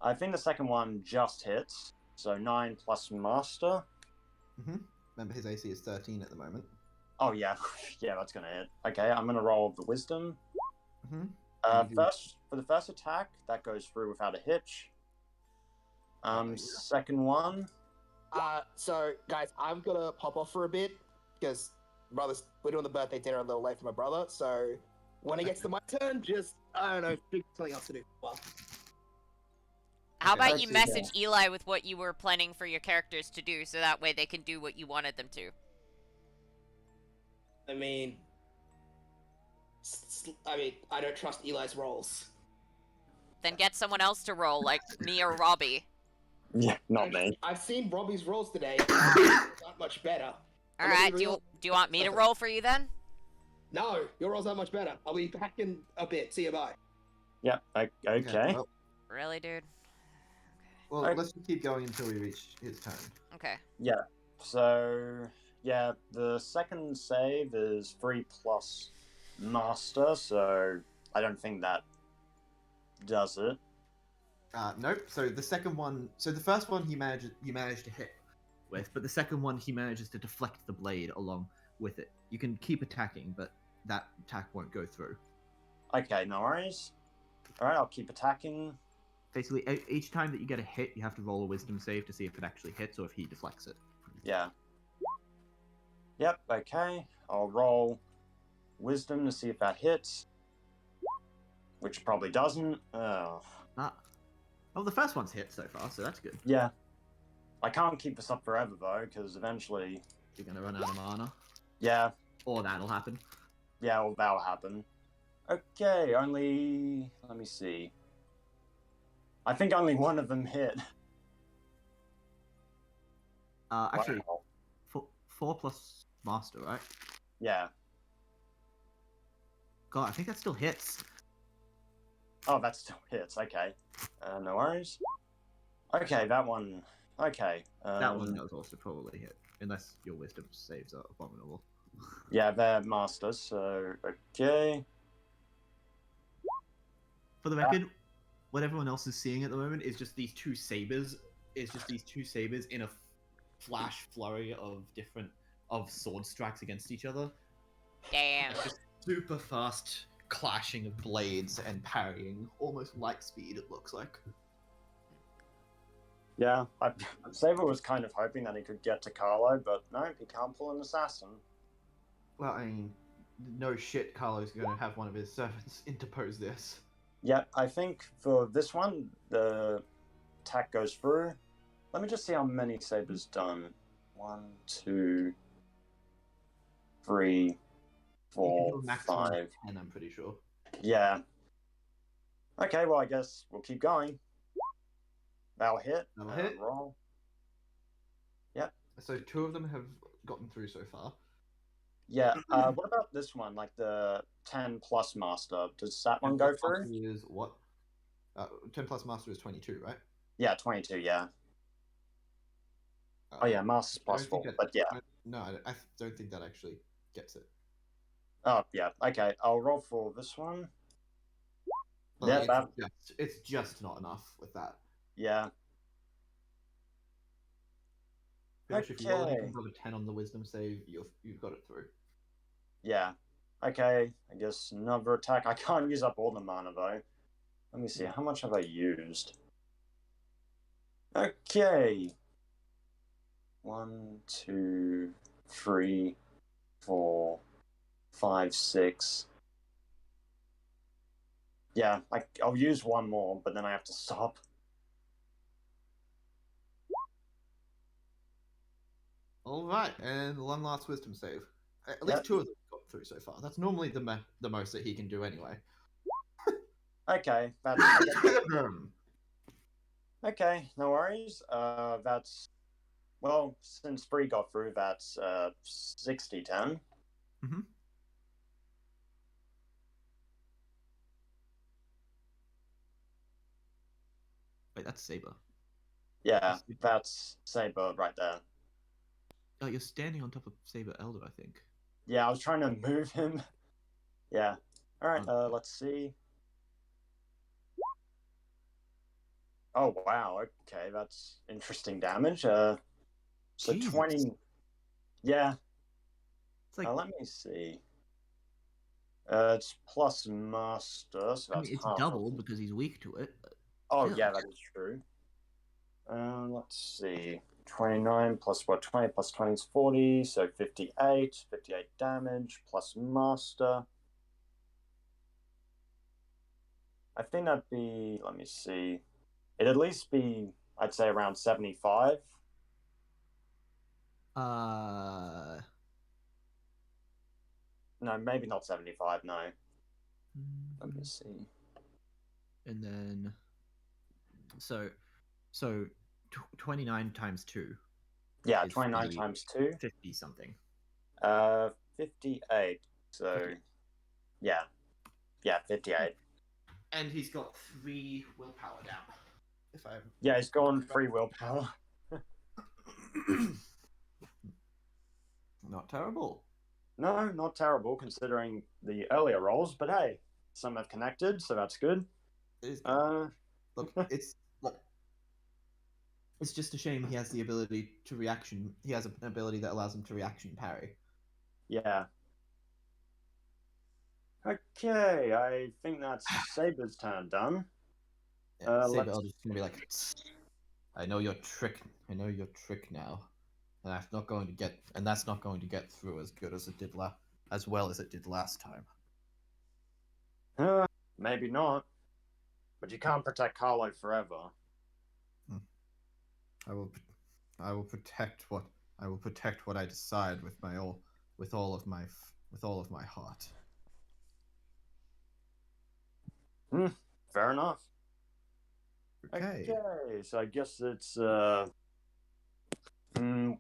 Speaker 4: I think the second one just hits, so 9 plus master.
Speaker 5: Remember, his AC is 13 at the moment.
Speaker 4: Oh yeah, yeah, that's gonna hit. Okay, I'm gonna roll the wisdom.
Speaker 5: Mhm.
Speaker 4: For the first attack, that goes through without a hitch. Second one.
Speaker 2: So guys, I'm gonna pop off for a bit because we're doing the birthday dinner a little late for my brother. So when it gets to my turn, just I don't know, pick something else to do. Well,
Speaker 1: How
Speaker 4: Okay,
Speaker 1: about you
Speaker 4: I see,
Speaker 1: message Eli with what you were planning for your characters to do, so that way they can do what you wanted them to?
Speaker 2: I mean, I don't trust Eli's rolls.
Speaker 1: Then get someone else to roll, like me or Robbie.
Speaker 4: Yeah, not me.
Speaker 2: I've seen Robbie's rolls today. Not much better. I'm gonna
Speaker 1: Alright,
Speaker 2: be
Speaker 1: do
Speaker 2: real-
Speaker 1: you want me to roll for you then?
Speaker 2: No, your rolls aren't much better. I'll be back in a bit. See you, bye.
Speaker 4: Yep. Okay.
Speaker 5: Well,
Speaker 1: Really, dude?
Speaker 5: well
Speaker 4: Alright.
Speaker 5: let's just keep going until we reach his turn.
Speaker 1: Okay.
Speaker 4: So Yeah, the second save is 3 plus master, so I don't think that does it.
Speaker 5: Nope. So the second one, so the first one you managed to hit with, but the second one he manages to deflect the blade along with it. You can keep attacking, but that attack won't go through.
Speaker 4: Okay, no worries. Alright, I'll keep attacking.
Speaker 5: Basically, each time that you get a hit, you have to roll a wisdom save to see if it actually hits or if he deflects it.
Speaker 4: Yeah. Yep, okay. I'll roll wisdom to see if that hits. Which probably doesn't. Oh.
Speaker 5: Oh, the first one's hit so far, so that's good.
Speaker 4: Yeah. I can't keep this up forever, though, because eventually...
Speaker 5: You're gonna run out of mana.
Speaker 4: Yeah,
Speaker 5: Or that'll happen.
Speaker 4: yeah, well, that'll happen. Okay, only... Let me see. I think only one of them hit.
Speaker 5: Actually,
Speaker 4: Wow.
Speaker 5: 4 plus master, right?
Speaker 4: Yeah.
Speaker 5: God, I think that still hits.
Speaker 4: Oh, that still hits. Okay. No worries. Okay, that one... Okay.
Speaker 5: That one does also probably hit, unless your wisdom saves are abominable.
Speaker 4: Yeah, they're masters, so... Okay.
Speaker 5: For the record, what everyone else is seeing at the moment is just these two sabers. In a flash flurry of sword strikes against each other.
Speaker 1: Damn.
Speaker 5: Just super fast clashing of blades and parrying, almost light speed. It looks like.
Speaker 4: Yeah, Saber was kind of hoping that he could get to Carlo, but no, he can't pull an assassin.
Speaker 5: Well, I mean, no shit. Carlo's going to have one of his servants interpose this.
Speaker 4: Yeah, I think for this one, the attack goes through. Let me just see how many Saber's done. 1, 2, 3,
Speaker 5: You can
Speaker 4: 4,
Speaker 5: do a maximum of
Speaker 4: 5.
Speaker 5: 10, I'm pretty sure.
Speaker 4: Yeah. Okay, well, I guess we'll keep going. That'll hit.
Speaker 5: That'll hit.
Speaker 4: Roll.
Speaker 5: So 2 of them have gotten through so far.
Speaker 4: Yeah. What about this one? Like the 10 plus master. Does that one go through?
Speaker 5: Is what? 10 plus master is 22, right?
Speaker 4: Yeah, 22. Yeah. Oh yeah, master's
Speaker 5: I don't
Speaker 4: plus
Speaker 5: think
Speaker 4: 4.
Speaker 5: that-
Speaker 4: But yeah.
Speaker 5: I don't think that actually gets it.
Speaker 4: Oh yeah. Okay, I'll roll for this one.
Speaker 5: But
Speaker 4: Yeah,
Speaker 5: like, it's just not enough with that.
Speaker 4: Yeah.
Speaker 5: Finish, if you roll
Speaker 4: Okay.
Speaker 5: anything above a 10 on the wisdom save, you've got it through.
Speaker 4: Yeah. Okay. I guess another attack. I can't use up all the mana though. Let me see. How much have I used? Okay. 1, 2, 3, 4, 5, 6. Yeah, I'll use one more, but then I have to stop.
Speaker 5: All right, and one last wisdom save. At least 2 of them got through so far. That's normally the most that he can do anyway.
Speaker 4: Okay, that's okay. No worries. That's well, since 3 got through, that's 60-10.
Speaker 5: Mhm. Wait, that's Saber.
Speaker 4: Yeah, that's Saber right there.
Speaker 5: Oh, you're standing on top of Saber Elder, I think.
Speaker 4: Yeah, I was trying to move him. Yeah. All right. Let's see. Oh wow. Okay, that's interesting damage. So
Speaker 5: Jesus.
Speaker 4: 20. Yeah.
Speaker 5: It's like,
Speaker 4: Let me see. It's plus master, so
Speaker 5: I
Speaker 4: that's
Speaker 5: mean, it's
Speaker 4: half.
Speaker 5: doubled because he's weak to it. But
Speaker 4: Oh
Speaker 5: still.
Speaker 4: yeah, that is true. Let's see. 29 plus what? 20 plus 20 is 40, so 58. 58 damage plus master. I think that'd be, let me see. It'd at least be, I'd say around 75. No, maybe not 75, no. Let me see.
Speaker 5: And then, so 29 times 2.
Speaker 4: Yeah,
Speaker 5: is
Speaker 4: 29 times 2.
Speaker 5: 50 something.
Speaker 4: 58. So,
Speaker 5: 58.
Speaker 4: yeah. Yeah, 58.
Speaker 5: And he's got 3 willpower down.
Speaker 4: Yeah, he's gone 3 willpower.
Speaker 5: Not terrible.
Speaker 4: No, not terrible considering the earlier rolls, but hey, some have connected, so that's good.
Speaker 5: It is good.
Speaker 4: Uh,
Speaker 5: Look, it's just a shame he has the ability to reaction. He has an ability that allows him to reaction parry.
Speaker 4: yeah. Okay, I think that's Saber's turn done.
Speaker 5: Yeah, Saber
Speaker 4: let's-
Speaker 5: Elder's gonna be like, I know your trick. I know your trick now, and that's not going to get through as good as it did as well as it did last time.
Speaker 4: Maybe not, but you can't protect Carlo forever.
Speaker 5: I will protect what I decide with all of my heart.
Speaker 4: Fair enough.
Speaker 5: Okay.
Speaker 4: Okay, so I guess it's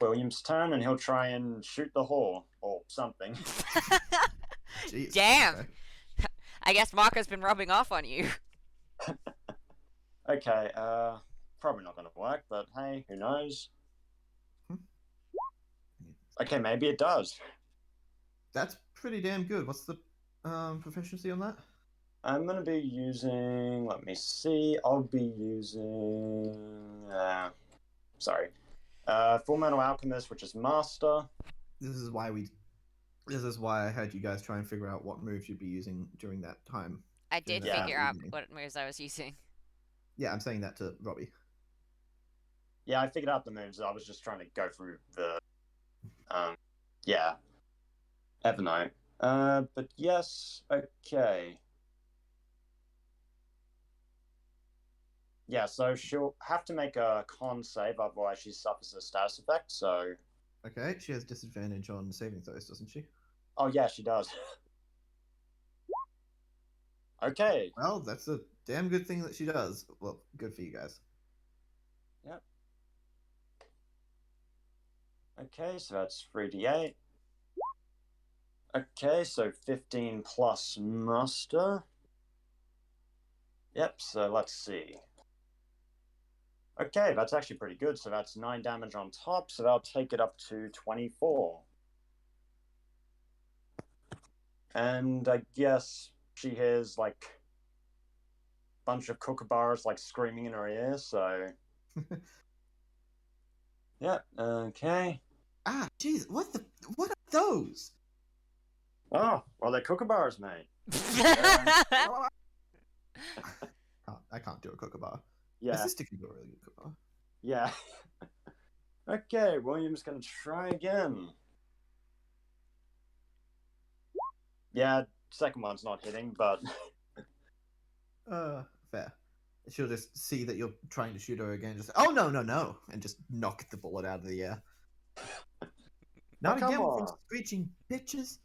Speaker 4: William's turn, and he'll try and shoot the whore or something.
Speaker 5: Jeez,
Speaker 1: Damn.
Speaker 5: okay.
Speaker 1: I guess Maka's been rubbing off on you.
Speaker 4: Okay, probably not gonna work, but hey, who knows? Okay, maybe it does.
Speaker 5: That's pretty damn good. What's the proficiency on that?
Speaker 4: I'm gonna be using. Let me see. I'll be using. Sorry. Full Metal Alchemist, which is Master.
Speaker 5: This is why I had you guys try and figure out what moves you'd be using during that time.
Speaker 1: I did
Speaker 4: Yeah.
Speaker 1: figure out what moves I was using.
Speaker 5: Yeah, I'm saying that to Robbie.
Speaker 4: Yeah, I figured out the moves. I was just trying to go through the. Evernote. But yes, okay. Yeah, so she'll have to make a con save, otherwise she suffers a status effect, so.
Speaker 5: Okay, she has disadvantage on saving throws, doesn't she?
Speaker 4: Oh, yeah, she does. Okay.
Speaker 5: Well, that's a damn good thing that she does. Well, good for you guys.
Speaker 4: Yep. Okay, so that's 3d8. Okay, so 15 plus Master. Yep, so let's see. Okay, that's actually pretty good. So that's 9 damage on top, so that'll take it up to 24. And I guess she hears like a bunch of kookaburras like screaming in her ear, so. Yeah, okay.
Speaker 5: Ah, jeez, what are those?
Speaker 4: Oh, well, they're kookaburras, mate.
Speaker 5: I can't do a kookaburra.
Speaker 4: Yeah,
Speaker 5: This is to do a really good kookaburra.
Speaker 4: yeah. Okay, William's gonna try again. Yeah, second one's not hitting, but
Speaker 5: Fair. She'll just see that you're trying to shoot her again, just oh no, and just knock the bullet out of the air. Not
Speaker 4: come
Speaker 5: again with those
Speaker 4: on.
Speaker 5: screeching bitches.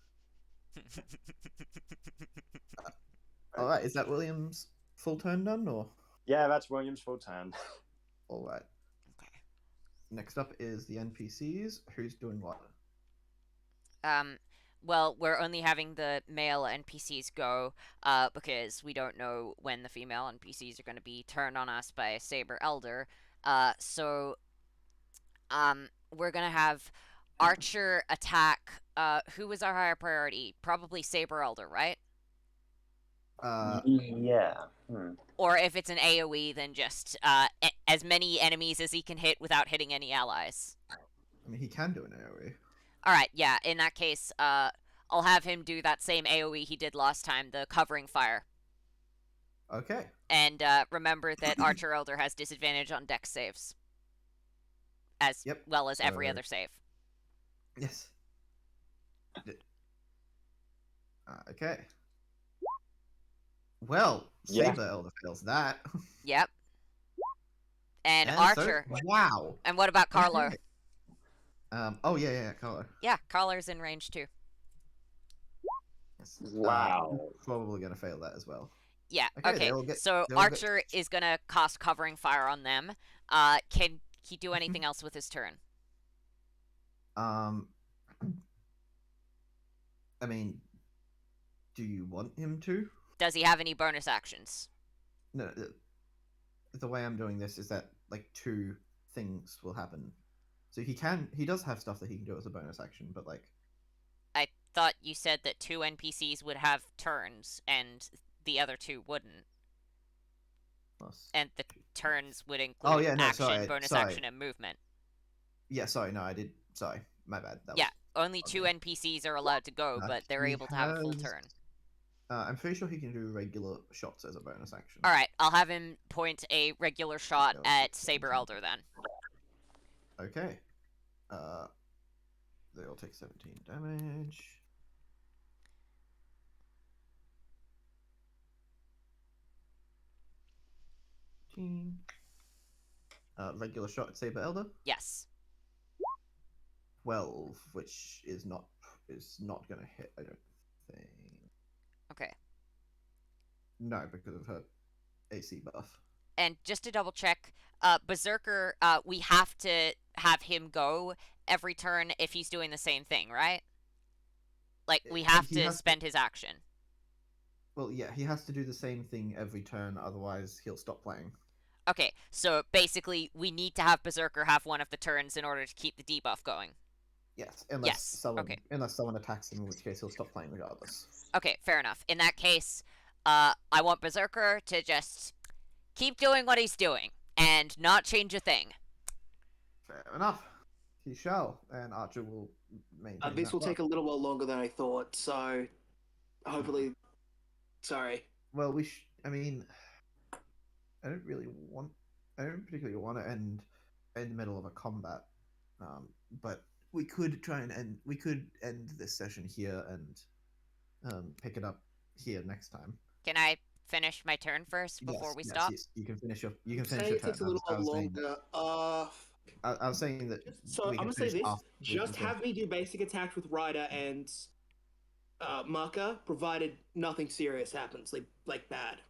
Speaker 5: All right, is that William's full turn done, or
Speaker 4: yeah, that's William's full turn.
Speaker 5: all right?
Speaker 1: Okay.
Speaker 5: Next up is the NPCs. Who's doing what?
Speaker 1: Well, we're only having the male NPCs go, because we don't know when the female NPCs are going to be turned on us by Saber Elder. So, we're going to have Archer attack, who was our higher priority? Probably Saber Elder, right?
Speaker 4: Yeah.
Speaker 1: Or if it's an AoE, then just, as many enemies as he can hit without hitting any allies.
Speaker 5: I mean, he can do an AoE.
Speaker 1: Alright, yeah, in that case, I'll have him do that same AoE he did last time, the covering fire.
Speaker 5: Okay.
Speaker 1: And remember that Archer Elder has disadvantage on dex saves. As
Speaker 5: Yep,
Speaker 1: well as every
Speaker 5: so-
Speaker 1: other save.
Speaker 5: Yes. Okay. Well,
Speaker 4: Yeah.
Speaker 5: Saber Elder fails that.
Speaker 1: Yep. And
Speaker 5: so-
Speaker 1: Archer.
Speaker 5: wow.
Speaker 1: And what about Carlo?
Speaker 5: Okay. Oh yeah, Carlo.
Speaker 1: Yeah, Carlo's in range too.
Speaker 5: Yes.
Speaker 4: Wow.
Speaker 5: Probably gonna fail that as well.
Speaker 1: Yeah,
Speaker 5: Okay,
Speaker 1: okay.
Speaker 5: they'll get-
Speaker 1: So
Speaker 5: they'll get-
Speaker 1: Archer is gonna cast covering fire on them. Can he do anything else with his turn?
Speaker 5: I mean, do you want him to?
Speaker 1: Does he have any bonus actions?
Speaker 5: No. The way I'm doing this is that like 2 things will happen. So he does have stuff that he can do as a bonus action, but like
Speaker 1: thought you said that 2 NPCs would have turns and the other 2 wouldn't.
Speaker 5: Plus-
Speaker 1: And the turns would include
Speaker 5: Oh, yeah, no,
Speaker 1: action,
Speaker 5: sorry,
Speaker 1: bonus
Speaker 5: sorry.
Speaker 1: action, and movement.
Speaker 5: Yeah, sorry, no, I did. Sorry, my bad. That
Speaker 1: Yeah,
Speaker 5: was,
Speaker 1: only 2
Speaker 5: okay.
Speaker 1: NPCs are allowed to go, but they're
Speaker 5: He
Speaker 1: able to have a full
Speaker 5: has-
Speaker 1: turn.
Speaker 5: I'm pretty sure he can do regular shots as a bonus action.
Speaker 1: Alright, I'll have him point a regular shot
Speaker 5: Okay,
Speaker 1: at
Speaker 5: let's
Speaker 1: Saber
Speaker 5: see.
Speaker 1: Elder then.
Speaker 5: Okay. They all take 17 damage. Regular shot at Saber Elder.
Speaker 1: Yes.
Speaker 5: 12, which is not gonna hit. I don't think.
Speaker 1: Okay.
Speaker 5: No, because of her AC buff.
Speaker 1: And just to double check, Berserker, we have to have him go every turn if he's doing the same thing, right? Like, we have
Speaker 5: He
Speaker 1: to
Speaker 5: has-
Speaker 1: spend his action.
Speaker 5: Well, yeah, he has to do the same thing every turn, otherwise he'll stop playing.
Speaker 1: Okay, so basically, we need to have Berserker have one of the turns in order to keep the debuff going.
Speaker 5: Yes, unless
Speaker 1: Yes,
Speaker 5: someone
Speaker 1: okay.
Speaker 5: unless someone attacks him, in which case he'll stop playing regardless.
Speaker 1: Okay, fair enough. In that case, I want Berserker to just keep doing what he's doing and not change a thing.
Speaker 5: Fair enough. He shall, and Archer will maintain.
Speaker 2: This
Speaker 5: that
Speaker 2: will take a
Speaker 5: luck.
Speaker 2: little while longer than I thought, so hopefully. Sorry.
Speaker 5: Well, I mean, I don't particularly want to end in the middle of a combat, but we could try and end this session here and pick it up here next time.
Speaker 1: Can I finish my turn first before we stop?
Speaker 5: Yes, you can finish your turn.
Speaker 2: Say it takes a little
Speaker 5: I
Speaker 2: while
Speaker 5: was saying-
Speaker 2: longer.
Speaker 5: I was saying that.
Speaker 7: So
Speaker 5: we
Speaker 7: I'm
Speaker 5: can
Speaker 7: gonna say
Speaker 5: finish
Speaker 7: this:
Speaker 5: after we
Speaker 7: just
Speaker 5: finish.
Speaker 7: have me do basic attacks with Ryder and Marker, provided nothing serious happens, like bad.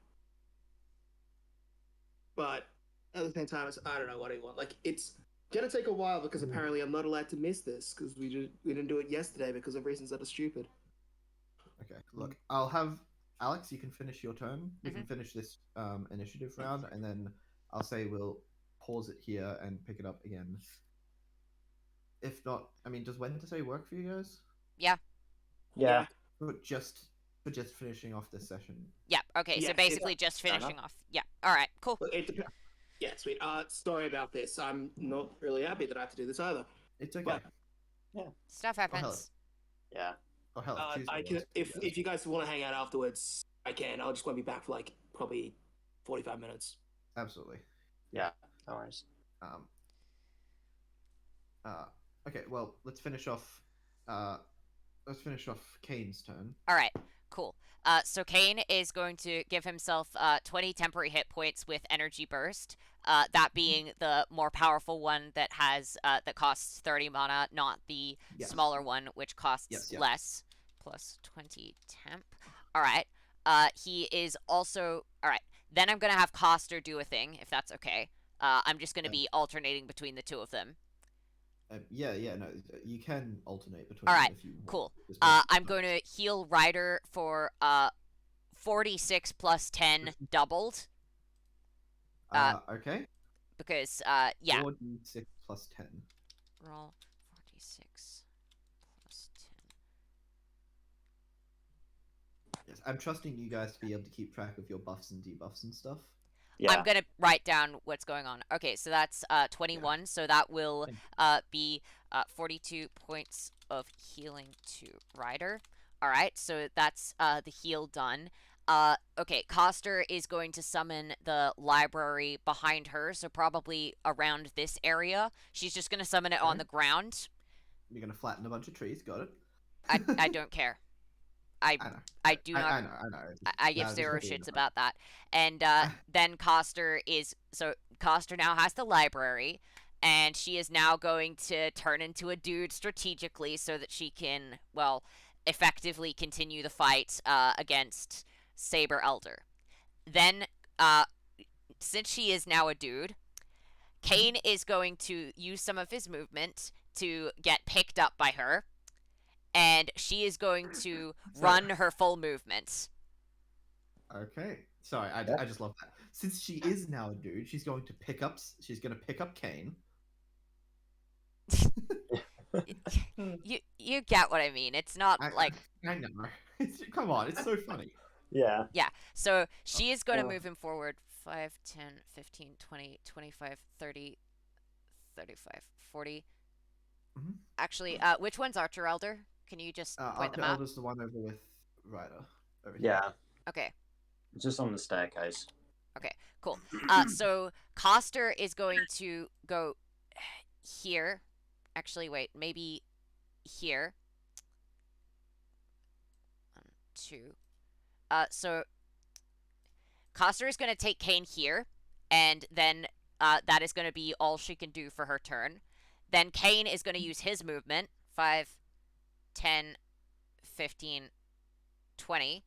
Speaker 7: But at the same time, I don't know what I want. Like, it's gonna take a while because apparently I'm not allowed to miss this because we didn't do it yesterday because of reasons that are stupid.
Speaker 5: Okay, look, I'll have Alex. You can finish your turn. We
Speaker 1: Mm-hmm.
Speaker 5: can finish this initiative round, and then I'll say we'll pause it here and pick it up again. If not, I mean, does Wednesday work for you guys?
Speaker 4: Yeah.
Speaker 5: For just finishing off this session.
Speaker 1: Yeah, okay,
Speaker 7: Yeah,
Speaker 1: so
Speaker 7: it's-
Speaker 1: basically just
Speaker 4: fair
Speaker 1: finishing off. Yeah, alright, cool.
Speaker 7: But it depends. Yeah, sweet. Sorry about this. I'm not really happy that I have to do this either.
Speaker 5: It's okay.
Speaker 7: But-
Speaker 1: Stuff
Speaker 5: hell,
Speaker 1: happens.
Speaker 4: Yeah.
Speaker 5: Oh hell, Tuesday
Speaker 7: I can
Speaker 5: works.
Speaker 7: if you guys want to hang out afterwards, I can. I'll just want to be back for like probably 45 minutes.
Speaker 5: Absolutely.
Speaker 4: No worries.
Speaker 5: Um. Okay. Well, let's finish off. Let's finish off Kane's turn.
Speaker 1: Alright, cool. So Kane is going to give himself 20 temporary hit points with Energy Burst. That being the more powerful one that has that costs 30 mana, not the
Speaker 5: Yes.
Speaker 1: smaller one which costs
Speaker 5: Yes, yeah.
Speaker 1: less. Plus 20 temp. Alright. He is also alright. Then I'm gonna have Coster do a thing, if that's okay. I'm just gonna be alternating between the two of them.
Speaker 5: Yeah, no, you can alternate between.
Speaker 1: All right,
Speaker 5: them if you want.
Speaker 1: cool.
Speaker 5: Just
Speaker 1: I'm going to heal Ryder for 46 plus 10 doubled
Speaker 5: Okay.
Speaker 1: because yeah.
Speaker 5: 4d6 plus 10.
Speaker 1: Roll 46 plus 10.
Speaker 5: Yes, I'm trusting you guys to be able to keep track of your buffs and debuffs and stuff.
Speaker 4: Yeah.
Speaker 1: I'm gonna write down what's going on. Okay, so that's 21. So that will be 42 points of healing to Ryder. All right, so that's the heal done. Okay, Coster is going to summon the library behind her, so probably around this area. She's just gonna summon it on
Speaker 5: Okay.
Speaker 1: the ground.
Speaker 5: You're gonna flatten a bunch of trees. Got it.
Speaker 1: I don't care.
Speaker 5: I know.
Speaker 1: I do not.
Speaker 5: I know.
Speaker 1: I give
Speaker 5: just
Speaker 1: zero
Speaker 5: being
Speaker 1: shits
Speaker 5: nice.
Speaker 1: about that. And then Coster now has the library, and she is now going to turn into a dude strategically so that she can, well, effectively continue the fight against Saber Elder. Then, since she is now a dude, Kane is going to use some of his movement to get picked up by her, and she is going to run her full movement.
Speaker 5: Okay. Sorry, I just love that. Since she is now a dude, she's going to pick up Kane.
Speaker 1: you get what I mean. It's not like
Speaker 5: I know. Come on, it's so funny.
Speaker 4: Yeah.
Speaker 1: yeah. So she is going to
Speaker 4: Uh,
Speaker 1: move him forward 5, 10, 15, 20, 25, 30, 35, 40.
Speaker 5: Mhm.
Speaker 1: Actually, which one's Archer Elder? Can you just point
Speaker 5: Archer
Speaker 1: them out?
Speaker 5: Elder's the one over with Ryder. Over here.
Speaker 4: Yeah.
Speaker 1: Okay.
Speaker 4: Just on the staircase.
Speaker 1: Cool. So Coster is going to go here. Actually, wait, maybe here. 1, 2. So Coster is going to take Kane here, and then that is going to be all she can do for her turn. Then Kane is going to use his movement 5, 10, 15, 20.